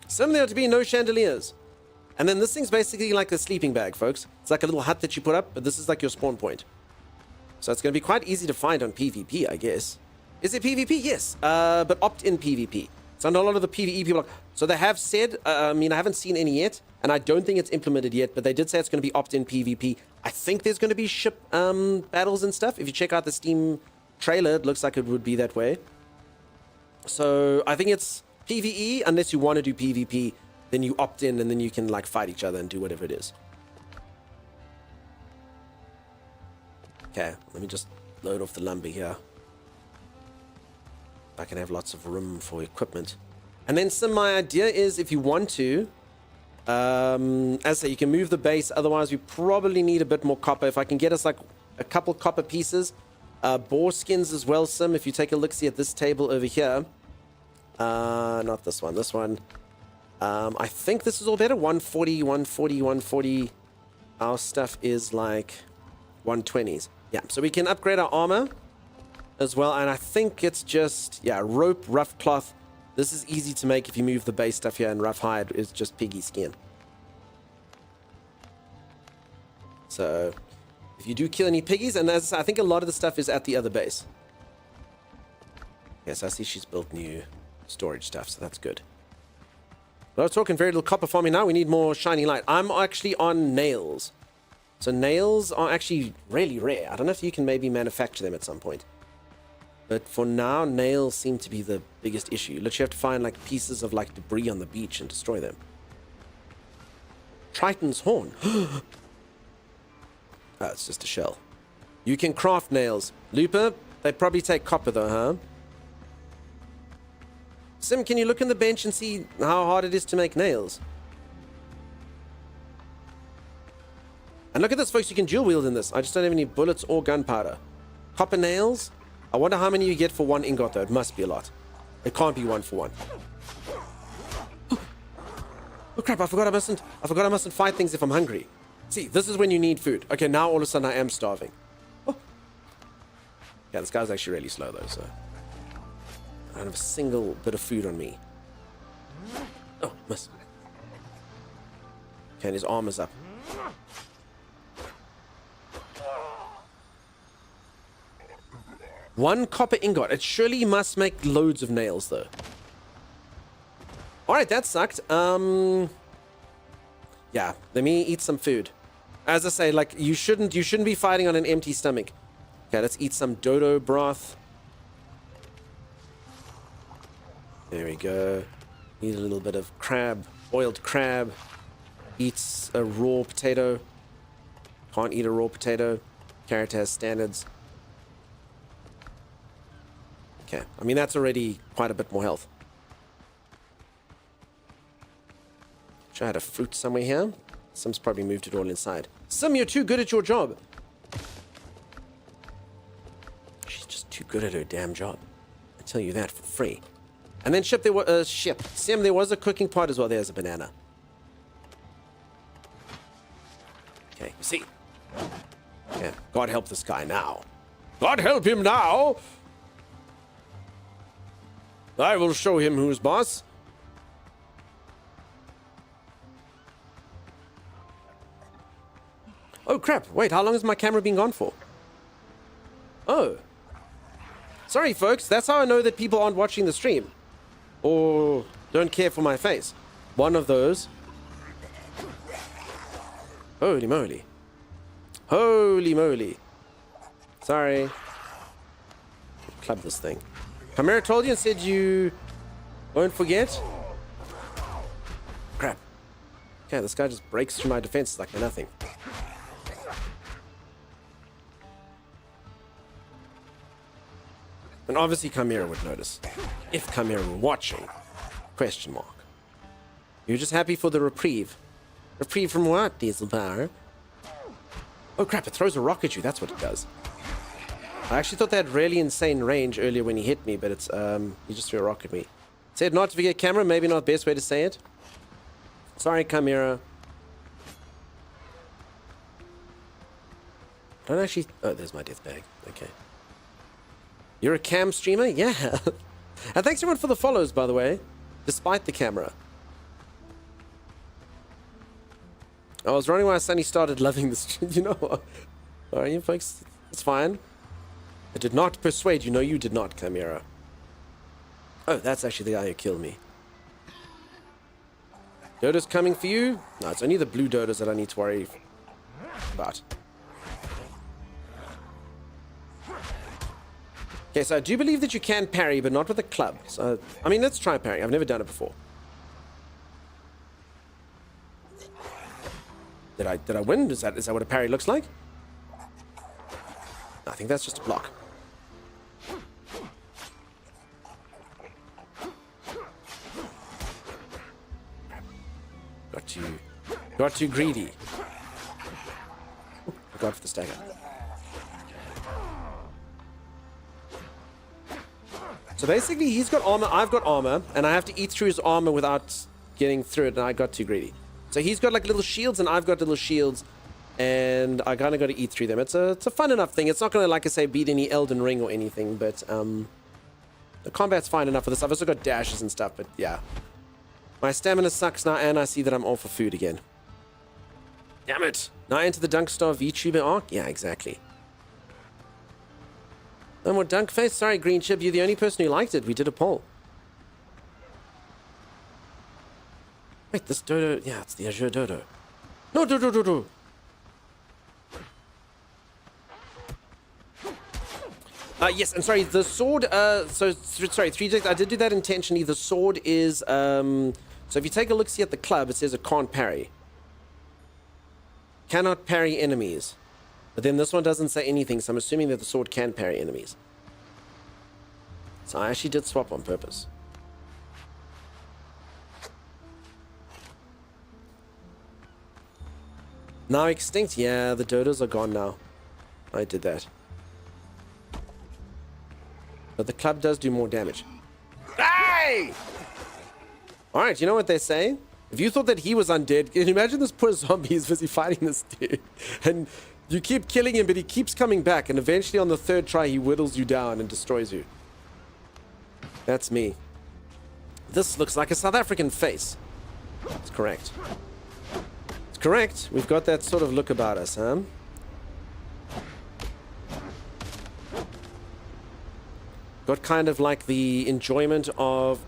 Sim, there are to be no chandeliers. And then this thing's basically like a sleeping bag, folks. It's like a little hut that you put up, but this is like your spawn point. So it's going to be quite easy to find on PvP, I guess. Is it PvP? Yes, but opt-in PvP. So I know a lot of the PvE people are, so they have said, I mean, I haven't seen any yet, and I don't think it's implemented yet, but they did say it's going to be opt-in PvP. I think there's going to be ship battles and stuff. If you check out the Steam trailer, it looks like it would be that way. So I think it's PvE, unless you want to do PvP, then you opt in and then you can like fight each other and do whatever it is. Okay, let me just load off the lumber here. I can have lots of room for equipment. And then my idea is if you want to, as I say, you can move the base. Otherwise, we probably need a bit more copper. If I can get us like a couple copper pieces, boar skins as well, Sim. If you take a look-see at this table over here. Not this one, this one. I think this is all better. 140, 140, 140. Our stuff is like 120s. Yeah, so we can upgrade our armor as well. And I think it's just, yeah, rope, rough cloth. This is easy to make if you move the base stuff here, and rough hide is just piggy skin. So if you do kill any piggies, and as I said, I think a lot of the stuff is at the other base. Yes, I see she's built new storage stuff, so that's good. But I was talking very little copper farming now. We need more shiny light. I'm actually on nails. So nails are actually really rare. I don't know if you can maybe manufacture them at some point. But for now, nails seem to be the biggest issue. You literally have to find like pieces of like debris on the beach and destroy them. Triton's horn. Oh, it's just a shell. You can craft nails. Looper, they probably take copper though, huh? Sim, can you look in the bench and see how hard it is to make nails? And look at this, folks. You can dual wield in this. I just don't have any bullets or gunpowder. Copper nails. I wonder how many you get for one ingot, though. It must be a lot. It can't be 1 for 1. Oh crap! I forgot I mustn't fight things if I'm hungry. See, this is when you need food. Okay, now all of a sudden I am starving. Oh. Yeah, this guy's actually really slow though, so I don't have a single bit of food on me. Oh, miss. Okay, and his armor's up. One copper ingot. It surely must make loads of nails, though. Alright, that sucked. Yeah, let me eat some food. As I say, like, you shouldn't be fighting on an empty stomach. Okay, let's eat some dodo broth. There we go. Need a little bit of crab, boiled crab. Eats a raw potato. Can't eat a raw potato. Character has standards. Okay, I mean, that's already quite a bit more health. Should I have a fruit somewhere here? Sim's probably moved it all inside. Sim, you're too good at your job. She's just too good at her damn job. I tell you that for free. And then Sim, there was a cooking pot as well. There's a banana. Okay, see? Yeah, God help this guy now. God help him now! I will show him who's boss. Oh crap, wait, how long has my camera been gone for? Oh. Sorry folks, that's how I know that people aren't watching the stream. Or don't care for my face. One of those. Holy moly. Holy moly. Sorry. Club this thing. Chimera told you and said you won't forget? Crap. Okay, this guy just breaks through my defenses like they're nothing. And obviously Chimera would notice. If Chimera were watching. Question mark. You're just happy for the reprieve. Reprieve from what, Diesel Power? Oh crap, it throws a rock at you, that's what it does. I actually thought they had really insane range earlier when he hit me, but it's, he just threw a rock at me. Said not to forget camera, maybe not the best way to say it. Sorry, Chimera. I don't actually... Oh, there's my death bag. Okay. You're a cam streamer? Yeah. And thanks everyone for the follows, by the way. Despite the camera. I was running while Sunny started loving this. You know what? All right, you folks, it's fine. I did not persuade you. No, you did not, Chimera. Oh, that's actually the guy who killed me. Dodo's coming for you. No, it's only the blue dodos that I need to worry about. Okay, so I do believe that you can parry, but not with a club. So, I mean, let's try parrying. I've never done it before. Did I win? Is that what a parry looks like? I think that's just a block. Got too greedy. I got for the stagger. So basically, he's got armor, I've got armor, and I have to eat through his armor without getting through it, and I got too greedy. So he's got like little shields, and I've got little shields, and I kind of got to eat through them. It's a fun enough thing. It's not going to, like I say, beat any Elden Ring or anything, but the combat's fine enough for this. I've also got dashes and stuff, but yeah. My stamina sucks now, and I see that I'm all for food again. Damn it. Now enter the Dunkstar VTuber arc? Yeah, exactly. No more dunk face? Sorry, Green Chip, you're the only person who liked it. We did a poll. Wait, this dodo... Yeah, it's the Azure dodo. No, dodo. Yes, I'm sorry, the sword, sorry, 3 I did do that intentionally. The sword is, so if you take a look, see at the club, it says it can't parry. Cannot parry enemies. But then this one doesn't say anything, so I'm assuming that the sword can parry enemies. So I actually did swap on purpose. Now extinct? Yeah, the dodos are gone now. I did that. But the club does do more damage. Hey! Alright, you know what they say? If you thought that he was undead, can you imagine this poor zombie is busy fighting this dude? And you keep killing him, but he keeps coming back, and eventually on the 3rd try, he whittles you down and destroys you. That's me. This looks like a South African face. It's correct. It's correct. We've got that sort of look about us, huh? Got kind of like the enjoyment of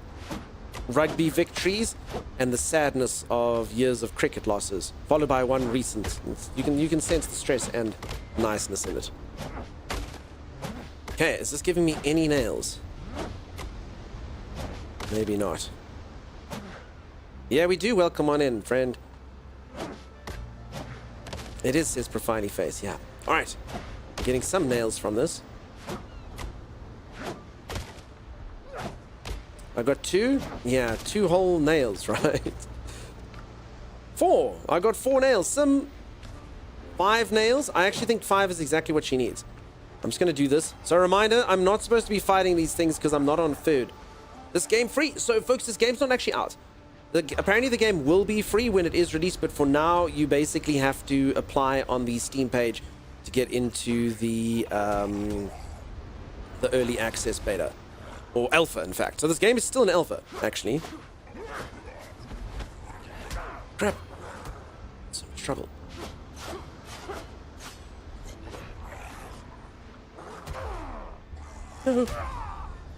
rugby victories and the sadness of years of cricket losses, followed by one recent. You can sense the stress and niceness in it. Okay, is this giving me any nails? Maybe not. Yeah, we do. Welcome on in, friend. It is his profiley face, yeah. Alright. Getting some nails from this. I got 2? Yeah, 2 whole nails, right? 4! I got 4 nails. Some 5 nails. I actually think 5 is exactly what she needs. I'm just going to do this. So a reminder, I'm not supposed to be fighting these things because I'm not on food. This game free. So folks, this game's not actually out. Apparently the game will be free when it is released, but for now you basically have to apply on the Steam page to get into the early access beta. Or alpha, in fact. So this game is still an alpha, actually. Crap. So much trouble. No.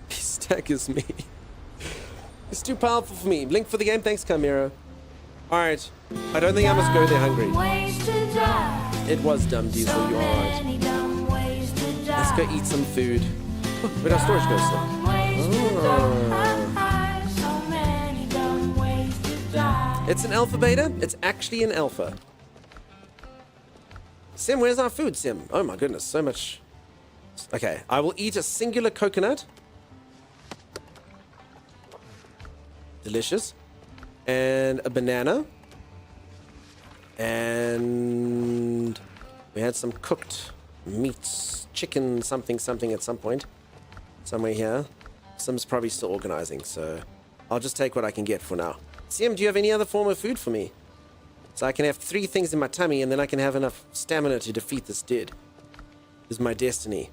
He staggers me. It's too powerful for me. Link for the game. Thanks, Chimera. Alright. I don't think I must go there hungry. It was dumb, Diesel. You are right. Let's go eat some food. Oh, where'd our storage go, sir? Oh. It's an alpha beta? It's actually an alpha. Sim, where's our food, Sim? Oh my goodness, so much. Okay, I will eat a singular coconut. Delicious. And a banana. And we had some cooked meats, chicken something at some point. Somewhere here. Sim's probably still organizing, so I'll just take what I can get for now. Sim, do you have any other form of food for me? So I can have 3 things in my tummy, and then I can have enough stamina to defeat this dead. This is my destiny.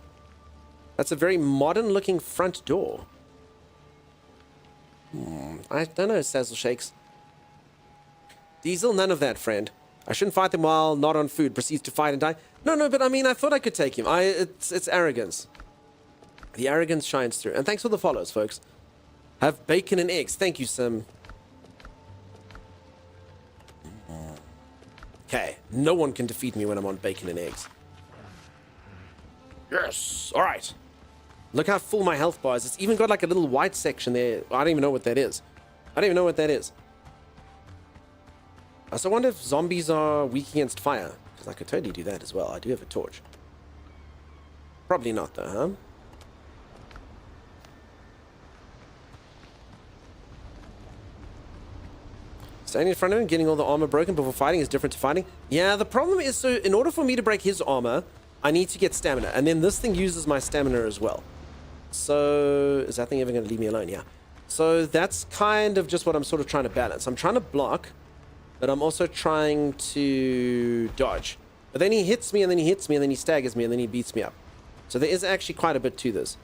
That's a very modern-looking front door. I don't know, Sazzle Shakes. Diesel, none of that, friend. I shouldn't fight them while not on food. Proceeds to fight and die. No, but I mean, I thought I could take him. It's arrogance. The arrogance shines through. And thanks for the follows, folks. Have bacon and eggs. Thank you, Sim. Okay, no one can defeat me when I'm on bacon and eggs. Yes, all right. Look how full my health bar is. It's even got like a little white section there. I don't even know what that is. I don't even know what that is. I also wonder if zombies are weak against fire, because I could totally do that as well. I do have a torch. Probably not though, huh? Standing in front of him, getting all the armor broken before fighting is different to fighting. Yeah, the problem is, so in order for me to break his armor, I need to get stamina. And then this thing uses my stamina as well. So, is that thing ever going to leave me alone? Yeah. So that's kind of just what I'm sort of trying to balance. I'm trying to block, but I'm also trying to dodge. But then he hits me, and then he hits me, and then he staggers me, and then he beats me up. So there is actually quite a bit to this.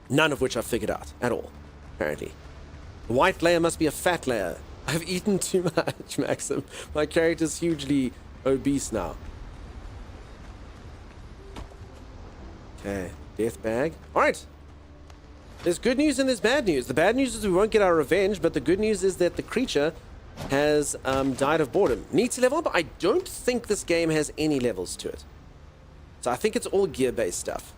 None of which I've figured out at all, apparently. The white layer must be a fat layer. I've eaten too much, Maxim. My character's hugely obese now. Okay, death bag. Alright. There's good news and there's bad news. The bad news is we won't get our revenge, but the good news is that the creature has died of boredom. Needs to level up. I don't think this game has any levels to it. So I think it's all gear-based stuff.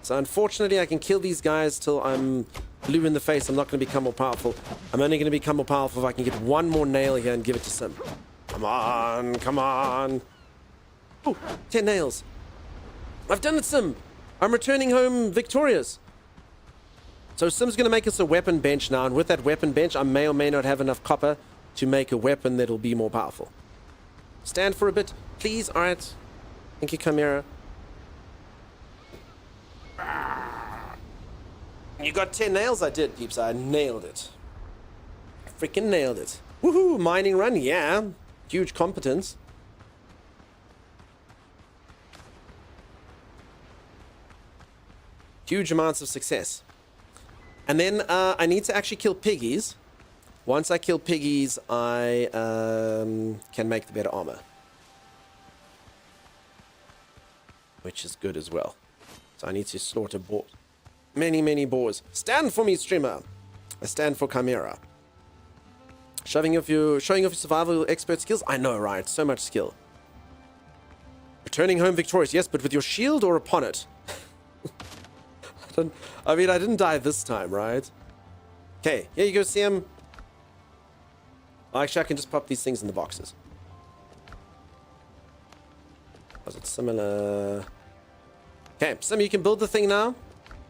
So unfortunately, I can kill these guys till I'm blue in the face. I'm not going to become more powerful. I'm only going to become more powerful if I can get one more nail here and give it to Sim. Come on, come on. Oh, 10 nails. I've done it, Sim. I'm returning home victorious. So Sim's going to make us a weapon bench now. And with that weapon bench, I may or may not have enough copper to make a weapon that'll be more powerful. Stand for a bit, please. All right. Thank you, Chimera. You got 10 nails? I did, peeps. I nailed it. I freaking nailed it. Woohoo! Mining run, yeah. Huge competence. Huge amounts of success. And then I need to actually kill piggies. Once I kill piggies, I can make the better armor. Which is good as well. So I need to slaughter boars. Many, many boars. Stand for me, streamer. I stand for Chimera. Showing off your survival expert skills? I know, right? So much skill. Returning home victorious. Yes, but with your shield or upon it? I mean, I didn't die this time, right? Okay, here you go, Sam. Actually, I can just pop these things in the boxes. Was it similar? Okay, Sam, you can build the thing now.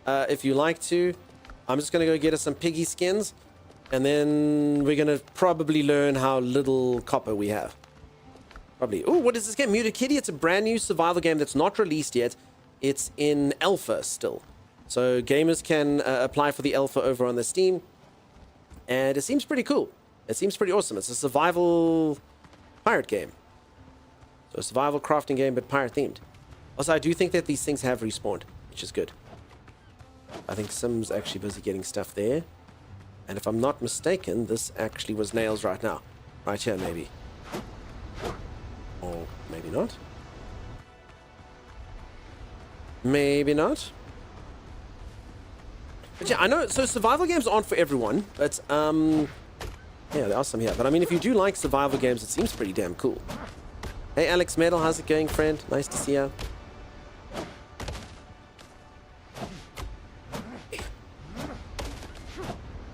If you like to. I'm just going to go get us some piggy skins. And then we're going to probably learn how little copper we have. Probably. Oh, what is this game? Muted Kitty. It's a brand new survival game that's not released yet. It's in alpha still. So gamers can apply for the alpha over on the Steam. And it seems pretty cool. It seems pretty awesome. It's a survival pirate game. So a survival crafting game, but pirate themed. Also, I do think that these things have respawned, which is good. I think Sim's actually busy getting stuff there. And if I'm not mistaken, this actually was nails right now. Right here, maybe. Or maybe not. Maybe not. But yeah, I know, so survival games aren't for everyone, but, yeah, there are some here. But I mean, if you do like survival games, it seems pretty damn cool. Hey, Alex Metal, how's it going, friend? Nice to see you.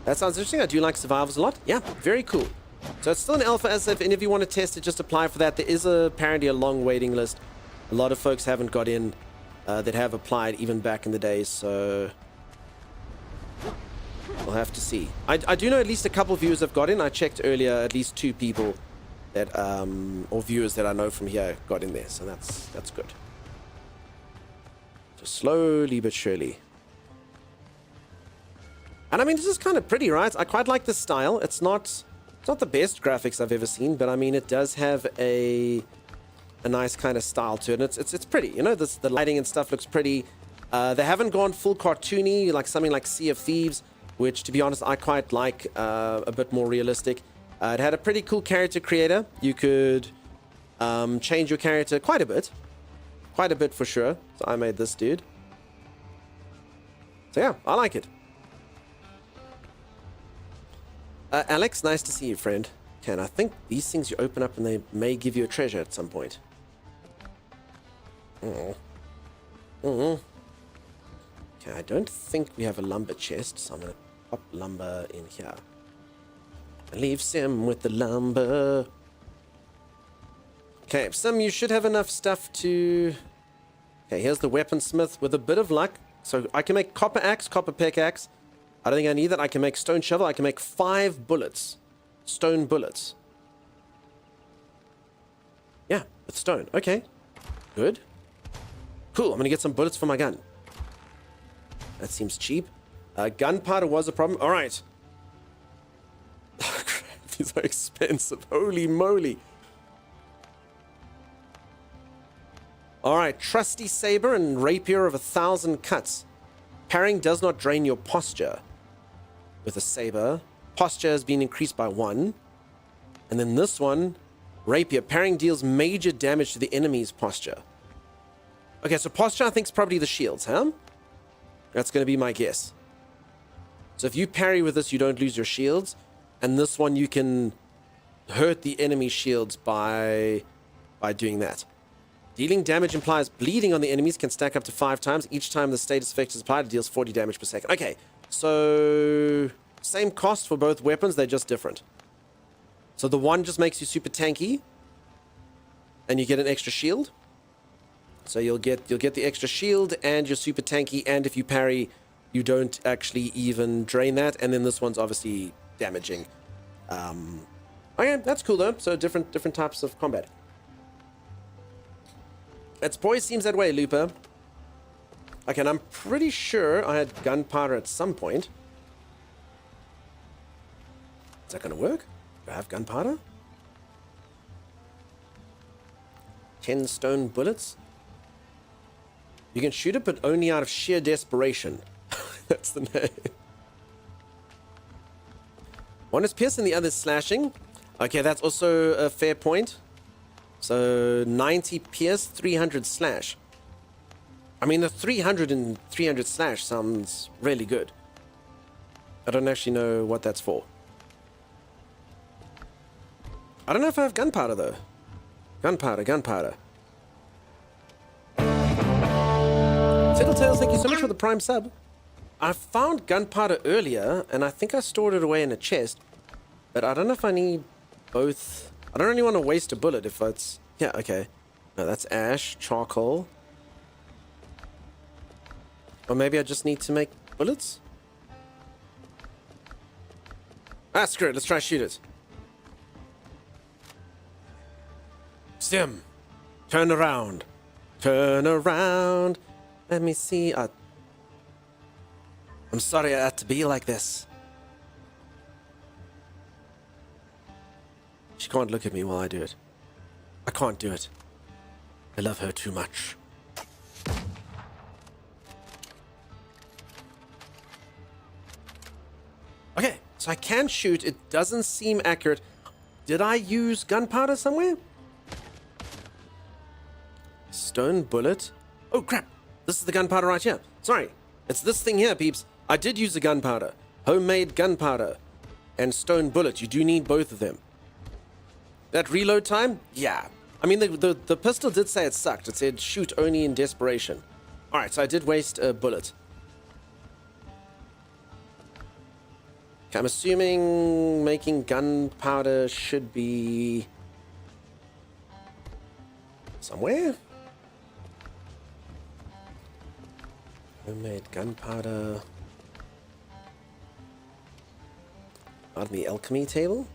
That sounds interesting. I do like survivals a lot. Yeah, very cool. So it's still an alpha, as if any of you want to test it, just apply for that. There is apparently a long waiting list. A lot of folks haven't got in that have applied even back in the days, so we'll have to see. I do know at least a couple of viewers have got in. I checked earlier, at least 2 people that or viewers that I know from here got in there, so that's good. Just slowly but surely. And I mean, this is kind of pretty, right? I quite like this style. It's not the best graphics I've ever seen, but I mean, it does have a nice kind of style to it. And it's pretty, you know, the lighting and stuff looks pretty. They haven't gone full cartoony, like something like Sea of Thieves, which, to be honest, I quite like, a bit more realistic. It had a pretty cool character creator. You could change your character quite a bit. Quite a bit for sure. So I made this dude. So yeah, I like it. Alex, nice to see you, friend. Okay, and I think these things you open up and they may give you a treasure at some point. Okay, I don't think we have a lumber chest, so I'm going to pop lumber in here. And leave Sim with the lumber. Okay, Sim, you should have enough stuff to... Okay, here's the weaponsmith with a bit of luck. So I can make copper axe, copper pickaxe. I don't think I need that. I can make stone shovel. I can make 5 bullets. Stone bullets. Yeah, with stone. Okay. Good. Cool. I'm going to get some bullets for my gun. That seems cheap. Gunpowder was a problem. All right. These are expensive. Holy moly. All right. Trusty saber and rapier of 1,000 cuts. Parrying does not drain your posture. With a saber, posture has been increased by 1. And then this one, rapier. Parrying deals major damage to the enemy's posture. Okay, so posture I think is probably the shields, huh? That's going to be my guess. So if you parry with this, you don't lose your shields. And this one, you can hurt the enemy shields by doing that. Dealing damage implies bleeding on the enemies can stack up to 5 times. Each time the status effect is applied, it deals 40 damage per second. Okay, so same cost for both weapons, they're just different. So the one just makes you super tanky, and you get an extra shield. So you'll get the extra shield and you're super tanky, and if you parry, you don't actually even drain that. And then this one's obviously damaging. Okay, that's cool though. So different types of combat. It always seems that way, Looper. Okay, and I'm pretty sure I had gunpowder at some point. Is that going to work? Do I have gunpowder? 10 stone bullets. You can shoot it, but only out of sheer desperation. That's the name. One is piercing, the other is slashing. Okay, that's also a fair point. So 90 pierce, 300 slash. I mean, the 300 and 300 slash sounds really good. I don't actually know what that's for. I don't know if I have gunpowder, though. Gunpowder. Tails, thank you so much for the prime sub. I found gunpowder earlier, and I think I stored it away in a chest. But I don't know if I need both. I don't really want to waste a bullet if it's... Yeah, okay. No, that's ash, charcoal. Or maybe I just need to make bullets? Ah, screw it. Let's try to shoot it. Sim, turn around. Turn around. Let me see. I'm sorry I had to be like this. She can't look at me while I do it. I can't do it. I love her too much. Okay, so I can shoot. It doesn't seem accurate. Did I use gunpowder somewhere? Stone bullet. Oh, crap. This is the gunpowder right here. Sorry. It's this thing here, peeps. I did use the gunpowder. Homemade gunpowder and stone bullet. You do need both of them. That reload time? Yeah. I mean, the pistol did say it sucked. It said shoot only in desperation. Alright, so I did waste a bullet. Okay, I'm assuming making gunpowder should be... somewhere? Homemade gunpowder... out of the alchemy table?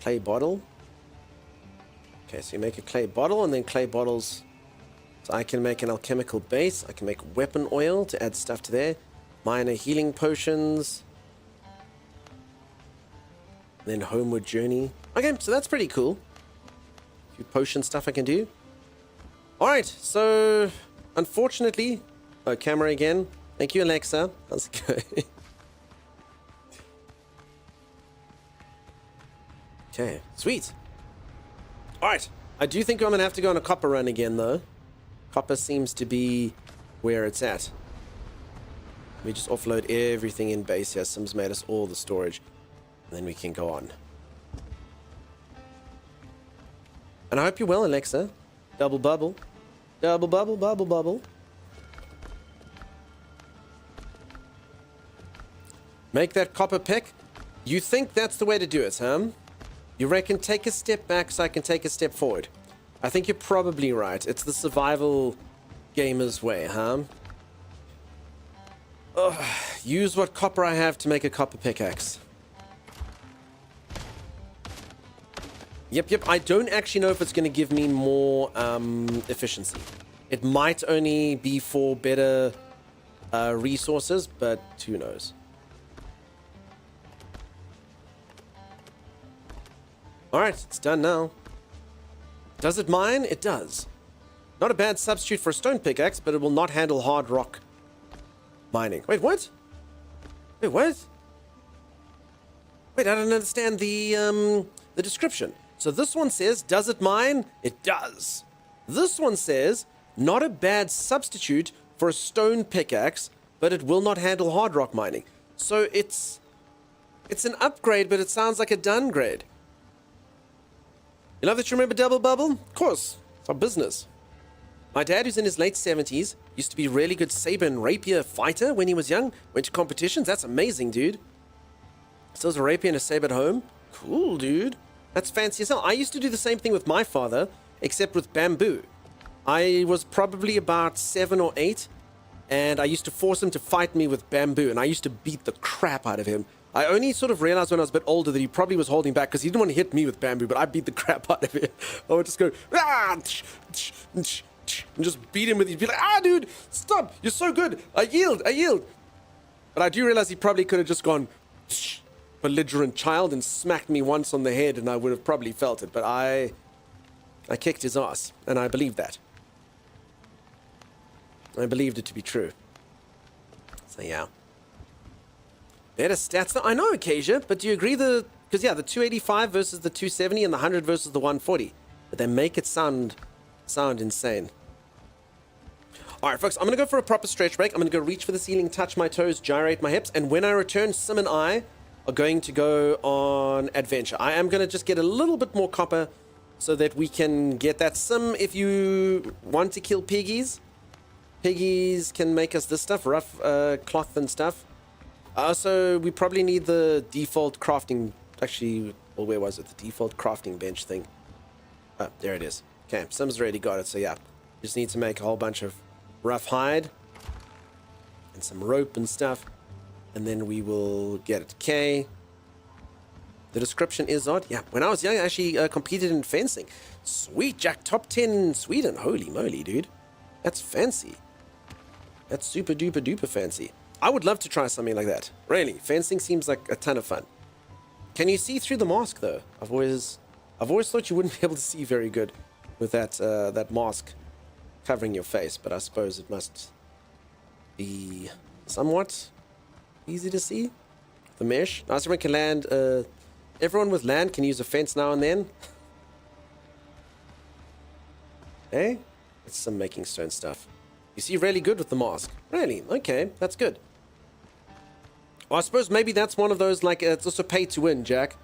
Clay bottle? Okay, so you make a clay bottle and then clay bottles. So I can make an alchemical base. I can make weapon oil to add stuff to there. Minor healing potions. Then homeward journey. Okay, so that's pretty cool. A few potion stuff I can do. Alright, so unfortunately... Oh, camera again. Thank you, Alexa. How's it going? Okay, sweet. All right, I do think I'm gonna have to go on a copper run again, though. Copper seems to be where it's at. Let me just offload everything in base here. Sims made us all the storage, and then we can go on. And I hope you're well, Alexa. Double bubble. Double bubble, bubble, bubble. Make that copper pick. You think that's the way to do it, huh? You reckon take a step back so I can take a step forward? I think you're probably right. It's the survival gamer's way, huh? Ugh. Use what copper I have to make a copper pickaxe. Yep. I don't actually know if it's going to give me more efficiency. It might only be for better resources, but who knows? Alright, it's done now. Does it mine? It does. Not a bad substitute for a stone pickaxe, but it will not handle hard rock mining. Wait, what? Wait, what? Wait, I don't understand the description. So this one says, does it mine? It does. This one says, not a bad substitute for a stone pickaxe, but it will not handle hard rock mining. So it's an upgrade, but it sounds like a downgrade. You love that you remember Double Bubble? Of course, it's our business. My dad, who's in his late 70s, used to be a really good saber and rapier fighter when he was young. Went to competitions. That's amazing, dude. Still has a rapier and a saber at home. Cool, dude. That's fancy as hell. I used to do the same thing with my father, except with bamboo. I was probably about 7 or 8, and I used to force him to fight me with bamboo, and I used to beat the crap out of him. I only sort of realized when I was a bit older that he probably was holding back because he didn't want to hit me with bamboo, but I beat the crap out of him. I would just go, and just beat him with, he'd be like, dude, stop, you're so good, I yield. But I do realize he probably could have just gone, belligerent child, and smacked me once on the head, and I would have probably felt it, but I kicked his ass, and I believed that. I believed it to be true. So yeah. Better stats. I know, Acacia, but do you agree because yeah, the 285 versus the 270 and the 100 versus the 140, but they make it sound insane. All right, folks, I'm gonna go for a proper stretch break. I'm gonna go reach for the ceiling, touch my toes, gyrate my hips, and when I return, Sim and I are going to go on adventure. I am gonna just get a little bit more copper so that we can get that. Sim, if you want to kill piggies can make us this stuff, rough cloth and stuff. So we probably need the default crafting, actually, well, where was it? The default crafting bench thing. Oh, there it is. Okay, Sim's already got it, so yeah. Just need to make a whole bunch of rough hide and some rope and stuff, and then we will get it. Okay. The description is odd. Yeah, when I was young, I actually competed in fencing. Sweet, Jack, top 10 in Sweden. Holy moly, dude. That's fancy. That's super duper duper fancy. I would love to try something like that. Really, fencing seems like a ton of fun. Can you see through the mask though? I've always thought you wouldn't be able to see very good with that mask covering your face, but I suppose it must be somewhat easy to see. The mesh. Now everyone can land. Everyone with land can use a fence now and then. Hey, it's some making stone stuff. You see really good with the mask. Really? Okay, that's good. Well, I suppose maybe that's one of those, like, it's also pay to win, Jack.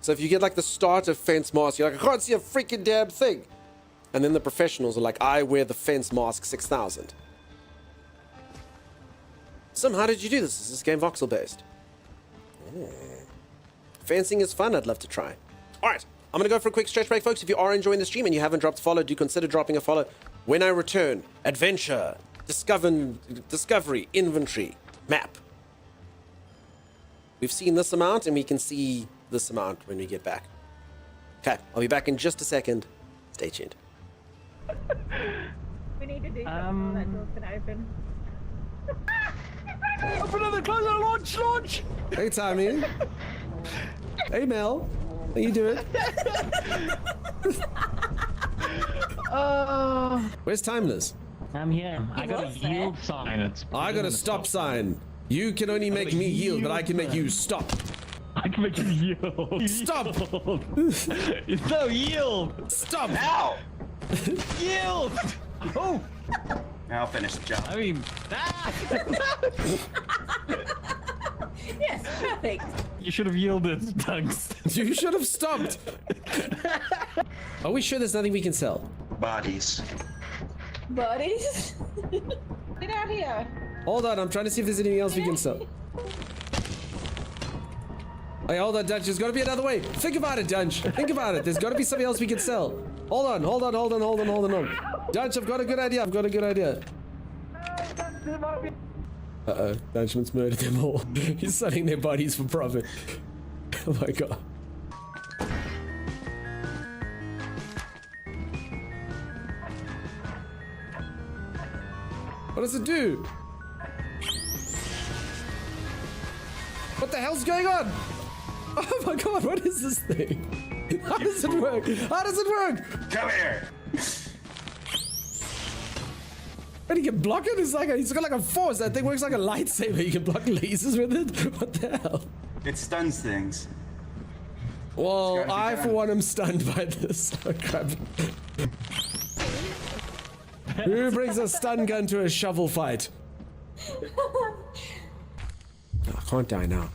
So if you get, like, the starter fence mask, you're like, I can't see a freaking damn thing. And then the professionals are like, I wear the fence mask 6,000. Sim, how did you do this? Is this game voxel-based? Fencing is fun. I'd love to try. All right. I'm going to go for a quick stretch break, folks. If you are enjoying the stream and you haven't dropped a follow, do consider dropping a follow. When I return, adventure, discovery, inventory, map. We've seen this amount, and we can see this amount when we get back. Okay, I'll be back in just a second. Stay tuned. We need to do something while that door's been open. Open another close, launch! Hey, Tommy. Hey, Mel. How you doing? Where's Timeless? I'm here. I got a yield sign. I got a stop sign. You can only make me yield, but I can make you stop. I Make it yield. Stop! No, yield! Stop! Ow! Yield! Oh! I'll finish the job. I mean, Yes, perfect. you should have yielded, Dunks. You should have stopped. Are we sure there's nothing we can sell? Bodies. Buddies. Get out here. Hold on, I'm trying to see if there's anything else we can sell. Hey, hold on, Dunch. There's got to be another way. Think about it, Dunch. Think about it. There's got to be something else we can sell. Hold on. Dunch, I've got a good idea. Uh-oh. Dunchman's murdered them all. He's selling their bodies for profit. Oh my god. What does it do? What the hell's going on? Oh my god, what is this thing? How does it work? Come here! And you can block it? It's got like a force. That thing works like a lightsaber. You can block lasers with it? What the hell? It stuns things. Well, It's gotta be I done. for one am stunned by this. Oh crap. Who brings a stun gun to a shovel fight? Oh, I can't die now.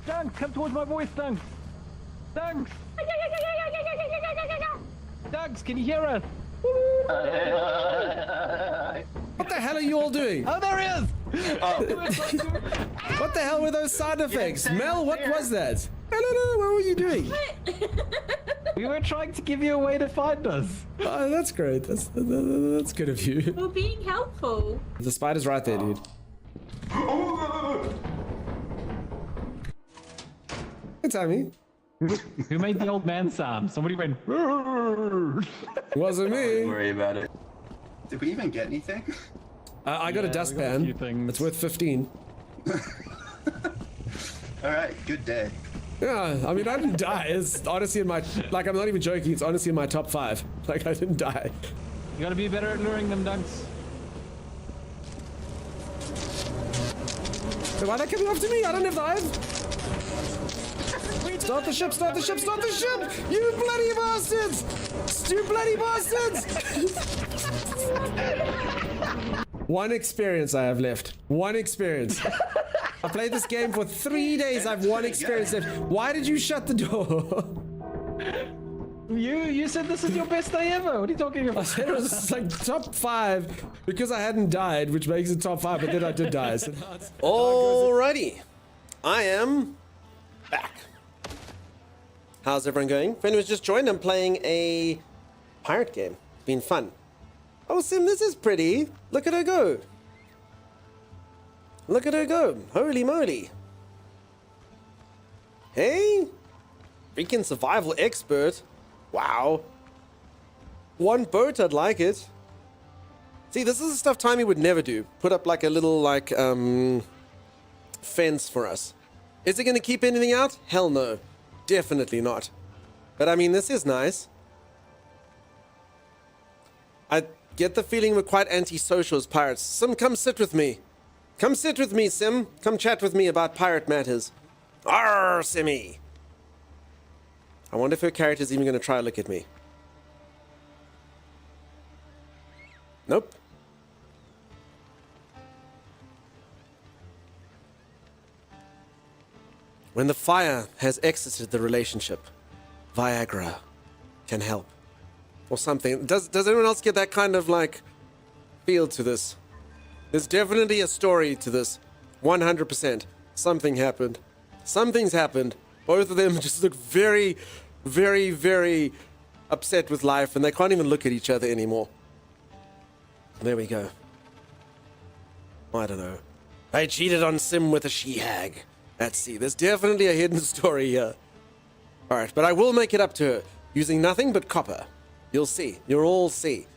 Dunks, come towards my voice, Dunks. Dunks, can you hear us? What the hell are you all doing? Oh, there he is! What the hell were those sound effects? Mel, what was that? No, what were you doing? We were trying to give you a way to find us. Oh, that's great. That's good of you. We're being helpful. The spider's right there, dude. Hey, Tommy. Who made the old man sound? Somebody went. Wasn't Don't me. worry about it. Did we even get anything? I got a Yeah, we got a few dustpan. things. It's worth 15. Alright, good day. Yeah, I mean, I didn't die. It's honestly in my, like, I'm not even joking. It's honestly in my top 5. Like, I didn't die. You gotta be better at luring them, Dunks. So why are they coming after me? I don't have the hive. Start the ship! You bloody bastards! You bloody bastards! One experience I have left. One experience. I played this game for 3 days. I have one experience left. Why did you shut the door? You said this is your best day ever. What are you talking I about? said it was like top 5 because I hadn't died, which makes it top 5, but then I did die. So alrighty. I am back. How's everyone going? If anyone's just joined, I'm playing a pirate game. It's been fun. Oh, Sim, this is pretty. Look at her go. Look at her go. Holy moly. Hey? Freaking survival expert. Wow. One boat, I'd like it. See, this is the stuff Timey would never do. Put up like a little, like, fence for us. Is it going to keep anything out? Hell no. Definitely not. But I mean, this is nice. I get the feeling we're quite antisocial as pirates. Sim, come sit with me. Come sit with me, Sim. Come chat with me about pirate matters. Arr, Simmy. I wonder if her character's even going to try to look at me. Nope. When the fire has exited the relationship, Viagra can help. Or something. Does anyone else get that kind of, like, feel to this? There's definitely a story to this. 100%. Something happened. Something's happened. Both of them just look very, very, very upset with life, and they can't even look at each other anymore. There we go. I don't know. I cheated on Sim with a she-hag. Let's see, there's definitely a hidden story here. Alright, but I will make it up to her, using nothing but copper. You'll see. You'll all see.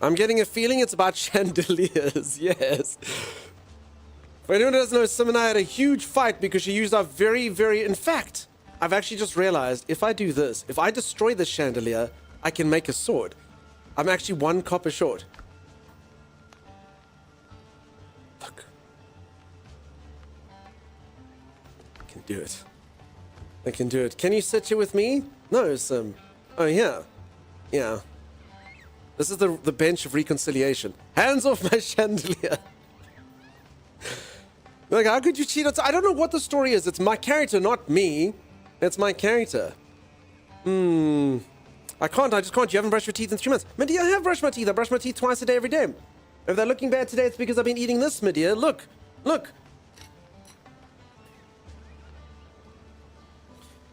I'm getting a feeling it's about chandeliers, yes. For anyone who doesn't know, Sim and I had a huge fight because she used our very, very... In fact, I've actually just realized, if I do this, if I destroy this chandelier, I can make a sword. I'm actually 1 copper short. Look. can do it. I can do it. Can you sit here with me? No, Sim. Oh, yeah. Yeah. This is the bench of reconciliation. Hands off my chandelier. Like, how could you cheat on... I don't know what the story is. It's my character, not me. It's my character. I can't. I just can't. You haven't brushed your teeth in 3 months. Medea, I have brushed my teeth. I brush my teeth twice a day every day. If they're looking bad today, it's because I've been eating this, Medea. Look. Look.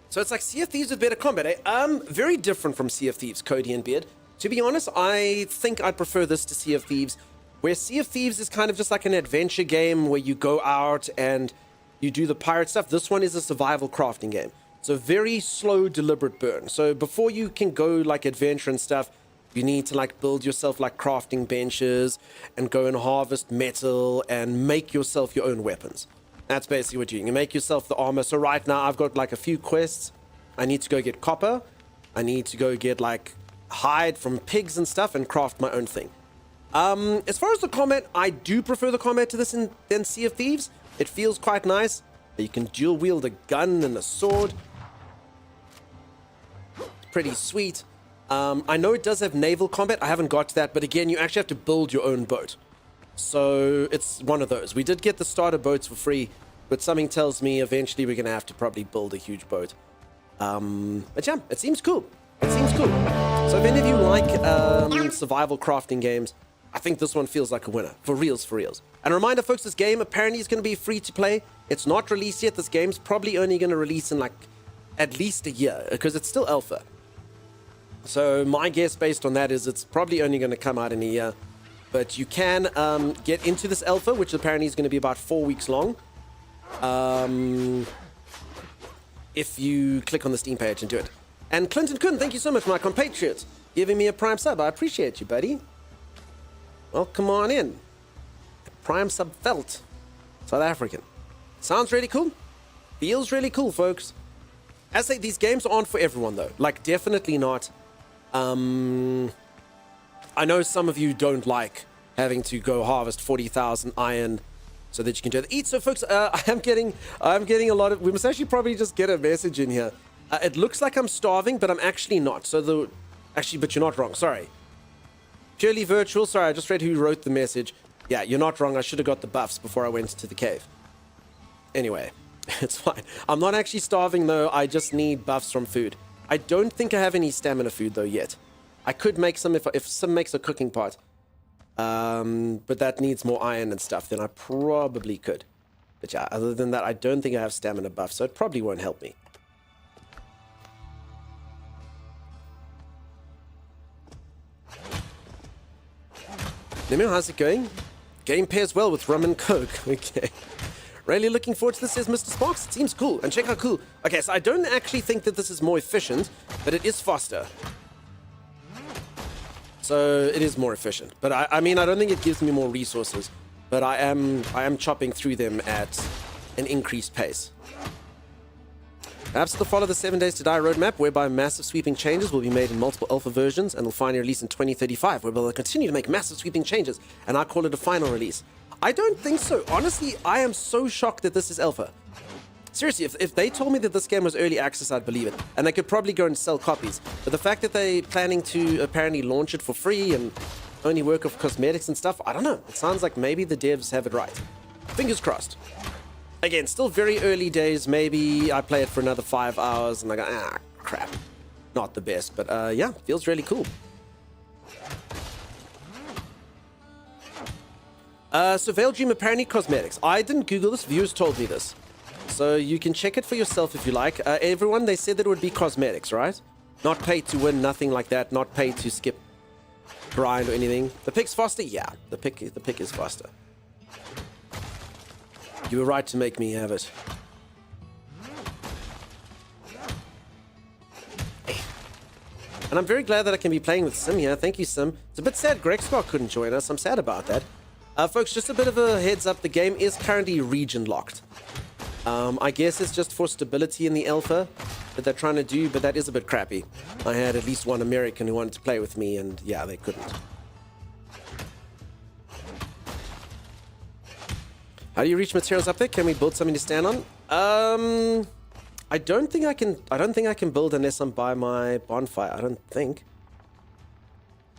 So it's like Sea of Thieves with better combat, eh? Very different from Sea of Thieves, Cody and Beard. To be honest, I think I'd prefer this to Sea of Thieves, where Sea of Thieves is kind of just like an adventure game where you go out and you do the pirate stuff. This one is a survival crafting game. So very slow, deliberate burn. So before you can go like adventure and stuff, you need to like build yourself like crafting benches and go and harvest metal and make yourself your own weapons. That's basically what you're doing. You make yourself the armor. So right now I've got like a few quests. I need to go get copper. I need to go get like hide from pigs and stuff and craft my own thing. As far as the combat, I do prefer the combat to this than Sea of Thieves. It feels quite nice. You can dual wield a gun and a sword. Pretty sweet. I know it does have naval combat. I haven't got to that, but again, you actually have to build your own boat. So it's one of those. We did get the starter boats for free, but something tells me eventually we're going to have to probably build a huge boat. But yeah, it seems cool. It seems cool. So if any of you like survival crafting games, I think this one feels like a winner. For reals, for reals. And a reminder, folks, this game apparently is going to be free to play. It's not released yet. This game's probably only going to release in like at least a year because it's still alpha. So my guess based on that is it's probably only going to come out in a year. But you can get into this alpha, which apparently is going to be about 4 weeks long. If you click on the Steam page and do it. And Clinton Kun, thank you so much, my compatriot, giving me a Prime sub. I appreciate you, buddy. Welcome on in. Prime sub felt. South African. Sounds really cool. Feels really cool, folks. As I say, these games aren't for everyone, though. Like, definitely not. I know some of you don't like having to go harvest 40,000 iron so that you can do the eat. So, folks, I'm getting a lot of... We must actually probably just get a message in here. It looks like I'm starving, but I'm actually not. So, actually, but you're not wrong. Sorry. Purely virtual. Sorry, I just read who wrote the message. Yeah, you're not wrong. I should have got the buffs before I went to the cave. Anyway, it's fine. I'm not actually starving, though. I just need buffs from food. I don't think I have any stamina food, though, yet. I could make some if Sim makes a cooking pot. But that needs more iron and stuff. Then I probably could. But yeah, other than that, I don't think I have stamina buffs, so it probably won't help me. Nemo, how's it going? Game pairs well with rum and coke. Okay. Really looking forward to this, says Mr. Sparks. It seems cool. And check how cool. Okay, so I don't actually think that this is more efficient, but it is faster. So it is more efficient. But I mean, I don't think it gives me more resources. But I am chopping through them at an increased pace. Perhaps it'll follow the 7 Days to Die roadmap, whereby massive sweeping changes will be made in multiple alpha versions and will finally release in 2035, whereby they'll continue to make massive sweeping changes, and I call it a final release. I don't think so. Honestly, I am so shocked that this is alpha. Seriously, if they told me that this game was early access, I'd believe it. And they could probably go and sell copies. But the fact that they're planning to apparently launch it for free and only work with cosmetics and stuff, I don't know. It sounds like maybe the devs have it right. Fingers crossed. Again, still very early days. Maybe I play it for another 5 hours and I go, ah, crap. Not the best, but yeah, feels really cool. So Veil Dream apparently cosmetics. I didn't Google this, viewers told me this. So you can check it for yourself if you like. Everyone, they said that it would be cosmetics, right? Not paid to win, nothing like that. Not paid to skip grind or anything. The pick's faster? Yeah, the pick is faster. You were right to make me have it. And I'm very glad that I can be playing with Sim here. Thank you, Sim. It's a bit sad Greg Scott couldn't join us. I'm sad about that. Folks, just a bit of a heads up. The game is currently region locked. I guess it's just for stability in the alpha that they're trying to do, but that is a bit crappy. I had at least one American who wanted to play with me, and yeah, they couldn't. How do you reach materials up there? Can we build something to stand on? I don't think I can build unless I'm by my bonfire. I don't think.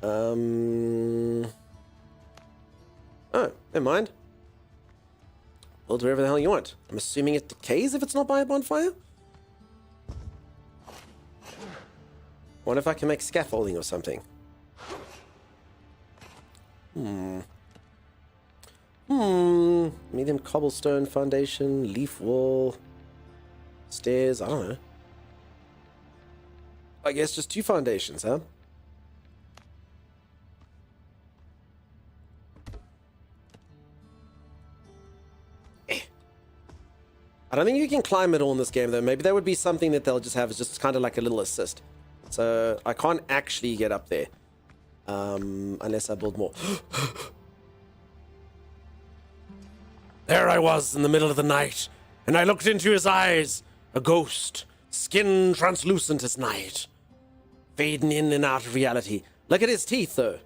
Oh, never mind. Build wherever the hell you want. I'm assuming it decays if it's not by a bonfire. Wonder if I can make scaffolding or something. Medium cobblestone foundation, leaf wall, stairs, I don't know. I guess just 2 foundations, huh? I don't think you can climb it all in this game, though. Maybe that would be something that they'll just have as just kind of like a little assist. So I can't actually get up there. Unless I build more. There I was in the middle of the night, and I looked into his eyes. A ghost, skin translucent as night. Fading in and out of reality. Look at his teeth, though.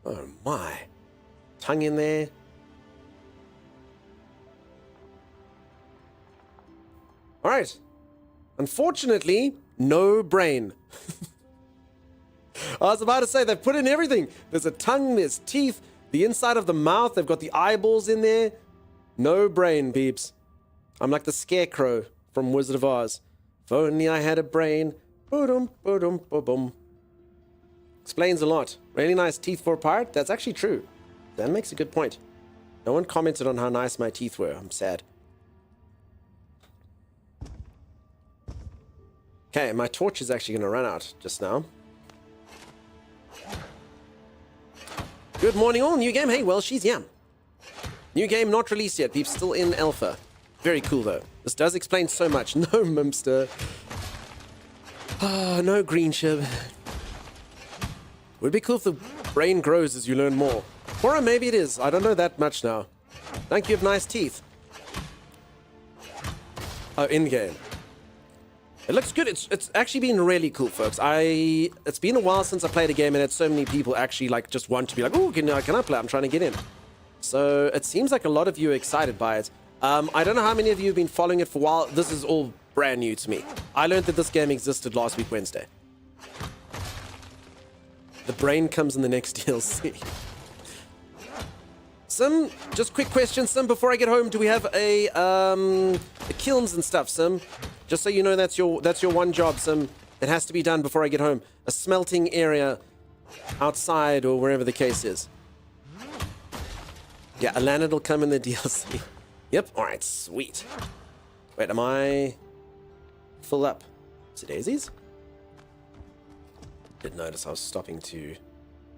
Oh my. Tongue in there. Alright. Unfortunately, no brain. I was about to say, they've put in everything. There's a tongue, there's teeth, the inside of the mouth, they've got the eyeballs in there. No brain, peeps. I'm like the scarecrow from Wizard of Oz. If only I had a brain. Boom, boom, boom. Explains a lot. Really nice teeth for a pirate. That's actually true. That makes a good point. No one commented on how nice my teeth were. I'm sad. Okay, my torch is actually going to run out just now. Good morning all. New game. Hey, well, she's yam. New game not released yet. Peeps still in alpha. Very cool, though. This does explain so much. No Mimster. Ah, no green shib. Would be cool if the brain grows as you learn more. Or maybe it is. I don't know that much now. Thank you, have nice teeth. Oh, in-game. It looks good. It's actually been really cool, folks. It's been a while since I played a game and had so many people actually like just want to be like, oh, can I play? I'm trying to get in. So it seems like a lot of you are excited by it. I don't know how many of you have been following it for a while. This is all brand new to me. I learned that this game existed last week, Wednesday. The brain comes in the next DLC. Sim, just quick question, Sim, before I get home, do we have a kilns and stuff, Sim? Just so you know, that's your one job, Sim. It has to be done before I get home. A smelting area outside or wherever the case is. Yeah, Alanin will come in the DLC. Yep, alright, sweet. Wait, am I full up? Is it daisies? Did notice I was stopping to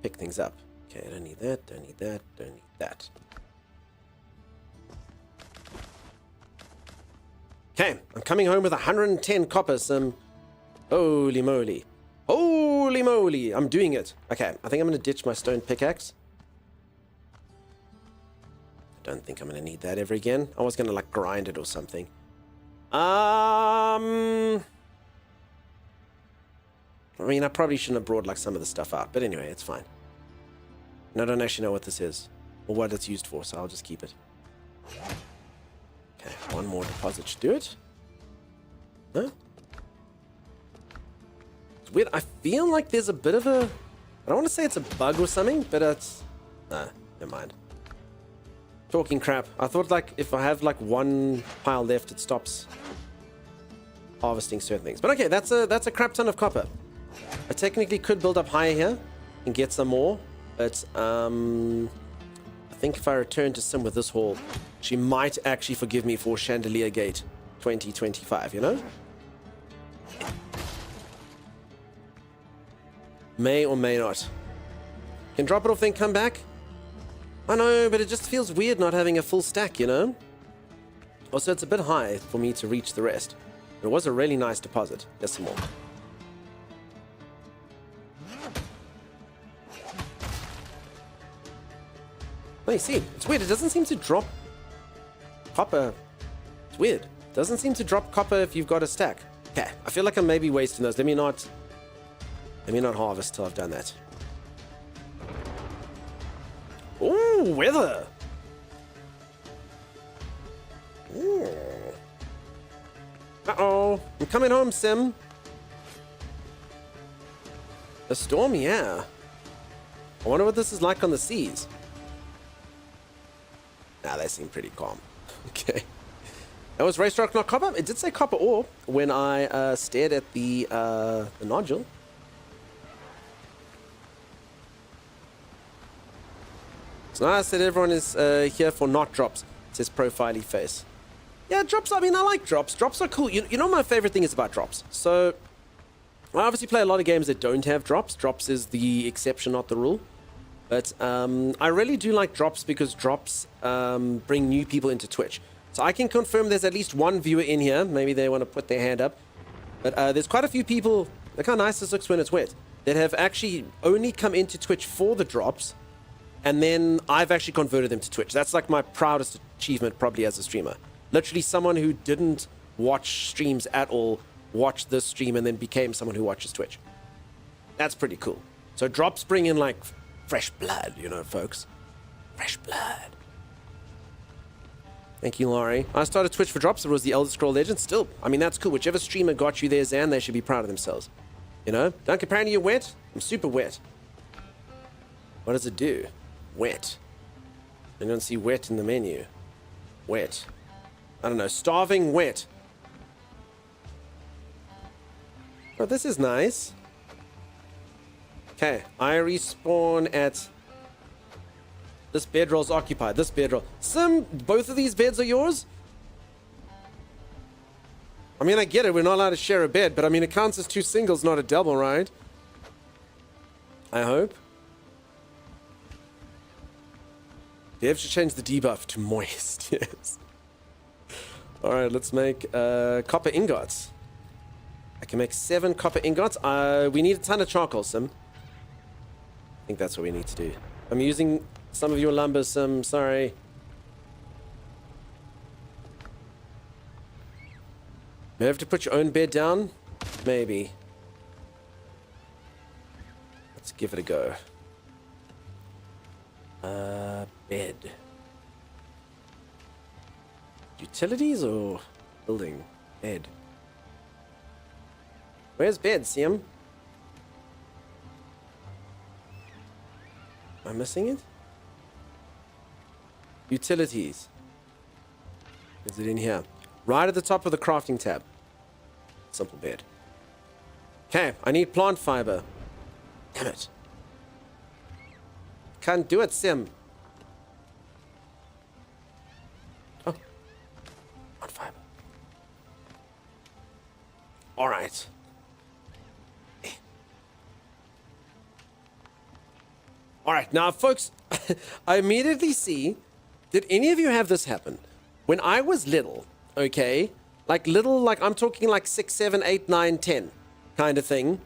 pick things up. Okay, I don't need that, don't need that, don't need that. Okay, I'm coming home with 110 copper, Sim. Holy moly. Holy moly, I'm doing it. Okay, I think I'm going to ditch my stone pickaxe. I don't think I'm going to need that ever again. I was going to like grind it or something. I mean, I probably shouldn't have brought like some of the stuff out, but anyway, it's fine. And I don't actually know what this is or what it's used for, so I'll just keep it. Okay, one more deposit should do it. No? It's weird. I feel like there's a bit of a... I don't want to say it's a bug or something, but it's... Nah, never mind. Talking crap. I thought like if I have like one pile left, it stops harvesting certain things. But okay, that's a crap ton of copper. I technically could build up higher here and get some more, but I think if I return to Sim with this haul, she might actually forgive me for Chandelier Gate 2025, you know? May or may not. Can drop it off then come back? I know, but it just feels weird not having a full stack, you know? Also, it's a bit high for me to reach the rest. It was a really nice deposit. There's some more. Oh, you see, it's weird. It doesn't seem to drop copper. It's weird. It doesn't seem to drop copper if you've got a stack. Okay, I feel like I'm maybe wasting those. Let me not Let me not harvest till I've done that. Ooh, weather. Ooh. Uh-oh. I'm coming home, Sim. A storm, yeah. I wonder what this is like on the seas. Nah, they seem pretty calm. Okay. That was racetrack, not copper. It did say copper ore when I stared at the nodule. It's nice that everyone is here for not drops. It says Profiley Face. Yeah, drops, I mean, I like drops. Drops are cool. You know what my favorite thing is about drops? So, I obviously play a lot of games that don't have drops. Drops is the exception, not the rule. But I really do like drops because drops bring new people into Twitch. So I can confirm there's at least one viewer in here. Maybe they want to put their hand up. But there's quite a few people, look how nice this looks when it's wet, that have actually only come into Twitch for the drops. And then I've actually converted them to Twitch. That's like my proudest achievement probably as a streamer. Literally someone who didn't watch streams at all watched this stream and then became someone who watches Twitch. That's pretty cool. So drops bring in like fresh blood, you know, folks. Fresh blood. Thank you, Laurie. I started Twitch for drops. It was the Elder Scroll Legend. Still, I mean, that's cool. Whichever streamer got you there, Zan, they should be proud of themselves. You know? Duncan, apparently you're wet. I'm super wet. What does it do? Wet. I don't see wet in the menu. Wet. I don't know. Starving wet. Oh, this is nice. Okay. I respawn at... This bedroll's occupied. This bedroll. Sim, both of these beds are yours? I mean, I get it. We're not allowed to share a bed, but I mean, it counts as two singles, not a double, right? I hope. Dev should change the debuff to moist. Yes. Alright, let's make copper ingots. I can make 7 copper ingots. We need a ton of charcoal, Sim. I think that's what we need to do. I'm using some of your lumber, Sim. Sorry. May have to put your own bed down? Maybe. Let's give it a go. Bed. Utilities or building? Bed. Where's bed, Sim? Am I missing it? Utilities. Is it in here? Right at the top of the crafting tab. Simple bed. Okay, I need plant fiber. Damn it. Can't do it, Sim. Oh. Plant fiber. Alright. Alright, now folks, I immediately see, did any of you have this happen? When I was little, okay, like I'm talking like 6, 7, 8, 9, 10 kind of thing,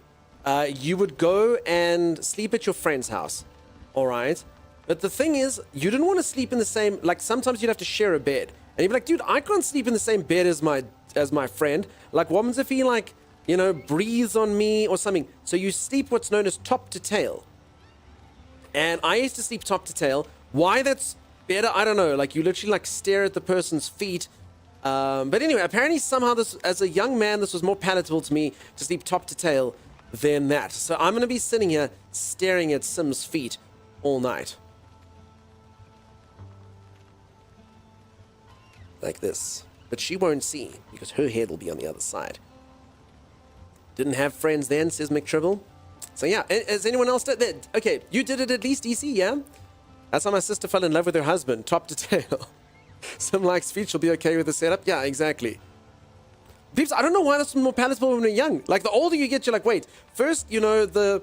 you would go and sleep at your friend's house, alright? But the thing is, you didn't want to sleep in the same, like sometimes you'd have to share a bed. And you'd be like, dude, I can't sleep in the same bed as my friend. Like, what happens if he like, you know, breathes on me or something? So you sleep what's known as top to tail. And I used to sleep top to tail. Why that's better, I don't know. Like, you literally, like, stare at the person's feet. But anyway, apparently somehow this, as a young man, this was more palatable to me to sleep top to tail than that. So I'm going to be sitting here staring at Sim's feet all night. Like this. But she won't see, because her head will be on the other side. Didn't have friends then, says McTribble. So yeah, has anyone else done that? Okay, you did it at least, EC, yeah? That's how my sister fell in love with her husband, top to tail. Some likes feet, she'll be okay with the setup. Yeah, exactly. Peeps, I don't know why that's more palatable when we're young. Like, the older you get, you're like, wait, first, you know, the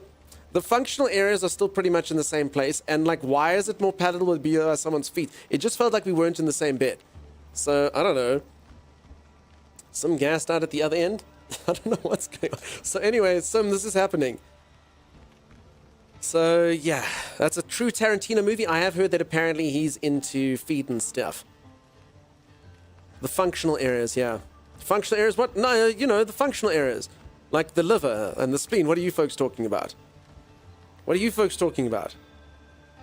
functional areas are still pretty much in the same place. And, like, why is it more palatable to be someone's feet? It just felt like we weren't in the same bed. So, I don't know. Some gassed out at the other end? I don't know what's going on. So, anyway, this is happening. So, yeah, that's a true Tarantino movie. I have heard that apparently he's into feet and stuff. The functional areas, yeah. Functional areas, what? No, you know, the functional areas. Like the liver and the spleen. What are you folks talking about? What are you folks talking about?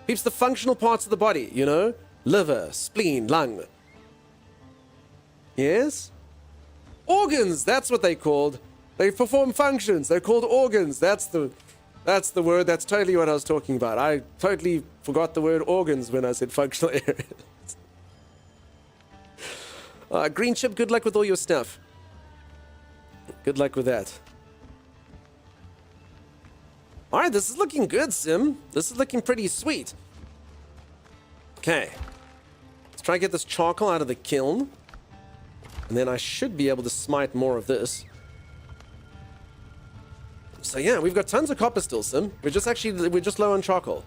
Peeps, the functional parts of the body, you know? Liver, spleen, lung. Yes? Organs, that's what they called. They perform functions. They're called organs. That's the word. That's totally what I was talking about. I totally forgot the word organs when I said functional areas. Green chip, good luck with all your stuff. Good luck with that. Alright, this is looking good, Sim. This is looking pretty sweet. Okay. Let's try and get this charcoal out of the kiln. And then I should be able to smite more of this. So yeah, we've got tons of copper still, Sim. We're just low on charcoal.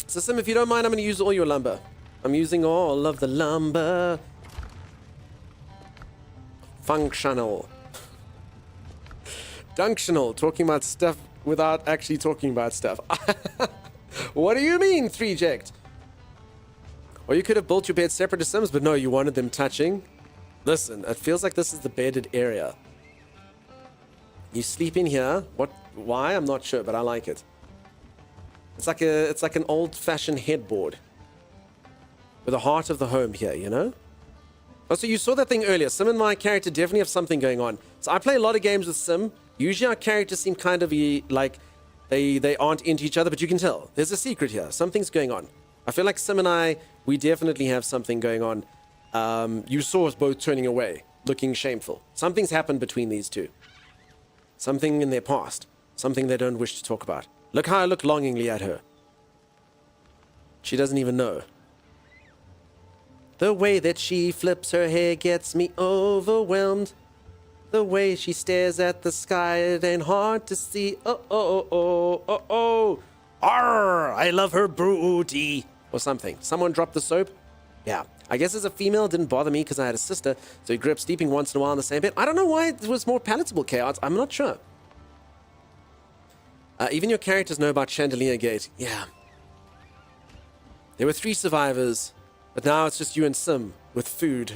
So Sim, if you don't mind, I'm going to use all your lumber. I'm using all of the lumber. Functional. Dunctional. Talking about stuff without actually talking about stuff. What do you mean, 3ject? Or you could have built your bed separate to Sims, but no, you wanted them touching. Listen, it feels like this is the bedded area. You sleep in here. What? Why? I'm not sure, but I like it. It's like an old-fashioned headboard with the heart of the home here, you know? Oh, so you saw that thing earlier. Sim and my character definitely have something going on. So I play a lot of games with Sim. Usually our characters seem kind of like they aren't into each other, but you can tell. There's a secret here. Something's going on. I feel like Sim and I, we definitely have something going on. You saw us both turning away, looking shameful. Something's happened between these two. Something in their past. Something they don't wish to talk about. Look how I look longingly at her. She doesn't even know. The way that she flips her hair gets me overwhelmed. The way she stares at the sky, it ain't hard to see. Oh, oh, oh, oh, oh. Arr, I love her booty. Or something. Someone dropped the soap? Yeah. I guess as a female, it didn't bother me because I had a sister, so he grew up sleeping once in a while in the same bed. I don't know why it was more palatable, Chaos. I'm not sure. Even your characters know about Chandelier Gate. Yeah. There were 3 survivors, but now it's just you and Sim with food.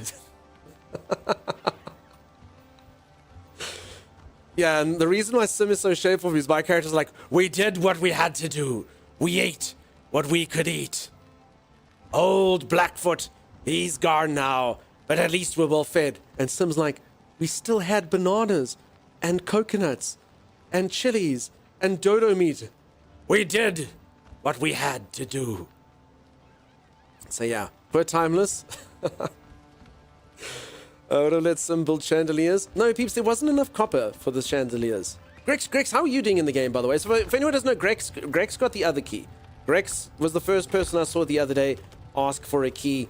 Yeah, and the reason why Sim is so shameful is my character's like, we did what we had to do. We ate what we could eat. Old Blackfoot, he's gone now, but at least we're well fed. And Sim's like, we still had bananas and coconuts and chilies and dodo meat. We did what we had to do. So yeah, poor Timeless. I would have let Sim build chandeliers. No, peeps, there wasn't enough copper for the chandeliers. Grex, how are you doing in the game, by the way? So if anyone doesn't know, Grex got the other key. Grex was the first person I saw the other day ask for a key.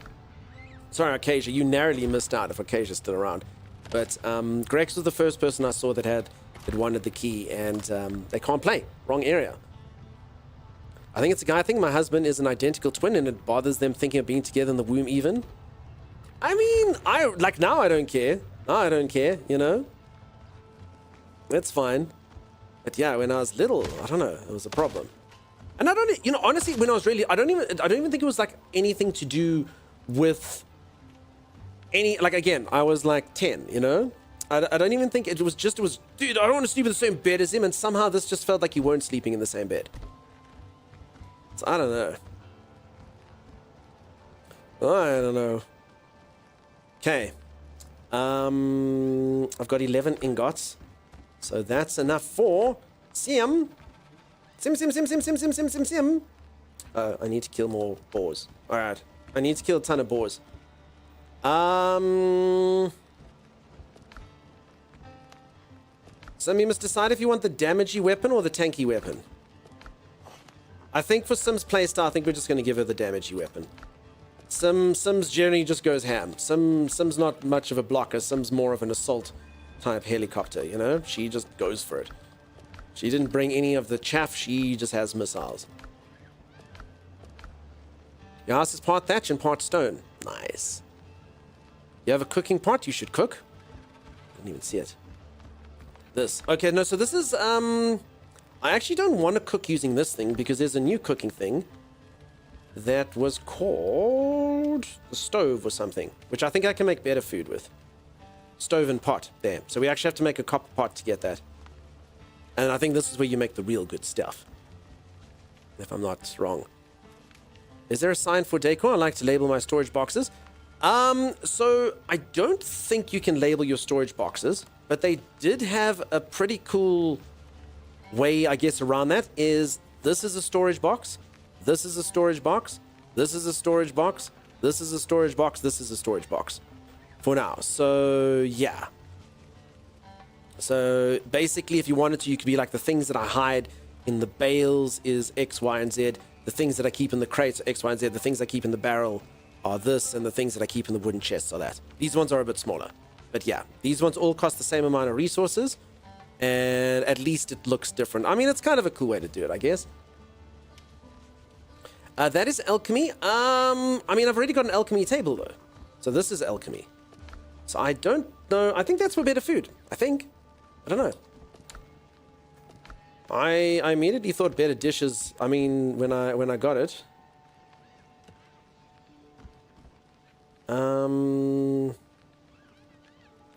Sorry, Acacia, you narrowly missed out if Acacia's still around. But Grex was the first person I saw that wanted the key, and they can't play. Wrong area. I think it's a guy. I think my husband is an identical twin, and it bothers them thinking of being together in the womb even. I mean, now I don't care. Now I don't care, you know? That's fine. But yeah, when I was little, I don't know, it was a problem. And I don't, you know, honestly, when I was really, I don't even think it was like anything to do with any, like, again, I was like 10, you know? I don't even think it was, dude, I don't want to sleep in the same bed as him, and somehow this just felt like you weren't sleeping in the same bed. So I don't know. I don't know. Okay. I've got 11 ingots. So that's enough for Sim. Sim. I need to kill more boars. Alright. I need to kill a ton of boars. So you must decide if you want the damagey weapon or the tanky weapon. I think for Sim's playstyle, I think we're just going to give her the damagey weapon. Sim's journey just goes ham. Sim's not much of a blocker. Sim's more of an assault type helicopter, you know? She just goes for it. She didn't bring any of the chaff. She just has missiles. Your house is part thatch and part stone. Nice. You have a cooking pot? You should cook. I didn't even see it. This. Okay, no, so this is, I actually don't want to cook using this thing because there's a new cooking thing that was called the stove or something, which I think I can make better food with. stove and pot there. So we actually have to make a copper pot to get that. And I think this is where you make the real good stuff, if I'm not wrong. Is there a sign for decor? I like to label my storage boxes. So I don't think you can label your storage boxes, but they did have a pretty cool way, I guess, around that. Is this is a storage box, this is a storage box, this is a storage box, this is a storage box, this is a storage box for now. So yeah. So basically, if you wanted to, you could be like, the things that I hide in the bales is X, Y, and Z. The things that I keep in the crates are X, Y, and Z. The things I keep in the barrel are this, and the things that I keep in the wooden chests are that. These ones are a bit smaller. But yeah, these ones all cost the same amount of resources, and at least it looks different. I mean, it's kind of a cool way to do it, I guess. That is alchemy. I mean, I've already got an alchemy table, though. So this is alchemy. So I don't know. I think that's for better food. I think. I don't know. I immediately thought better dishes. I mean, when I got it.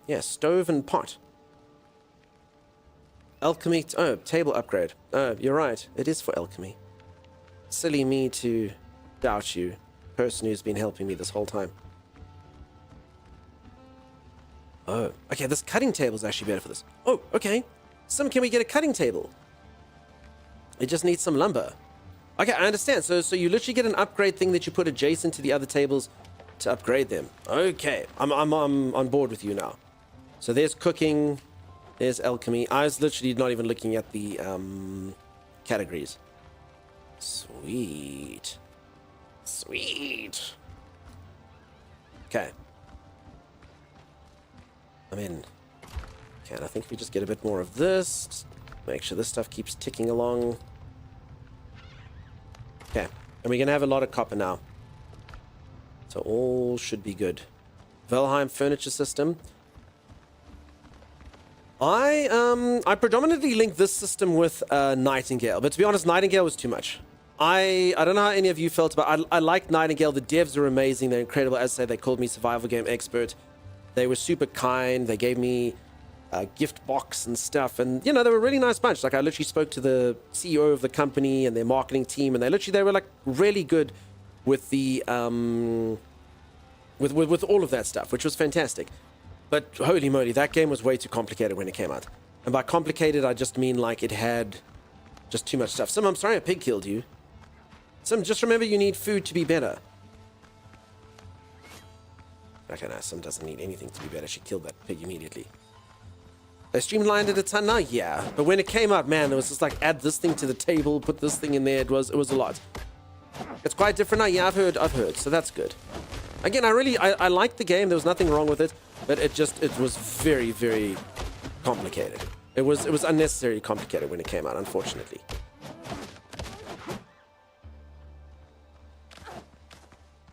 Yeah, stove and pot. Alchemy. Oh, table upgrade. Oh, you're right. It is for alchemy. Silly me to doubt you, person who's been helping me this whole time. Oh, okay, this cutting table is actually better for this. Oh, okay. Can we get a cutting table? It just needs some lumber. Okay, I understand. So you literally get an upgrade thing that you put adjacent to the other tables to upgrade them. Okay, I'm on board with you now. So there's cooking, there's alchemy. I was literally not even looking at the categories. Sweet. Sweet. Okay. I'm in. Okay, and I think if we just get a bit more of this, just make sure this stuff keeps ticking along. Okay, and we're going to have a lot of copper now. So all should be good. Valheim furniture system. I predominantly link this system with Nightingale, but to be honest, Nightingale was too much. I don't know how any of you felt about. I like Nightingale. The devs are amazing. They're incredible. As I say, they called me survival game expert. They were super kind. They gave me a gift box and stuff, and you know, they were a really nice bunch. Like, I literally spoke to the CEO of the company and their marketing team, and they were like really good with the with all of that stuff, which was fantastic. But holy moly, that game was way too complicated when it came out. And by complicated, I just mean like it had just too much stuff. Sim, I'm sorry a pig killed you. Sim, just remember you need food to be better. Okay, no, Sim doesn't need anything to be better. She killed that pig immediately. They streamlined it a ton now? Yeah. But when it came out, man, it was just like, add this thing to the table, put this thing in there. It was a lot. It's quite different now. Yeah, I've heard. So that's good. Again, I liked the game. There was nothing wrong with it. But it was very, very complicated. It was unnecessarily complicated when it came out, unfortunately.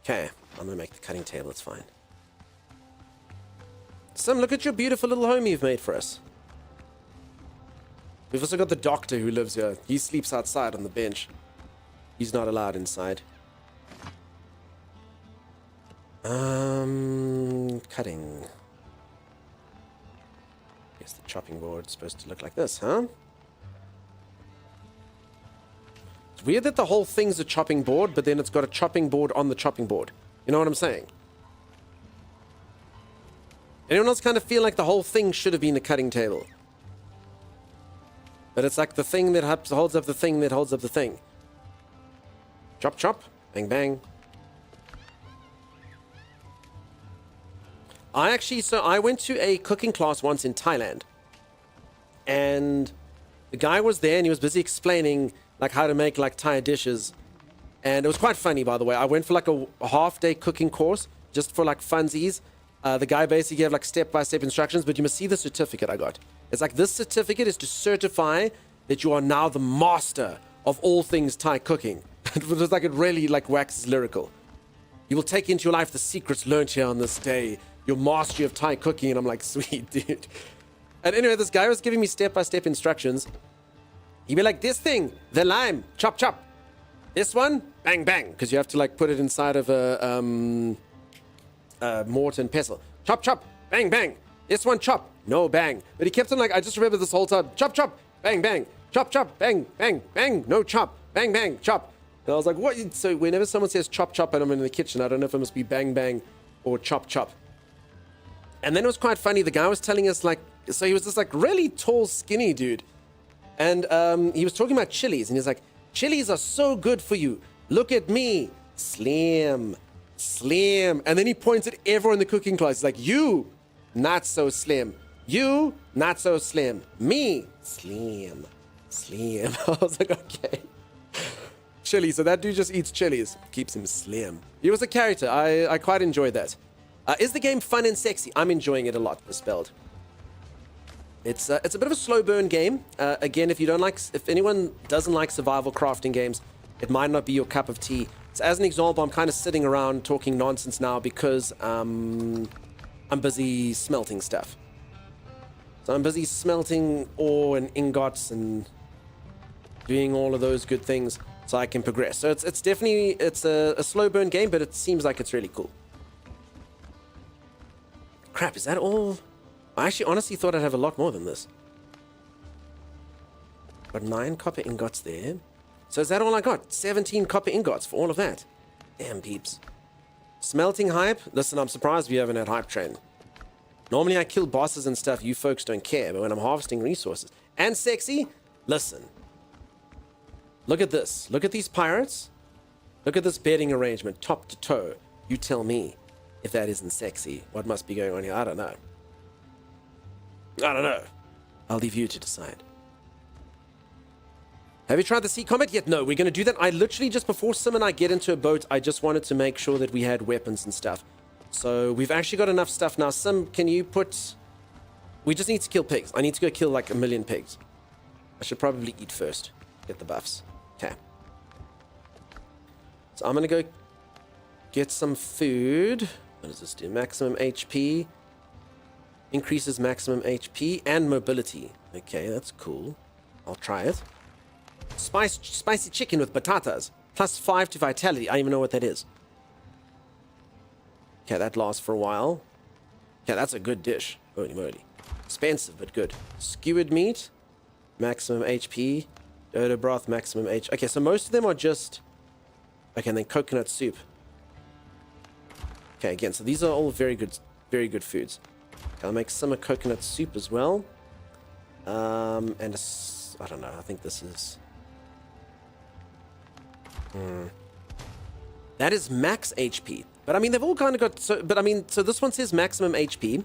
Okay, I'm gonna make the cutting table, it's fine. Sam, look at your beautiful little home you've made for us. We've also got the doctor who lives here. He sleeps outside on the bench. He's not allowed inside. Cutting. Guess the chopping board's supposed to look like this, huh? It's weird that the whole thing's a chopping board, but then it's got a chopping board on the chopping board. You know what I'm saying? Anyone else kind of feel like the whole thing should have been a cutting table? But it's like the thing that holds up the thing that holds up the thing. Chop, chop. Bang, bang. I went to a cooking class once in Thailand. And the guy was there and he was busy explaining like how to make like Thai dishes. And it was quite funny, by the way. I went for like a half-day cooking course just for like funsies. The guy basically gave like step-by-step instructions, but you must see the certificate I got. It's like, this certificate is to certify that you are now the master of all things Thai cooking. It was like, it really like waxes lyrical. You will take into your life the secrets learned here on this day, your mastery of Thai cooking. And I'm like, sweet, dude. And anyway, this guy was giving me step-by-step instructions. He'd be like, this thing, the lime, chop, chop. This one, bang, bang. Because you have to like put it inside of a mortar and pestle. Chop, chop, bang, bang. This one, chop. No, bang. But he kept on like, I just remember this whole time, chop, chop, bang, bang, chop, chop, bang, bang, bang, no chop, bang, bang, chop. And I was like, what? So whenever someone says chop, chop, and I'm in the kitchen, I don't know if it must be bang, bang or chop, chop. And then it was quite funny. The guy was telling us like, so he was this like really tall, skinny dude. And he was talking about chilies. And he's like, chilies are so good for you. Look at me. Slim, slim. And then he points at everyone in the cooking class. He's like, you, not so slim. You, not so slim. Me, slim, slim. I was like, okay. Chili. So that dude just eats chilies. Keeps him slim. He was a character. I quite enjoyed that. Is the game fun and sexy? I'm enjoying it a lot, Misspelled. It's a bit of a slow burn game. Again, if anyone doesn't like survival crafting games, it might not be your cup of tea. So as an example, I'm kind of sitting around talking nonsense now because I'm busy smelting stuff. So I'm busy smelting ore and ingots and doing all of those good things so I can progress. So it's definitely a slow burn game, but it seems like it's really cool. Crap, is that all? I actually honestly thought I'd have a lot more than this. Got 9 copper ingots there. So is that all I got? 17 copper ingots for all of that. Damn, peeps. Smelting hype? Listen, I'm surprised we haven't had hype train. Normally I kill bosses and stuff, you folks don't care, but when I'm harvesting resources. And sexy? Listen. Look at this. Look at these pirates. Look at this bedding arrangement, top to toe. You tell me if that isn't sexy. What must be going on here? I don't know. I don't know. I'll leave you to decide. Have you tried the sea combat yet? No, we're going to do that. I literally just before Sim and I get into a boat, I just wanted to make sure that we had weapons and stuff. So we've actually got enough stuff now. Sim, can you put... We just need to kill pigs. I need to go kill like 1 million pigs. I should probably eat first. Get the buffs. Okay. So I'm going to go get some food. What does this do? Maximum HP. Increases maximum HP and mobility. Okay, that's cool. I'll try it. Spicy chicken with batatas. Plus 5 to vitality. I don't even know what that is. Okay, that lasts for a while. Yeah, that's a good dish. Holy moly. Expensive, but good. Skewered meat. Maximum HP. Dodo broth, maximum HP. Okay, so most of them are just... Okay, and then coconut soup. Okay, again, so these are all very good foods. Okay, I'll make some coconut soup as well. And I don't know, I think this is... That is max HP. But I mean, they've all kind of got... So this one says maximum HP.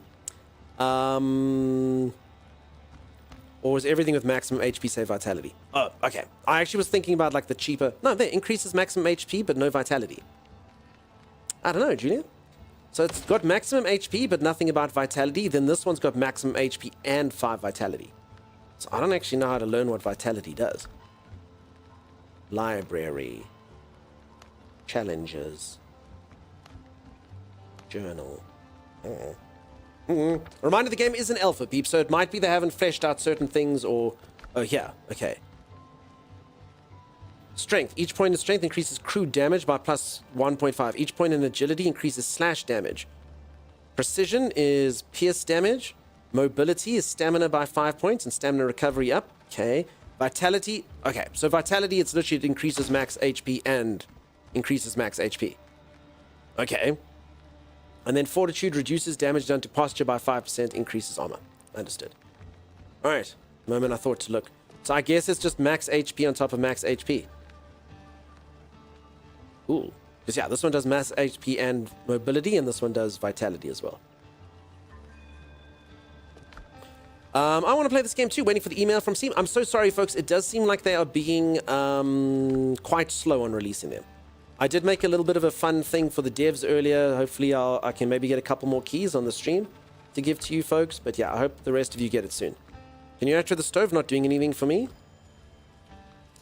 Or is everything with maximum HP say vitality? Oh, okay. I actually was thinking about like the cheaper... No, there, increases maximum HP, but no vitality. I don't know, Julia. So it's got maximum HP, but nothing about vitality. Then this one's got maximum HP and 5 vitality. So I don't actually know how to learn what vitality does. Library. Challenges. Journal. Reminder, the game is an alpha, peep, so it might be they haven't fleshed out certain things or... Oh, yeah, okay. Strength. Each point in strength increases crew damage by plus 1.5. Each point in agility increases slash damage. Precision is pierce damage. Mobility is stamina by 5 points and stamina recovery up. Okay. Vitality. Okay, so vitality, it's literally it increases max HP and increases max HP. Okay. And then fortitude reduces damage done to posture by 5%, increases armor. Understood. Alright. Moment I thought to look. So I guess it's just max HP on top of max HP. Cool. Because yeah, this one does max HP and mobility, and this one does vitality as well. I want to play this game too, waiting for the email from Steam. I'm so sorry, folks. It does seem like they are being quite slow on releasing them. I did make a little bit of a fun thing for the devs earlier. Hopefully I can maybe get a couple more keys on the stream to give to you folks. But yeah, I hope the rest of you get it soon. Can you actually the stove not doing anything for me?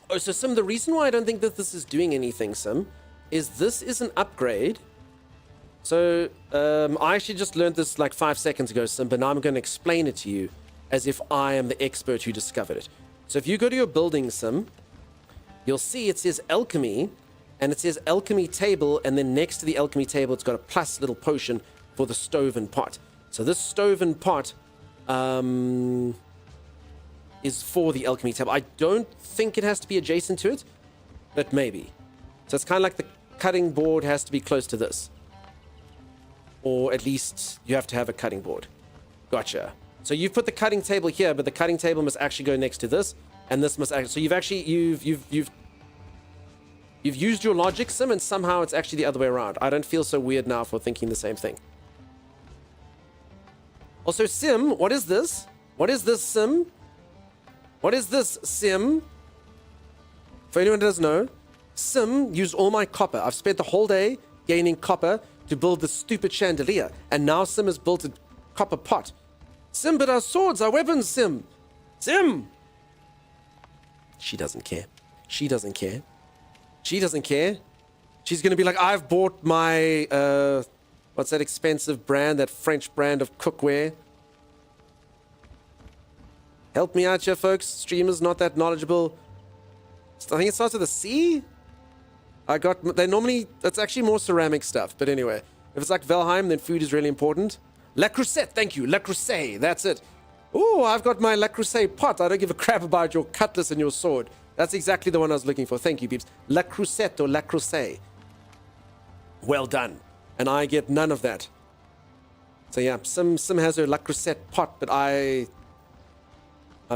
Oh, so Sim, the reason why I don't think that this is doing anything, Sim, is this is an upgrade. So I actually just learned this like 5 seconds ago, Sim, but now I'm going to explain it to you as if I am the expert who discovered it. So if you go to your building, Sim, you'll see it says alchemy, and it says alchemy table, and then next to the alchemy table, it's got a plus little potion for the stove and pot. So this stove and pot is for the alchemy table. I don't think it has to be adjacent to it, but maybe. So it's kind of like the cutting board has to be close to this. Or at least you have to have a cutting board. Gotcha. So you've put the cutting table here, but the cutting table must actually go next to this, and this must actually... So you've actually... You've used your logic, Sim, and somehow it's actually the other way around. I don't feel so weird now for thinking the same thing. Also, Sim, what is this? What is this, Sim? What is this, Sim? For anyone who doesn't know, Sim used all my copper. I've spent the whole day gaining copper to build this stupid chandelier, and now Sim has built a copper pot. Sim, but our swords, our weapons, Sim. Sim! She doesn't care. She doesn't care. She doesn't care. She's going to be like, I've bought my, what's that expensive brand, that French brand of cookware. Help me out here, folks. Streamer's not that knowledgeable. I think it starts with a C. That's actually more ceramic stuff. But anyway, if it's like Valheim, then food is really important. La Crusette, thank you. La Crusette, that's it. Oh, I've got my La Crusette pot. I don't give a crap about your cutlass and your sword. That's exactly the one I was looking for. Thank you, peeps. La Crusette or La Crusette. Well done. And I get none of that. So yeah, Sim has her La Crusette pot, but I've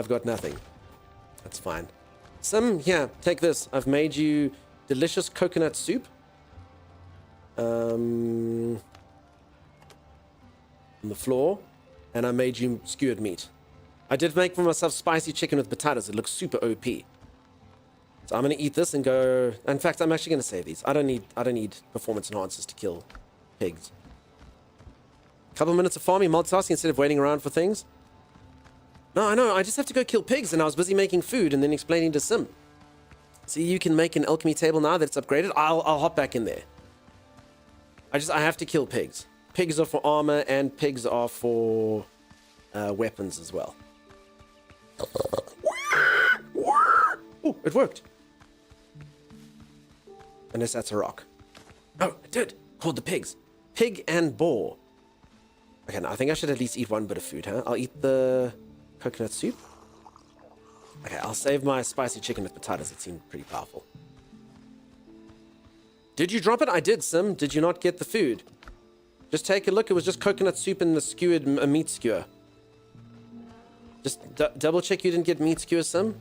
got nothing. That's fine. Sim, here, take this. I've made you delicious coconut soup. On the floor. And I made you skewered meat. I did make for myself spicy chicken with potatoes. It looks super OP. So I'm going to eat this and go... In fact, I'm actually going to save these. I don't need performance enhancers to kill pigs. Couple minutes of farming, multitasking instead of waiting around for things. No, I know. I just have to go kill pigs, and I was busy making food and then explaining to Sim. See, you can make an alchemy table now that it's upgraded. I'll hop back in there. I have to kill pigs. Pigs are for armor, and pigs are for weapons as well. Oh, it worked. Unless that's a rock. Oh, it did. Called the pigs. Pig and boar. Okay, now I think I should at least eat one bit of food, huh? I'll eat the coconut soup. Okay, I'll save my spicy chicken with potatoes. It seemed pretty powerful. Did you drop it? I did, Sim. Did you not get the food? Just take a look. It was just coconut soup and the skewered meat skewer. Just double check you didn't get meat skewer, Sim.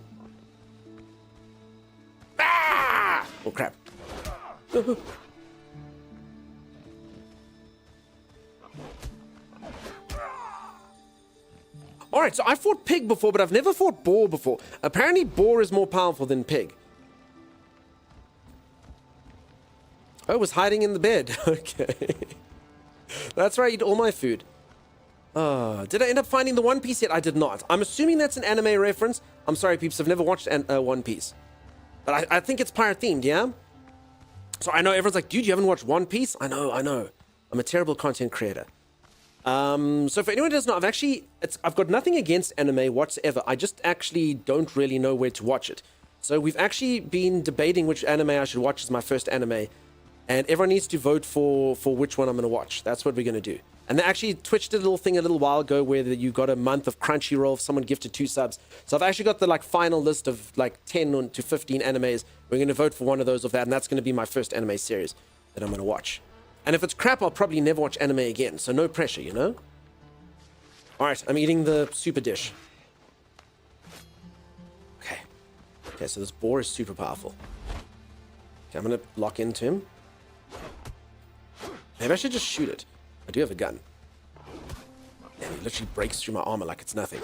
Ah! Oh, crap. Alright, so I fought pig before, but I've never fought boar before. Apparently, boar is more powerful than pig. Oh, it was hiding in the bed. Okay. That's right, I eat all my food. Did I end up finding the One Piece yet? I did not. I'm assuming that's an anime reference. I'm sorry, peeps, I've never watched One Piece. But I think it's pirate-themed, yeah? So I know everyone's like, dude, you haven't watched One Piece? I know. I'm a terrible content creator. So for anyone who doesn't know, I've got nothing against anime whatsoever. I just actually don't really know where to watch it. So we've actually been debating which anime I should watch as my first anime. And everyone needs to vote for which one I'm going to watch. That's what we're going to do. And they actually Twitch did a little thing a little while ago where you got a month of Crunchyroll if someone gifted 2 subs. So I've actually got the final list of 10 to 15 animes. We're going to vote for one of those of that. And that's going to be my first anime series that I'm going to watch. And if it's crap, I'll probably never watch anime again. So no pressure, you know? Alright, I'm eating the super dish. Okay, so this boar is super powerful. Okay, I'm going to lock into him. Maybe I should just shoot it. I do have a gun. And he literally breaks through my armor like it's nothing.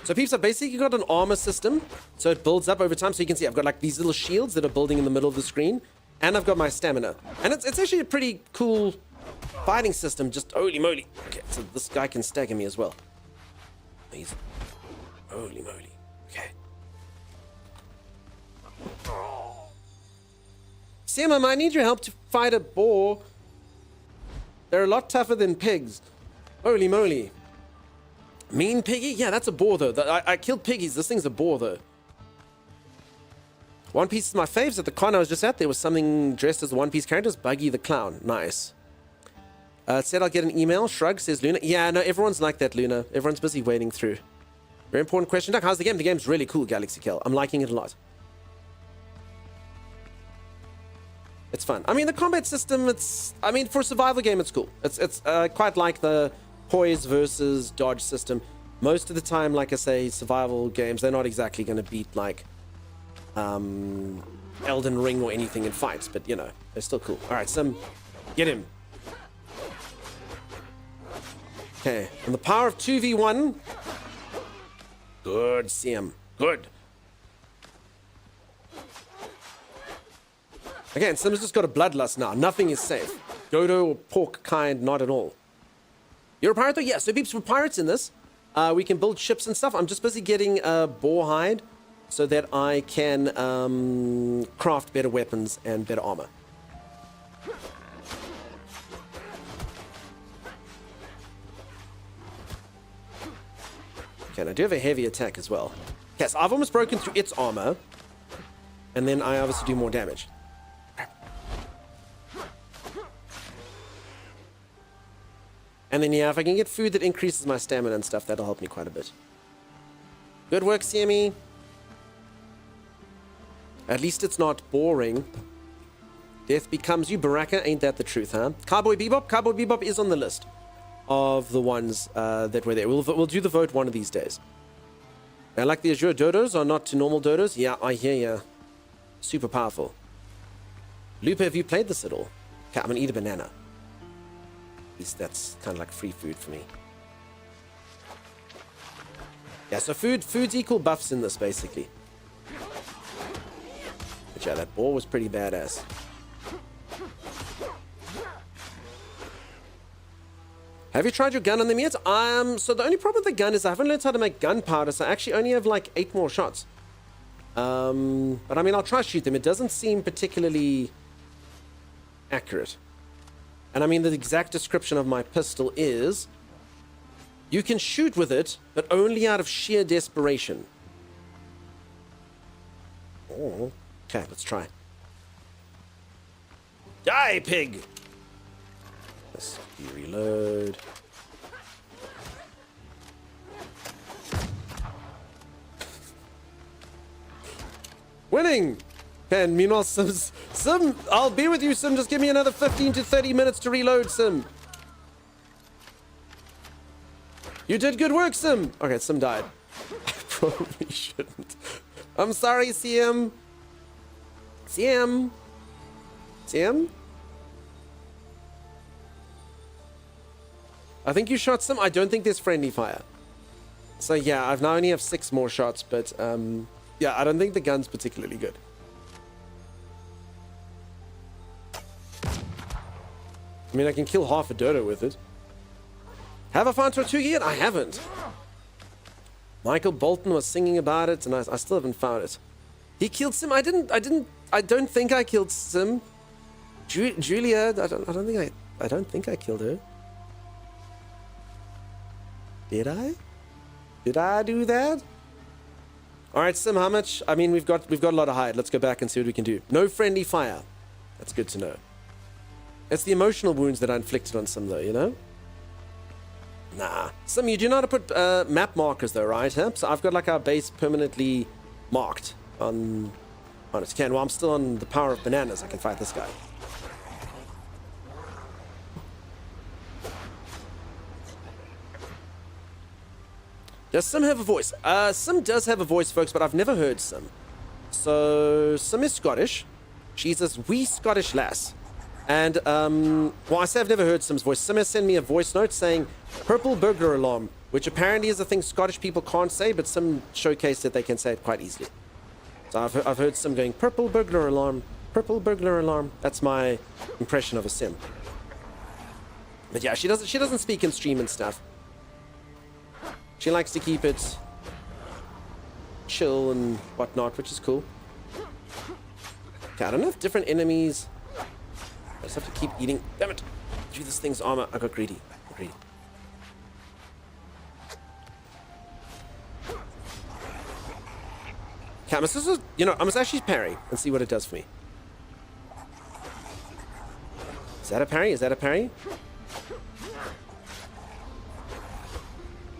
So peeps, I've basically got an armor system. So it builds up over time. So you can see I've got these little shields that are building in the middle of the screen. And I've got my stamina. And it's actually a pretty cool fighting system. Just holy moly. Okay, so this guy can stagger me as well. He's... Holy moly. Okay. Sam, I might need your help to fight a boar. They're a lot tougher than pigs. Holy moly. Mean piggy? Yeah, that's a boar, though. I killed piggies. This thing's a boar, though. One Piece is my faves. At the con I was just at, there was something dressed as the One Piece characters. Buggy the Clown. Nice. It said I'll get an email. Shrug, says Luna. Yeah, no, everyone's like that, Luna. Everyone's busy waiting through. Very important question, Duck. How's the game? The game's really cool, Galaxy Kill. I'm liking it a lot. It's fun. I mean, the combat system, I mean, for a survival game, it's cool. It's quite like the poise versus dodge system. Most of the time, like I say, survival games, they're not exactly going to beat, like, Elden Ring or anything in fights, but, you know, they're still cool. All right, Sim, get him. Okay, and the power of 2v1. Good, Sim. Good. Again, Sim's just got a bloodlust now. Nothing is safe. Dodo or pork kind, not at all. You're a pirate though? Yeah, so peeps, we're pirates in this. We can build ships and stuff. I'm just busy getting a boar hide so that I can craft better weapons and better armor. Okay, and I do have a heavy attack as well. Okay, so I've almost broken through its armor. And then I obviously do more damage. And then, yeah, if I can get food that increases my stamina and stuff, that'll help me quite a bit. Good work, CME. At least it's not boring. Death becomes you, Baraka. Ain't that the truth, huh? Cowboy Bebop? Cowboy Bebop is on the list of the ones that were there. We'll do the vote one of these days. I like the Azure Dodos are not to normal Dodos. Yeah, I hear ya. Super powerful. Lupa, have you played this at all? Okay, I'm gonna eat a banana. At least that's kind of like free food for me. Yeah, so food's equal buffs in this, basically. But yeah, that boar was pretty badass. Have you tried your gun on them yet? So the only problem with the gun is I haven't learned how to make gunpowder, so I actually only have like 8 more shots. But I mean, I'll try to shoot them. It doesn't seem particularly accurate. And I mean, the exact description of my pistol is, you can shoot with it, but only out of sheer desperation. Oh, okay, let's try. Die, pig! Let's reload. Winning! Okay, and meanwhile, Sim, I'll be with you, Sim. Just give me another 15 to 30 minutes to reload, Sim. You did good work, Sim. Okay, Sim died. I probably shouldn't. I'm sorry, CM. CM? I think you shot Sim. I don't think there's friendly fire. So yeah, I've now only have 6 more shots, but yeah, I don't think the gun's particularly good. I mean, I can kill half a dodo with it. Have I found Tortuga yet? I haven't. Michael Bolton was singing about it, and I still haven't found it. He killed Sim. I don't think I killed Sim. Julia, I don't think I killed her. Did I? Did I do that? All right, Sim, how much? I mean, we've got a lot of hide. Let's go back and see what we can do. No friendly fire. That's good to know. It's the emotional wounds that I inflicted on Sim, though, you know? Nah. Sim, you do know how to put map markers, though, right? Huh? So I've got, like, our base permanently marked on it. Can, well, I'm still on the power of bananas. I can fight this guy. Does Sim have a voice? Sim does have a voice, folks, but I've never heard Sim. So, Sim is Scottish. She's this wee Scottish lass. And, well, I say I've never heard Sim's voice. Sim has sent me a voice note saying, purple burglar alarm, which apparently is a thing Scottish people can't say, but Sim showcased that they can say it quite easily. So I've heard Sim going, purple burglar alarm, purple burglar alarm. That's my impression of a Sim. But yeah, she doesn't speak in stream and stuff. She likes to keep it chill and whatnot, which is cool. Okay, I don't know if different enemies... I just have to keep eating. Damn it! Do this thing's armor. I got greedy. Okay, I must actually parry and see what it does for me. Is that a parry?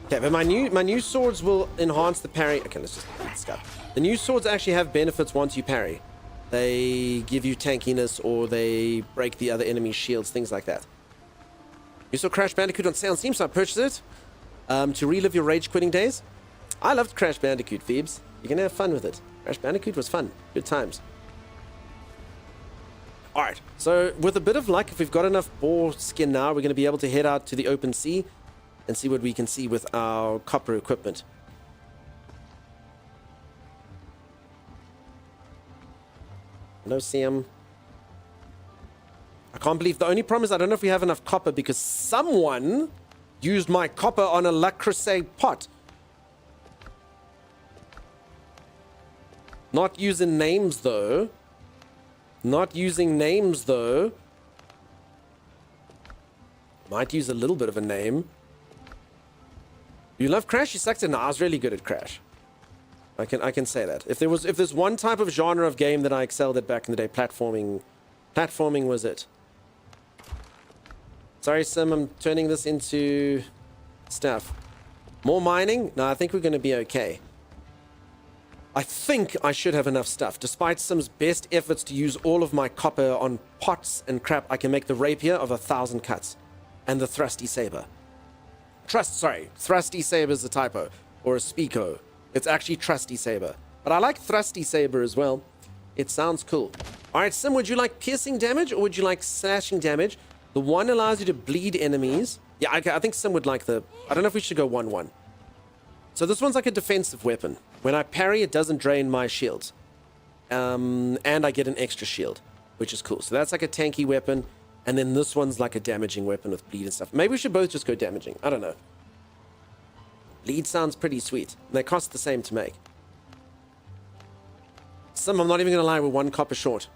Okay, but my new swords will enhance the parry. Okay, let's just beat this guy. The new swords actually have benefits once you parry. They give you tankiness, or they break the other enemy's shields, things like that. You saw Crash Bandicoot on sale on Steam, so I purchased it to relive your rage quitting days. I loved Crash Bandicoot, Phoebes. You can have fun with it. Crash Bandicoot was fun. Good times. Alright, so with a bit of luck, if we've got enough boar skin now, we're going to be able to head out to the open sea and see what we can see with our copper equipment. No Sam. I can't believe the only problem is I don't know if we have enough copper because someone used my copper on a La Crusade pot. Not using names though. Not using names though. Might use a little bit of a name. You love Crash? You sucked it. No, I was really good at Crash. I can say that. If there's one type of genre of game that I excelled at back in the day, platforming was it. Sorry, Sim, I'm turning this into stuff. More mining? No, I think we're going to be okay. I think I should have enough stuff. Despite Sim's best efforts to use all of my copper on pots and crap, I can make the rapier of 1,000 cuts. And the thrusty saber. Thrusty saber is a typo. Or a speako. It's actually trusty saber. But I like thrusty saber as well. It sounds cool. Alright, Sim, would you like piercing damage or would you like slashing damage? The one allows you to bleed enemies. Yeah, I think Sim would like the... I don't know if we should go 1-1. So this one's like a defensive weapon. When I parry, it doesn't drain my shields. And I get an extra shield, which is cool. So that's like a tanky weapon. And then this one's like a damaging weapon with bleed and stuff. Maybe we should both just go damaging. I don't know. Bleed sounds pretty sweet. They cost the same to make. Sim, I'm not even going to lie, we're 1 copper short.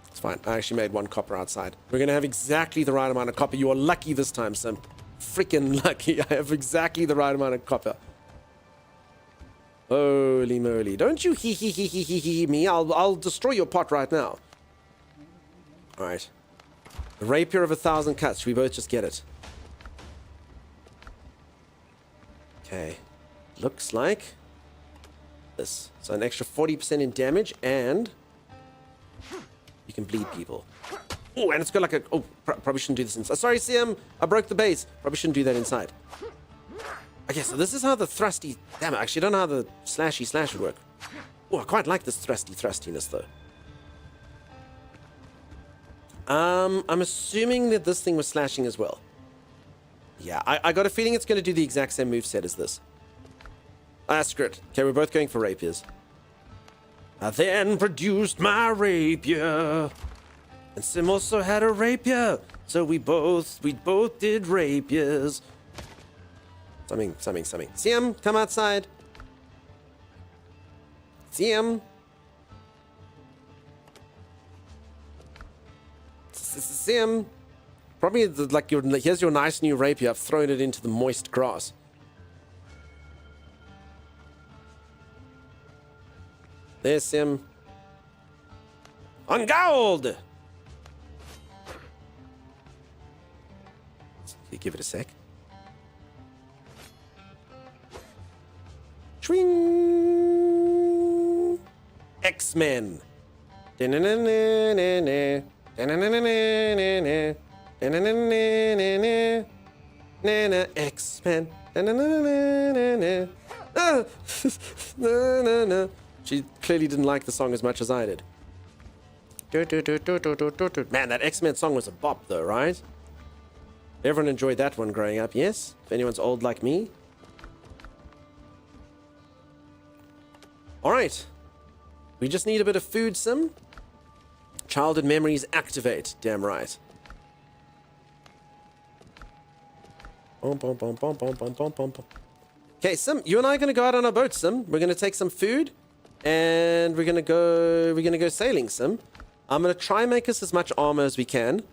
It's fine. I actually made 1 copper outside. We're going to have exactly the right amount of copper. You are lucky this time, Sim. Freaking lucky. I have exactly the right amount of copper. Holy moly. Don't you hee me. I'll destroy your pot right now. Alright. The rapier of 1,000 cuts. Should we both just get it? Okay. Looks like this. So an extra 40% in damage, and you can bleed people. Oh, and it's got like a... Oh, probably shouldn't do this inside. Sorry, CM. I broke the base. Probably shouldn't do that inside. Okay, so this is how the thrusty... Damn it, I actually don't know how the slashy slash would work. Oh, I quite like this thrustiness, though. I'm assuming that this thing was slashing as well. Yeah, I got a feeling it's going to do the exact same moveset as this. Ah, screw it. Okay, we're both going for rapiers. I then produced my rapier. And Sim also had a rapier. So we both did rapiers. Something. Sim, come outside. Sim. Sim. Probably like here's your nice new rapier. I've thrown it into the moist grass. There's Sim. On gold! Give it a sec. Swing! X-Men. X-Men. She clearly didn't like the song as much as I did. Man, that X-Men song was a bop though, right? Everyone enjoyed that one growing up, yes? If anyone's old like me. Alright. We just need a bit of food, Sim. Childhood memories activate. Damn right. Okay, Sim, you and I are going to go out on our boat, Sim. We're going to take some food. And we're going to go sailing, Sim. I'm going to try and make us as much armor as we can.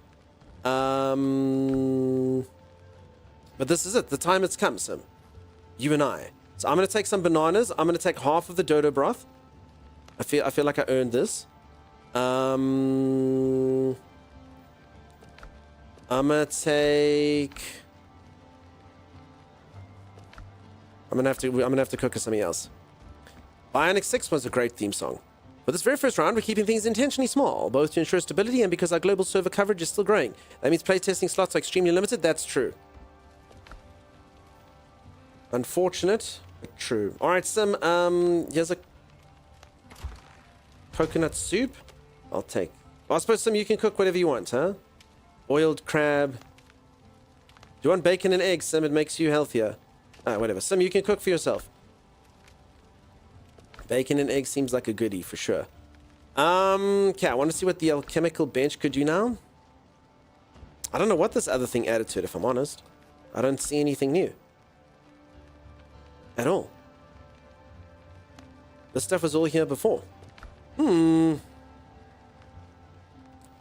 But this is it. The time has come, Sim. You and I. So I'm going to take some bananas. I'm going to take half of the dodo broth. I feel like I earned this. I'm I'm gonna take... I'm gonna have to cook us something else. Bionic 6 was a great theme song. For this very first round, we're keeping things intentionally small, both to ensure stability and because our global server coverage is still growing. That means playtesting slots are extremely limited. That's true. Unfortunate, but true. All right, Sim. Here's a coconut soup. I'll take. Well, I suppose, Sim, you can cook whatever you want, huh? Boiled crab. Do you want bacon and eggs, Sim? It makes you healthier. Whatever. Sim, you can cook for yourself. Bacon and eggs seems like a goodie for sure. Okay, I want to see what the alchemical bench could do now. I don't know what this other thing added to it, if I'm honest. I don't see anything new. At all. This stuff was all here before. I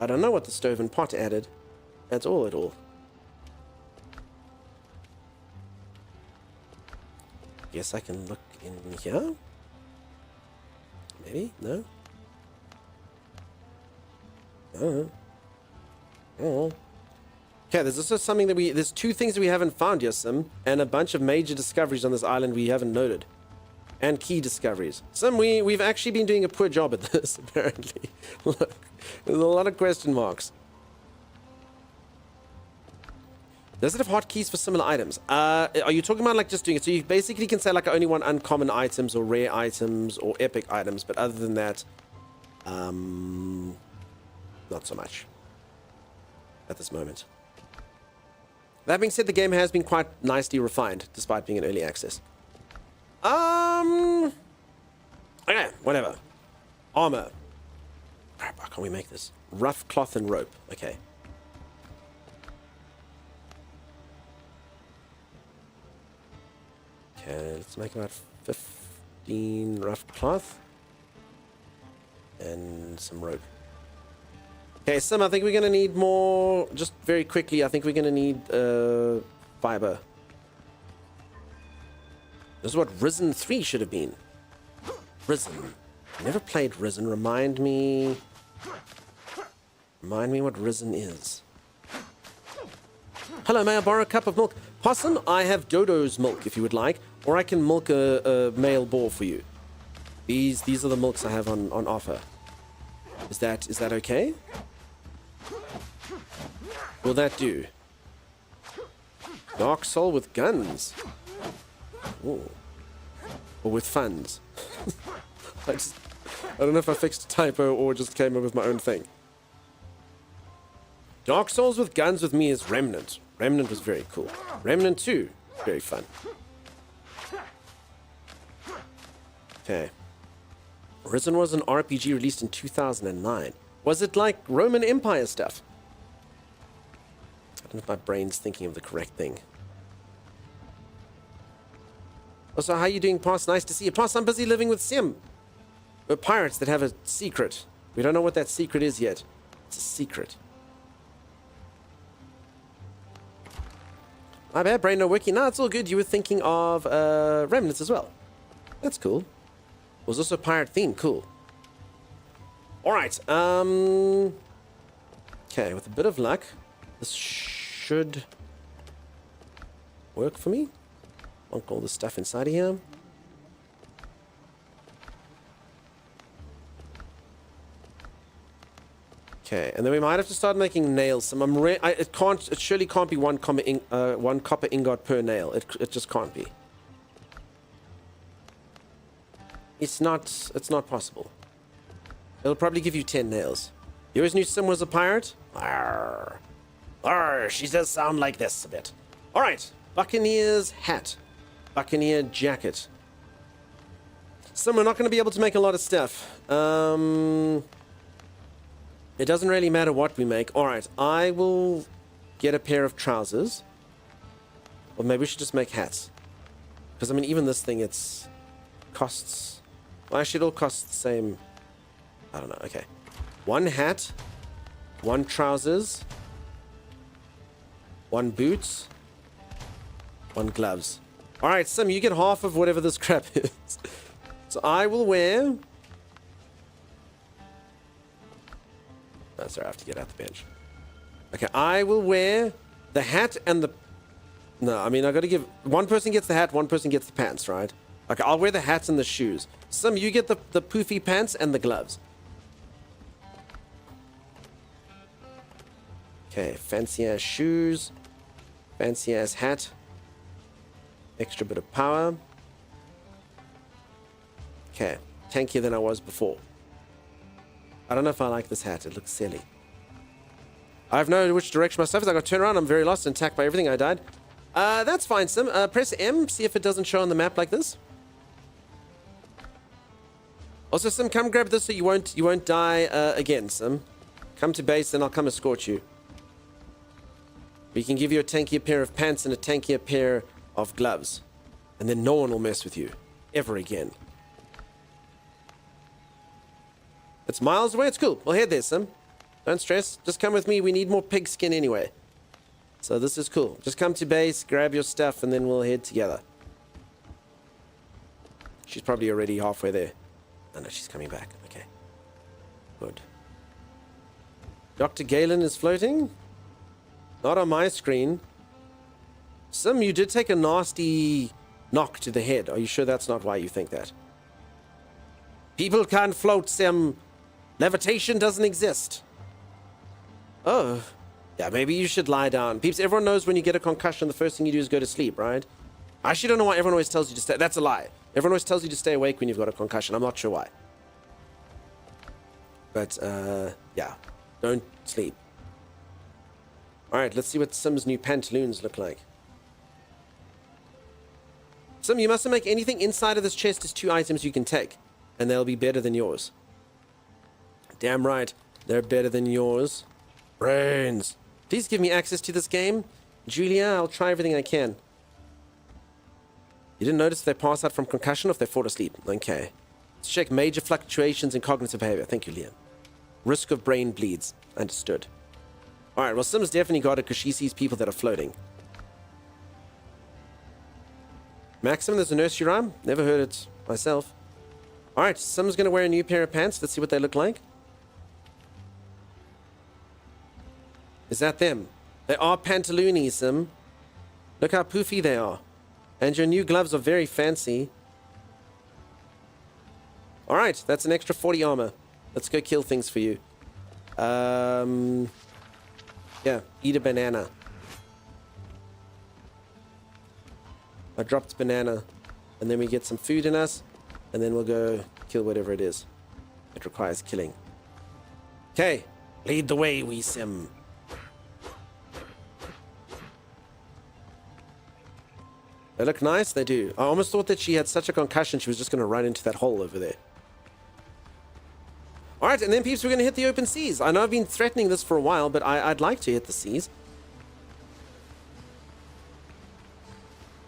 don't know what the stove and pot added. That's all at all. Guess I can look in here. Maybe? No? I don't know. Oh. Okay, there's also something that there's two things that we haven't found yet, Sim, and a bunch of major discoveries on this island we haven't noted. And key discoveries. Sim, we've actually been doing a poor job at this, apparently. Look, there's a lot of question marks. Does it have hotkeys for similar items? Are you talking about like just doing it? So you basically can say like I only want uncommon items or rare items or epic items, but other than that, not so much at this moment. That being said, the game has been quite nicely refined despite being in early access. Okay, whatever. Armor. Crap, how can we make this? Rough cloth and rope. Okay. Okay, let's make about 15 rough cloth and some rope. Okay, Sim, I think we're going to need more, just very quickly, I think we're going to need fiber. This is what Risen 3 should have been. Risen. I never played Risen. Remind me what Risen is. Hello, may I borrow a cup of milk? Possum, I have Dodo's milk if you would like, or I can milk a male boar for you. These are the milks I have on offer. Is that okay? Will that do? Dark Soul with guns. Ooh. Or with funds. I don't know if I fixed a typo or just came up with my own thing. Dark Souls with guns with me is Remnant. Remnant was very cool. Remnant 2, very fun. Okay. Risen was an RPG released in 2009. Was it like Roman Empire stuff? I don't know if my brain's thinking of the correct thing. Also, how are you doing, Pass? Nice to see you. Pass, I'm busy living with Sim. We're pirates that have a secret. We don't know what that secret is yet. It's a secret. My bad, brain no wiki. No, it's all good. You were thinking of Remnants as well. That's cool. It was also pirate themed. Cool. Alright. Okay, with a bit of luck, this should work for me. Bonk all the stuff inside of here. Okay, and then we might have to start making nails. It surely can't be one copper ingot per nail. It just can't be. It's not possible. It'll probably give you 10 nails. You always knew Sim was a pirate? Arr. Arr, she does sound like this a bit. Alright, Buccaneer's hat. Buccaneer jacket. Sim, we're not going to be able to make a lot of stuff. It doesn't really matter what we make. Alright, I will get a pair of trousers. Or maybe we should just make hats. Because, I mean, even this thing, it's costs... Well, actually, it all costs the same... I don't know, okay. One hat, one trousers, one boots, one gloves. Alright, Sim, you get half of whatever this crap is. So I will wear... Oh, sorry, I have to get out the bench. Okay, I will wear the hat and the... No, I mean, I got to give... One person gets the hat, one person gets the pants, right? Okay, I'll wear the hats and the shoes. Sim, you get the poofy pants and the gloves. Okay, fancy-ass shoes. Fancy-ass hat. Extra bit of power. Okay, tankier than I was before. I don't know if I like this hat. It looks silly. I have no idea which direction my stuff is. I got to turn around. I'm very lost and attacked by everything. I died. That's fine, Sim. Press M. See if it doesn't show on the map like this. Also, Sim, come grab this so you won't die again, Sim. Come to base, and I'll come escort you. We can give you a tankier pair of pants and a tankier pair of gloves. And then no one will mess with you. Ever again. It's miles away. It's cool. We'll head there, Sim. Don't stress. Just come with me. We need more pig skin anyway. So this is cool. Just come to base, grab your stuff, and then we'll head together. She's probably already halfway there. Oh, no, she's coming back. Okay. Good. Dr. Galen is floating. Not on my screen. Sim, you did take a nasty knock to the head. Are you sure that's not why you think that? People can't float, Sim. Levitation doesn't exist. Oh. Yeah, maybe you should lie down. Peeps, everyone knows when you get a concussion, the first thing you do is go to sleep, right? I actually don't know why everyone always tells you to stay. That's a lie. Everyone always tells you to stay awake when you've got a concussion. I'm not sure why. But, yeah. Don't sleep. Alright, let's see what Sim's new pantaloons look like. Sim, you mustn't make anything inside of this chest as 2 items you can take. And they'll be better than yours. Damn right. They're better than yours. Brains. Please give me access to this game. Julia, I'll try everything I can. You didn't notice if they pass out from concussion or if they fall asleep. Okay. Let's check major fluctuations in cognitive behavior. Thank you, Liam. Risk of brain bleeds. Understood. Alright, well, Sim's definitely got it because she sees people that are floating. Maxim, there's a nursery rhyme. Never heard it myself. Alright, Sim's going to wear a new pair of pants. Let's see what they look like. Is that them? They are pantaloonies, Sim. Look how poofy they are. And your new gloves are very fancy. Alright, that's an extra 40 armor. Let's go kill things for you. Yeah, eat a banana. I dropped banana. And then we get some food in us. And then we'll go kill whatever it is. It requires killing. Okay, lead the way, wee Sim. They look nice, they do. I almost thought that she had such a concussion she was just going to run into that hole over there. Alright, and then peeps, we're going to hit the open seas. I know I've been threatening this for a while, but I'd like to hit the seas.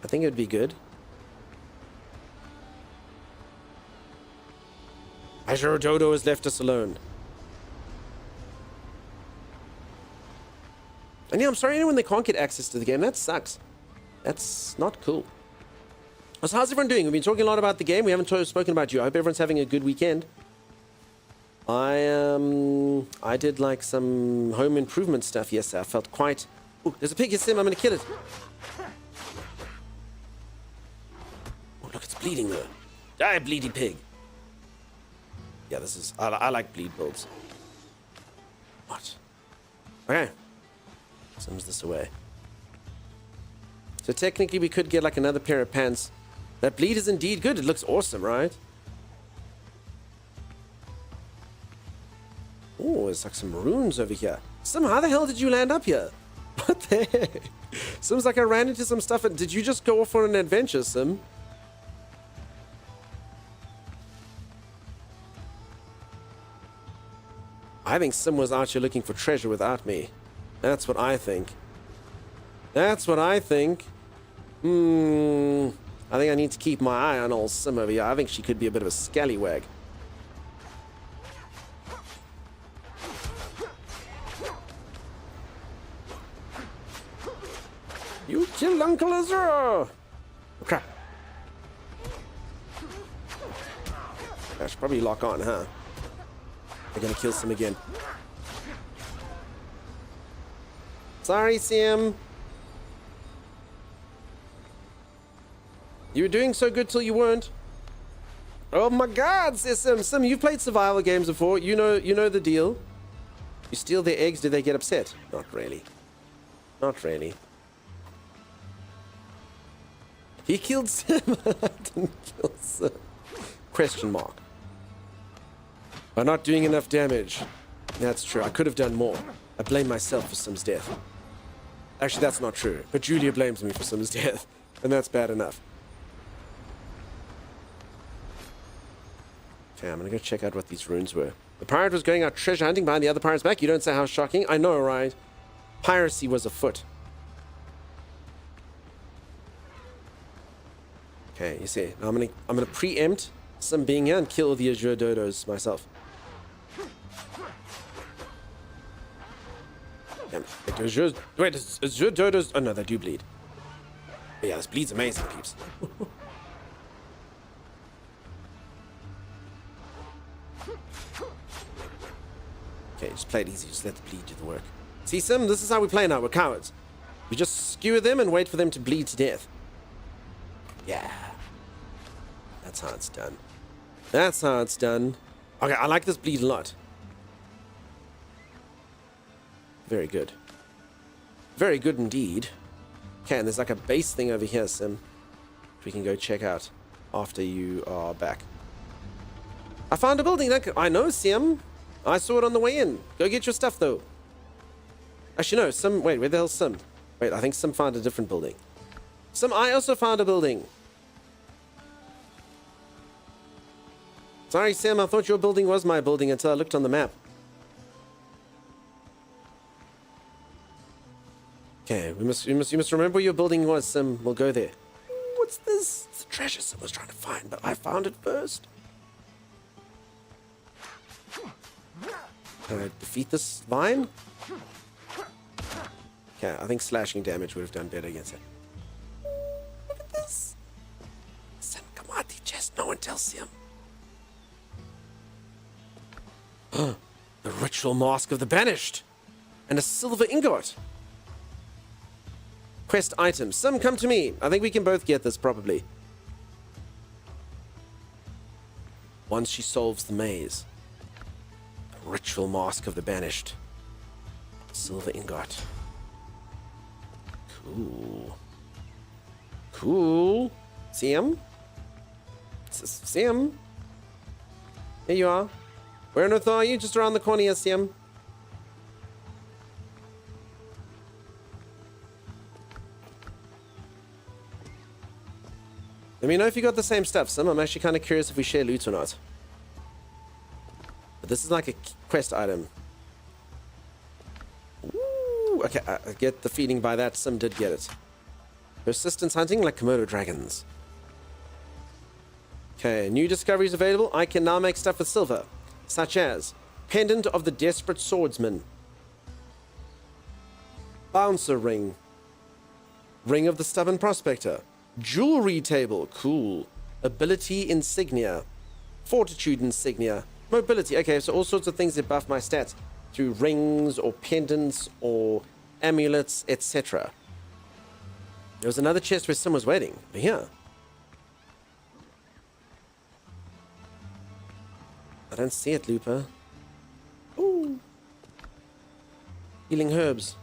I think it would be good. Azure Dodo has left us alone. And yeah, I'm sorry anyone that can't get access to the game. That sucks. That's not cool. So how's everyone doing? We've been talking a lot about the game. We haven't spoken about you. I hope everyone's having a good weekend. I did like some home improvement stuff yesterday. I felt quite... Ooh, there's a pig here, Sim. I'm going to kill it. Oh, look, it's bleeding though. Die, bleedy pig. Yeah, this is... I like bleed builds. What? Okay. Sims this away. So technically we could get like another pair of pants. That bleed is indeed good. It looks awesome, right? Oh, there's like some runes over here. Sim, how the hell did you land up here? What the heck? Seems like I ran into some stuff. Did you just go off on an adventure, Sim? I think Sim was out here looking for treasure without me. That's what I think. That's what I think. I think I need to keep my eye on old Sim over here. I think she could be a bit of a scallywag. You killed Uncle Azura! Crap. I should probably lock on, huh? They're gonna kill Sim again. Sorry, Sim. You were doing so good till you weren't. Oh my God, says Sim. Sim, you've played survival games before. You know the deal. You steal their eggs, do they get upset? Not really. Not really. He killed Sim. I didn't kill Sim. Question mark. By not doing enough damage. That's true. I could have done more. I blame myself for Sim's death. Actually, that's not true. But Julia blames me for Sim's death. And that's bad enough. Okay, I'm gonna go check out what these runes were. The pirate was going out treasure hunting behind the other pirate's back. You don't say, how shocking. I know, right? Piracy was afoot. Okay, you see. Now I'm gonna preempt Sim being here and kill the Azure Dodos myself. Wait, Azure Dodos... Oh no, they do bleed. But yeah, this bleed's amazing, peeps. Okay, just play it easy. Just let the bleed do the work. See, Sim, this is how we play now. We're cowards. We just skewer them and wait for them to bleed to death. Yeah. That's how it's done. That's how it's done. Okay, I like this bleed a lot. Very good. Very good indeed. Okay, and there's like a base thing over here, Sim. We can go check out after you are back. I found a building. I know, Sim. I saw it on the way in. Go get your stuff, though. Actually, no. Sim. Wait, where the hell's Sim? Wait, I think Sim found a different building. Sim, I also found a building. Sorry, Sam. I thought your building was my building until I looked on the map. Okay, you must remember where your building was, Sim. We'll go there. Ooh, what's this? It's a treasure Sim was trying to find, but I found it first. Can I defeat this vine? Okay, I think slashing damage would have done better against it. Look at this. Sim, come on, the chest. No one tells Sim. The ritual mask of the banished. And a silver ingot. Quest items. Sim, come to me. I think we can both get this, probably. Once she solves the maze. The ritual mask of the banished. Silver ingot. Cool. Cool. Sim? Sim? Here you are. Where on earth are you? Just around the corner here, Sim. Let me know if you got the same stuff, Sim. I'm actually kind of curious if we share loot or not. But this is like a quest item. Ooh, okay, I get the feeling by that Sim did get it. Persistence hunting like Komodo dragons. Okay, new discoveries available. I can now make stuff with silver. Such as Pendant of the Desperate Swordsman. Bouncer Ring. Ring of the Stubborn Prospector. Jewelry Table. Cool. Ability Insignia. Fortitude Insignia. Mobility. Okay, so all sorts of things that buff my stats through rings or pendants or amulets, etc. There was another chest where someone was waiting. Over here. I don't see it, Looper. Ooh. Healing herbs.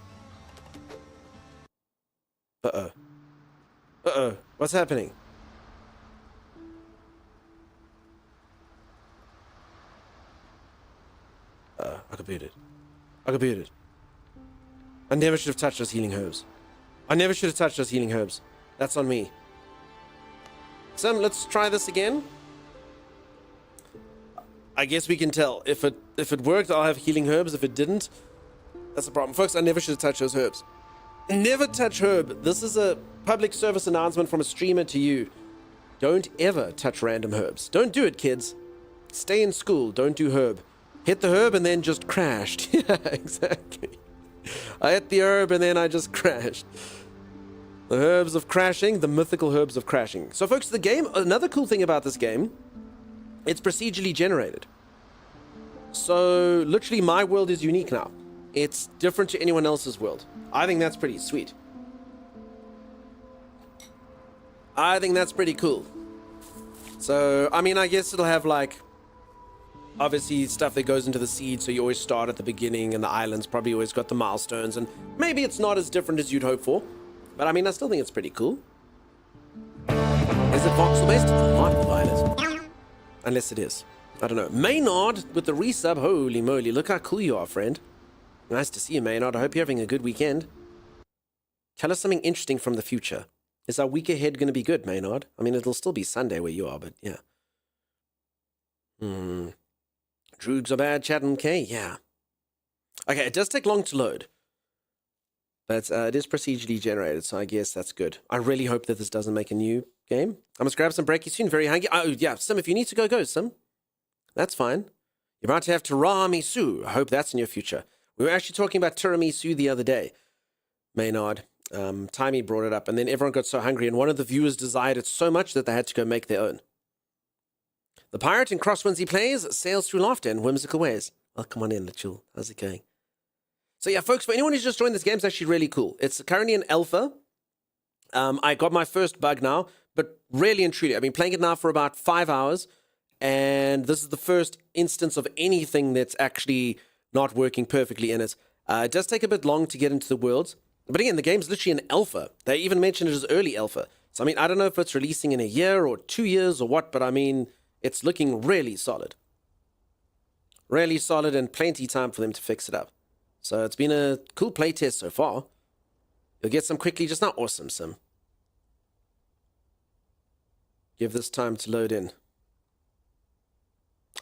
Uh-oh. Uh-oh. What's happening? I computed. I never should have touched those healing herbs. That's on me. So let's try this again. I guess we can tell. If it worked, I'll have healing herbs. If it didn't, that's the problem. Folks, I never should have touched those herbs. Never touch herb. This is a public service announcement from a streamer to you. Don't ever touch random herbs. Don't do it, kids. Stay in school. Don't do herb. Hit the herb and then just crashed. Yeah, exactly. I hit the herb and then I just crashed. The herbs of crashing, the mythical herbs of crashing. So folks, the game, another cool thing about this game, it's procedurally generated. So literally my world is unique now. it's different to anyone else's world. I think that's pretty sweet. I think that's pretty cool. So, I mean, I guess it'll have, like, obviously stuff that goes into the seed, so you always start at the beginning, and the island's probably always got the milestones, and maybe it's not as different as you'd hope for, but I mean, I still think it's pretty cool. Is it voxel-based? It's not, Violet. Unless it is. I don't know. Maynard with the resub. Holy moly, look how cool you are, friend. Nice to see you, Maynard. I hope you're having a good weekend. Tell us something interesting from the future. Is our week ahead going to be good, Maynard? I mean, it'll still be Sunday where you are, but yeah. Droogs are bad, Chatham K? Yeah. Okay, it does take long to load. But it is procedurally generated, so I guess that's good. I really hope that this doesn't make a new game. I must grab some breaky soon. Very hungry. Oh, yeah, Sim, if you need to go, go, Sim. That's fine. You're about to have tiramisu. I hope that's in your future. We were actually talking about tiramisu the other day, Maynard. Timey brought it up, and then everyone got so hungry, and one of the viewers desired it so much that they had to go make their own. The pirate in crosswinds he plays sails through laughter in whimsical ways. Oh, come on in, Lachul. How's it going? So yeah, folks, for anyone who's just joined, this game's actually really cool. It's currently in alpha. I got my first bug now, but really and truly, I've been playing it now for about 5 hours, and this is the first instance of anything that's actually not working perfectly in it. It does take a bit long to get into the worlds, but again, the game's literally in alpha. They even mentioned it as early alpha. So I mean, I don't know if it's releasing in a year or 2 years or what, but I mean, it's looking really solid. Really solid, and plenty time for them to fix it up. So it's been a cool playtest so far. You'll get some quickly, just not awesome, Sim. Give this time to load in.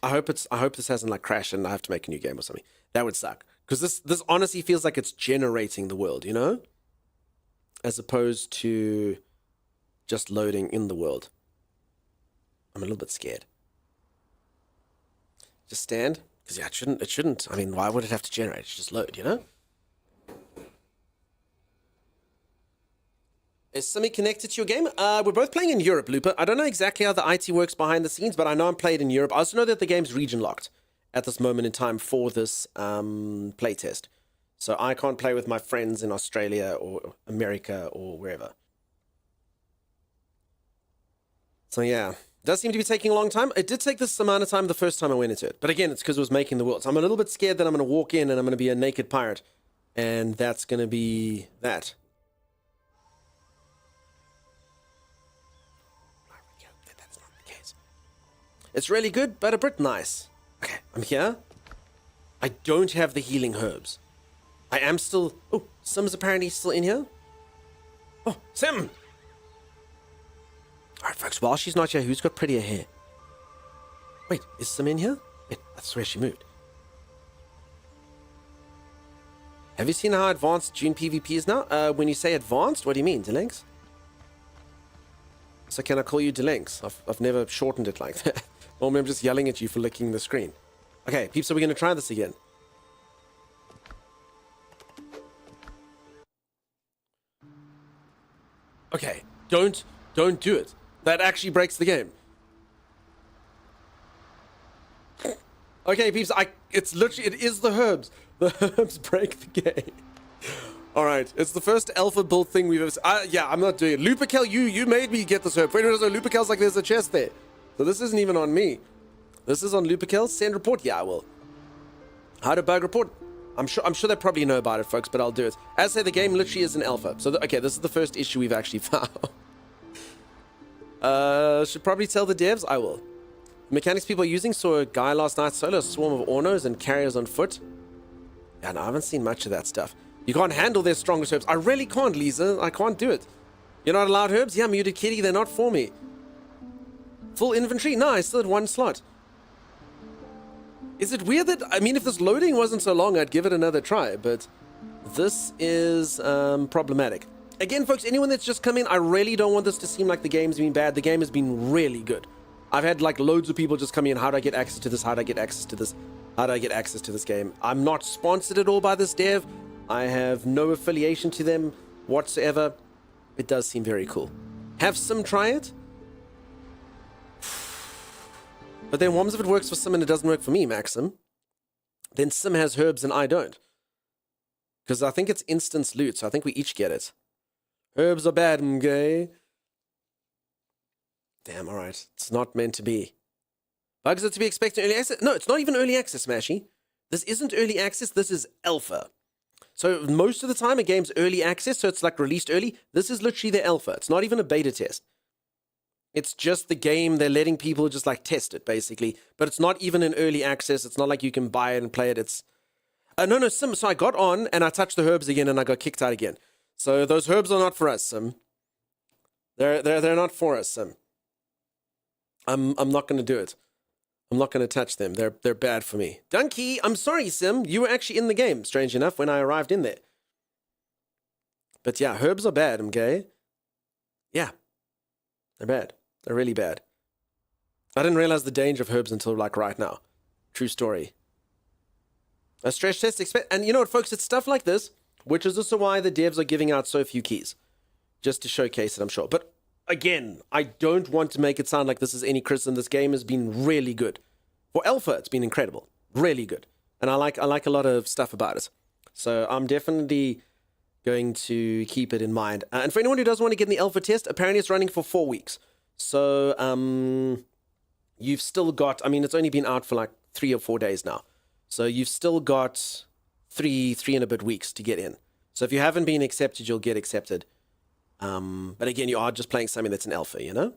I hope this hasn't like crashed and I have to make a new game or something. That would suck. Because this honestly feels like it's generating the world, you know? As opposed to just loading in the world. I'm a little bit scared. Just stand. Because yeah, it shouldn't. I mean, why would it have to generate? It should just load, you know? Is something connected to your game? We're both playing in Europe, Looper. I don't know exactly how the IT works behind the scenes, but I know I'm played in Europe. I also know that the game's region locked at this moment in time for this playtest. So I can't play with my friends in Australia or America or wherever. So yeah, it does seem to be taking a long time. It did take this amount of time the first time I went into it. But again, it's because it was making the world. So I'm a little bit scared that I'm going to walk in and I'm going to be a naked pirate. And that's going to be that. It's really good, but a bit nice. Okay, I'm here. I don't have the healing herbs. I am still... Oh, Sim's apparently still in here. Oh, Sim! Alright, folks, while she's not here, who's got prettier hair? Wait, is Sim in here? Wait, that's where she moved. Have you seen how advanced June PvP is now? When you say advanced, what do you mean, Delinks? So can I call you Delinks? I've never shortened it like that. Or maybe I'm just yelling at you for licking the screen. Okay, peeps, are we going to try this again? Okay, don't do it. That actually breaks the game. Okay, peeps, it's literally, it is the herbs. The herbs break the game. Alright, it's the first alpha build thing we've ever seen. Yeah, I'm not doing it. Lupercal, you made me get this herb. For anyone who doesn't know, Lupercal's like there's a chest there. So this isn't even on me. This is on Lupercal. Send report? Yeah, I will. How to bug report? I'm sure they probably know about it, folks, but I'll do it. As I say, the game literally is an alpha. So, okay, this is the first issue we've actually found. Should probably tell the devs? I will. The mechanics people are using, saw a guy last night solo, a swarm of Ornos and carriers on foot. Yeah, no, I haven't seen much of that stuff. You can't handle their strongest herbs. I really can't, Lisa. I can't do it. You're not allowed herbs? Yeah, muted kitty, they're not for me. Full inventory? No, I still had one slot. Is it weird that... I mean, if this loading wasn't so long, I'd give it another try, but this is problematic. Again, folks, anyone that's just come in, I really don't want this to seem like the game's been bad. The game has been really good. I've had, like, loads of people just come in. How do I get access to this? How do I get access to this? How do I get access to this game? I'm not sponsored at all by this dev. I have no affiliation to them whatsoever. It does seem very cool. Have Sim try it? But then what if it works for Sim and it doesn't work for me, Maxim? Then Sim has herbs and I don't. Because I think it's instance loot, so I think we each get it. Herbs are bad, okay? Damn, alright. It's not meant to be. Bugs are to be expected in early access? No, it's not even early access, Smashy. This isn't early access, this is alpha. So most of the time a game's early access, so it's like released early. This is literally the alpha. It's not even a beta test. It's just the game. They're letting people just like test it, basically. But it's not even in early access. It's not like you can buy it and play it. It's... no, Sim. So I got on and I touched the herbs again and I got kicked out again. So those herbs are not for us, Sim. They're not for us, Sim. I'm not going to do it. I'm not going to touch them. They're bad for me. Donkey, I'm sorry, Sim. You were actually in the game, strange enough, when I arrived in there. But yeah, herbs are bad, okay? Yeah. They're bad. They're really bad. I didn't realize the danger of herbs until like right now. True story. A stretch test and you know what, folks, it's stuff like this, which is also why the devs are giving out so few keys. Just to showcase it, I'm sure. But again, I don't want to make it sound like this is any criticism. This game has been really good. For alpha, it's been incredible. Really good. And I like a lot of stuff about it. So I'm definitely going to keep it in mind. And for anyone who doesn't want to get in the alpha test, apparently it's running for 4 weeks. So you've still got, I mean, it's only been out for like 3 or 4 days now. So you've still got three and a bit weeks to get in. So if you haven't been accepted, you'll get accepted. But again, you are just playing something that's an alpha, you know?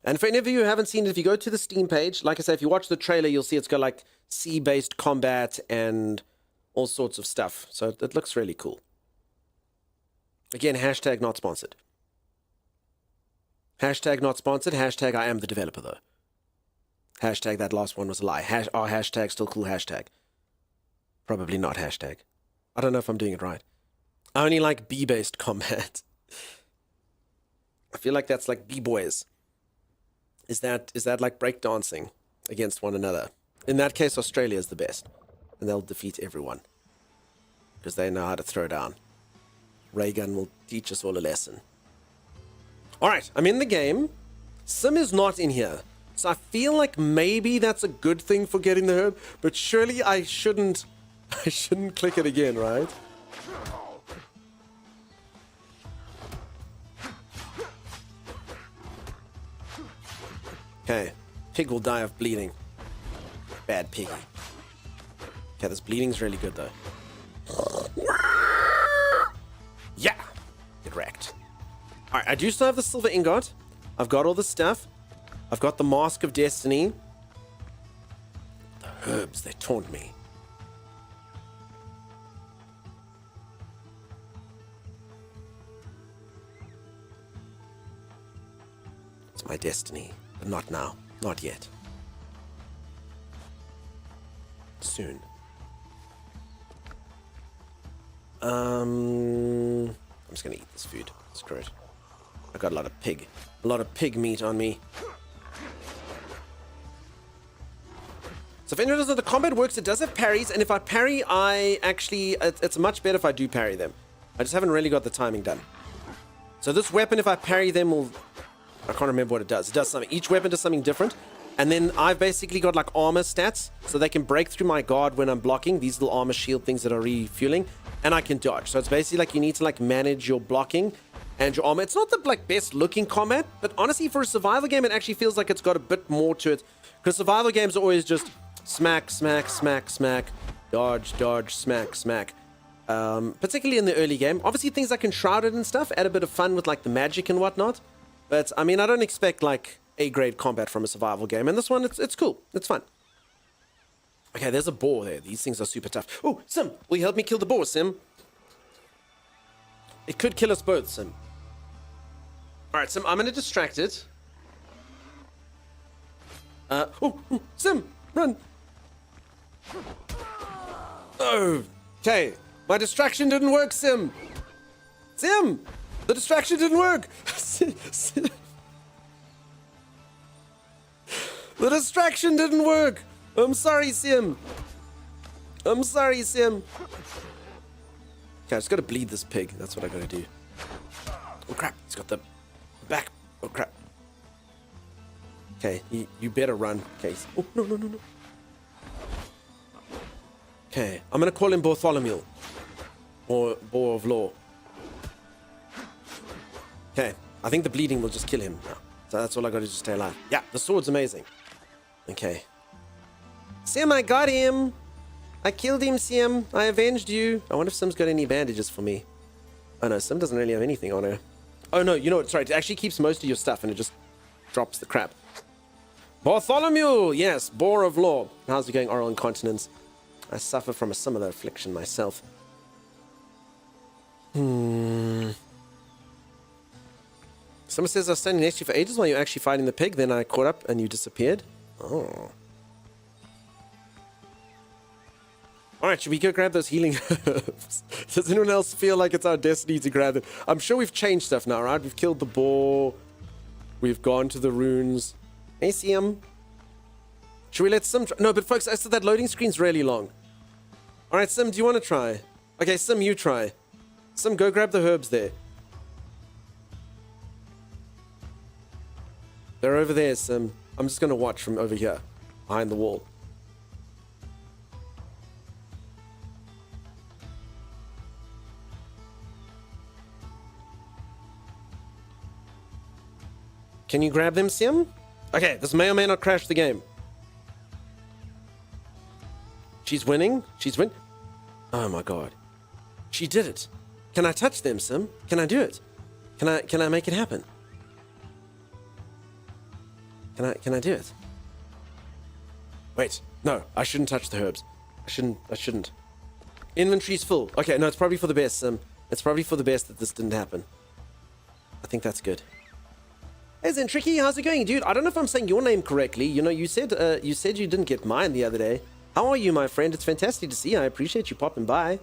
And for any of you who haven't seen it, if you go to the Steam page, like I said, if you watch the trailer, you'll see it's got like sea-based combat and all sorts of stuff. So it looks really cool. Again, hashtag not sponsored. Hashtag not sponsored. Hashtag I am the developer, though. Hashtag that last one was a lie. Hashtag still cool hashtag. Probably not hashtag. I don't know if I'm doing it right. I only like B-based combat. I feel like that's like B-boys. Is that like breakdancing against one another? In that case, Australia is the best. And they'll defeat everyone. Because they know how to throw down. Raygun will teach us all a lesson. Alright, I'm in the game. Sim is not in here. So I feel like maybe that's a good thing for getting the herb. But surely I shouldn't click it again, right? Okay, pig will die of bleeding. Bad piggy. Okay, this bleeding's really good though. Yeah! Get wrecked. Alright, I do still have the silver ingot. I've got all the stuff. I've got the Mask of Destiny. The herbs, they taunt me. It's my destiny. But not now. Not yet. Soon. I'm just gonna eat this food. Screw it. I got a lot of pig meat on me. So if anyone doesn't know, the combat works, it does have parries, and if I parry, it's much better if I do parry them. I just haven't really got the timing done. So this weapon, if I parry them, I can't remember what it does. It does something. Each weapon does something different. And then I've basically got like armor stats, so they can break through my guard when I'm blocking. These little armor shield things that are refueling. And I can dodge. So it's basically like you need to like manage your blocking and your armor. It's not the like best looking combat, but honestly for a survival game, it actually feels like it's got a bit more to it. Because survival games are always just smack, smack, smack, smack, dodge, dodge, smack, smack. Particularly in the early game. Obviously things like Enshrouded and stuff add a bit of fun with like the magic and whatnot. But, I mean, I don't expect, like, A-grade combat from a survival game. And this one, it's cool. It's fun. Okay, there's a boar there. These things are super tough. Oh, Sim, will you help me kill the boar, Sim? It could kill us both, Sim. Alright, Sim, I'm going to distract it. Sim, run! Oh, okay. My distraction didn't work, Sim. Sim! The distraction didn't work! The distraction didn't work! I'm sorry, Sim. I'm sorry, Sim. Okay, I just gotta bleed this pig. That's what I gotta do. Oh crap, he's got the back. Oh crap. Okay, you better run. Okay. Oh, no. Okay, I'm gonna call him Bartholomew. Or Boar of Law. Okay, I think the bleeding will just kill him now. So that's all I gotta do to stay alive. Yeah, the sword's amazing. Okay. Sim, I got him! I killed him, Sim. I avenged you. I wonder if Sim's got any bandages for me. Oh no, Sim doesn't really have anything on her. Oh no, you know what? Sorry, it actually keeps most of your stuff and it just drops the crap. Bartholomew! Yes, Boar of Law. How's it going, oral incontinence? I suffer from a similar affliction myself. Someone says I was standing next to you for ages while you were actually fighting the pig, then I caught up and you disappeared. Oh. Alright, should we go grab those healing herbs? Does anyone else feel like it's our destiny to grab them? I'm sure we've changed stuff now, right? We've killed the boar. We've gone to the runes. ACM. Should we let Sim try? No, but folks, I said that loading screen's really long. Alright, Sim, do you want to try? Okay, Sim, you try. Sim, go grab the herbs there. They're over there, Sim. I'm just going to watch from over here, behind the wall. Can you grab them, Sim? Okay, this may or may not crash the game. She's winning. She's win. Oh my god. She did it. Can I touch them, Sim? Can I do it? Can I make it happen? Can I do it? Wait, no, I shouldn't touch the herbs. I shouldn't. Inventory's full. Okay, no, it's probably for the best, Sim. It's probably for the best that this didn't happen. I think that's good. Hey Zen Tricky, how's it going, dude? I don't know if I'm saying your name correctly. You know, you said you didn't get mine the other day. How are you, my friend? It's fantastic to see. I appreciate you popping by.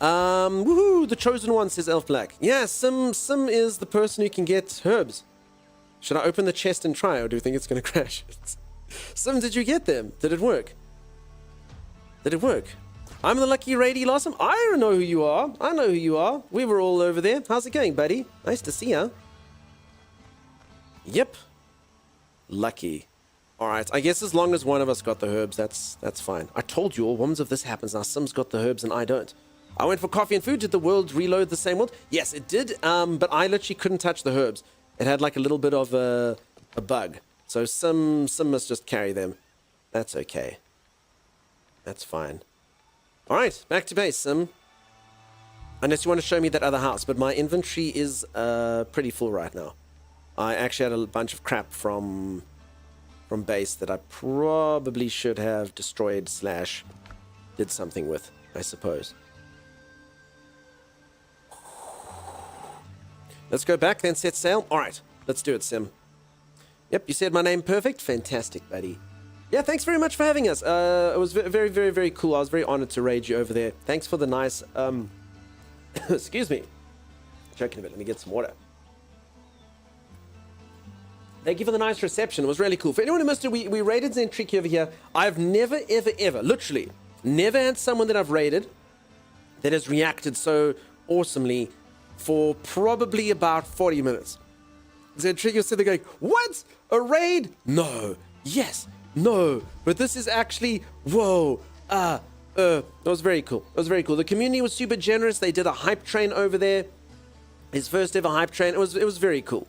Woohoo! The chosen one, says Elf Black. Yeah, Sim is the person who can get herbs. Should I open the chest and try, or do you think it's going to crash? Sim, did you get them? Did it work? Did it work? I'm the lucky Rady Lossum. I know who you are. I know who you are. We were all over there. How's it going, buddy? Nice to see ya. Yep. Lucky. Alright, I guess as long as one of us got the herbs, that's fine. I told you all, once if this happens, now Sim's got the herbs and I don't. I went for coffee and food. Did the world reload the same world? Yes, it did, but I literally couldn't touch the herbs. It had like a little bit of a bug. So Sim must just carry them. That's okay. That's fine. Alright, back to base, Sim. Unless you want to show me that other house, but my inventory is pretty full right now. I actually had a bunch of crap from base that I probably should have destroyed / did something with, I suppose. Let's go back, then set sail. Alright, let's do it, Sim. Yep, you said my name perfect. Fantastic, buddy. Yeah, thanks very much for having us. It was very, very, very cool. I was very honored to raid you over there. Thanks for the nice, excuse me. Joking a bit, let me get some water. Thank you for the nice reception. It was really cool. For anyone who missed it, we raided Zentriki over here. I've never, ever, ever, literally, never had someone that I've raided that has reacted so awesomely for probably about 40 minutes. Zentriki was sitting there going, what? A raid? No. Yes. No. But this is actually, whoa. It was very cool. It was very cool. The community was super generous. They did a hype train over there. His first ever hype train. It was very cool.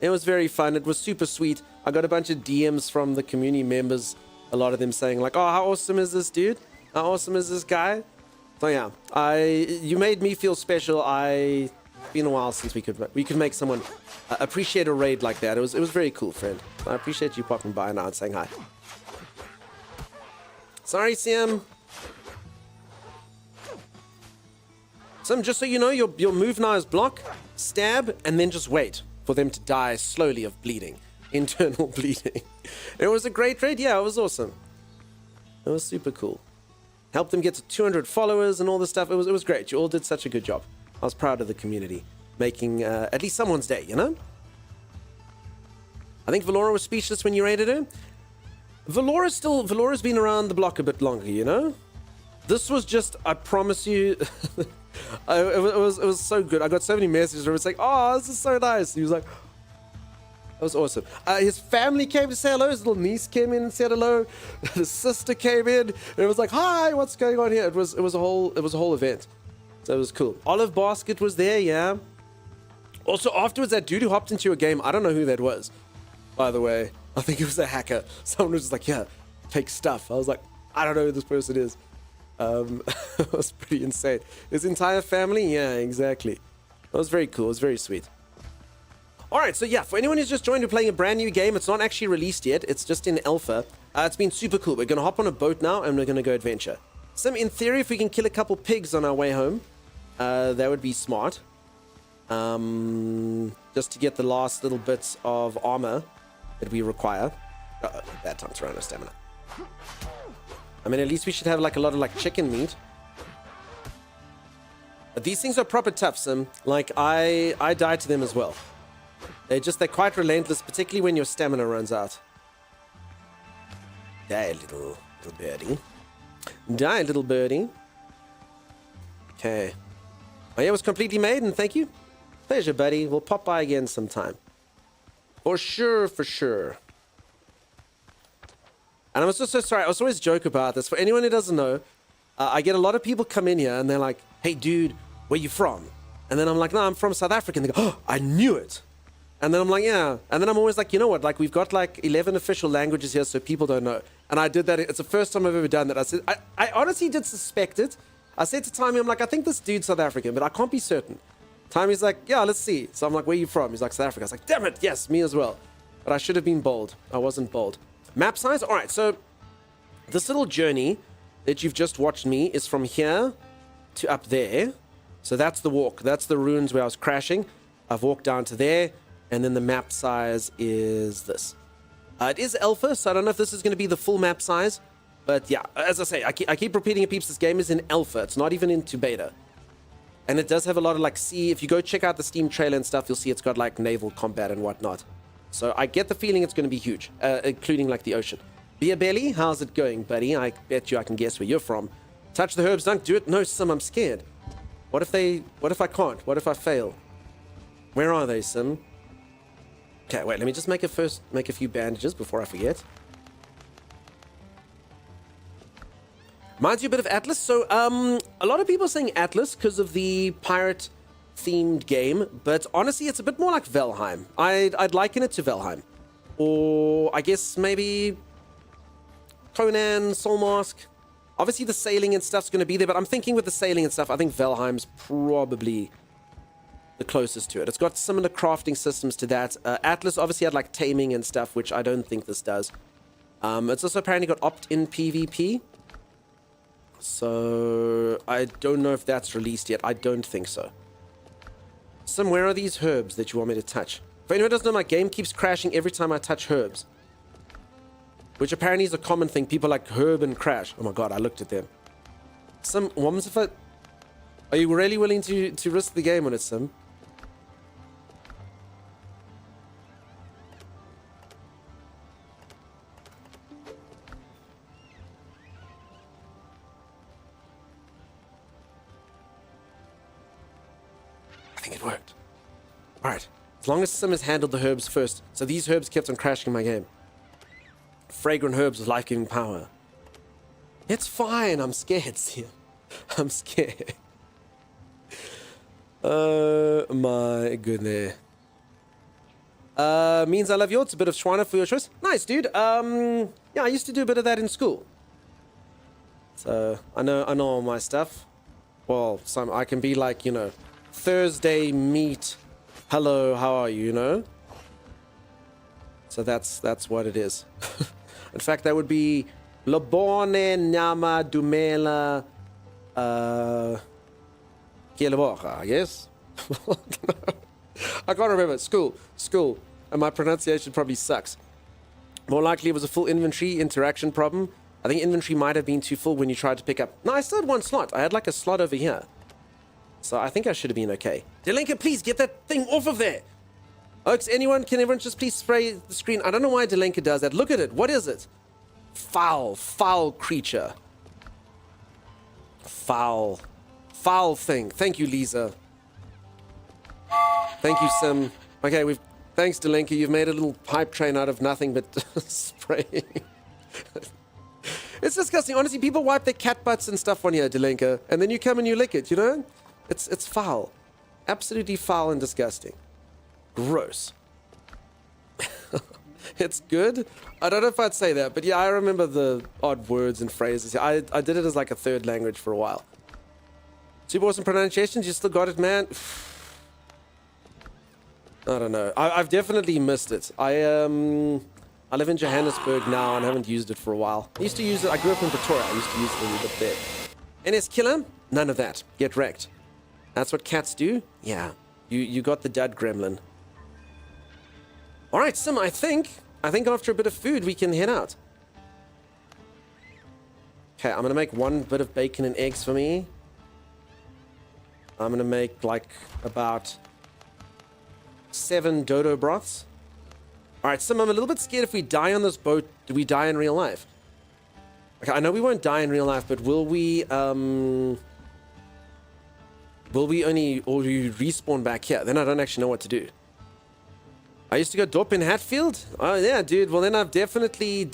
It was very fun. It was super sweet. I got a bunch of DMs from the community members. A lot of them saying like, oh, how awesome is this dude? How awesome is this guy? So yeah, you made me feel special. It's been a while since we could make someone appreciate a raid like that. It was very cool, friend. I appreciate you popping by now and saying hi. Sorry, Sim. Sim, just so you know, your move now is block, stab, and then just wait for them to die slowly of bleeding. Internal bleeding. It was a great raid. Yeah, it was awesome. It was super cool. Helped them get to 200 followers and all this stuff. It was great. You all did such a good job. I was proud of the community. Making at least someone's day, you know? I think Valora was speechless when you raided her. Valora's been around the block a bit longer, you know? This was just, I promise you... it was so good. I got so many messages where it's like, oh, this is so nice. He was like, was awesome. His family came to say hello. His little niece came in and said hello. The sister came in and it was like, hi, what's going on here? It was a whole event. So it was cool. Olive Basket was there, yeah. Also, afterwards, that dude who hopped into a game, I don't know who that was, by the way. I think it was a hacker. Someone was just like, yeah, take stuff. I was like, I don't know who this person is. It was pretty insane. His entire family, yeah, exactly. That was very cool. It was very sweet. All right, so yeah, for anyone who's just joined, we're playing a brand new game. It's not actually released yet. It's just in alpha. It's been super cool. We're going to hop on a boat now, and we're going to go adventure. Sim, in theory, if we can kill a couple pigs on our way home, that would be smart. Just to get the last little bits of armor that we require. Bad time to run our stamina. I mean, at least we should have like a lot of like chicken meat. But these things are proper tough, Sim. Like, I die to them as well. They're quite relentless, particularly when your stamina runs out. Die, little birdie. Die, little birdie. Okay. Oh, yeah, it was completely made, and thank you. Pleasure, buddy. We'll pop by again sometime. For sure, for sure. And I'm also so sorry. I was always joke about this. For anyone who doesn't know, I get a lot of people come in here, and they're like, hey, dude, where you from? And then I'm like, no, I'm from South Africa. And they go, oh, I knew it. And then I'm like, yeah. And then I'm always like, you know what? Like, we've got like 11 official languages here, so people don't know. And I did that. It's the first time I've ever done that. I said, I honestly did suspect it. I said to Timmy, I'm like, I think this dude's South African, but I can't be certain. Timmy's like, yeah, let's see. So I'm like, where are you from? He's like, South Africa. I was like, damn it. Yes, me as well. But I should have been bold. I wasn't bold. Map size? All right, so this little journey that you've just watched me is from here to up there. So that's the walk. That's the ruins where I was crashing. I've walked down to there. And then the map size is this. It is alpha, so I don't know if this is going to be the full map size. But yeah, as I say, I keep repeating it, peeps. This game is in alpha. It's not even into beta. And it does have a lot of like sea. If you go check out the Steam trailer and stuff, you'll see it's got like naval combat and whatnot. So I get the feeling it's going to be huge, including like the ocean. Beer Belly, how's it going, buddy? I bet you I can guess where you're from. Touch the herbs, don't do it. No, Sim, I'm scared. What if I can't? What if I fail? Where are they, Sim? Okay, wait, let me just make a few bandages before I forget. Reminds you a bit of Atlas. So, a lot of people are saying Atlas because of the pirate-themed game, but honestly, it's a bit more like Valheim. I'd liken it to Valheim. Or, I guess, maybe Conan, Soul Mask. Obviously, the sailing and stuff's going to be there, but I'm thinking with the sailing and stuff, I think Valheim's probably the closest to it. It's got similar crafting systems to that. Atlas obviously had like taming and stuff, which I don't think this does. It's also apparently got opt-in PvP. So I don't know if that's released yet. I don't think so. Sim, where are these herbs that you want me to touch? For anyone who doesn't know, my game keeps crashing every time I touch herbs. Which apparently is a common thing. People like herb and crash. Oh my god, I looked at them. Sim, what happens if I... Are you really willing to risk the game on it, Sim? I think it worked. Alright. As long as Sim has handled the herbs first. So these herbs kept on crashing my game. Fragrant herbs with life-giving power. It's fine. I'm scared, Sim. I'm scared. My goodness. Means I love you. It's a bit of Schweiner for your choice. Nice, dude. Yeah, I used to do a bit of that in school. So I know all my stuff. Well, I can be like, you know, Thursday meet. Hello, how are you? You know. So that's what it is. In fact, that would be Lobone Nama Dumela Kielebocha, I guess. I can't remember. School. And my pronunciation probably sucks. More likely it was a full inventory interaction problem. I think inventory might have been too full when you tried to pick up. No, I still had one slot. I had like a slot over here. So I think I should have been okay. Delenka, please get that thing off of there. Oaks, can everyone just please spray the screen? I don't know why Delenka does that. Look at it. What is it? Foul creature. Foul thing. Thank you, Lisa. Thank you, Sim. Okay, Thanks, Delenka. You've made a little pipe train out of nothing but spraying. It's disgusting. Honestly, people wipe their cat butts and stuff on here, Delenka, and then you come and you lick it, you know? It's foul. Absolutely foul and disgusting. Gross. It's good. I don't know if I'd say that, but yeah, I remember the odd words and phrases. I did it as like a third language for a while. Super awesome pronunciations. You still got it, man. I don't know. I've definitely missed it. I live in Johannesburg now and haven't used it for a while. I used to use it. I grew up in Pretoria. I used to use it a little bit there. NS Killer? None of that. Get wrecked. That's what cats do? Yeah. You got the dud gremlin. All right, Sim, I think after a bit of food, we can head out. Okay, I'm going to make one bit of bacon and eggs for me. I'm going to make like about 7 dodo broths. All right, Sim, I'm a little bit scared if we die on this boat, do we die in real life? Okay, I know we won't die in real life, but will we only, or will you respawn back here? Then I don't actually know what to do. I used to go dope in Hatfield? Oh, yeah, dude. Well, then I've definitely,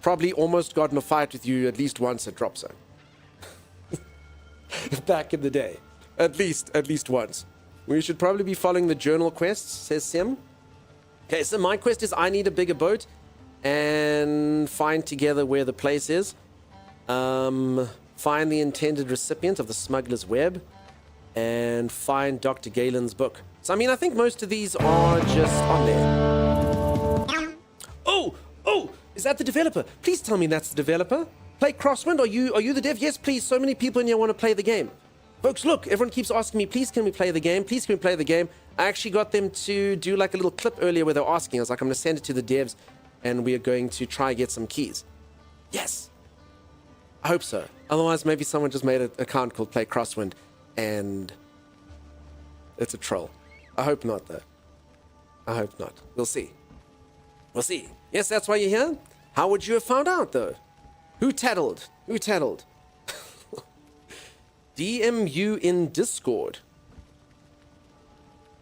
probably almost gotten a fight with you at least once at Drop Zone. Back in the day. At least once. We should probably be following the journal quests, says Sim. Okay, so my quest is I need a bigger boat and find together where the place is. Find the intended recipient of the smuggler's web and find Dr. Galen's book. So, I mean, I think most of these are just on there. Oh, is that the developer? Please tell me that's the developer. Play Crosswind, are you the dev? Yes, please. So many people in here want to play the game. Folks, look, everyone keeps asking me, please, can we play the game? Please, can we play the game? I actually got them to do like a little clip earlier where they were asking. I was like, I'm going to send it to the devs and we are going to try and get some keys. Yes. I hope so. Otherwise, maybe someone just made an account called Play Crosswind and it's a troll. I hope not, though. I hope not. We'll see. We'll see. Yes, that's why you're here? How would you have found out, though? Who tattled? Who tattled? DM you in Discord.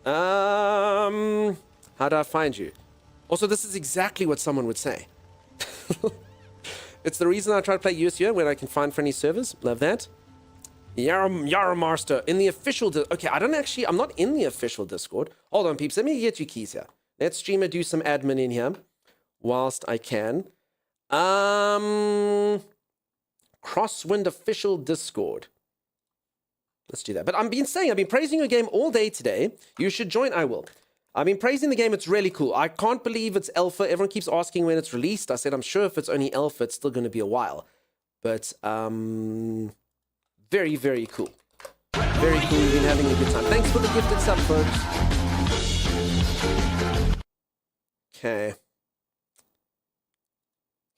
How do I find you? Also, this is exactly what someone would say. It's the reason I try to play USU when I can find friendly servers. Love that. Yara Master in the official. Okay, I'm not in the official Discord. Hold on, peeps. Let me get you keys here. Let streamer do some admin in here whilst I can. Crosswind official Discord. Let's do that. But I've been praising your game all day today. You should join. I will. I've been praising the game. It's really cool. I can't believe it's alpha. Everyone keeps asking when it's released. I said, I'm sure if it's only alpha, it's still going to be a while. But, very, very cool. Very cool. We've been having a good time. Thanks for the gifted sub, folks. Okay.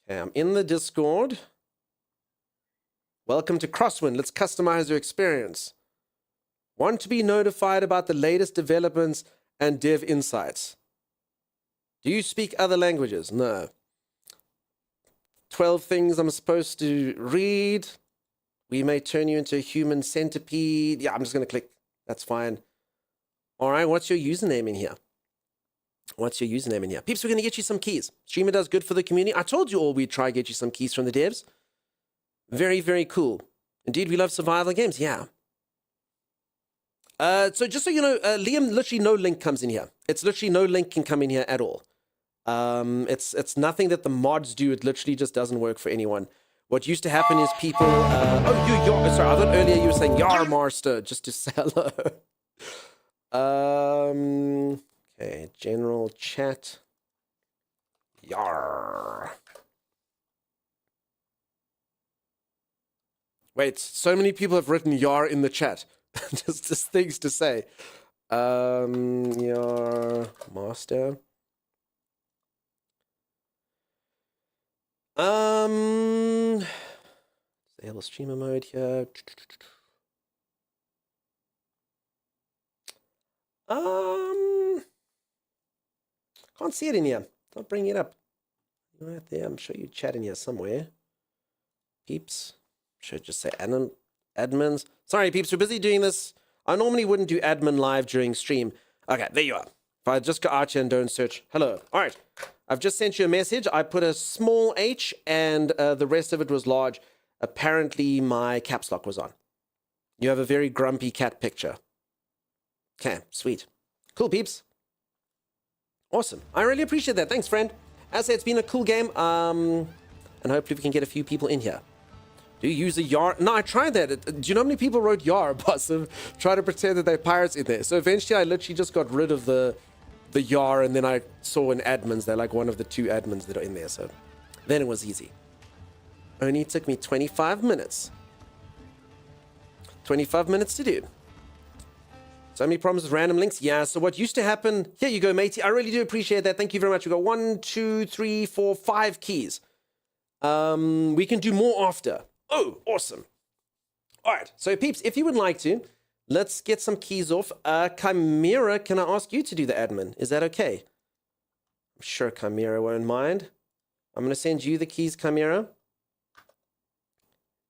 Okay, I'm in the Discord. Welcome to Crosswind. Let's customize your experience. Want to be notified about the latest developments and dev insights? Do you speak other languages? No. 12 things I'm supposed to read. We may turn you into a human centipede. Yeah, I'm just going to click. That's fine. All right, what's your username in here? What's your username in here? Peeps, we're going to get you some keys. Streamer does good for the community. I told you all we'd try to get you some keys from the devs. Very, very cool. Indeed, we love survival games. Yeah. So just so you know, Liam, literally no link comes in here. It's literally no link can come in here at all. It's nothing that the mods do. It literally just doesn't work for anyone. What used to happen is people... sorry, I thought earlier you were saying Yar Master, just to say hello. Okay, general chat. Yar. Wait, so many people have written Yar in the chat. just things to say. Yar Master. Disable streamer mode here. Can't see it in here. Don't bring it up. Right there. I'm sure you chat in here somewhere. Peeps. Should just say admins. Sorry, peeps. We're busy doing this. I normally wouldn't do admin live during stream. Okay, there you are. If I just go Archer and don't search. Hello. All right. I've just sent you a message. I put a small H and the rest of it was large. Apparently my caps lock was on. You have a very grumpy cat picture. Okay, sweet. Cool, peeps. Awesome. I really appreciate that. Thanks, friend. As I said, it's been a cool game. And hopefully we can get a few people in here. Do you use a yar? No, I tried that. Do you know how many people wrote yar, boss? Try to pretend that they're pirates in there. So eventually I literally just got rid of the yar, and then I saw in admins, they're like one of the 2 admins that are in there. So then it was easy. Only took me 25 minutes. 25 minutes to do. So many problems with random links. Yeah, so what used to happen... Here you go, matey. I really do appreciate that. Thank you very much. We got 1, 2, 3, 4, 5 keys. We can do more after. Oh, awesome. All right. So, peeps, if you would like to, let's get some keys off. Chimera, can I ask you to do the admin? Is that okay? I'm sure Chimera won't mind. I'm going to send you the keys, Chimera.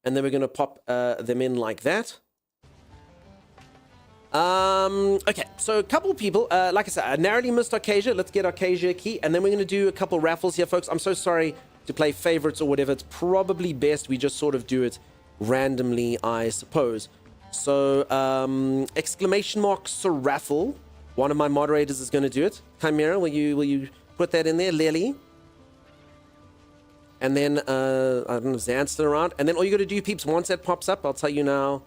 And then we're going to pop them in like that. Okay, so a couple of people, like I said, I narrowly missed Arcasia. Let's get Arcasia a key, and then we're going to do a couple raffles here, folks. I'm so sorry to play favorites or whatever. It's probably best we just sort of do it randomly, I suppose. So, exclamation mark raffle. One of my moderators is going to do it. Chimera, will you put that in there, Lily? And then, I don't know if Zan's still around. And then all you got to do, peeps, once that pops up, I'll tell you now.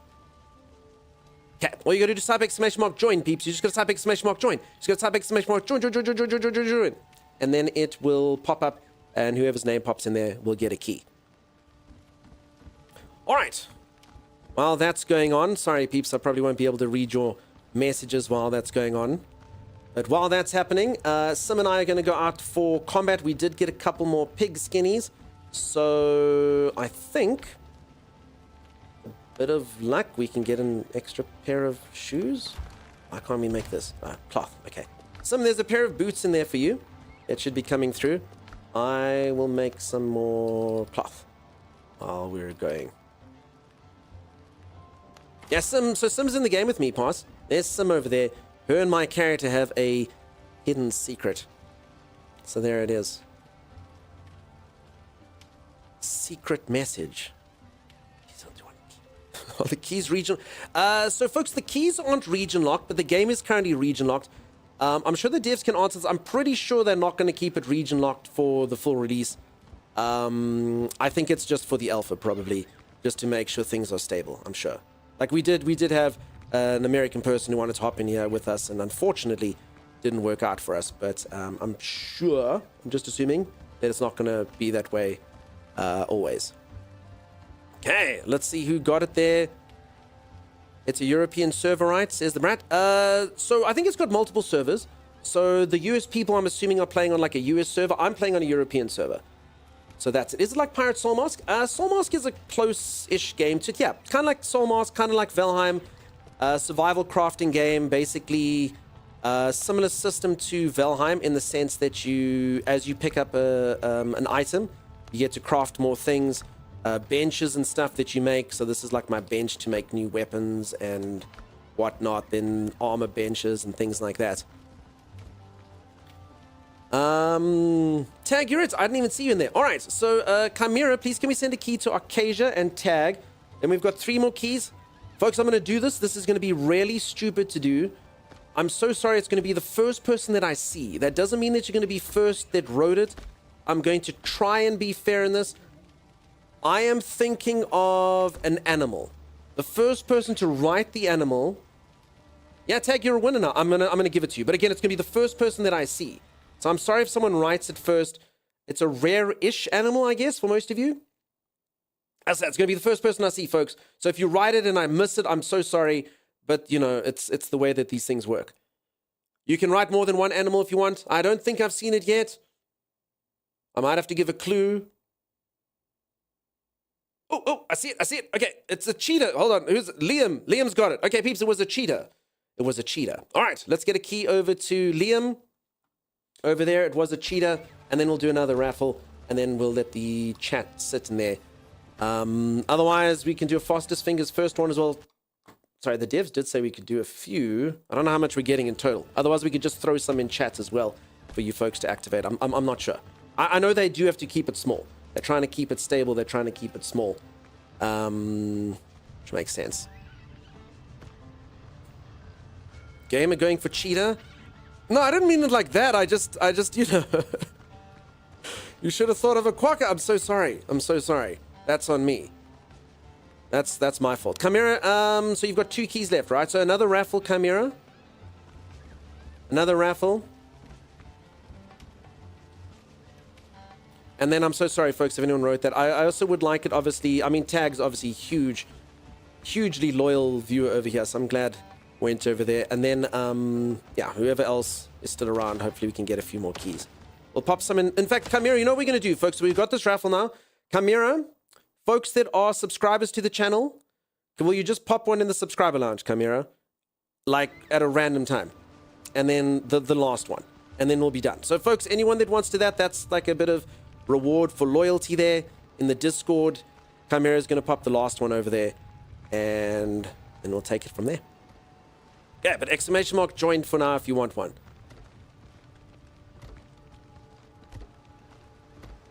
Okay, all you got to do is type exclamation mark join, peeps. You just got to type exclamation mark join. Just got to type exclamation mark join. And then it will pop up, and whoever's name pops in there will get a key. All right. While that's going on, sorry, peeps, I probably won't be able to read your messages while that's going on. But while that's happening, Sim and I are going to go out for combat. We did get a couple more pig skinnies. So I think... bit of luck, we can get an extra pair of shoes. Why can't we make this? Cloth, okay. There's a pair of boots in there for you. It should be coming through. I will make some more cloth while we're going. Yeah, so Sim's in the game with me, Pass. There's Sim over there. Her and my character have a hidden secret. So there it is. Secret message. Oh, the keys region. So, folks, the keys aren't region locked, but the game is currently region locked. I'm sure the devs can answer this. I'm pretty sure they're not going to keep it region locked for the full release. I think it's just for the alpha, probably, just to make sure things are stable. I'm sure. Like we did have an American person who wanted to hop in here with us, and unfortunately, didn't work out for us. But I'm sure. I'm just assuming that it's not going to be that way always. Okay, let's see who got it there. It's a European server, right? Says the brat. So I think it's got multiple servers. So the US people, I'm assuming, are playing on like a US server. I'm playing on a European server. So that's it. Is it like Pirate Soul Mask? Soul Mask is a close-ish game to it. Yeah, kind of like Soul Mask, kind of like Valheim. Survival crafting game, basically similar system to Valheim in the sense that as you pick up an item, you get to craft more things. Benches and stuff that you make. So this is like my bench to make new weapons and whatnot. Then armor benches and things like that. Tag, you're it. I didn't even see you in there. All right. So Chimera, please can we send a key to Arcasia and Tag? Then we've got 3 more keys. Folks, I'm going to do this. This is going to be really stupid to do. I'm so sorry. It's going to be the first person that I see. That doesn't mean that you're going to be first that wrote it. I'm going to try and be fair in this. I am thinking of an animal. The first person to write the animal. Yeah, Tag, you're a winner now. I'm gonna give it to you. But again, it's gonna be the first person that I see. So I'm sorry if someone writes it first. It's a rare-ish animal, I guess, for most of you. As I said, it's gonna be the first person I see, folks. So if you write it and I miss it, I'm so sorry. But you know, it's the way that these things work. You can write more than one animal if you want. I don't think I've seen it yet. I might have to give a clue. Oh, I see it. Okay, it's a cheetah. Hold on, who's Liam? Liam's got it. Okay, peeps, it was a cheetah. It was a cheetah. All right, let's get a key over to Liam. Over there, it was a cheetah. And then we'll do another raffle. And then we'll let the chat sit in there. Otherwise, we can do a fastest fingers first one as well. sorry, the devs did say we could do a few. I don't know how much we're getting in total. Otherwise, we could just throw some in chat as well for you folks to activate. I'm not sure. I know they do have to keep it small. They're trying to keep it stable. They're trying to keep it small. Which makes sense. Gamer going for cheetah? No, I didn't mean it like that. I just, you know. You should have thought of a quokka. I'm so sorry. I'm so sorry. That's on me. That's my fault. Chimera, so you've got 2 keys left, right? So another raffle, Chimera. Another raffle. And then I'm so sorry, folks, if anyone wrote that. I also would like it, obviously. I mean, Tag's obviously hugely loyal viewer over here. So I'm glad went over there. And then, yeah, whoever else is still around, hopefully we can get a few more keys. We'll pop some in. In fact, Chimera, you know what we're going to do, folks? We've got this raffle now. Chimera, folks that are subscribers to the channel, will you just pop one in the subscriber lounge, Chimera? Like at a random time. And then the last one. And then we'll be done. So, folks, anyone that wants to that's like a bit of reward for loyalty there in the Discord. Chimera is going to pop the last one over there. And then we'll take it from there. Yeah, but exclamation mark joined for now if you want one.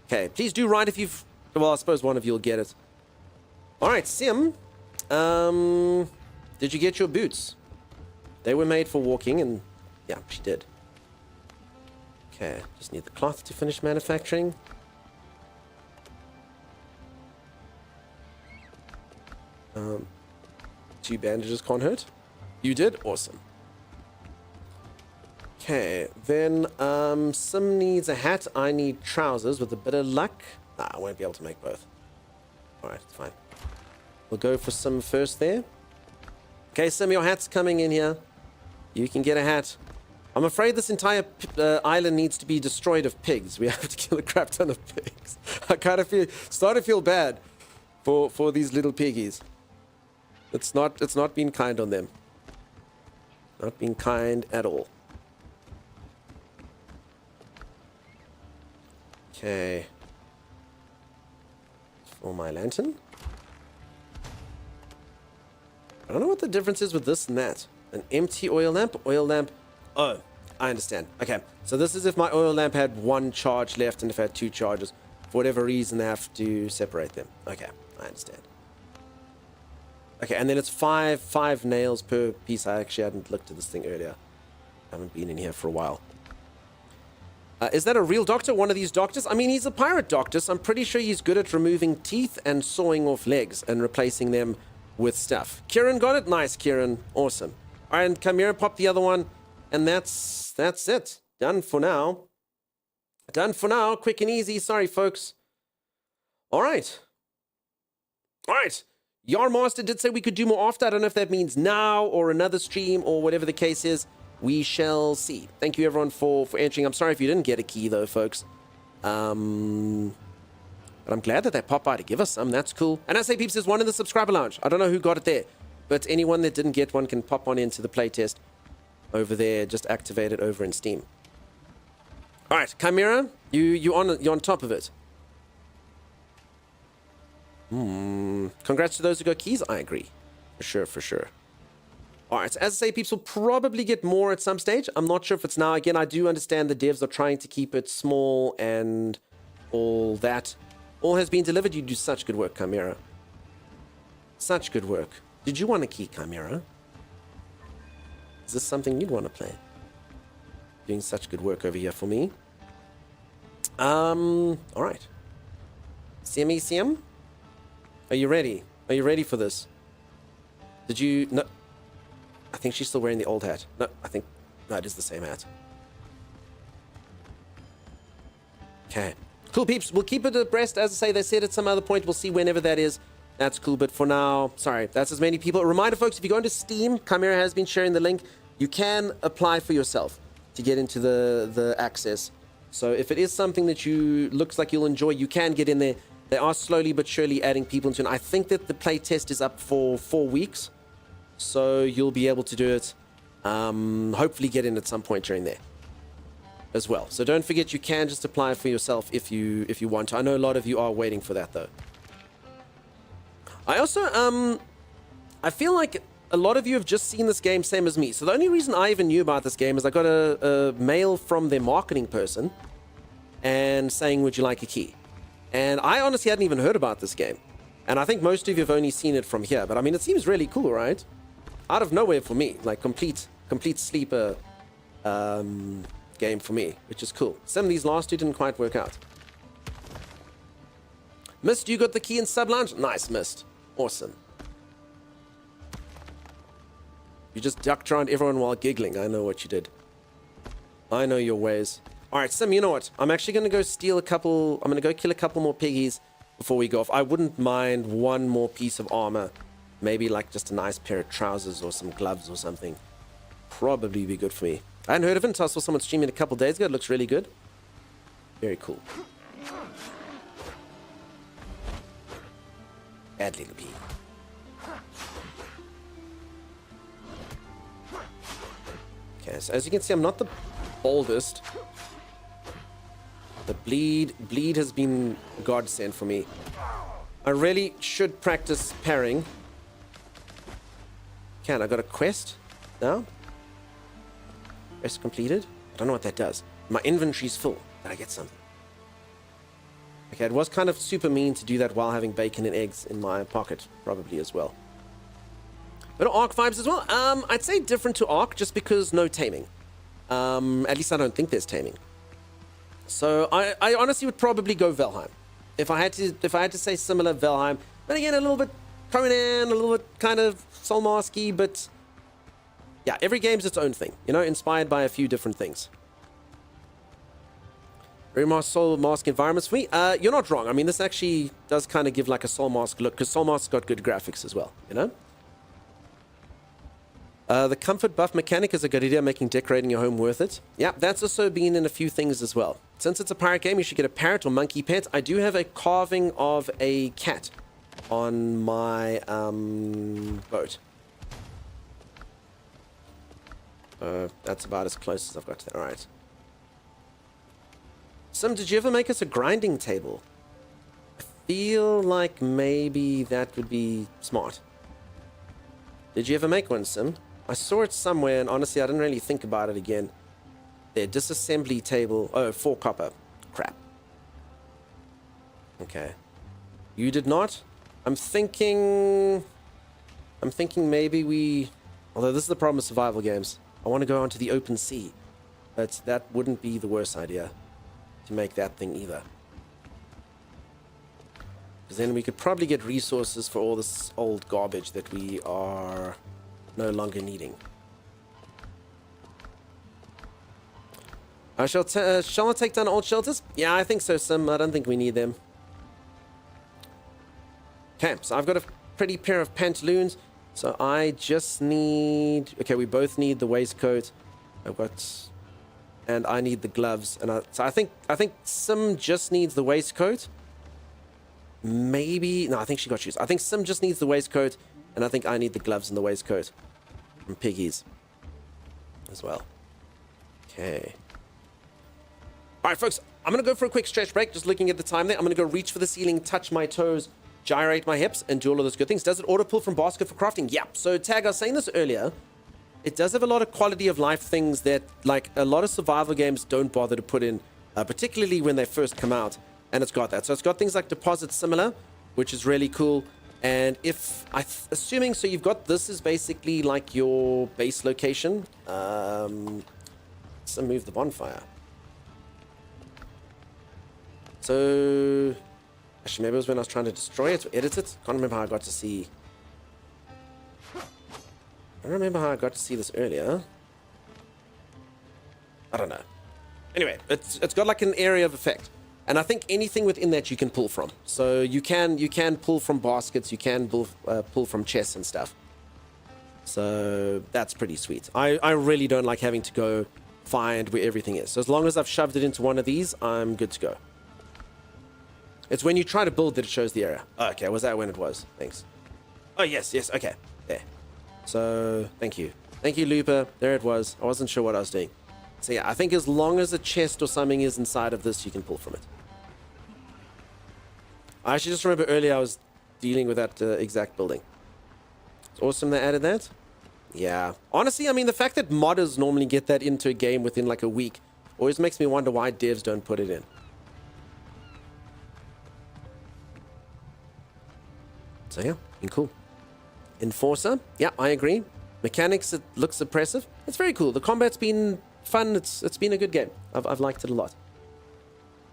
Okay, please do write if you've... Well, I suppose one of you will get it. All right, Sim. Did you get your boots? They were made for walking, and yeah, she did. Okay, just need the cloth to finish manufacturing. Two bandages can't hurt. You did? Awesome. Okay, then Sim needs a hat. I need trousers with a bit of luck. Nah, I won't be able to make both. Alright, it's fine. We'll go for Sim first there. Okay, Sim, your hat's coming in here. You can get a hat. I'm afraid this entire island needs to be destroyed of pigs. We have to kill a crap ton of pigs. I kind of start to feel bad for these little piggies. It's not been kind on them. Not been kind at all. Okay. For my lantern. I don't know what the difference is with this and that. An empty oil lamp? Oil lamp. Oh, I understand. Okay. So this is if my oil lamp had 1 charge left and if I had 2 charges. For whatever reason, they have to separate them. Okay. I understand. Okay. And then it's five nails per piece. I actually hadn't looked at this thing earlier. I haven't been in here for a while. Is that a real doctor? One of these doctors? I mean, he's a pirate doctor, so I'm pretty sure he's good at removing teeth and sawing off legs and replacing them with stuff. Kieran got it? Nice, Kieran. Awesome. All right, and Chimera popped the other one. And that's it. Done for now. Done for now. Quick and easy. Sorry, folks. All right. All right. Yarmaster did say we could do more after. I don't know if that means now or another stream or whatever the case is. We shall see. Thank you, everyone, for entering. I'm sorry if you didn't get a key, though, folks. But I'm glad that they pop by to give us some. That's cool. And I say, peeps, there's one in the subscriber lounge. I don't know who got it there. But anyone that didn't get one can pop on into the playtest over there. Just activate it over in Steam. All right, Chimera, you're on top of it. Congrats to those who got keys. I agree. For sure, for sure. All right, so as I say, peeps will probably get more at some stage. I'm not sure if it's now. Again, I do understand the devs are trying to keep it small and all that. All has been delivered. You do such good work, Chimera. Such good work. Did you want a key, Chimera? Is this something you'd want to play? Doing such good work over here for me. All right. CM? Are you ready? Are you ready for this? Did you... No. I think she's still wearing the old hat. No, no, it is the same hat. Okay. Cool, peeps. We'll keep it abreast. As I say, they said at some other point. We'll see whenever that is. That's cool. But for now, sorry, that's as many people. A reminder, folks, if you go into Steam, Chimera has been sharing the link. You can apply for yourself to get into the access. So if it is something that looks like you'll enjoy, you can get in there. They are slowly but surely adding people into it. I think that the play test is up for 4 weeks. So you'll be able to do it, hopefully get in at some point during there as well. So don't forget, you can just apply for yourself if you want to. I know a lot of you are waiting for that, though. I also, I feel like a lot of you have just seen this game, same as me. So the only reason I even knew about this game is I got a mail from their marketing person and saying, would you like a key? And I honestly hadn't even heard about this game. And I think most of you have only seen it from here. But I mean, it seems really cool, right? Out of nowhere for me. Like complete sleeper game for me, which is cool. Some of these last two didn't quite work out. Mist, you got the key in sub lounge? Nice, Mist. Awesome. You just ducked around everyone while giggling. I know what you did. I know your ways. All right, Sim, you know what? I'm actually going to go steal a couple... I'm going to go kill a couple more piggies before we go off. I wouldn't mind one more piece of armor. Maybe like just a nice pair of trousers or some gloves or something. Probably be good for me. I hadn't heard of it until I saw someone streaming a couple days ago. It looks really good. Very cool. Bad little pea. Okay, so as you can see, I'm not the boldest. The bleed has been godsend for me. I really should practice parrying. I got a quest now. Quest completed. I don't know what that does. My inventory's full. Did I get something? Okay, it was kind of super mean to do that while having bacon and eggs in my pocket, probably as well. But Ark vibes as well. I'd say different to Ark just because no taming. At least I don't think there's taming. So I honestly would probably go Valheim. If I had to say similar, Valheim. But again, a little bit Conan, a little bit kind of Soul Masky, but yeah, every game's its own thing, you know, inspired by a few different things. Very much Soul Mask environments for me. You're not wrong. I mean, this actually does kind of give like a Soul Mask look, because Soul Mask's got good graphics as well, you know? The comfort buff mechanic is a good idea, making decorating your home worth it. Yeah, that's also been in a few things as well. Since it's a pirate game, you should get a parrot or monkey pet. I do have a carving of a cat on my boat. That's about as close as I've got to that. All right. Sim, did you ever make us a grinding table? I feel like maybe that would be smart. Did you ever make one, Sim? I saw it somewhere, and honestly, I didn't really think about it again. There, disassembly table. Oh, 4 copper. Crap. Okay. You did not? I'm thinking maybe we... Although this is the problem with survival games. I want to go onto the open sea. But that wouldn't be the worst idea to make that thing either. Because then we could probably get resources for all this old garbage that we are no longer needing. Shall I take down old shelters? Yeah, I think so, Sim. I don't think we need them. Okay, so I've got a pretty pair of pantaloons. So I just need... Okay, we both need the waistcoat. I've got... And I need the gloves. And so I think Sim just needs the waistcoat. Maybe... No, I think she got shoes. I think Sim just needs the waistcoat. And I think I need the gloves and the waistcoat. From Piggies. As well. Okay. Alright, folks. I'm going to go for a quick stretch break. Just looking at the time there. I'm going to go reach for the ceiling, touch my toes, gyrate my hips, and do all of those good things. Does it auto pull from basket for crafting? Yeah. So, Tag, I was saying this earlier. It does have a lot of quality of life things that, like, a lot of survival games don't bother to put in. Particularly when they first come out. And it's got that. So, it's got things like deposit similar, which is really cool. And if assuming so, you've got this is basically like your base location. Let's move the bonfire. So actually, maybe it was when I was trying to destroy it or edit it. Can't remember how I got to see. I don't remember how I got to see this earlier. I don't know. Anyway, it's got like an area of effect. And I think anything within that you can pull from. So you can pull from baskets, you can pull from chests and stuff. So that's pretty sweet. I really don't like having to go find where everything is. So as long as I've shoved it into one of these, I'm good to go. It's when you try to build that it shows the area. Oh, okay, was that when it was? Thanks. Oh, yes, okay. There. So, thank you. Thank you, Looper. There it was. I wasn't sure what I was doing. So yeah, I think as long as a chest or something is inside of this, you can pull from it. I actually just remember earlier I was dealing with that exact building. It's awesome they added that. Yeah. Honestly, I mean, the fact that modders normally get that into a game within like a week always makes me wonder why devs don't put it in. So yeah, been cool. Enforcer, yeah, I agree. Mechanics, it looks impressive. It's very cool. The combat's been fun. It's been a good game. I've liked it a lot.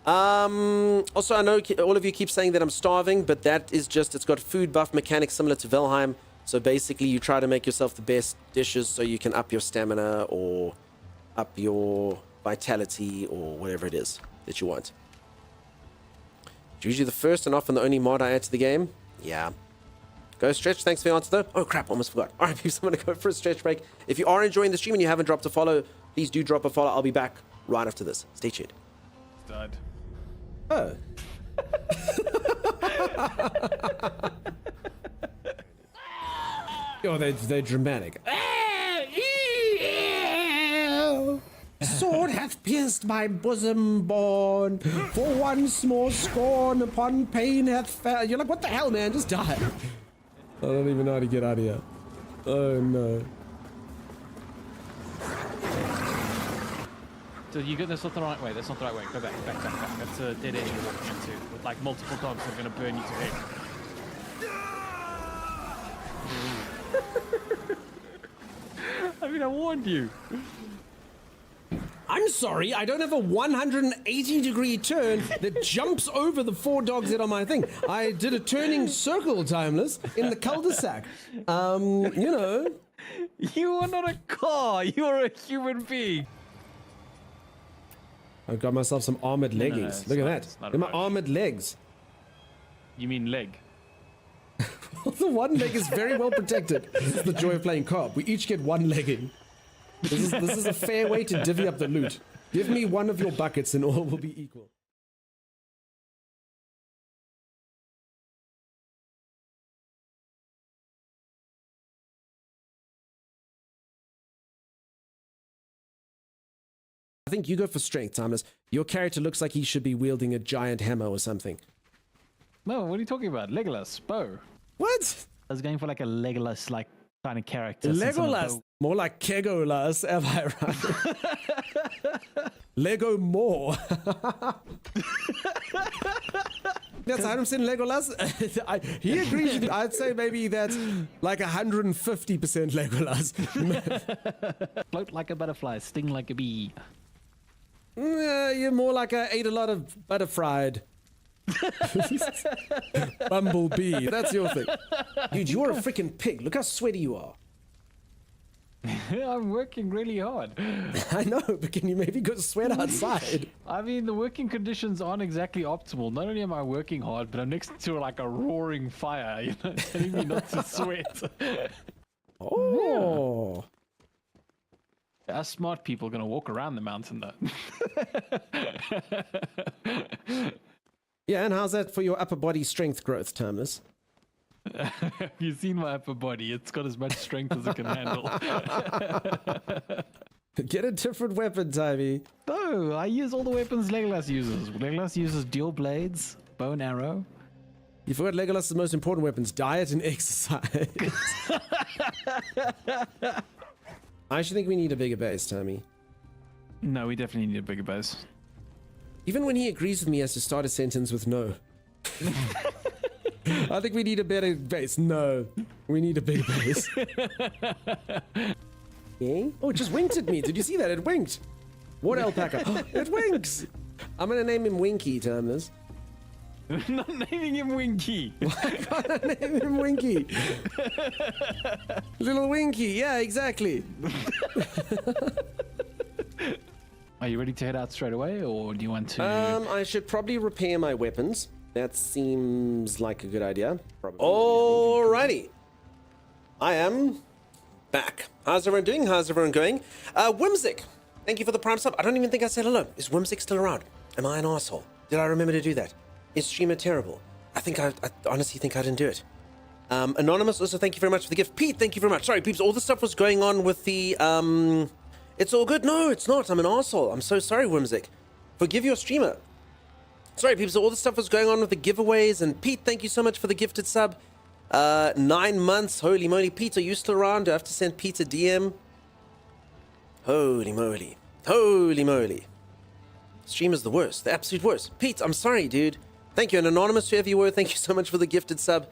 Also, I know all of you keep saying that I'm starving, but that is just, it's got food buff mechanics similar to Valheim. So basically, you try to make yourself the best dishes so you can up your stamina or up your vitality or whatever it is that you want. It's usually the first and often the only mod I add to the game. Yeah. Go stretch. Thanks for the answer, though. Oh, crap. Almost forgot. All right, peeps, I'm going to go for a stretch break. If you are enjoying the stream and you haven't dropped a follow, please do drop a follow. I'll be back right after this. Stay tuned. Stud. Oh. Oh, they're dramatic. Sword hath pierced my bosom born, for once more scorn upon pain hath fell. You're like, what the hell, man? Just die. I don't even know how to get out of here. Oh, no. So you go, that's not the right way. That's not the right way. Go back. That's a dead end you're walking into with like multiple dogs that are going to burn you to death. I mean, I warned you. I'm sorry, I don't have a 180-degree turn that jumps over the 4 dogs that are on my thing. I did a turning circle, Timeless, in the cul-de-sac. You know. You are not a car. You are a human being. I've got myself some armored leggings. Look at that. Look at my armored legs. You mean leg? The one leg is very well protected. This is the joy of playing co-op. We each get 1 legging. This is a fair way to divvy up the loot. Give me one of your buckets and all will be equal. I think you go for strength, Timeless. Your character looks like he should be wielding a giant hammer or something. No, what are you talking about? Legolas, bow. What? I was going for like a Legolas like kind of character. Legolas. More like Kegolas, am I right? Lego more. That's 100% Legolas. He agrees with me. I'd say maybe that's like 150% Legolas. Float like a butterfly, sting like a bee. You're more like I ate a lot of butter fried. Bumblebee. That's your thing. Dude, you're a freaking pig. Look how sweaty you are. I'm working really hard. I know, but can you maybe go sweat outside? I mean, the working conditions aren't exactly optimal. Not only am I working hard, but I'm next to like a roaring fire, you know, telling me not to sweat. Oh. Yeah. Us smart people are going to walk around the mountain, though. Yeah, and how's that for your upper body strength growth, Timeless? Have you seen my upper body? It's got as much strength as it can handle. Get a different weapon, Timey. No, I use all the weapons Legolas uses. Legolas uses dual blades, bow and arrow. You forgot Legolas' most important weapons, diet and exercise. I actually think we need a bigger base, Timey. No, we definitely need a bigger base. Even when he agrees with me, he has to start a sentence with no. I think we need a better base. No, we need a bigger base. Yeah? Oh, it just winked at me. Did you see that? It winked. What alpaca? It winks. I'm going to name him Winky, Timeless. I'm not naming him Winky. Why can't I name him Winky? Little Winky. Yeah, exactly. Are you ready to head out straight away, or do you want to... I should probably repair my weapons. That seems like a good idea. Probably. Alrighty. I am back. How's everyone doing? How's everyone going? Whimsic, thank you for the prime sub. I don't even think I said hello. Is Whimsic still around? Am I an asshole? Did I remember to do that? Is streamer terrible? I honestly think I didn't do it. Anonymous, also thank you very much for the gift. Pete, thank you very much. Sorry, peeps, all the stuff was going on with the, it's all good. No, it's not. I'm an asshole. I'm so sorry, Whimsic. Forgive your streamer. Sorry, people. So all the stuff was going on with the giveaways, and Pete, thank you so much for the gifted sub. 9 months. Holy moly. Pete, are you still around? Do I have to send Pete a DM? Holy moly. Holy moly. Stream is the worst. The absolute worst. Pete, I'm sorry, dude. Thank you. And anonymous, whoever you were, thank you so much for the gifted sub.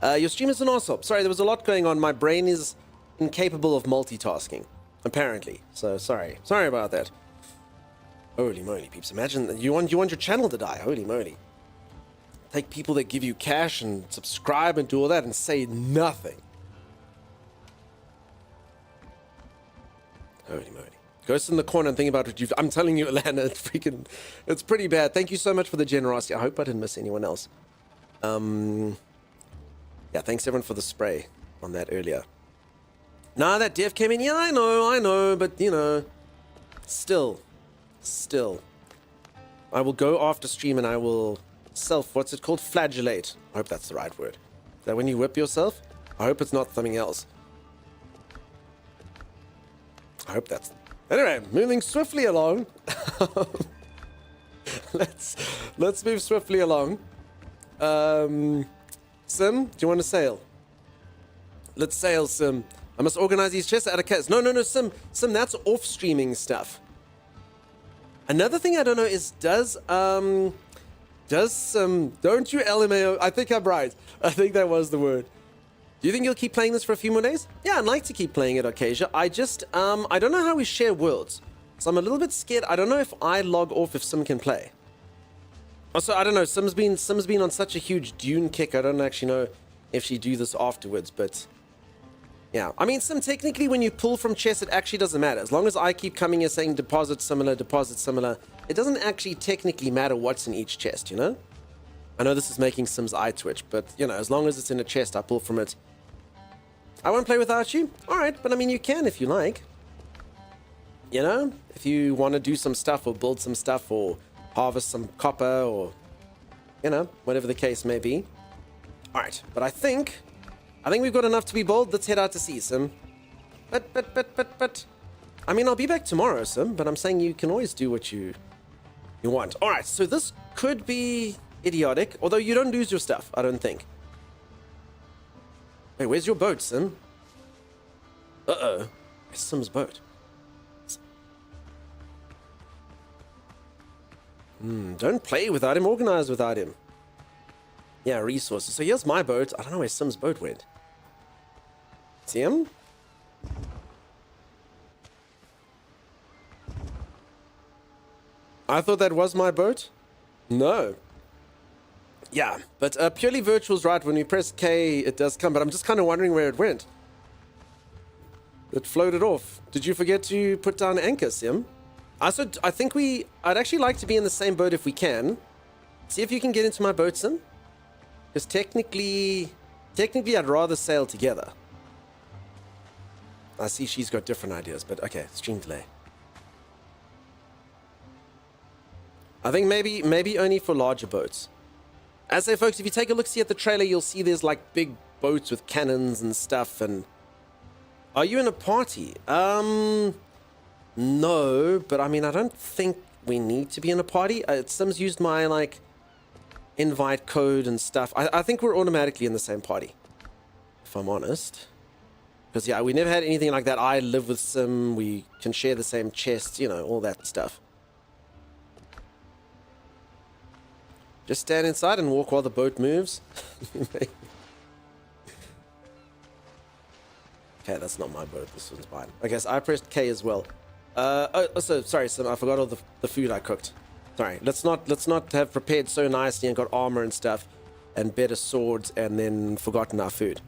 Your stream is an arsehole. Sorry, there was a lot going on. My brain is incapable of multitasking, apparently. So, sorry. Sorry about that. Holy moly, peeps. Imagine that you want your channel to die. Holy moly. Take people that give you cash and subscribe and do all that and say nothing. Holy moly. Go sit in the corner and think about what you've... I'm telling you, Alana, it's pretty bad. Thank you so much for the generosity. I hope I didn't miss anyone else. Yeah, thanks everyone for the spray on that earlier. Nah, that dev came in. Yeah, I know, but you know, still. I will go after stream and I will what's it called? Flagellate. I hope that's the right word. Is that when you whip yourself? I hope it's not something else. I hope that's... Anyway, moving swiftly along. Let's move swiftly along. Sim, do you want to sail? Let's sail, Sim. I must organize these chests out of case. No, Sim, that's off streaming stuff. Another thing I don't know is does don't you LMAO? I think I'm right. I think that was the word. Do you think you'll keep playing this for a few more days? Yeah, I'd like to keep playing it, Occasia. I just, I don't know how we share worlds. So I'm a little bit scared. I don't know if I log off if Sim can play. Also, I don't know. Sim's been on such a huge Dune kick. I don't actually know if she do this afterwards, but yeah. I mean, Sim, technically when you pull from chests, it actually doesn't matter. As long as I keep coming here saying deposit similar, it doesn't actually technically matter what's in each chest, you know? I know this is making Sim's eye twitch, but you know, as long as it's in a chest, I pull from it. I won't play without you. All right, but I mean, you can if you like. You know, if you want to do some stuff or build some stuff or harvest some copper or, you know, whatever the case may be. All right, but I think we've got enough to be bold. Let's head out to sea, Sim. But. I mean, I'll be back tomorrow, Sim, but I'm saying you can always do what you want. All right, so this could be idiotic, although you don't lose your stuff, I don't think. Wait, where's your boat, Sim? Uh-oh. Where's Sim's boat? Don't play without him, organize without him. Yeah, resources. So here's my boat. I don't know where Sim's boat went. See him? I thought that was my boat. No. Yeah, but purely virtual's right. When we press K, it does come. But I'm just kind of wondering where it went. It floated off. Did you forget to put down anchor, Sim? I think I'd actually like to be in the same boat if we can. See if you can get into my boat, Sim. Because technically I'd rather sail together. I see she's got different ideas, but okay, stream delay. I think maybe only for larger boats. As I say, folks, if you take a look-see at the trailer, you'll see there's like big boats with cannons and stuff. And are you in a party? No, but I mean, I don't think we need to be in a party. Sim's used my like invite code and stuff. I think we're automatically in the same party, if I'm honest. Because yeah, we never had anything like that. I live with Sim. We can share the same chests, you know, all that stuff. Just stand inside and walk while the boat moves. Okay, that's not my boat. This one's mine. Okay, so I pressed K as well. So sorry, Sim. I forgot all the food I cooked. Sorry. Let's not have prepared so nicely and got armor and stuff, and better swords, and then forgotten our food.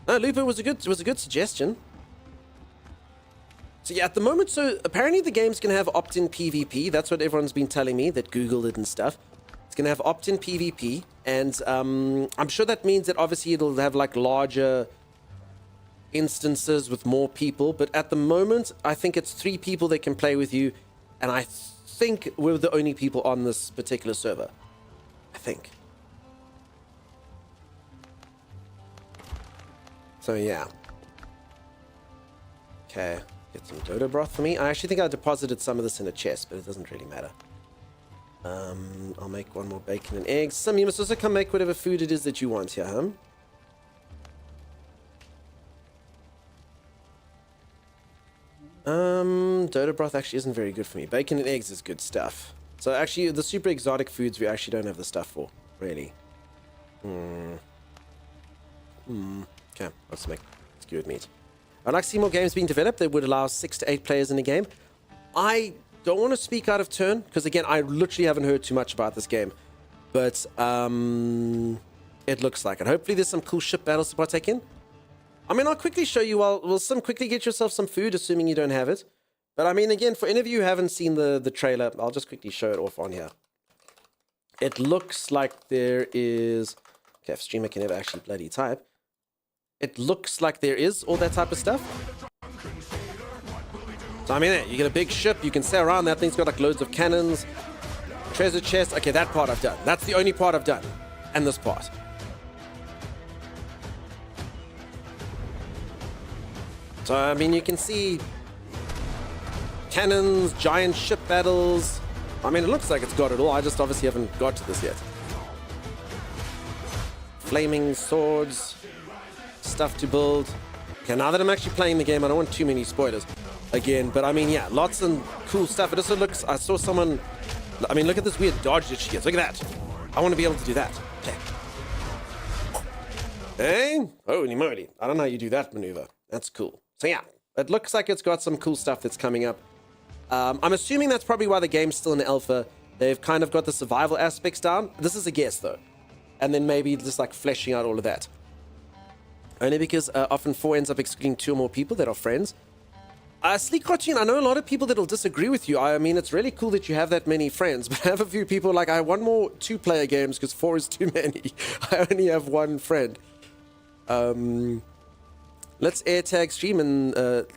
No, Lupo was a good suggestion. So yeah, at the moment, so apparently the game's gonna have opt-in PvP. That's what everyone's been telling me. That Googled it and stuff. It's going to have opt-in PvP, and I'm sure that means that obviously it'll have like larger instances with more people, but at the moment, I think it's 3 people that can play with you, and I think we're the only people on this particular server. I think. So yeah. Okay, get some dodo broth for me. I actually think I deposited some of this in a chest, but it doesn't really matter. I'll make one more bacon and eggs. Sim, you must also come make whatever food it is that you want here, huh? Dodo broth actually isn't very good for me. Bacon and eggs is good stuff. So actually, the super exotic foods we actually don't have the stuff for, really. Okay, let's make skewered meat. I'd like to see more games being developed that would allow 6 to 8 players in a game. I don't want to speak out of turn, because again, I literally haven't heard too much about this game. But it looks like it. Hopefully there's some cool ship battles to partake in. I mean, I'll quickly show you. Will some quickly get yourself some food, assuming you don't have it. But I mean, again, for any of you who haven't seen the trailer, I'll just quickly show it off on here. It looks like there is... Okay, if streamer can ever actually bloody type. It looks like there is all that type of stuff. So I mean, you get a big ship, you can sail around. That thing's got like loads of cannons, treasure chest. Okay, that part I've done. That's the only part I've done. And this part. So, I mean, you can see cannons, giant ship battles. I mean, it looks like it's got it all. I just obviously haven't got to this yet. Flaming swords, stuff to build. Okay, now that I'm actually playing the game, I don't want too many spoilers again. But, I mean, yeah, lots of cool stuff. It also looks... I saw someone... I mean, look at this weird dodge that she gets. Look at that. I want to be able to do that. Okay. Hey? Holy moly. I don't know how you do that maneuver. That's cool. So yeah, it looks like it's got some cool stuff that's coming up. I'm assuming that's probably why the game's still in alpha. They've kind of got the survival aspects down. This is a guess though. And then maybe just like fleshing out all of that. Only because often 4 ends up excluding 2 or more people that are friends. Sleek Cartoon, I know a lot of people that'll disagree with you. I mean, it's really cool that you have that many friends, but I have a few people like, I want more 2-player games because 4 is too many. I only have 1 friend. Let's air tag stream and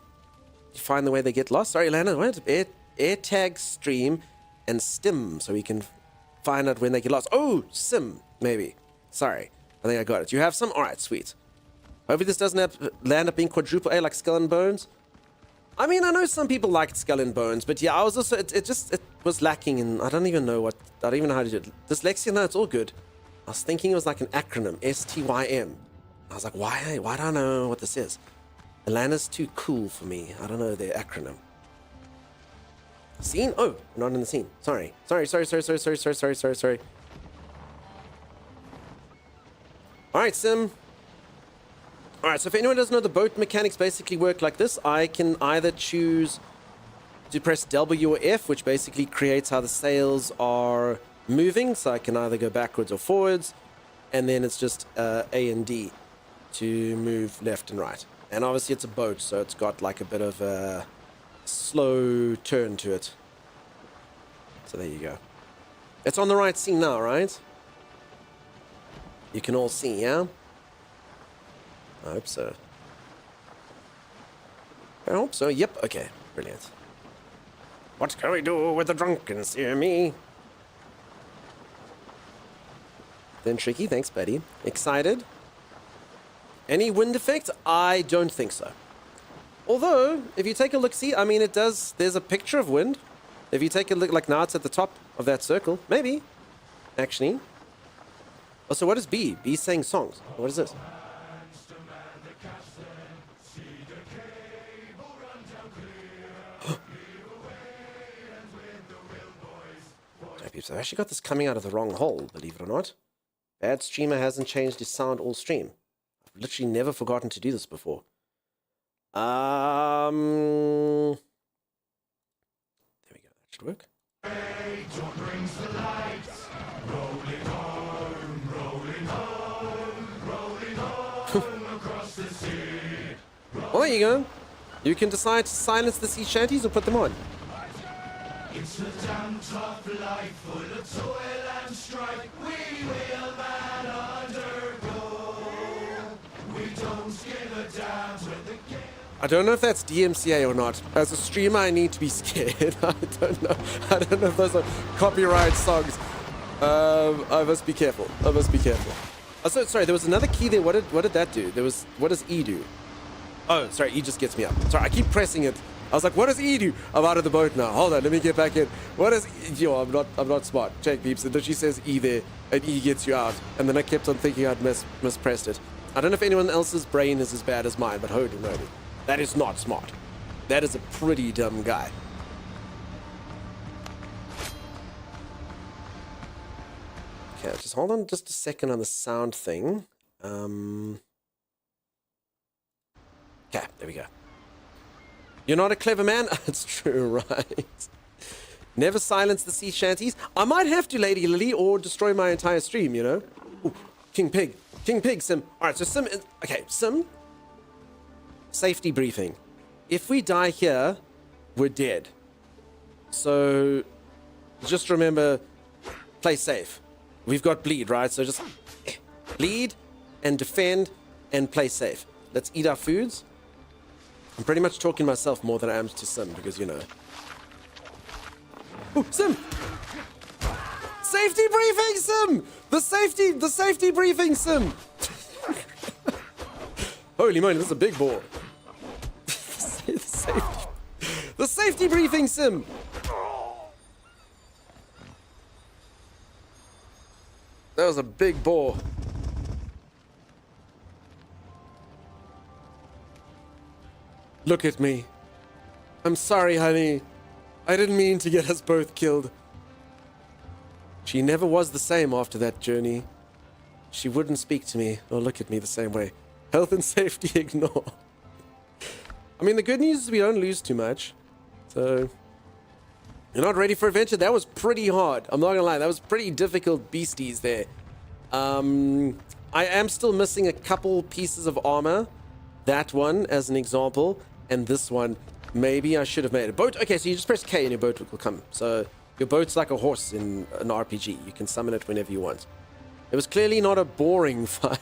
find the way they get lost. Sorry, Lana, what? Air tag stream and stim so we can find out when they get lost. Oh, sim, maybe. Sorry, I think I got it. You have some? All right, sweet. Hopefully this doesn't land up being quadruple A like Skull and Bones. I mean, I know some people liked Skull and Bones, but yeah, I was also, it was lacking in, I don't even know how to do it. Dyslexia, no, it's all good. I was thinking it was like an acronym, STYM. I was like, why do I know what this is? Atlanta's too cool for me. I don't know their acronym. Scene? Oh, not in the scene. Sorry. Sorry. Alright, Sim. Alright, so if anyone doesn't know, the boat mechanics basically work like this. I can either choose to press W or F, which basically creates how the sails are moving. So I can either go backwards or forwards. And then it's just A and D to move left and right. And obviously it's a boat, so it's got like a bit of a slow turn to it. So there you go. It's on the right scene now, right? You can all see, yeah? I hope so. I hope so. Yep, okay. Brilliant. What can we do with the drunkens, hear me? Then Tricky, thanks buddy. Excited? Any wind effect? I don't think so. Although, if you take a look-see, I mean, it does... There's a picture of wind. If you take a look, like now it's at the top of that circle. Maybe. Actually. Oh, so what is B? B's saying songs. What is this? I've actually got this coming out of the wrong hole, believe it or not. Bad streamer hasn't changed his sound all stream. I've literally never forgotten to do this before. There we go. That should work. Well, there you go. You can decide to silence the sea shanties or put them on. It's a damn tough life full of toil and strife. We will man undergo. We don't give a damn with the game. I don't know if that's DMCA or not. As a streamer, I need to be scared. I don't know. I don't know if those are copyright songs. I must be careful. Oh, sorry, there was another key there. What did that do? What does E do? Oh, sorry, E just gets me up. Sorry, I keep pressing it. I was like, what does E do? I'm out of the boat now. Hold on, let me get back in. What does E? Yo, I'm not smart. Check, peeps. And then she says E there, and E gets you out. And then I kept on thinking I'd mispressed it. I don't know if anyone else's brain is as bad as mine, but holy moly. That is not smart. That is a pretty dumb guy. Okay, just hold on just a second on the sound thing. Okay, there we go. You're not a clever man? It's true, right? Never silence the sea shanties. I might have to, Lady Lily, or destroy my entire stream, you know? Ooh, King Pig. King Pig, Sim. Alright, so Sim... Okay, Sim. Safety briefing. If we die here, we're dead. So, just remember, play safe. We've got bleed, right? So just bleed and defend and play safe. Let's eat our foods. I'm pretty much talking to myself more than I am to Sim, because, you know. Ooh, Sim! Safety briefing, Sim! The safety briefing, Sim! Holy moly, this is a big ball. The safety briefing, Sim! That was a big ball. Look at me. I'm sorry, honey. I didn't mean to get us both killed. She never was the same after that journey. She wouldn't speak to me or look at me the same way. Health and safety, ignore. I mean, the good news is we don't lose too much. So, you're not ready for adventure? That was pretty hard. I'm not gonna lie, that was pretty difficult beasties there. I am still missing a couple pieces of armor. That one, as an example, and this one. Maybe I should have made a boat. Okay, so you just press K and your boat will come. So your boat's like a horse in an RPG. You can summon it whenever you want. It was clearly not a boring fight.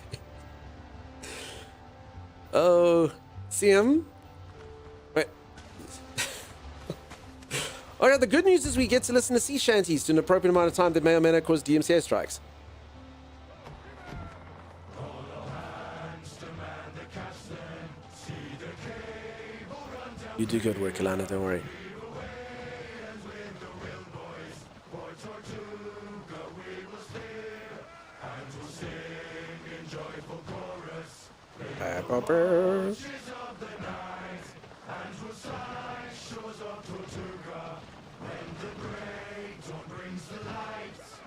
Oh, see him? Wait. Alright, the good news is we get to listen to sea shanties to an appropriate amount of time that may or may not cause DMCA strikes. You do good work, Alana, don't worry.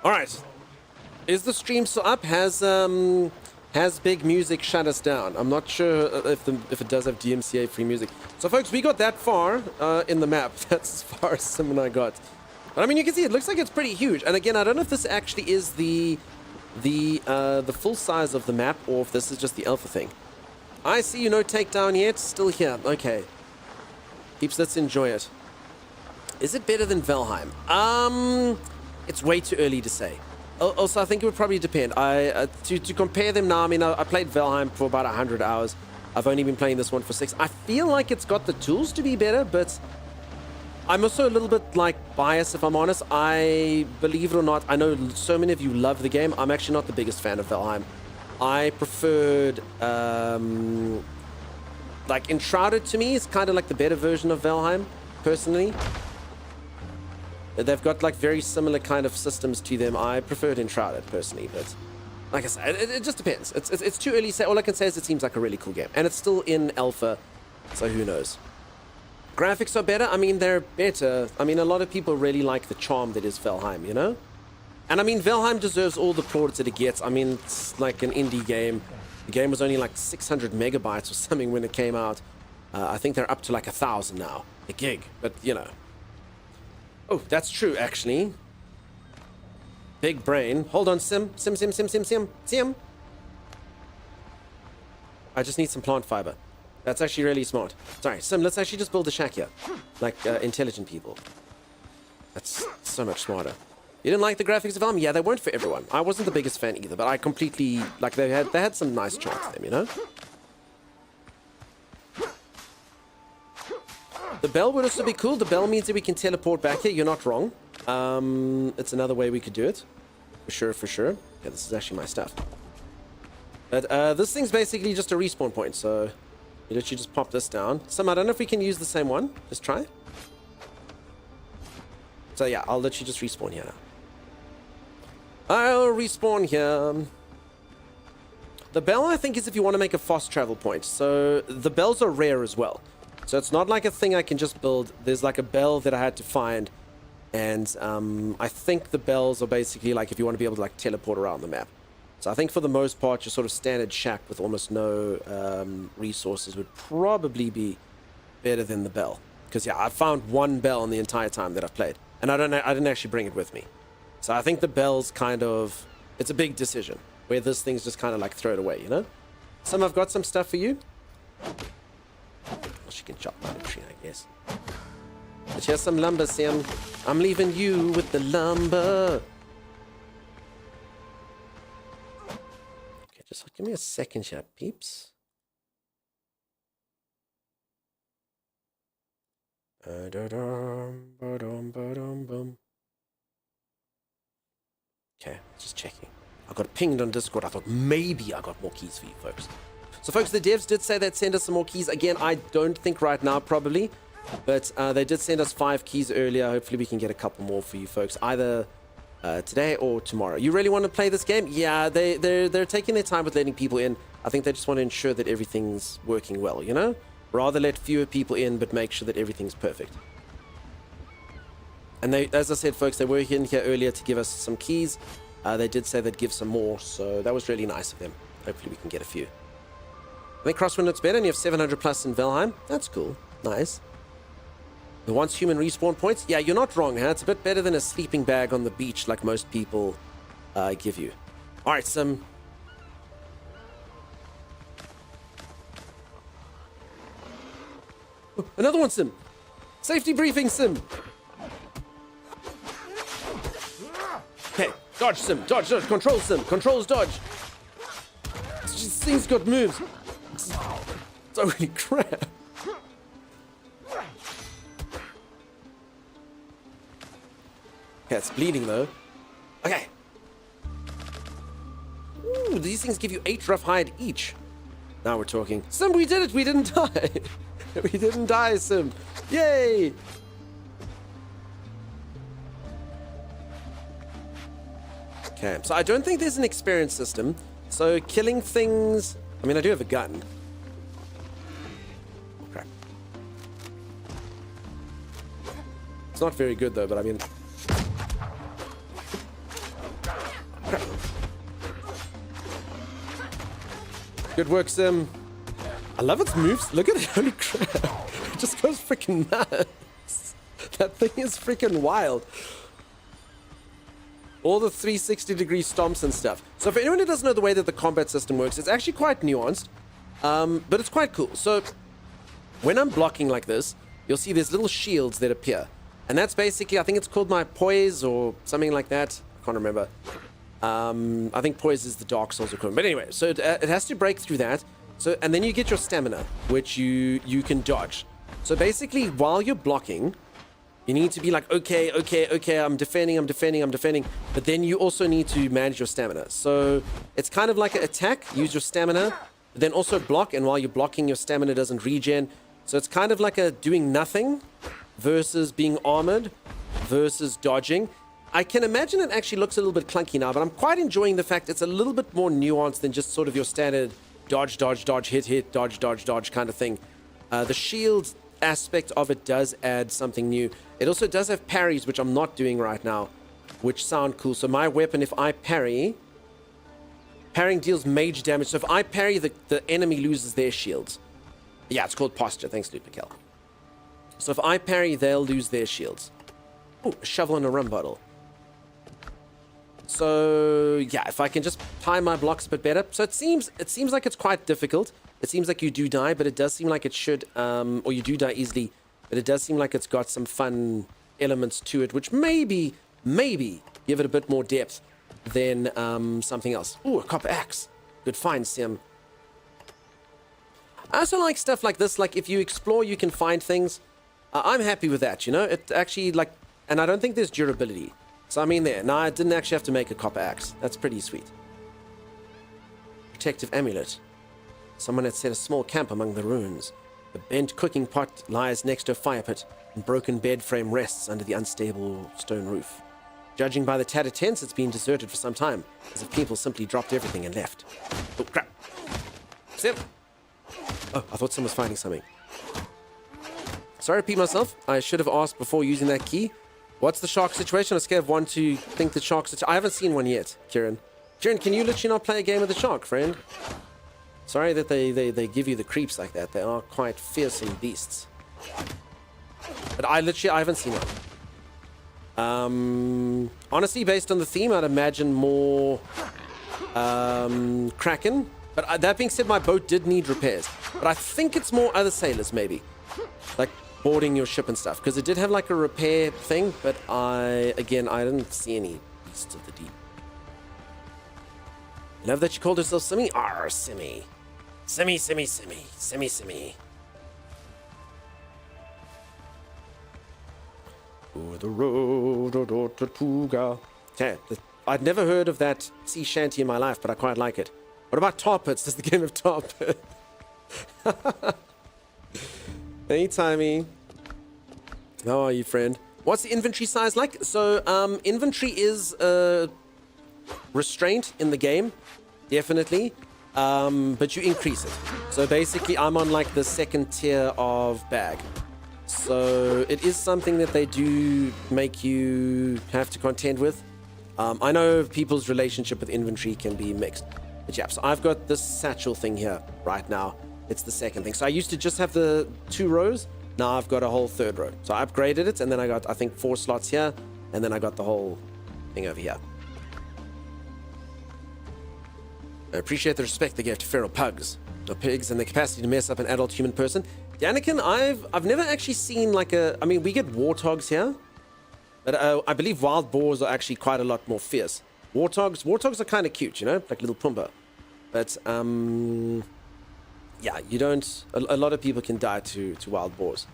Alright. Is the stream still up? Has Big Music shut us down? I'm not sure if it does have DMCA free music. So folks, we got that far in the map. That's as far as Sim and I got. But I mean, you can see it looks like it's pretty huge. And again, I don't know if this actually is the full size of the map or if this is just the alpha thing. I see you, no takedown yet. Still here. Okay. Peeps, let's enjoy it. Is it better than Valheim? It's way too early to say. Also, I think it would probably depend. To compare them now, I mean, I played Valheim for about 100 hours. I've only been playing this one for 6. I feel like it's got the tools to be better, but I'm also a little bit, like, biased, if I'm honest. I, believe it or not, I know so many of you love the game. I'm actually not the biggest fan of Valheim. I preferred, like, Enshrouded to me is kind of like the better version of Valheim, personally. They've got, like, very similar kind of systems to them. I preferred Enshrouded, personally, but like I said, it just depends. It's too early to say. All I can say is it seems like a really cool game. And it's still in alpha, so who knows. Graphics are better. I mean, they're better. I mean, a lot of people really like the charm that is Valheim, you know? And I mean, Valheim deserves all the plaudits that it gets. I mean, it's like an indie game. The game was only like 600 megabytes or something when it came out. I think they're up to like 1,000 now. A gig, but you know. Oh, that's true, actually. Big brain. Hold on, Sim. Sim. I just need some plant fiber. That's actually really smart. Sorry, Sim, let's actually just build a shack here. Like, intelligent people. That's so much smarter. You didn't like the graphics of Valheim? Yeah, they weren't for everyone. I wasn't the biggest fan either, but I completely... Like, they had some nice charm to them, you know? The bell would also be cool. The bell means that we can teleport back here. You're not wrong. It's another way we could do it. For sure. Yeah, this is actually my stuff. But this thing's basically just a respawn point, so you literally just pop this down. I don't know if we can use the same one. Just try. So yeah, I'll literally just respawn here now. I'll respawn here. The bell, I think, is if you want to make a fast travel point. So the bells are rare as well. So it's not like a thing I can just build. There's like a bell that I had to find. And I think the bells are basically like if you want to be able to like teleport around the map. So I think for the most part, your sort of standard shack with almost no resources would probably be better than the bell. Because yeah, I found one bell in the entire time that I've played. And I didn't actually bring it with me. So I think the bell's kind of, it's a big decision. Where this thing's just kind of like throw it away, you know? I've got some stuff for you. Well, she can chop down a tree, I guess. But here's some lumber, Sam. I'm leaving you with the lumber. Okay, just give me a second here, peeps. Okay, just checking. I got pinged on Discord. I thought maybe I got more keys for you folks. So folks, the devs did say they'd send us some more keys. Again, I don't think right now probably, but they did send us 5 keys earlier. Hopefully we can get a couple more for you folks, either today or tomorrow. You really want to play this game? Yeah, they're taking their time with letting people in. I think they just want to ensure that everything's working well, you know? Rather let fewer people in, but make sure that everything's perfect. And they, as I said, folks, they were in here earlier to give us some keys. They did say they'd give some more, so that was really nice of them. Hopefully we can get a few. I think Crosswind looks better, and you have 700 plus in Valheim. That's cool. Nice. The once human respawn points? Yeah, you're not wrong, huh? It's a bit better than a sleeping bag on the beach like most people give you. Alright, some... Oh, another one, Sim! Safety briefing, Sim! Okay, dodge, Sim, dodge, control, Sim, controls, dodge. This thing's got moves. Holy crap. Okay, it's bleeding though. Okay. Ooh, these things give you 8 rough hide each. Now we're talking. Sim, we did it, we didn't die. We didn't die, Sim. Yay! Okay, so I don't think there's an experience system. So killing things... I mean, I do have a gun. Oh, crap. It's not very good, though, but I mean... Crap. Good work, Sim. I love its moves. Look at it. Holy crap. It just goes freaking nuts. That thing is freaking wild. All the 360-degree stomps and stuff. So for anyone who doesn't know the way that the combat system works, it's actually quite nuanced, but it's quite cool. So when I'm blocking like this, you'll see there's little shields that appear. And that's basically, I think it's called my poise or something like that. I can't remember. I think poise is the Dark Souls equivalent. But anyway, so it has to break through that. So, and then you get your stamina, which you can dodge. So basically, while you're blocking... You need to be like, okay, I'm defending. But then you also need to manage your stamina. So it's kind of like an attack, use your stamina, but then also block. And while you're blocking, your stamina doesn't regen. So it's kind of like a doing nothing versus being armored versus dodging. I can imagine it actually looks a little bit clunky now, but I'm quite enjoying the fact it's a little bit more nuanced than just sort of your standard dodge, hit, dodge kind of thing. The shield aspect of it does add something new. It also does have parries, which I'm not doing right now, which sound cool. So my weapon, if I parrying deals mage damage. So if I parry, the enemy loses their shields. Yeah, it's called posture. Thanks, Lupikel. So if I parry, they'll lose their shields. Oh, a shovel and a rum bottle. So yeah, if I can just time my blocks a bit better. So it seems like it's quite difficult. It seems like you do die, but it does seem like it should, or you do die easily, but it does seem like it's got some fun elements to it, which maybe give it a bit more depth than something else. Ooh, a copper axe. Good find, Sim. I also like stuff like this, like if you explore, you can find things. I'm happy with that, you know? It actually, like, and I don't think there's durability. So I mean there. Now, I didn't actually have to make a copper axe. That's pretty sweet. Protective amulet. Someone had set a small camp among the ruins. The bent cooking pot lies next to a fire pit, and broken bed frame rests under the unstable stone roof. Judging by the tattered tents, it's been deserted for some time, as if people simply dropped everything and left. Oh, crap. Sim! Oh, I thought someone was finding something. Sorry, repeat myself. I should have asked before using that key. What's the shark situation? I'm scared of one to think the shark's... I haven't seen one yet, Kieran. Kieran, can you literally not play a game with the shark, friend? Sorry that they give you the creeps like that. They are quite fearsome beasts. But I haven't seen one. Honestly, based on the theme, I'd imagine more Kraken. But that being said, my boat did need repairs. But I think it's more other sailors, maybe. Like boarding your ship and stuff. Because it did have like a repair thing. But I didn't see any beasts of the deep. Love that you called herself Simmy. Arr, Simmy. Simmy, Simmy, Simmy. Simmy, Simmy. Over the road to Tortuga. Okay, I'd never heard of that sea shanty in my life, but I quite like it. What about tar pits? Does the game of tar pits? Hey, Timey. How are you, friend? What's the inventory size like? So, inventory is restraint in the game, definitely. But you increase it. So basically, I'm on like the second tier of bag. So it is something that they do make you have to contend with. I know people's relationship with inventory can be mixed. But yeah, so I've got this satchel thing here right now. It's the second thing. So I used to just have the 2 rows. Now I've got a whole 3rd row. So I upgraded it, and then I got, I think, 4 slots here. And then I got the whole thing over here. I appreciate the respect they give to feral pugs, or pigs, and the capacity to mess up an adult human person. Anakin, I've never actually seen like a... I mean, we get warthogs here, but I believe wild boars are actually quite a lot more fierce. Warthogs are kind of cute, you know, like little Pumbaa. But yeah, you don't... A lot of people can die to wild boars.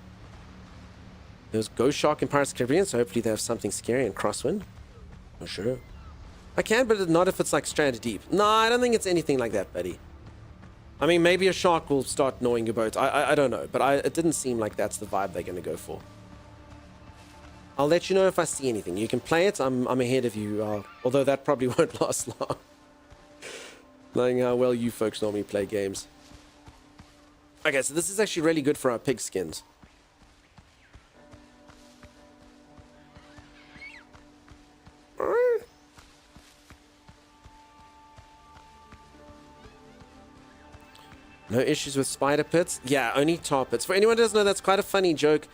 There's Ghost Shark in Pirates of the Caribbean, so hopefully they have something scary in Crosswind. For sure. I can, but not if it's like stranded deep. No, I don't think it's anything like that, buddy. I mean, maybe a shark will start gnawing your boat. I don't know, but it didn't seem like that's the vibe they're going to go for. I'll let you know if I see anything. You can play it. I'm ahead of you, although that probably won't last long. Knowing how well you folks normally play games. Okay, so this is actually really good for our pig skins. No issues with spider pits? Yeah, only tar pits. For anyone who doesn't know, that's quite a funny joke.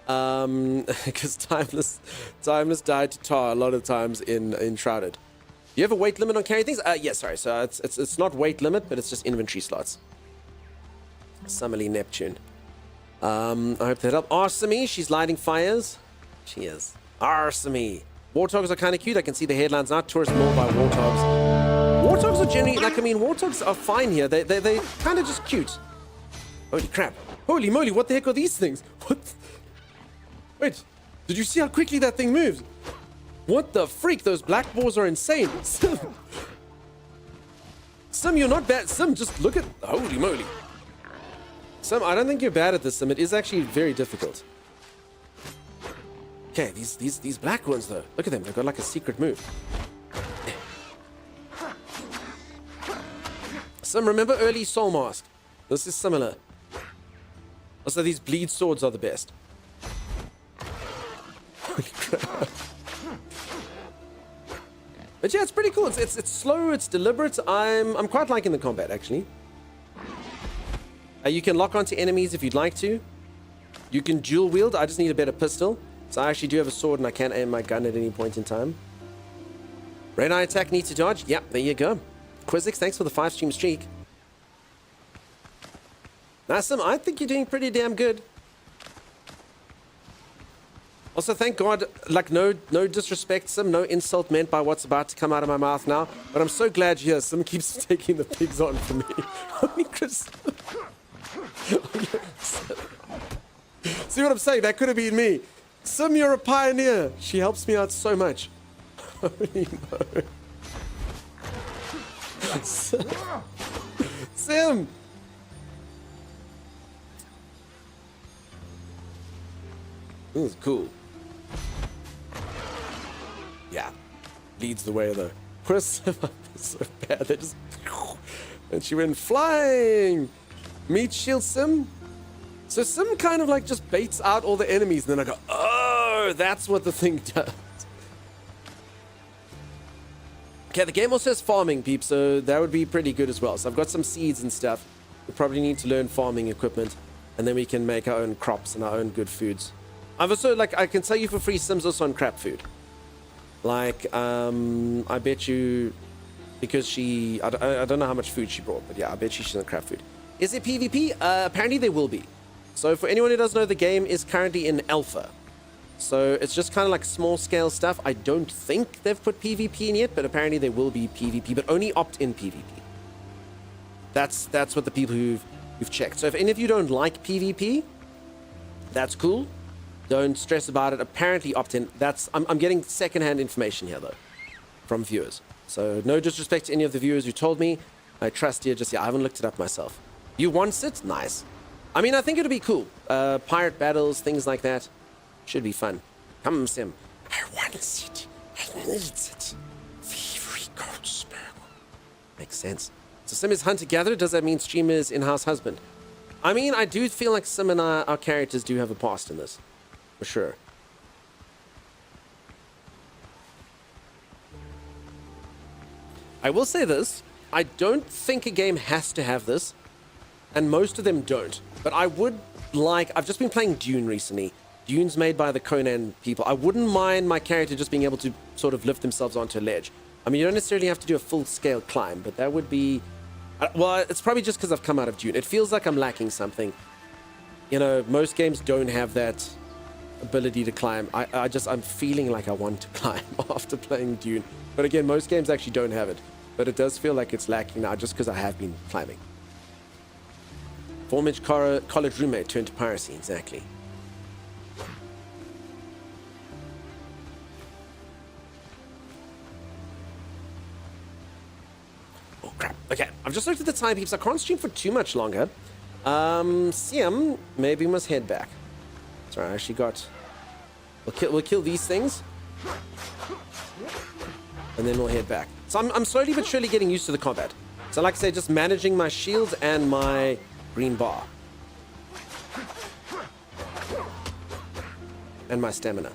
Because Timeless died to tar a lot of times in Shrouded. You have a weight limit on carrying things? Yeah, sorry. So it's not weight limit, but it's just inventory slots. Summerly Neptune. I hope that helped. Arsamy, she's lighting fires. She is. Arsamy. Warthogs are kind of cute. I can see the headlines now. Tourist mauled by warthogs. Warthogs are generally, like, I mean, warthogs are fine here. They're kind of just cute. Holy crap. Holy moly, what the heck are these things? What? Wait, did you see how quickly that thing moves? What the freak? Those black boars are insane. Sim, you're not bad. Sim, just look at... Holy moly. Sim, I don't think you're bad at this, Sim. It is actually very difficult. Okay, these black ones, though. Look at them. They've got like a secret move. Sim, remember early Soul Mask? This is similar. Also, these bleed swords are the best. Holy crap. But yeah, it's pretty cool. It's slow, it's deliberate. I'm quite liking the combat, actually. You can lock onto enemies if you'd like to. You can dual wield. I just need a better pistol. So I actually do have a sword and I can aim my gun at any point in time. Red eye attack needs to dodge. Yep, there you go. Quizix, thanks for the 5-stream streak. Nassim, I think you're doing pretty damn good. Also, thank God, like, no disrespect, Sim, no insult meant by what's about to come out of my mouth now. But I'm so glad you're here. Sim keeps taking the pigs on for me. I mean, Chris. See what I'm saying? That could have been me. Sim, you're a pioneer. She helps me out so much. Holy no. Sim! This is cool. Yeah. Leads the way, though. Chris, so bad. They just... And she went flying! Meat shield, Sim? So Sim kind of like just baits out all the enemies, and then I go, oh, that's what the thing does. Okay, the game also has farming, peeps, so that would be pretty good as well. So I've got some seeds and stuff. We probably need to learn farming equipment, and then we can make our own crops and our own good foods. I've also, like, I can tell you for free, Sim's also on crap food. Like, I bet you, because she, I don't know how much food she brought, but yeah, I bet you she's on crap food. Is it PvP? Apparently there will be. So for anyone who doesn't know, the game is currently in alpha. So it's just kind of like small scale stuff. I don't think they've put PvP in yet, but apparently there will be PvP, but only opt-in PvP. That's what the people who've checked. So if any of you don't like PvP, that's cool. Don't stress about it. Apparently opt-in. I'm getting secondhand information here though, from viewers. So no disrespect to any of the viewers who told me. I trust you. Just I haven't looked it up myself. You want it? Nice. I mean, I think it'll be cool. Pirate battles, things like that. Should be fun. Come, Sim. I want it. I need it. Thievery goat sparrow. Makes sense. So Sim is hunter-gatherer. Does that mean Streamer is in-house husband? I mean, I do feel like Sim and our characters do have a past in this. For sure. I will say this. I don't think a game has to have this. And most of them don't. But I would like... I've just been playing Dune recently. Dune's made by the Conan people. I wouldn't mind my character just being able to sort of lift themselves onto a ledge. I mean, you don't necessarily have to do a full-scale climb, but that would be... Well, it's probably just because I've come out of Dune. It feels like I'm lacking something. You know, most games don't have that ability to climb. I'm feeling like I want to climb after playing Dune. But again, most games actually don't have it. But it does feel like it's lacking now just because I have been climbing. Former college roommate turned to piracy, exactly. Oh crap. Okay, I've just looked at the time, peeps. I can't stream for too much longer. Siam, maybe we must head back. Sorry, I actually got... We'll kill these things. And then we'll head back. So I'm slowly but surely getting used to the combat. So like I say, just managing my shields and my green bar. And my stamina.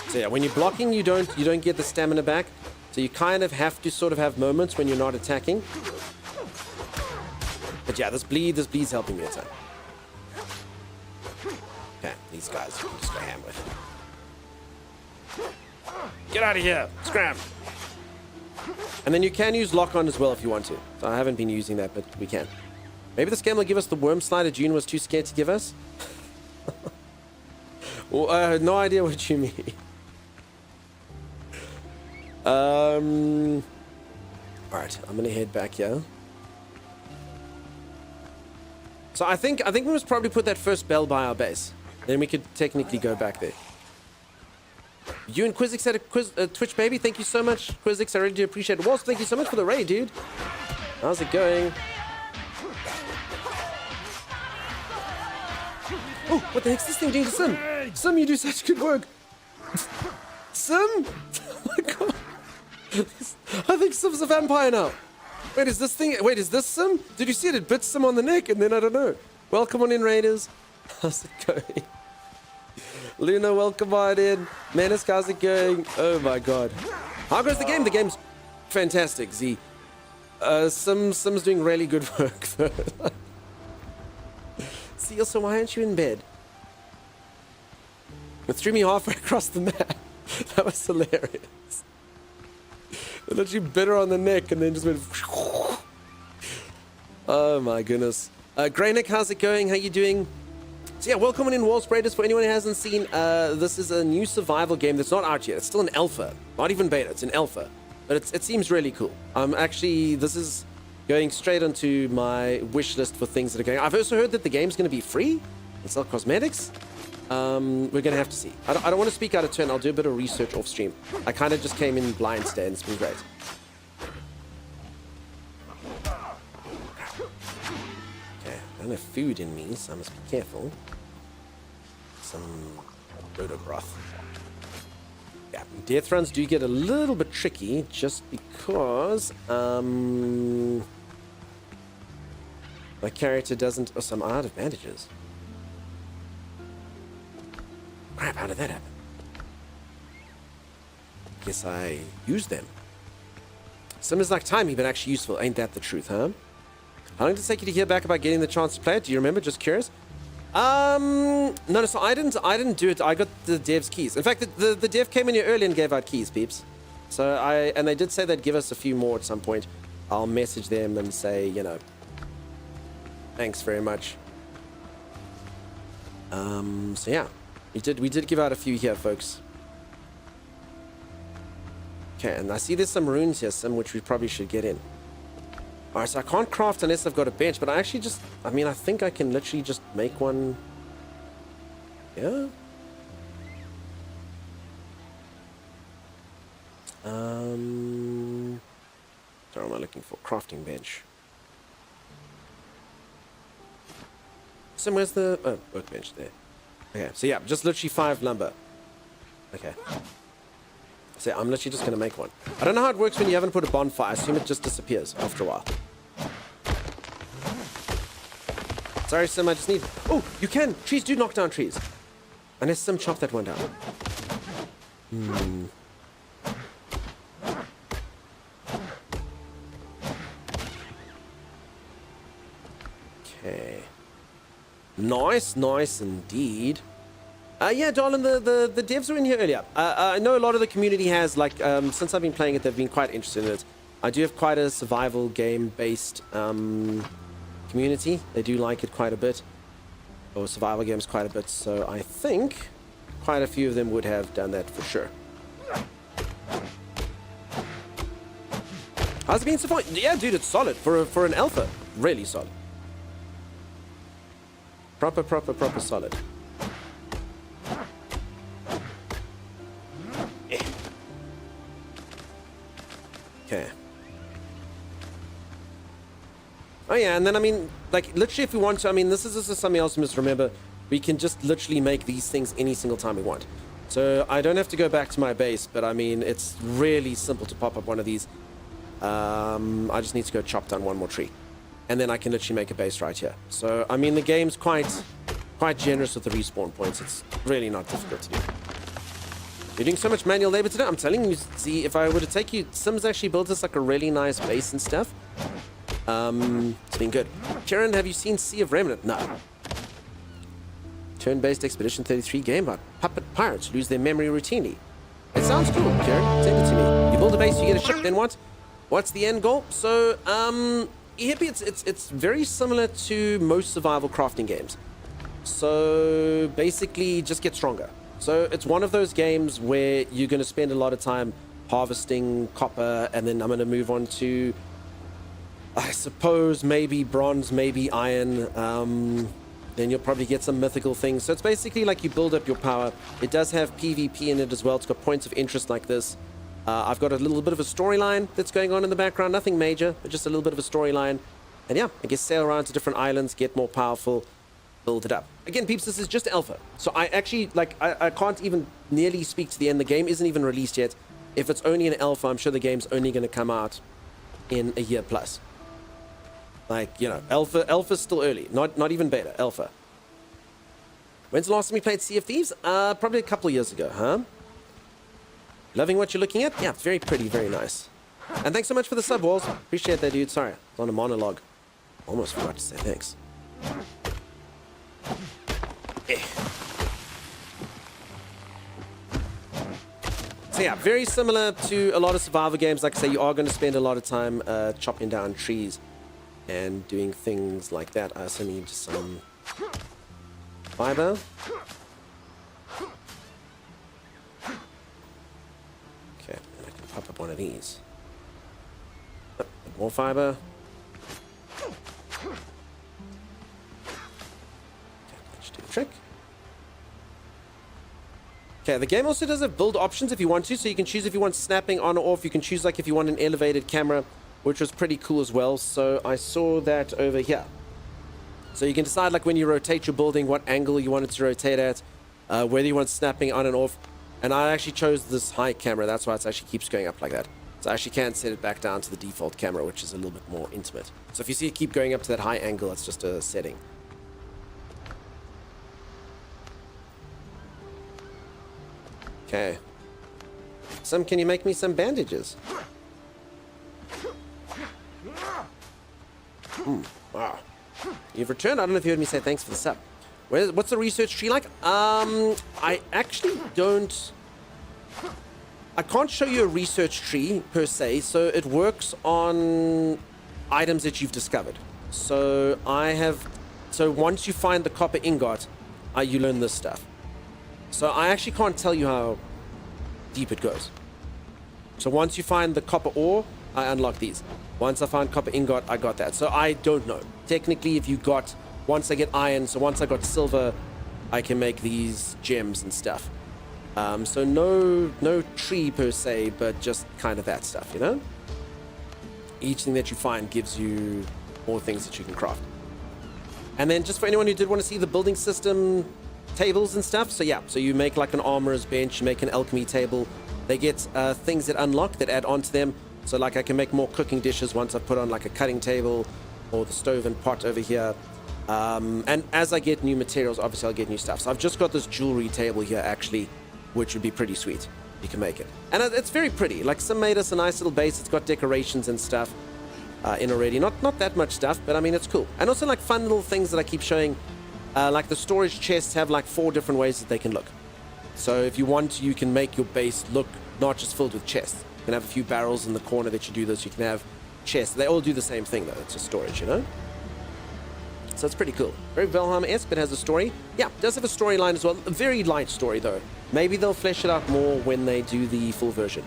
So yeah, when you're blocking, you don't get the stamina back. So you kind of have to sort of have moments when you're not attacking. But yeah, this bleed's helping me a ton. Okay, these guys you can just go ham with. Get out of here! Scram! And then you can use lock-on as well if you want to. So I haven't been using that, but we can. Maybe this game will give us the worm slider June was too scared to give us? Well, no idea what you mean. Alright, I'm gonna head back here. So I think we must probably put that first bell by our base. Then we could technically go back there. You and Quizix had a Twitch baby. Thank you so much, Quizix. I really do appreciate it. Waltz, thank you so much for the raid, dude. How's it going? Oh, what the heck's this thing doing to Sim? Sim, you do such good work. Sim? Oh my god. I think Sim's a vampire now. Wait, is this Sim? Did you see it? It bit Sim on the neck, and then I don't know. Welcome on in, Raiders. How's it going? Luna, welcome on in. Menace, how's it going? Oh my god. How goes the game? The game's fantastic, Z. Sim's doing really good work, though. See, also, why aren't you in bed? It threw me halfway across the map. That was hilarious. It literally bit her on the neck and then just went... Oh my goodness. Greyneck, how's it going? How you doing? So yeah, welcome in Wall Spreaders. For anyone who hasn't seen, this is a new survival game that's not out yet. It's still an alpha. Not even beta, it's an alpha. But it seems really cool. Actually, this is going straight onto my wish list for things that are going... I've also heard that the game's going to be free and sell cosmetics. We're going to have to see. I don't want to speak out of turn. I'll do a bit of research off stream. I kind of just came in blind today and it's been great. Okay, I don't have food in me, so I must be careful. Some roto broth. Yeah, death runs do get a little bit tricky just because, My character doesn't... Oh, so I'm out of bandages. Crap, how did that happen? Guess I used them. Similar's like timing, but actually useful. Ain't that the truth, huh? How long did it take you to hear back about getting the chance to play it? Do you remember? Just curious. No, so I didn't do it. I got the dev's keys. In fact, the dev came in here early and gave out keys, peeps. So and they did say they'd give us a few more at some point. I'll message them and say, you know, thanks very much. So yeah, we did give out a few here, folks. Okay, and I see there's some runes here, some which we probably should get in. Alright, so I can't craft unless I've got a bench, but I actually just, I mean, I think I can literally just make one. Yeah. Sorry, am I looking for crafting bench? So where's the workbench there? Okay, so yeah, just literally 5 lumber. Okay. So I'm literally just gonna make one. I don't know how it works when you haven't put a bonfire. I assume it just disappears after a while. Sorry, Sim, I just need... Oh, you can! Trees do knock down trees. Unless Sim chopped that one down. Okay. Nice, nice indeed. Yeah, Darlin, the devs were in here earlier. I know a lot of the community has, like, since I've been playing it, they've been quite interested in it. I do have quite a survival game-based community. They do like it quite a bit. Or survival games quite a bit. So I think quite a few of them would have done that for sure. How's it been so far? Yeah, dude, it's solid. For an alpha. Really solid. Proper solid. Okay. Oh yeah, and then I mean, like, literally if we want to, I mean, this is something else we must remember. We can just literally make these things any single time we want. So I don't have to go back to my base, but I mean, it's really simple to pop up one of these. I just need to go chop down one more tree. And then I can literally make a base right here. So, I mean, the game's quite generous with the respawn points. It's really not difficult to do. You're doing so much manual labor today. I'm telling you, see, if I were to take you, Sims actually built us like a really nice base and stuff. It's been good. Karen, have you seen Sea of Remnant? No. Turn-based Expedition 33 game about puppet pirates lose their memory routinely. It sounds cool, Karen. Send it to me. You build a base, you get a ship, then what? What's the end goal? So, Hippie, it's very similar to most survival crafting games. So, basically, just get stronger. So it's one of those games where you're going to spend a lot of time harvesting copper, and then I'm going to move on to, I suppose, maybe bronze, maybe iron. Then you'll probably get some mythical things. So it's basically like you build up your power. It does have PvP in it as well. It's got points of interest like this. I've got a little bit of a storyline that's going on in the background. Nothing major, but just a little bit of a storyline. And yeah, I guess sail around to different islands, get more powerful, build it up. Again, peeps, this is just alpha. So I actually, like, I can't even nearly speak to the end. The game isn't even released yet. If it's only an alpha, I'm sure the game's only going to come out in a year plus. Like, you know, alpha's still early. Not even beta, alpha. When's the last time we played Sea of Thieves? Probably a couple of years ago, huh? Loving what you're looking at? Yeah, it's very pretty, very nice. And thanks so much for the sub, Walls. Appreciate that, dude. Sorry, I was on a monologue. Almost forgot to say thanks. So yeah, very similar to a lot of survival games. Like I say, you are going to spend a lot of time chopping down trees and doing things like that. I also need some fiber. Okay, and I can pop up one of these. More fiber. Okay, let's do the trick. Okay, the game also does have build options if you want to, so you can choose if you want snapping on or off. You can choose like if you want an elevated camera, which was pretty cool as well. So I saw that over here. So you can decide like when you rotate your building, what angle you want it to rotate at, whether you want snapping on and off. And I actually chose this high camera. That's why it actually keeps going up like that. So I actually can set it back down to the default camera, which is a little bit more intimate. So if you see it keep going up to that high angle, it's just a setting. Okay. Sim, can you make me some bandages? Wow. You've returned. I don't know if you heard me say thanks for the sub. What's the research tree like? I actually don't... I can't show you a research tree per se, so it works on items that you've discovered. So once you find the copper ingot, you learn this stuff. So I actually can't tell you how deep it goes. So once you find the copper ore, I unlock these. Once I find copper ingot, I got that. So I don't know. Technically, if you got... Once I get iron, so once I got silver, I can make these gems and stuff. So no tree per se, but just kind of that stuff, you know? Each thing that you find gives you more things that you can craft. And then just for anyone who did want to see the building system tables and stuff, so yeah, so you make like an armorer's bench, you make an alchemy table. They get things that unlock that add on to them. So like I can make more cooking dishes once I put on like a cutting table or the stove and pot over here. And as I get new materials, obviously I'll get new stuff. So I've just got this jewelry table here actually, which would be pretty sweet. You can make it. And it's very pretty. Like Sim made us a nice little base. It's got decorations and stuff in already. Not that much stuff, but I mean, it's cool. And also like fun little things that I keep showing. Like the storage chests have like 4 different ways that they can look. So if you want, you can make your base look not just filled with chests. You can have a few barrels in the corner that you do this. You can have chests. They all do the same thing though. It's just storage, you know? So it's pretty cool. Very Valheim-esque, but has a story. Yeah, it does have a storyline as well. A very light story, though. Maybe they'll flesh it out more when they do the full version.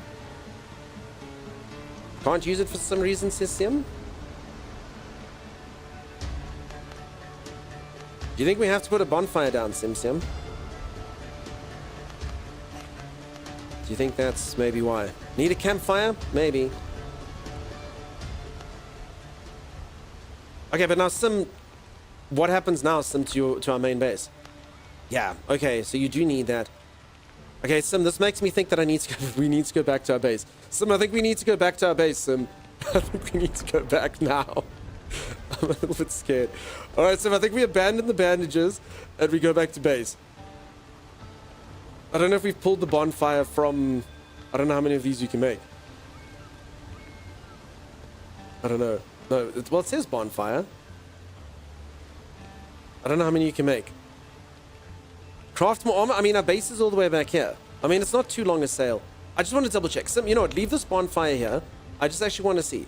Can't use it for some reason, says Sim. Do you think we have to put a bonfire down, Sim? Do you think that's maybe why? Need a campfire? Maybe. Okay, but now Sim... What happens now, Sim, to our main base? Yeah, okay, so you do need that. Okay, Sim, this makes me think that we need to go back to our base. Sim, I think we need to go back to our base, Sim. I think we need to go back now. I'm a little bit scared. Alright, Sim, I think we abandon the bandages and we go back to base. I don't know if we've pulled the bonfire from... I don't know how many of these you can make. I don't know. No, well, it says bonfire. I don't know how many you can make. Craft more armor? I mean, our base is all the way back here. I mean, it's not too long a sail. I just want to double check. Sim, you know what? Leave this bonfire here. I just actually want to see.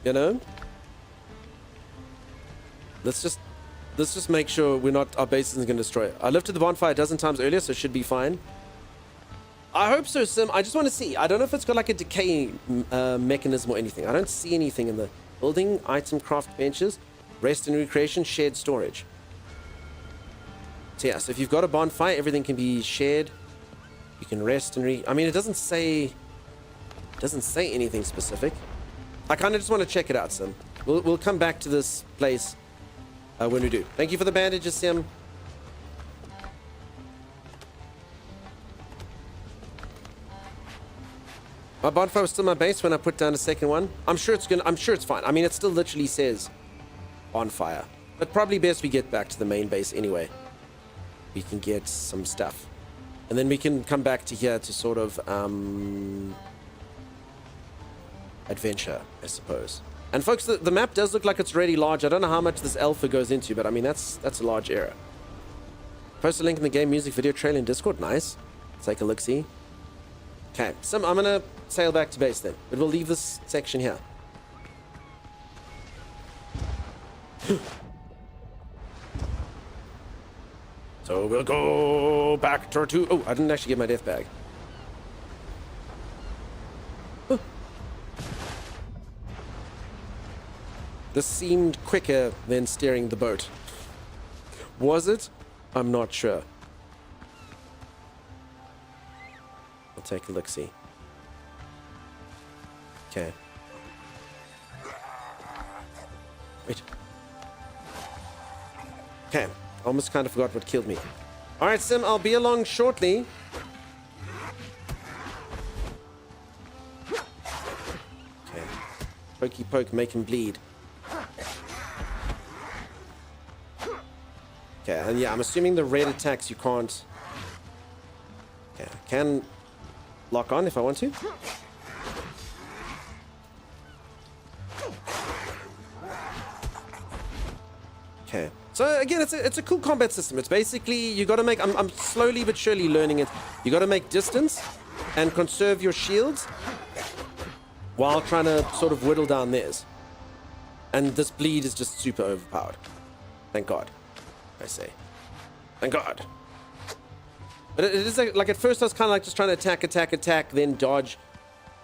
You know? Let's just make sure our base isn't going to destroy it. I lifted the bonfire a dozen times earlier, so it should be fine. I hope so, Sim. I just want to see. I don't know if it's got like a decay mechanism or anything. I don't see anything in the building, item, craft benches, rest and recreation, shared storage. So yeah, so if you've got a bonfire, everything can be shared. You can rest and I mean, it doesn't say anything specific. I kind of just want to check it out, Sim. We'll come back to this place when we do. Thank you for the bandages, Sim. My bonfire was still my base when I put down a second one. I'm sure it's fine. I mean, it still literally says bonfire. But probably best we get back to the main base anyway. We can get some stuff. And then we can come back to here to sort of adventure, I suppose. And folks, the map does look like it's really large. I don't know how much this alpha goes into, but I mean, that's a large area. Post a link in the game music video trailer in Discord. Nice. Take a look-see. Okay, so I'm gonna sail back to base then, but we'll leave this section here. So we'll go back to our two... Oh, I didn't actually get my death bag. Huh. This seemed quicker than steering the boat. Was it? I'm not sure. I'll take a look-see. Okay. Wait. Okay. Almost kind of forgot what killed me. Alright, Sim, I'll be along shortly. Pokey poke, make him bleed. Okay, and yeah, I'm assuming the red attacks you can't... Okay, I can lock on if I want to. Okay. So again, it's a cool combat system. It's basically, you got to make... I'm slowly but surely learning it. You got to make distance and conserve your shields while trying to sort of whittle down theirs. And this bleed is just super overpowered. Thank God, I say. Thank God. But it is like at first I was kind of like just trying to attack, then dodge,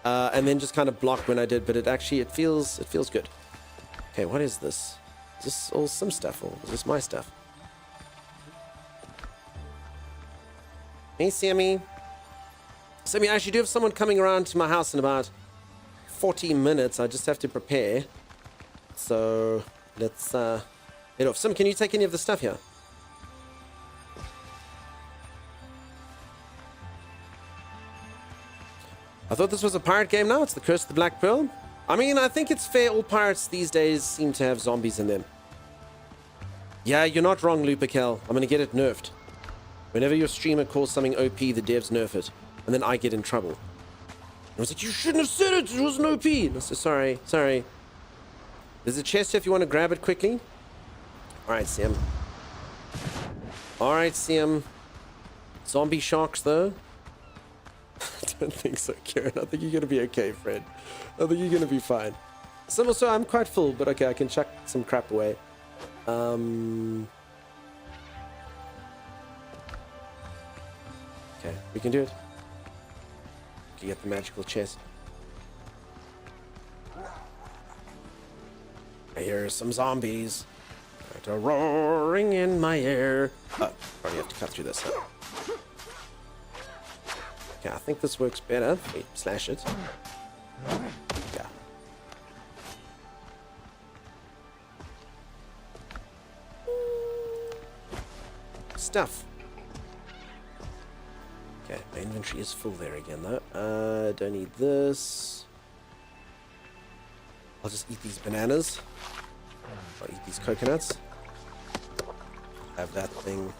and then just kind of block when I did. But it feels good. Okay, what is this? Is this all some stuff, or is this my stuff? Hey, Sammy. Sammy, I actually do have someone coming around to my house in about 40 minutes. I just have to prepare. So let's head off. Sim, can you take any of the stuff here? I thought this was a pirate game now. It's the Curse of the Black Pearl. I mean, I think it's fair. All pirates these days seem to have zombies in them. Yeah, you're not wrong, Lupercal. I'm going to get it nerfed. Whenever your streamer calls something OP, the devs nerf it. And then I get in trouble. And I was like, you shouldn't have said it. It wasn't OP. And I said, sorry. There's a chest here if you want to grab it quickly. Alright, Sam. Zombie sharks, though. I don't think so, Kieran. I think you're going to be okay, Fred. I think you're going to be fine. So I'm quite full, but okay, I can chuck some crap away. Okay, we can do it. We can get the magical chest. I hear some zombies. They're roaring in my ear. Oh, probably have to cut through this. Okay, I think this works better. Wait, slash it. Yeah. Stuff. Okay, my inventory is full there again, though. Don't need this. I'll just eat these bananas. I'll eat these coconuts. Have that thing.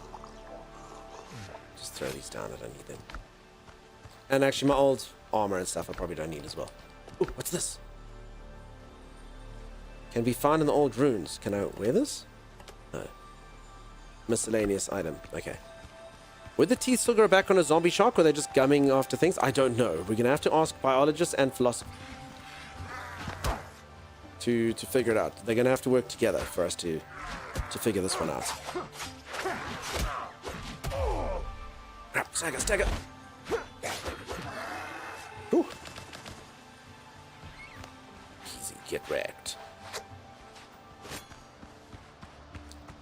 Just throw these down. I don't need them. And actually, my old armor and stuff I probably don't need as well. Ooh, what's this? Can be found in the old runes. Can I wear this? No. Miscellaneous item. Okay. Would the teeth still grow back on a zombie shark, or are they just gumming after things? I don't know. We're going to have to ask biologists and philosophers to figure it out. They're going to have to work together for us to figure this one out. Crap, stagger. Ooh. Easy, get wrecked.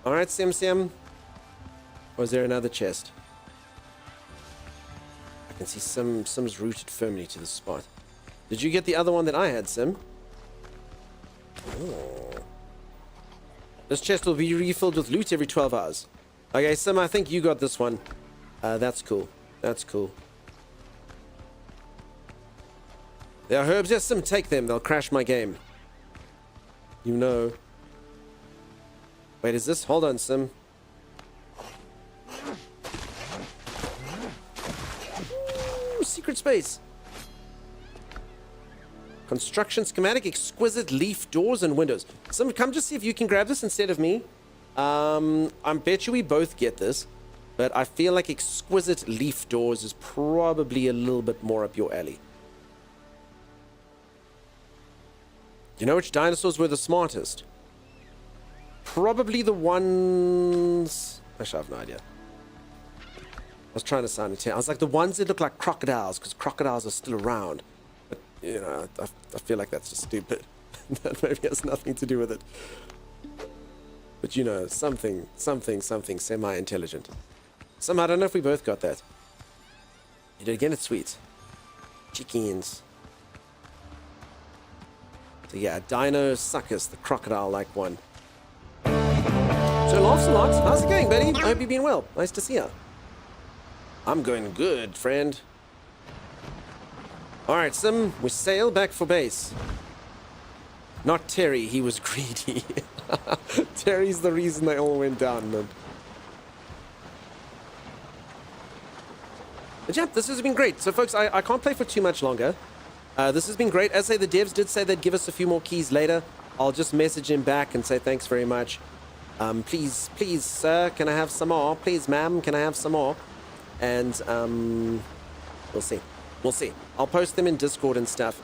Alright, Sim. Or is there another chest? I can see Sim's rooted firmly to the spot. Did you get the other one that I had, Sim? Oh. This chest will be refilled with loot every 12 hours. Okay, Sim, I think you got this one. That's cool. There are herbs. Yes, Sim, take them. They'll crash my game. You know. Wait, is this? Hold on, Sim. Ooh, secret space. Construction schematic, exquisite leaf doors and windows. Sim, come just see if you can grab this instead of me. I bet you we both get this. But I feel like exquisite leaf doors is probably a little bit more up your alley. You know which dinosaurs were the smartest? Probably the ones... Actually, I have no idea. I was trying to sound it. I was like, the ones that look like crocodiles, because crocodiles are still around. But, you know, I feel like that's just stupid. That maybe has nothing to do with it. But, you know, something semi-intelligent. Somehow, I don't know if we both got that. You did again, it's sweet. Chickens. So yeah, Dino Succus, the crocodile-like one. So laughs a lot. How's it going, Betty? I hope you've been well. Nice to see you. I'm going good, friend. Alright, Sim, we sail back for base. Not Terry, he was greedy. Terry's the reason they all went down, man. But yeah, this has been great. So folks, I can't play for too much longer. This has been great. As I say, the devs did say they'd give us a few more keys later. I'll just message him back and say thanks very much. Please, sir, can I have some more? Please, ma'am, can I have some more? And we'll see. We'll see. I'll post them in Discord and stuff.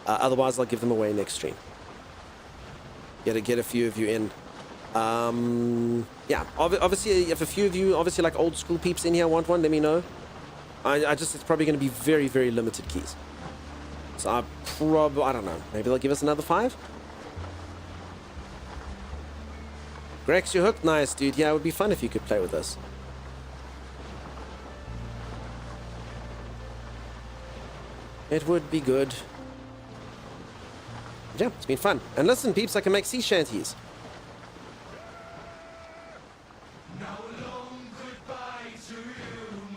Otherwise, I'll give them away next stream. Get a few of you in. Yeah, obviously, if a few of you, obviously like old school peeps in here want one, let me know. It's probably going to be very, very limited keys. So I don't know. Maybe they'll give us another 5? Grex, you're hooked. Nice, dude. Yeah, it would be fun if you could play with us. It would be good. Yeah, it's been fun. And listen, peeps, I can make sea shanties.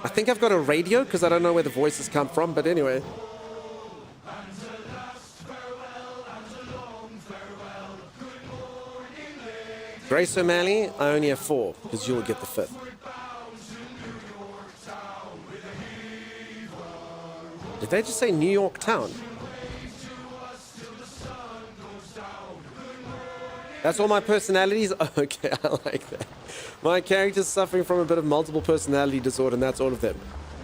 I think I've got a radio because I don't know where the voices come from, but anyway. Grace O'Malley, I only have 4 because you'll get the 5th. Did they just say New York Town? That's all my personalities? Okay, I like that. My character's suffering from a bit of multiple personality disorder, and that's all of them.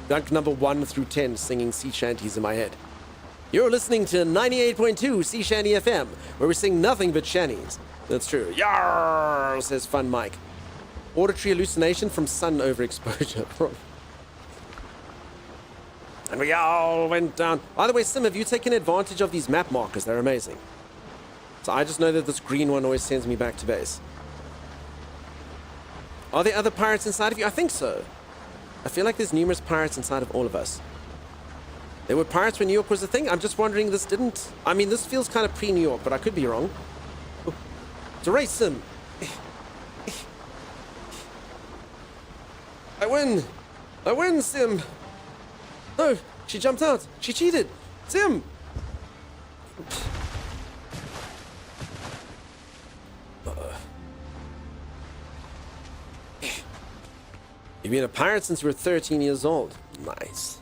Dunk number 1 through 10 singing sea shanties in my head. You're listening to 98.2 Sea Shanty FM, where we sing nothing but shanties. That's true. Yarr, says Fun Mike. Auditory hallucination from sun overexposure. And we all went down. By the way, Sim, have you taken advantage of these map markers? They're amazing. So I just know that this green one always sends me back to base. Are there other pirates inside of you? I think so. I feel like there's numerous pirates inside of all of us. There were pirates when New York was a thing. I'm just wondering, this didn't... I mean, this feels kind of pre-New York, but I could be wrong. Ooh. It's a race, Sim. I win. I win, Sim. No, she jumped out. She cheated. Sim. You've been a pirate since you were 13 years old. Nice.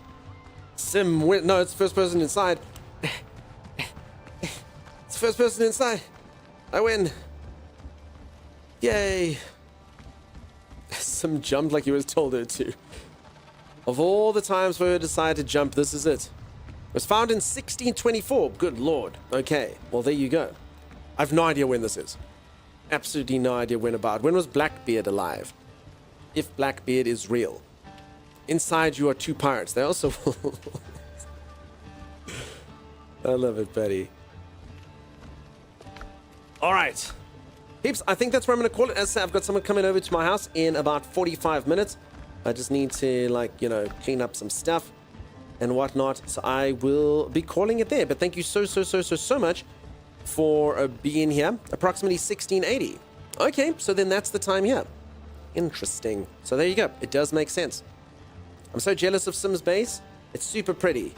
Sim win. No, it's first person inside. It's first person inside. I win. Yay. Sim jumped like he was told her to. Of all the times for her to decide to jump, this is it. It was found in 1624. Good lord. Okay, well, there you go. I've no idea when this is. Absolutely no idea when about. When was Blackbeard alive? If Blackbeard is real. Inside you are 2 pirates. They also... I love it, buddy. Alright. Peeps, I think that's where I'm going to call it. As I said, I've got someone coming over to my house in about 45 minutes. I just need to, like, you know, clean up some stuff and whatnot. So I will be calling it there. But thank you so much for being here. Approximately 1680. Okay, so then that's the time here. Interesting. So there you go. It does make sense. I'm so jealous of Sim's base. It's super pretty.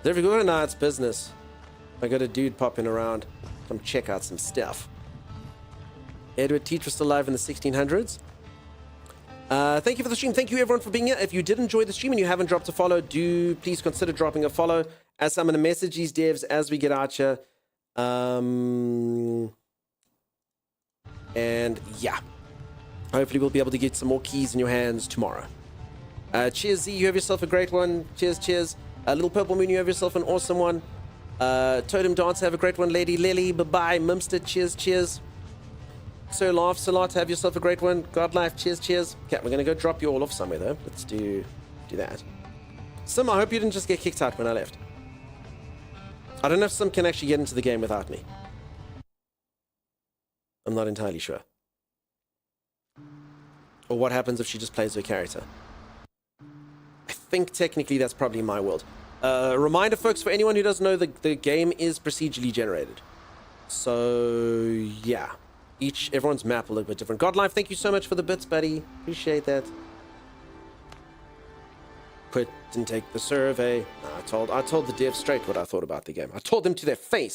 There we go. Nah, it's business. I got a dude popping around. Come check out some stuff. Edward Teach was still alive in the 1600s. Thank you for the stream. Thank you everyone for being here. If you did enjoy the stream and you haven't dropped a follow, do please consider dropping a follow. As I'm going to message these devs as we get out here. And yeah, hopefully we'll be able to get some more keys in your hands tomorrow. Cheers, Z. You have yourself a great one. Cheers. Little Purple Moon, you have yourself an awesome one. Totem Dance, have a great one. Lady Lily, bye-bye. Mimster, cheers. Sir Laughs a lot, have yourself a great one. Godlife, cheers. Okay, we're going to go drop you all off somewhere, though. Let's do that. Sim, I hope you didn't just get kicked out when I left. I don't know if Sim can actually get into the game without me. I'm not entirely sure. Or what happens if she just plays her character. I think technically that's probably my world. Reminder, folks, for anyone who doesn't know, the game is procedurally generated. So, yeah. Everyone's map a little bit different. Godlife, thank you so much for the bits, buddy. Appreciate that. Quit and take the survey. No, I told the devs straight what I thought about the game. I told them to their face.